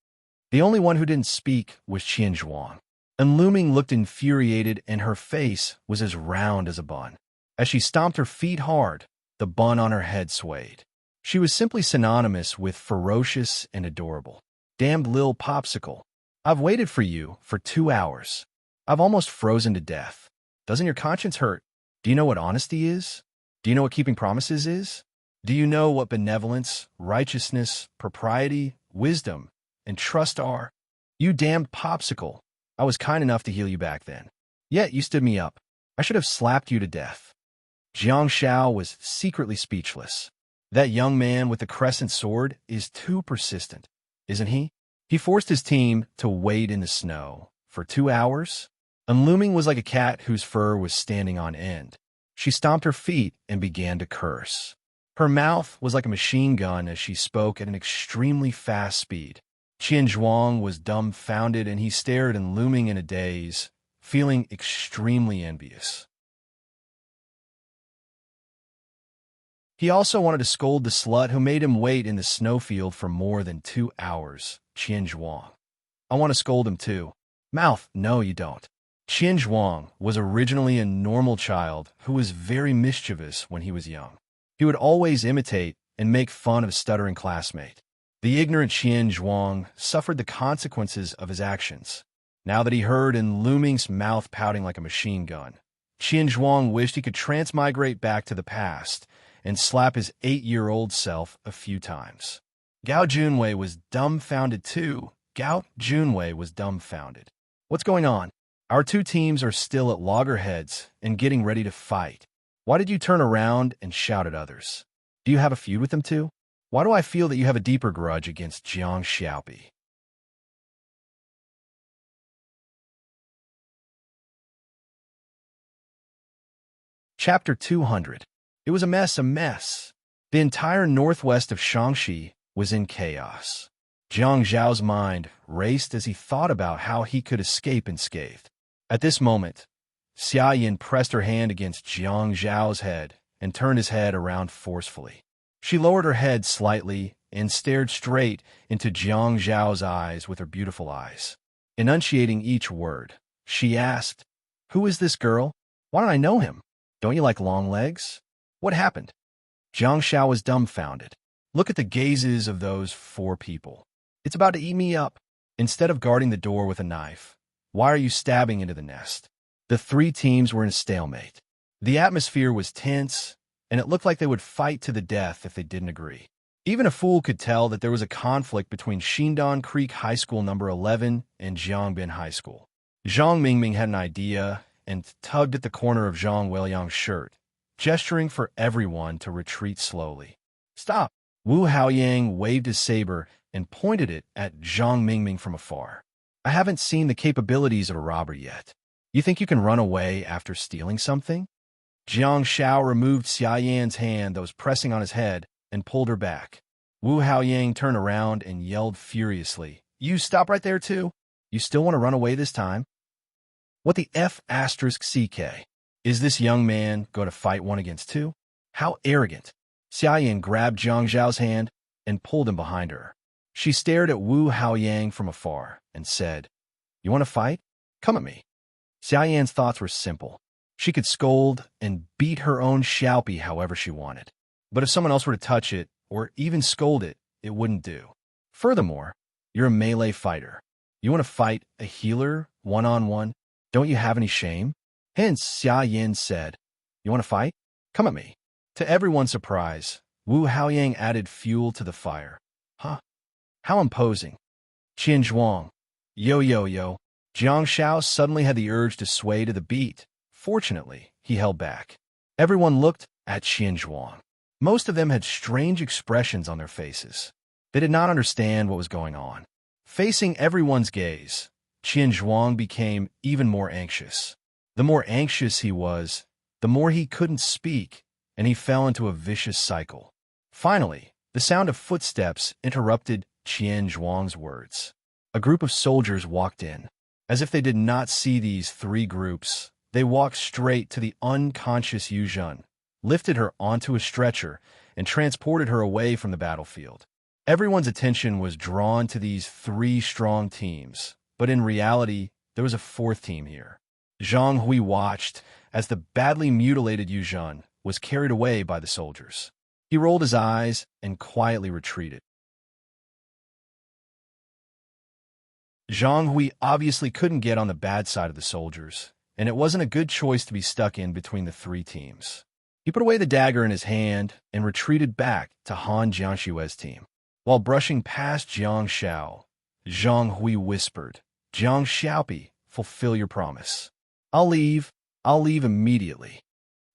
The only one who didn't speak was Qian Zhuang. And Luming looked infuriated and her face was as round as a bun. As she stomped her feet hard, the bun on her head swayed. She was simply synonymous with ferocious and adorable. "Damned lil popsicle. I've waited for you for 2 hours. I've almost frozen to death. Doesn't your conscience hurt? Do you know what honesty is? Do you know what keeping promises is? Do you know what benevolence, righteousness, propriety, wisdom, and trust are? You damned popsicle. I was kind enough to heal you back then. Yet you stood me up. I should have slapped you to death." Jiang Xiao was secretly speechless. That young man with the crescent sword is too persistent, isn't he? He forced his team to wait in the snow for 2 hours. And Luming was like a cat whose fur was standing on end. She stomped her feet and began to curse. Her mouth was like a machine gun as she spoke at an extremely fast speed. Qian Zhuang was dumbfounded and he stared and Luming in a daze, feeling extremely envious. He also wanted to scold the slut who made him wait in the snowfield for more than 2 hours, Qian Zhuang. I want to scold him too. Mouth, no you don't. Qian Zhuang was originally a normal child who was very mischievous when he was young. He would always imitate and make fun of a stuttering classmate. The ignorant Qian Zhuang suffered the consequences of his actions. Now that he heard in Luming's mouth pouting like a machine gun, Qian Zhuang wished he could transmigrate back to the past and slap his 8-year-old self a few times. Gao Junwei was dumbfounded too. Gao Junwei was dumbfounded. What's going on? Our two teams are still at loggerheads and getting ready to fight. Why did you turn around and shout at others? Do you have a feud with them too? Why do I feel that you have a deeper grudge against Jiang Xiaopi? Chapter 200. It was a mess. The entire northwest of Shaanxi was in chaos. Jiang Zhao's mind raced as he thought about how he could escape unscathed. At this moment, Xia Yin pressed her hand against Jiang Zhao's head and turned his head around forcefully. She lowered her head slightly and stared straight into Jiang Zhao's eyes with her beautiful eyes. Enunciating each word, she asked, "Who is this girl? Why don't I know him? Don't you like long legs? What happened?" Jiang Xiao was dumbfounded. Look at the gazes of those 4 people. It's about to eat me up. Instead of guarding the door with a knife, why are you stabbing into the nest? The 3 teams were in a stalemate. The atmosphere was tense, and it looked like they would fight to the death if they didn't agree. Even a fool could tell that there was a conflict between Xindon Creek High School No. 11 and Jiangbin High School. Zhang Mingming had an idea and tugged at the corner of Zhang Weiliang's shirt, gesturing for everyone to retreat slowly. "Stop!" Wu Haoyang waved his saber and pointed it at Zhang Mingming from afar. "I haven't seen the capabilities of a robber yet. You think you can run away after stealing something?" Jiang Xiao removed Xia Yan's hand that was pressing on his head and pulled her back. Wu Haoyang turned around and yelled furiously, "You stop right there too? You still want to run away this time? What the F***CK? Is this young man going to fight 1 against 2? How arrogant!" Xia Yan grabbed Jiang Zhao's hand and pulled him behind her. She stared at Wu Haoyang from afar and said, "You want to fight? Come at me." Xia Yan's thoughts were simple. She could scold and beat her own Xiaopi however she wanted. But if someone else were to touch it, or even scold it, it wouldn't do. Furthermore, you're a melee fighter. You want to fight a healer one-on-one? Don't you have any shame? Hence, Xia Yin said, "You want to fight? Come at me." To everyone's surprise, Wu Haoyang added fuel to the fire. "Huh? How imposing." Qian Zhuang. Yo. Jiang Xiao suddenly had the urge to sway to the beat. Fortunately, he held back. Everyone looked at Qian Zhuang. Most of them had strange expressions on their faces. They did not understand what was going on. Facing everyone's gaze, Qian Zhuang became even more anxious. The more anxious he was, the more he couldn't speak, and he fell into a vicious cycle. Finally, the sound of footsteps interrupted Qian Zhuang's words. A group of soldiers walked in. As if they did not see these 3 groups, they walked straight to the unconscious Yu Zhen, lifted her onto a stretcher, and transported her away from the battlefield. Everyone's attention was drawn to these 3 strong teams, but in reality, there was a 4th team here. Zhang Hui watched as the badly mutilated Yu Zhen was carried away by the soldiers. He rolled his eyes and quietly retreated. Zhang Hui obviously couldn't get on the bad side of the soldiers, and it wasn't a good choice to be stuck in between the 3 teams. He put away the dagger in his hand and retreated back to Han Jiangshui's team. While brushing past Jiang Xiao, Zhang Hui whispered, "Jiang Xiaopi, fulfill your promise." I'll leave immediately."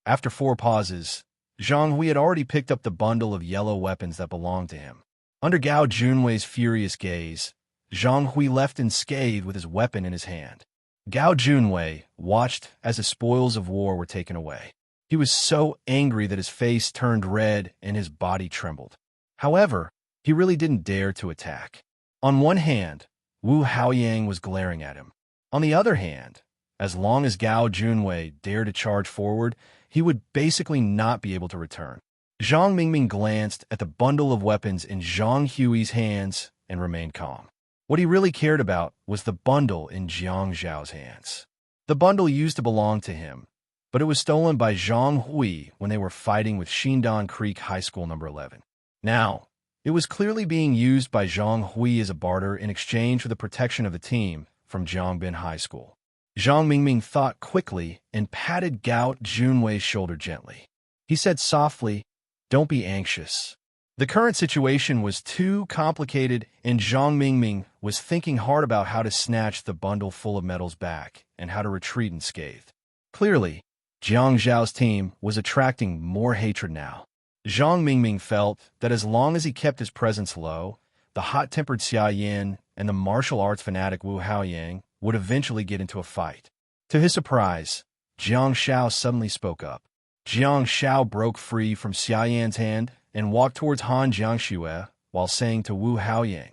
After 4 pauses, Zhang Hui had already picked up the bundle of yellow weapons that belonged to him. Under Gao Junwei's furious gaze, Zhang Hui left unscathed with his weapon in his hand. Gao Junwei watched as the spoils of war were taken away. He was so angry that his face turned red and his body trembled. However, he really didn't dare to attack. On one hand, Wu Haoyang was glaring at him. On the other hand, As long as Gao Junwei dared to charge forward, he would basically not be able to return. Zhang Mingming glanced at the bundle of weapons in Zhang Hui's hands and remained calm. What he really cared about was the bundle in Jiang Zhao's hands. The bundle used to belong to him, but it was stolen by Zhang Hui when they were fighting with Xindan Creek High School No. 11. Now, it was clearly being used by Zhang Hui as a barter in exchange for the protection of the team from Jiangbin High School. Zhang Mingming thought quickly and patted Gao Junwei's shoulder gently. He said softly, "Don't be anxious." The current situation was too complicated, and Zhang Mingming was thinking hard about how to snatch the bundle full of medals back and how to retreat unscathed. Clearly, Jiang Zhao's team was attracting more hatred now. Zhang Mingming felt that as long as he kept his presence low, the hot-tempered Xia Yin and the martial arts fanatic Wu Haoyang would eventually get into a fight. To his surprise, Jiang Xiao suddenly spoke up. Jiang Xiao broke free from Xia Yan's hand and walked towards Han Jiangxue while saying to Wu Haoyang,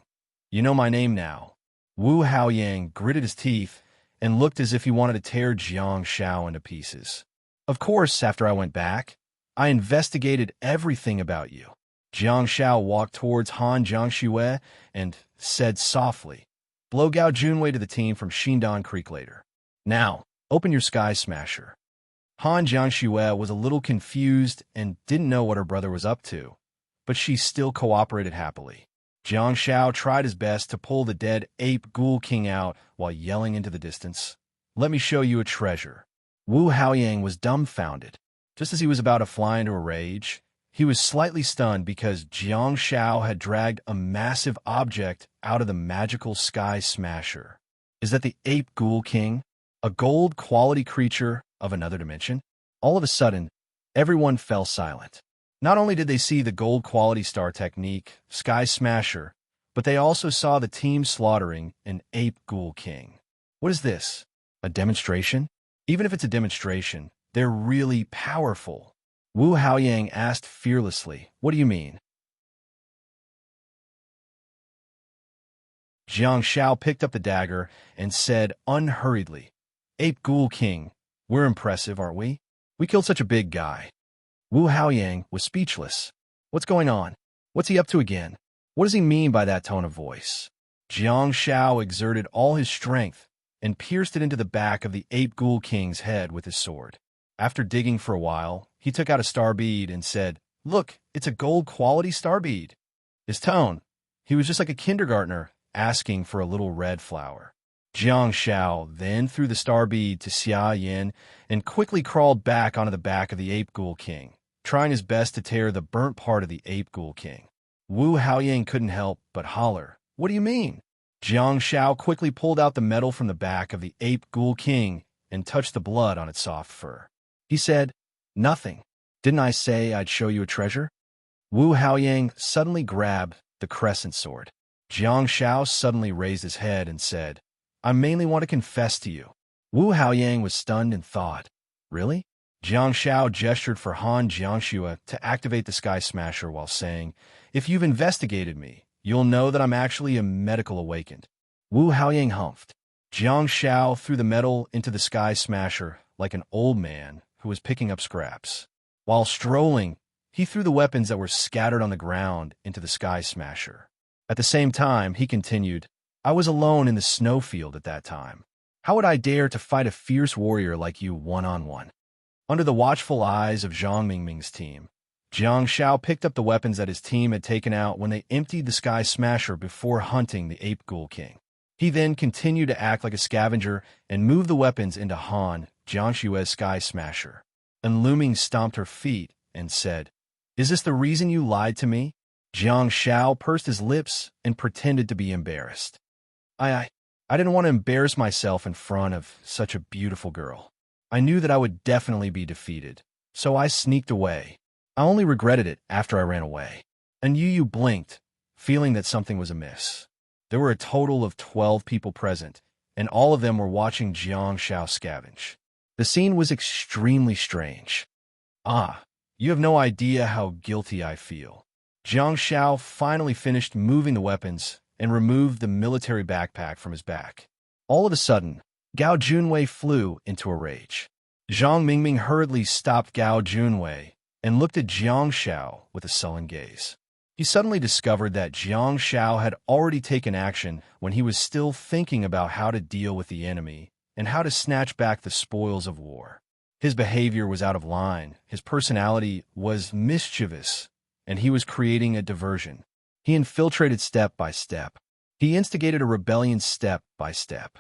"You know my name now." Wu Haoyang gritted his teeth and looked as if he wanted to tear Jiang Xiao into pieces. "Of course, after I went back, I investigated everything about you." Jiang Xiao walked towards Han Jiangxue and said softly, "Blow Gao Junwei to the team from Xindan Creek later. Now, open your Sky Smasher." Han Jiangxue was a little confused and didn't know what her brother was up to, but she still cooperated happily. Jiang Xiao tried his best to pull the dead ape ghoul king out while yelling into the distance, "Let me show you a treasure." Wu Haoyang was dumbfounded. Just as he was about to fly into a rage, he was slightly stunned because Jiang Xiao had dragged a massive object out of the magical Sky Smasher. Is that the ape ghoul king? A gold-quality creature of another dimension? All of a sudden, everyone fell silent. Not only did they see the gold-quality star technique, Sky Smasher, but they also saw the team slaughtering an ape ghoul king. What is this? A demonstration? Even if it's a demonstration, they're really powerful. Wu Haoyang asked fearlessly, "What do you mean?" Jiang Xiao picked up the dagger and said unhurriedly, "Ape Ghoul King, we're impressive, aren't we? We killed such a big guy." Wu Haoyang was speechless. What's going on? What's he up to again? What does he mean by that tone of voice? Jiang Xiao exerted all his strength and pierced it into the back of the Ape Ghoul King's head with his sword. After digging for a while, he took out a star bead and said, "Look, it's a gold-quality star bead." His tone, he was just like a kindergartner asking for a little red flower. Jiang Xiao then threw the star bead to Xia Yin and quickly crawled back onto the back of the Ape Ghoul King, trying his best to tear the burnt part of the Ape Ghoul King. Wu Haoyang couldn't help but holler, "What do you mean?" Jiang Xiao quickly pulled out the metal from the back of the Ape Ghoul King and touched the blood on its soft fur. He said, "Nothing. Didn't I say I'd show you a treasure?" Wu Haoyang suddenly grabbed the crescent sword. Jiang Xiao suddenly raised his head and said, "I mainly want to confess to you." Wu Haoyang was stunned and thought, "Really?" Jiang Xiao gestured for Han Jiangxue to activate the Sky Smasher while saying, "If you've investigated me, you'll know that I'm actually a medical awakened." Wu Haoyang humphed. Jiang Xiao threw the metal into the Sky Smasher like an old man who was picking up scraps. While strolling, he threw the weapons that were scattered on the ground into the Sky Smasher. At the same time, he continued, "I was alone in the snowfield at that time. How would I dare to fight a fierce warrior like you one-on-one?" Under the watchful eyes of Zhang Mingming's team, Jiang Xiao picked up the weapons that his team had taken out when they emptied the Sky Smasher before hunting the Ape Ghoul King. He then continued to act like a scavenger and moved the weapons into Han Jiangxue's Sky Smasher. Enluming stomped her feet and said, "Is this the reason you lied to me?" Jiang Xiao pursed his lips and pretended to be embarrassed. I didn't want to embarrass myself in front of such a beautiful girl. I knew that I would definitely be defeated, so I sneaked away. I only regretted it after I ran away." And Yu blinked, feeling that something was amiss. There were a total of 12 people present, and all of them were watching Jiang Xiao scavenge. The scene was extremely strange. You have no idea how guilty I feel." Jiang Xiao finally finished moving the weapons and removed the military backpack from his back. All of a sudden, Gao Junwei flew into a rage. Zhang Mingming hurriedly stopped Gao Junwei and looked at Jiang Shao with a sullen gaze. He suddenly discovered that Jiang Shao had already taken action when he was still thinking about how to deal with the enemy and how to snatch back the spoils of war. His behavior was out of line, his personality was mischievous, and he was creating a diversion. He infiltrated step by step. He instigated a rebellion step by step.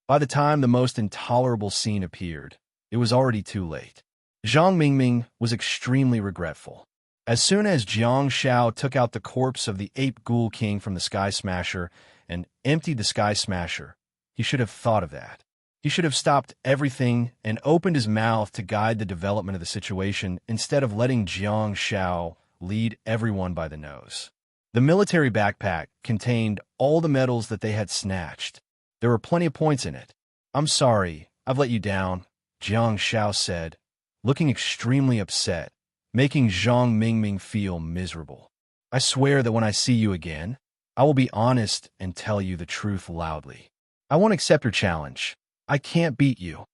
By the time the most intolerable scene appeared, it was already too late. Zhang Mingming was extremely regretful. As soon as Jiang Shao took out the corpse of the ape ghoul king from the Sky Smasher and emptied the Sky Smasher, he should have thought of that. He should have stopped everything and opened his mouth to guide the development of the situation instead of letting Jiang Shao lead everyone by the nose. The military backpack contained all the medals that they had snatched. There were plenty of points in it. "I'm sorry, I've let you down," Jiang Shao said, looking extremely upset, making Zhang Mingming feel miserable. "I swear that when I see you again, I will be honest and tell you the truth loudly. I won't accept your challenge. I can't beat you,"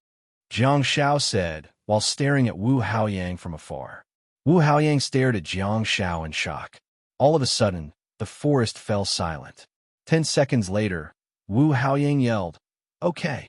Jiang Shao said while staring at Wu Haoyang from afar. Wu Haoyang stared at Jiang Shao in shock. All of a sudden, the forest fell silent. 10 seconds later, Wu Haoyang yelled, "Okay."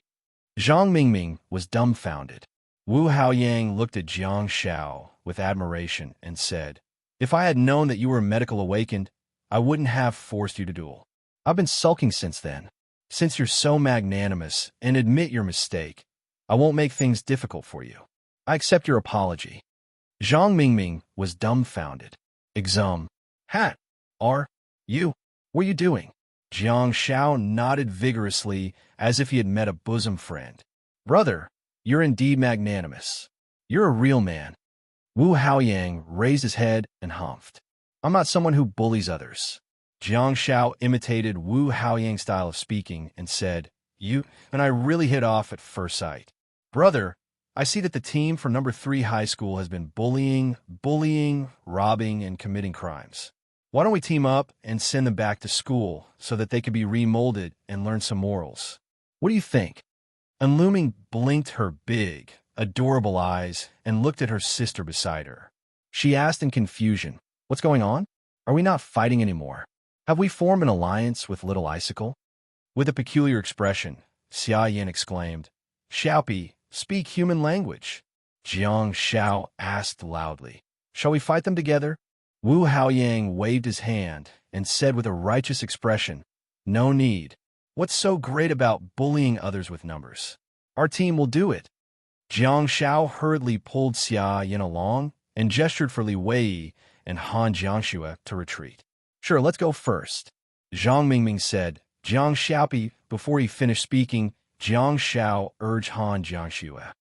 Zhang Mingming was dumbfounded. Wu Haoyang looked at Jiang Shao with admiration and said, "If I had known that you were medical awakened, I wouldn't have forced you to duel. I've been sulking since then. Since you're so magnanimous and admit your mistake, I won't make things difficult for you. I accept your apology." Zhang Mingming was dumbfounded. "Exum. Hat. Are you? What are you doing?" Jiang Shao nodded vigorously as if he had met a bosom friend. "Brother, you're indeed magnanimous. You're a real man." Wu Haoyang raised his head and humphed. "I'm not someone who bullies others." Jiang Shao imitated Wu Haoyang's style of speaking and said, "You and I really hit off at first sight. Brother, I see that the team for number 3 high school has been bullying, robbing, and committing crimes. Why don't we team up and send them back to school so that they could be remolded and learn some morals? What do you think?" Unlooming blinked her big, adorable eyes and looked at her sister beside her. She asked in confusion, "What's going on? Are we not fighting anymore? Have we formed an alliance with Little Icicle?" With a peculiar expression, Xia Yin exclaimed, "Xiaopi, speak human language." Jiang Shao asked loudly, "Shall we fight them together?" Wu Haoyang waved his hand and said with a righteous expression, "No need. What's so great about bullying others with numbers? Our team will do it." Jiang Shao hurriedly pulled Xia Yin along and gestured for Li Wei and Han Jiangxue to retreat. "Sure, let's go first," Zhang Mingming said. Jiang Xiaopi, before he finished speaking, Jiang Shao urged Han Jiangxue.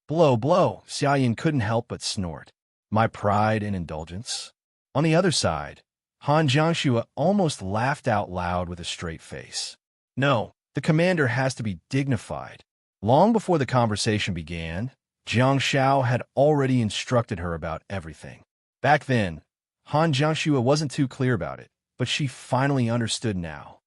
"Blow, blow," Xia Yin couldn't help but snort. "My pride and indulgence." On the other side, Han Jiangxue almost laughed out loud with a straight face. "No, the commander has to be dignified." Long before the conversation began, Jiang Shao had already instructed her about everything. Back then, Han Jiangxue wasn't too clear about it, but she finally understood now.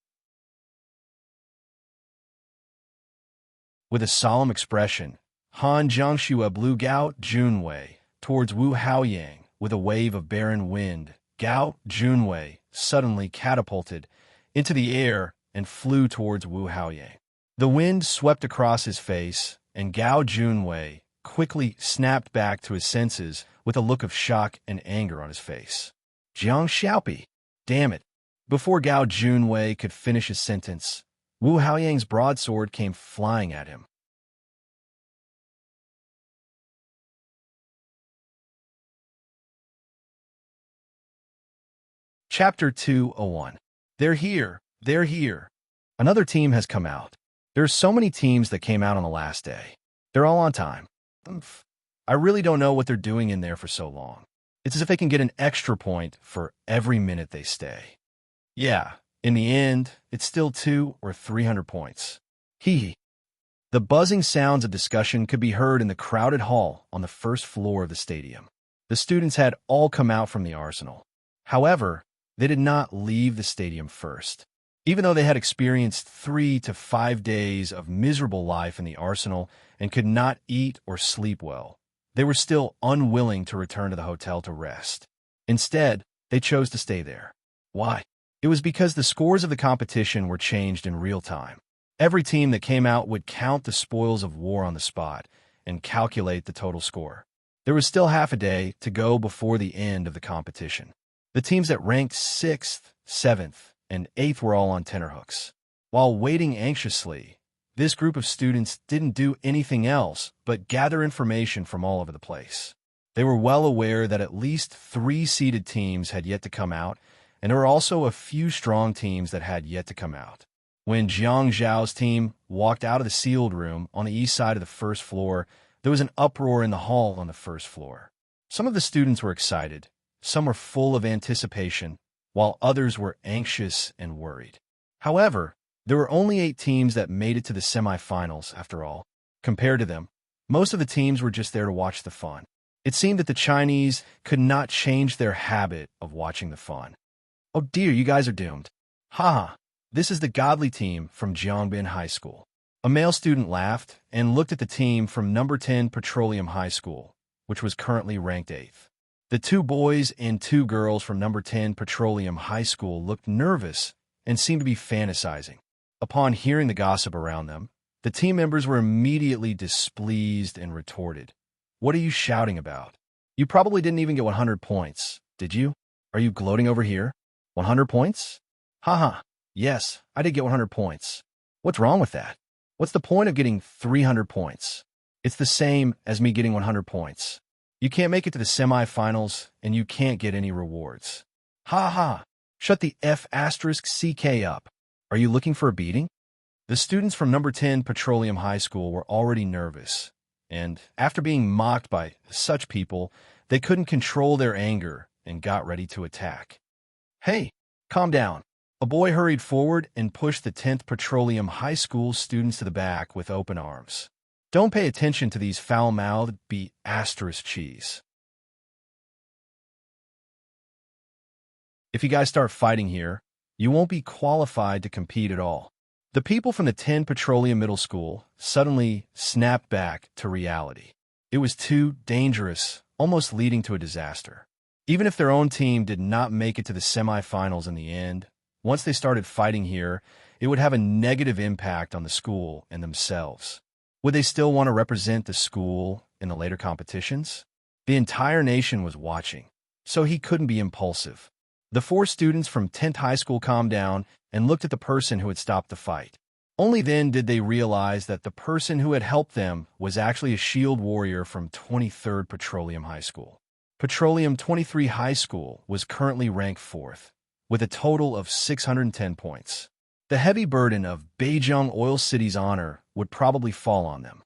With a solemn expression, Han Jiangxue blew Gao Junwei towards Wu Haoyang with a wave of barren wind. Gao Junwei suddenly catapulted into the air and flew towards Wu Haoyang. The wind swept across his face, and Gao Junwei quickly snapped back to his senses with a look of shock and anger on his face. "Jiang Xiaopi! Damn it!" Before Gao Junwei could finish his sentence, Wu Haoyang's broadsword came flying at him. Chapter 201. They're here. They're here. Another team has come out. There's so many teams that came out on the last day. They're all on time. I really don't know what they're doing in there for so long. It's as if they can get an extra point for every minute they stay. Yeah, in the end, it's still 200 or 300 points. Hee hee. The buzzing sounds of discussion could be heard in the crowded hall on the first floor of the stadium. The students had all come out from the arsenal. However, they did not leave the stadium first. Even though they had experienced 3 to 5 days of miserable life in the arsenal and could not eat or sleep well, they were still unwilling to return to the hotel to rest. Instead, they chose to stay there. Why? It was because the scores of the competition were changed in real time. Every team that came out would count the spoils of war on the spot and calculate the total score. There was still half a day to go before the end of the competition. The teams that ranked 6th, 7th, and 8th were all on tenterhooks. While waiting anxiously, this group of students didn't do anything else but gather information from all over the place. They were well aware that at least 3 seeded teams had yet to come out, and there were also a few strong teams that had yet to come out. When Jiang Zhao's team walked out of the sealed room on the east side of the first floor, there was an uproar in the hall on the first floor. Some of the students were excited, some were full of anticipation, while others were anxious and worried. However, there were only 8 teams that made it to the semifinals, after all. Compared to them, most of the teams were just there to watch the fun. It seemed that the Chinese could not change their habit of watching the fun. Oh dear, you guys are doomed. Haha, this is the godly team from Jiangbin High School. A male student laughed and looked at the team from number 10 Petroleum High School, which was currently ranked 8th. The 2 boys and 2 girls from number 10 Petroleum High School looked nervous and seemed to be fantasizing. Upon hearing the gossip around them, the team members were immediately displeased and retorted, "What are you shouting about? You probably didn't even get 100 points, did you? Are you gloating over here? 100 points? Haha, yes, I did get 100 points. What's wrong with that? What's the point of getting 300 points? It's the same as me getting 100 points. You can't make it to the semifinals, and you can't get any rewards. Ha ha, shut the F***CK up. Are you looking for a beating?" The students from number 10 Petroleum High School were already nervous, and after being mocked by such people, they couldn't control their anger and got ready to attack. "Hey, calm down." A boy hurried forward and pushed the 10th Petroleum High School students to the back with open arms. "Don't pay attention to these foul-mouthed cheese. If you guys start fighting here, you won't be qualified to compete at all." The people from the 10 Petroleum Middle School suddenly snapped back to reality. It was too dangerous, almost leading to a disaster. Even if their own team did not make it to the semifinals in the end, once they started fighting here, it would have a negative impact on the school and themselves. Would they still want to represent the school in the later competitions? The entire nation was watching, so he couldn't be impulsive. The 4 students from 10th High School calmed down and looked at the person who had stopped the fight. Only then did they realize that the person who had helped them was actually a shield warrior from 23rd Petroleum High School. Petroleum 23 High School was currently ranked 4th, with a total of 610 points. The heavy burden of Beijing Oil City's honor would probably fall on them.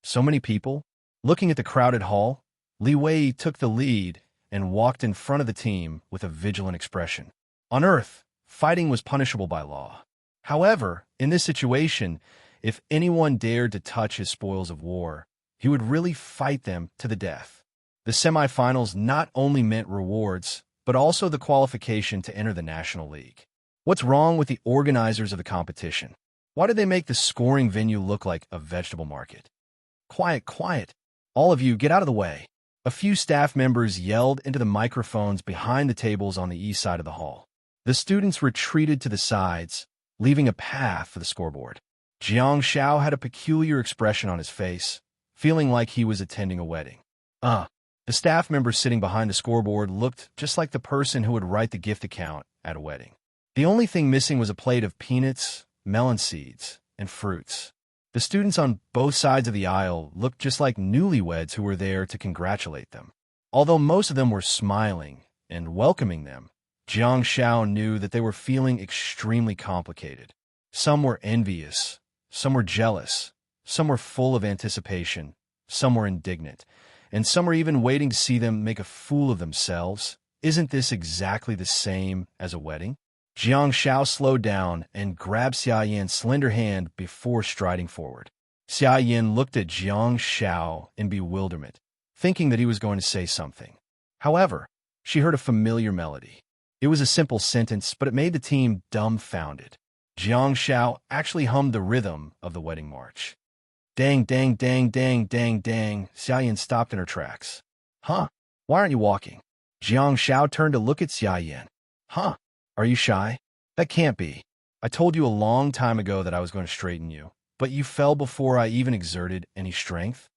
So many people. Looking at the crowded hall, Li Wei took the lead and walked in front of the team with a vigilant expression. On Earth, fighting was punishable by law. However, in this situation, if anyone dared to touch his spoils of war, he would really fight them to the death. The semifinals not only meant rewards, but also the qualification to enter the National League. What's wrong with the organizers of the competition? Why did they make the scoring venue look like a vegetable market? Quiet, quiet. All of you, get out of the way. A few staff members yelled into the microphones behind the tables on the east side of the hall. The students retreated to the sides, leaving a path for the scoreboard. Jiang Xiao had a peculiar expression on his face, feeling like he was attending a wedding. The staff member sitting behind the scoreboard looked just like the person who would write the gift account at a wedding. The only thing missing was a plate of peanuts, melon seeds, and fruits. The students on both sides of the aisle looked just like newlyweds who were there to congratulate them. Although most of them were smiling and welcoming them, Jiang Xiao knew that they were feeling extremely complicated. Some were envious, some were jealous, some were full of anticipation, some were indignant, and some were even waiting to see them make a fool of themselves. Isn't this exactly the same as a wedding? Jiang Xiao slowed down and grabbed Xia Yan's slender hand before striding forward. Xia Yan looked at Jiang Xiao in bewilderment, thinking that he was going to say something. However, she heard a familiar melody. It was a simple sentence, but it made the team dumbfounded. Jiang Shao actually hummed the rhythm of the wedding march. Dang, dang, dang, dang, dang, dang. Xiaoyan stopped in her tracks. Huh? Why aren't you walking? Jiang Shao turned to look at Xiaoyan. Huh? Are you shy? That can't be. I told you a long time ago that I was going to straighten you, but you fell before I even exerted any strength.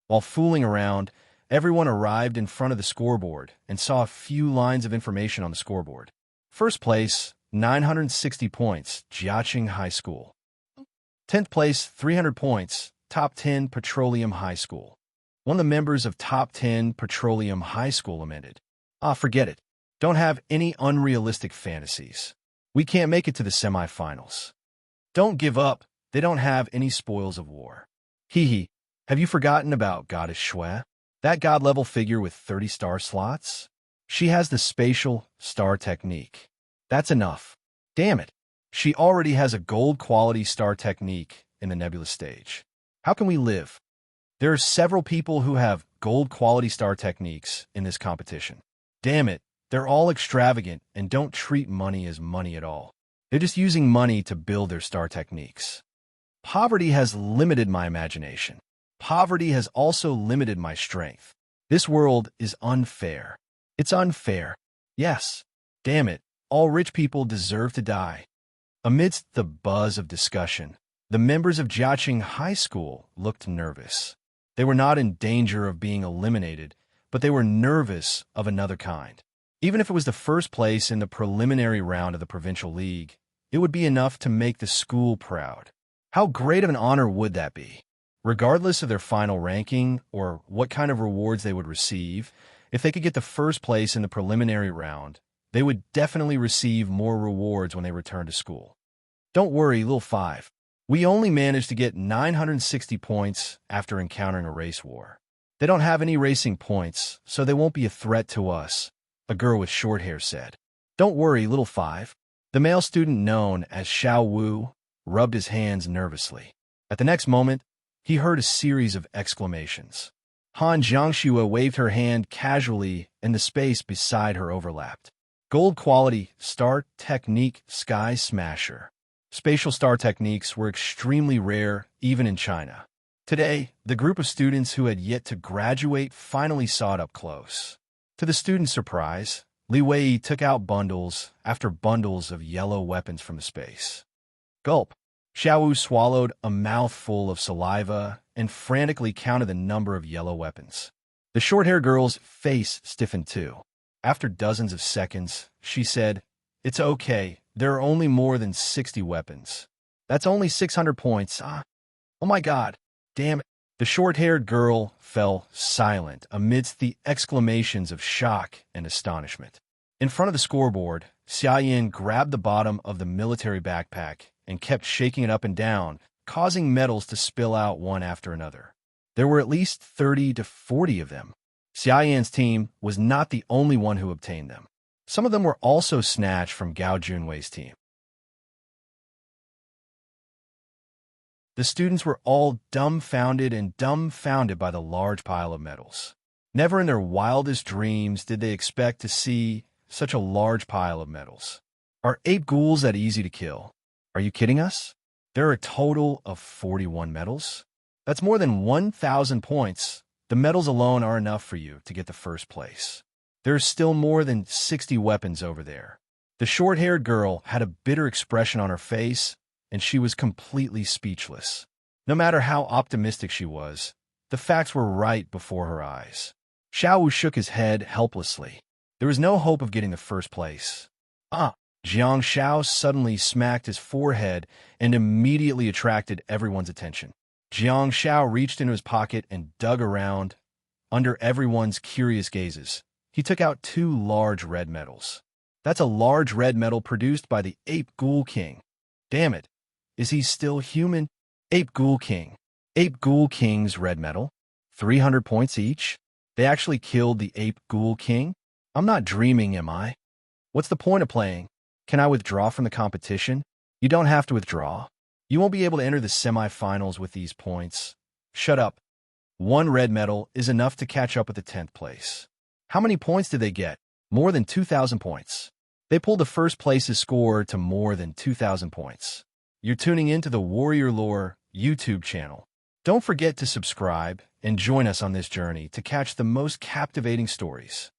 While fooling around, everyone arrived in front of the scoreboard and saw a few lines of information on the scoreboard. First place, 960 points, Jiaqing High School. 10th place, 300 points, Top 10 Petroleum High School. One of the members of Top 10 Petroleum High School amended. Forget it. Don't have any unrealistic fantasies. We can't make it to the semifinals. Don't give up. They don't have any spoils of war. Hee hee. Have you forgotten about Goddess Shui? That god-level figure with 30 star slots? She has the spatial star technique. That's enough. Damn it. She already has a gold-quality star technique in the nebula stage. How can we live? There are several people who have gold-quality star techniques in this competition. Damn it. They're all extravagant and don't treat money as money at all. They're just using money to build their star techniques. Poverty has limited my imagination. Poverty has also limited my strength. This world is unfair. It's unfair. Yes. Damn it. All rich people deserve to die. Amidst the buzz of discussion, the members of Jiaqing High School looked nervous. They were not in danger of being eliminated, but they were nervous of another kind. Even if it was the first place in the preliminary round of the Provincial League, it would be enough to make the school proud. How great of an honor would that be? Regardless of their final ranking or what kind of rewards they would receive, if they could get the first place in the preliminary round, they would definitely receive more rewards when they return to school. Don't worry, little five. We only managed to get 960 points after encountering a race war. They don't have any racing points, so they won't be a threat to us, a girl with short hair said. Don't worry, little five. The male student known as Xiao Wu rubbed his hands nervously. At the next moment, he heard a series of exclamations. Han Jiangxue waved her hand casually and the space beside her overlapped. Gold quality, star technique, sky smasher. Spatial star techniques were extremely rare even in China. Today, the group of students who had yet to graduate finally saw it up close. To the students' surprise, Li Wei took out bundles after bundles of yellow weapons from the space. Gulp. Xiao Wu swallowed a mouthful of saliva and frantically counted the number of yellow weapons. The short-haired girl's face stiffened too. After dozens of seconds, she said, "It's okay. There are only more than 60 weapons. That's only 600 points. Oh my God. Damn it." The short-haired girl fell silent amidst the exclamations of shock and astonishment. In front of the scoreboard, Xiaoyan grabbed the bottom of the military backpack and kept shaking it up and down, causing medals to spill out one after another. There were at least 30 to 40 of them. Xiaoyan's team was not the only one who obtained them. Some of them were also snatched from Gao Junwei's team. The students were all dumbfounded by the large pile of medals. Never in their wildest dreams did they expect to see such a large pile of medals. Are ape ghouls that easy to kill? Are you kidding us? There are a total of 41 medals? That's more than 1,000 points. The medals alone are enough for you to get the first place. There are still more than 60 weapons over there. The short-haired girl had a bitter expression on her face, and she was completely speechless. No matter how optimistic she was, the facts were right before her eyes. Xiao Wu shook his head helplessly. There was no hope of getting the first place. Jiang Shao suddenly smacked his forehead and immediately attracted everyone's attention. Jiang Shao reached into his pocket and dug around. Under everyone's curious gazes, he took out 2 large red medals. That's a large red medal produced by the Ape Ghoul King. Damn it. Is he still human? Ape Ghoul King. Ape Ghoul King's red medal? 300 points each? They actually killed the Ape Ghoul King? I'm not dreaming, am I? What's the point of playing? Can I withdraw from the competition? You don't have to withdraw. You won't be able to enter the semifinals with these points. Shut up. 1 red medal is enough to catch up with the 10th place. How many points did they get? more than 2,000 points. They pulled the first place's score to more than 2,000 points. You're tuning into the Warrior Lore YouTube channel. Don't forget to subscribe and join us on this journey to catch the most captivating stories.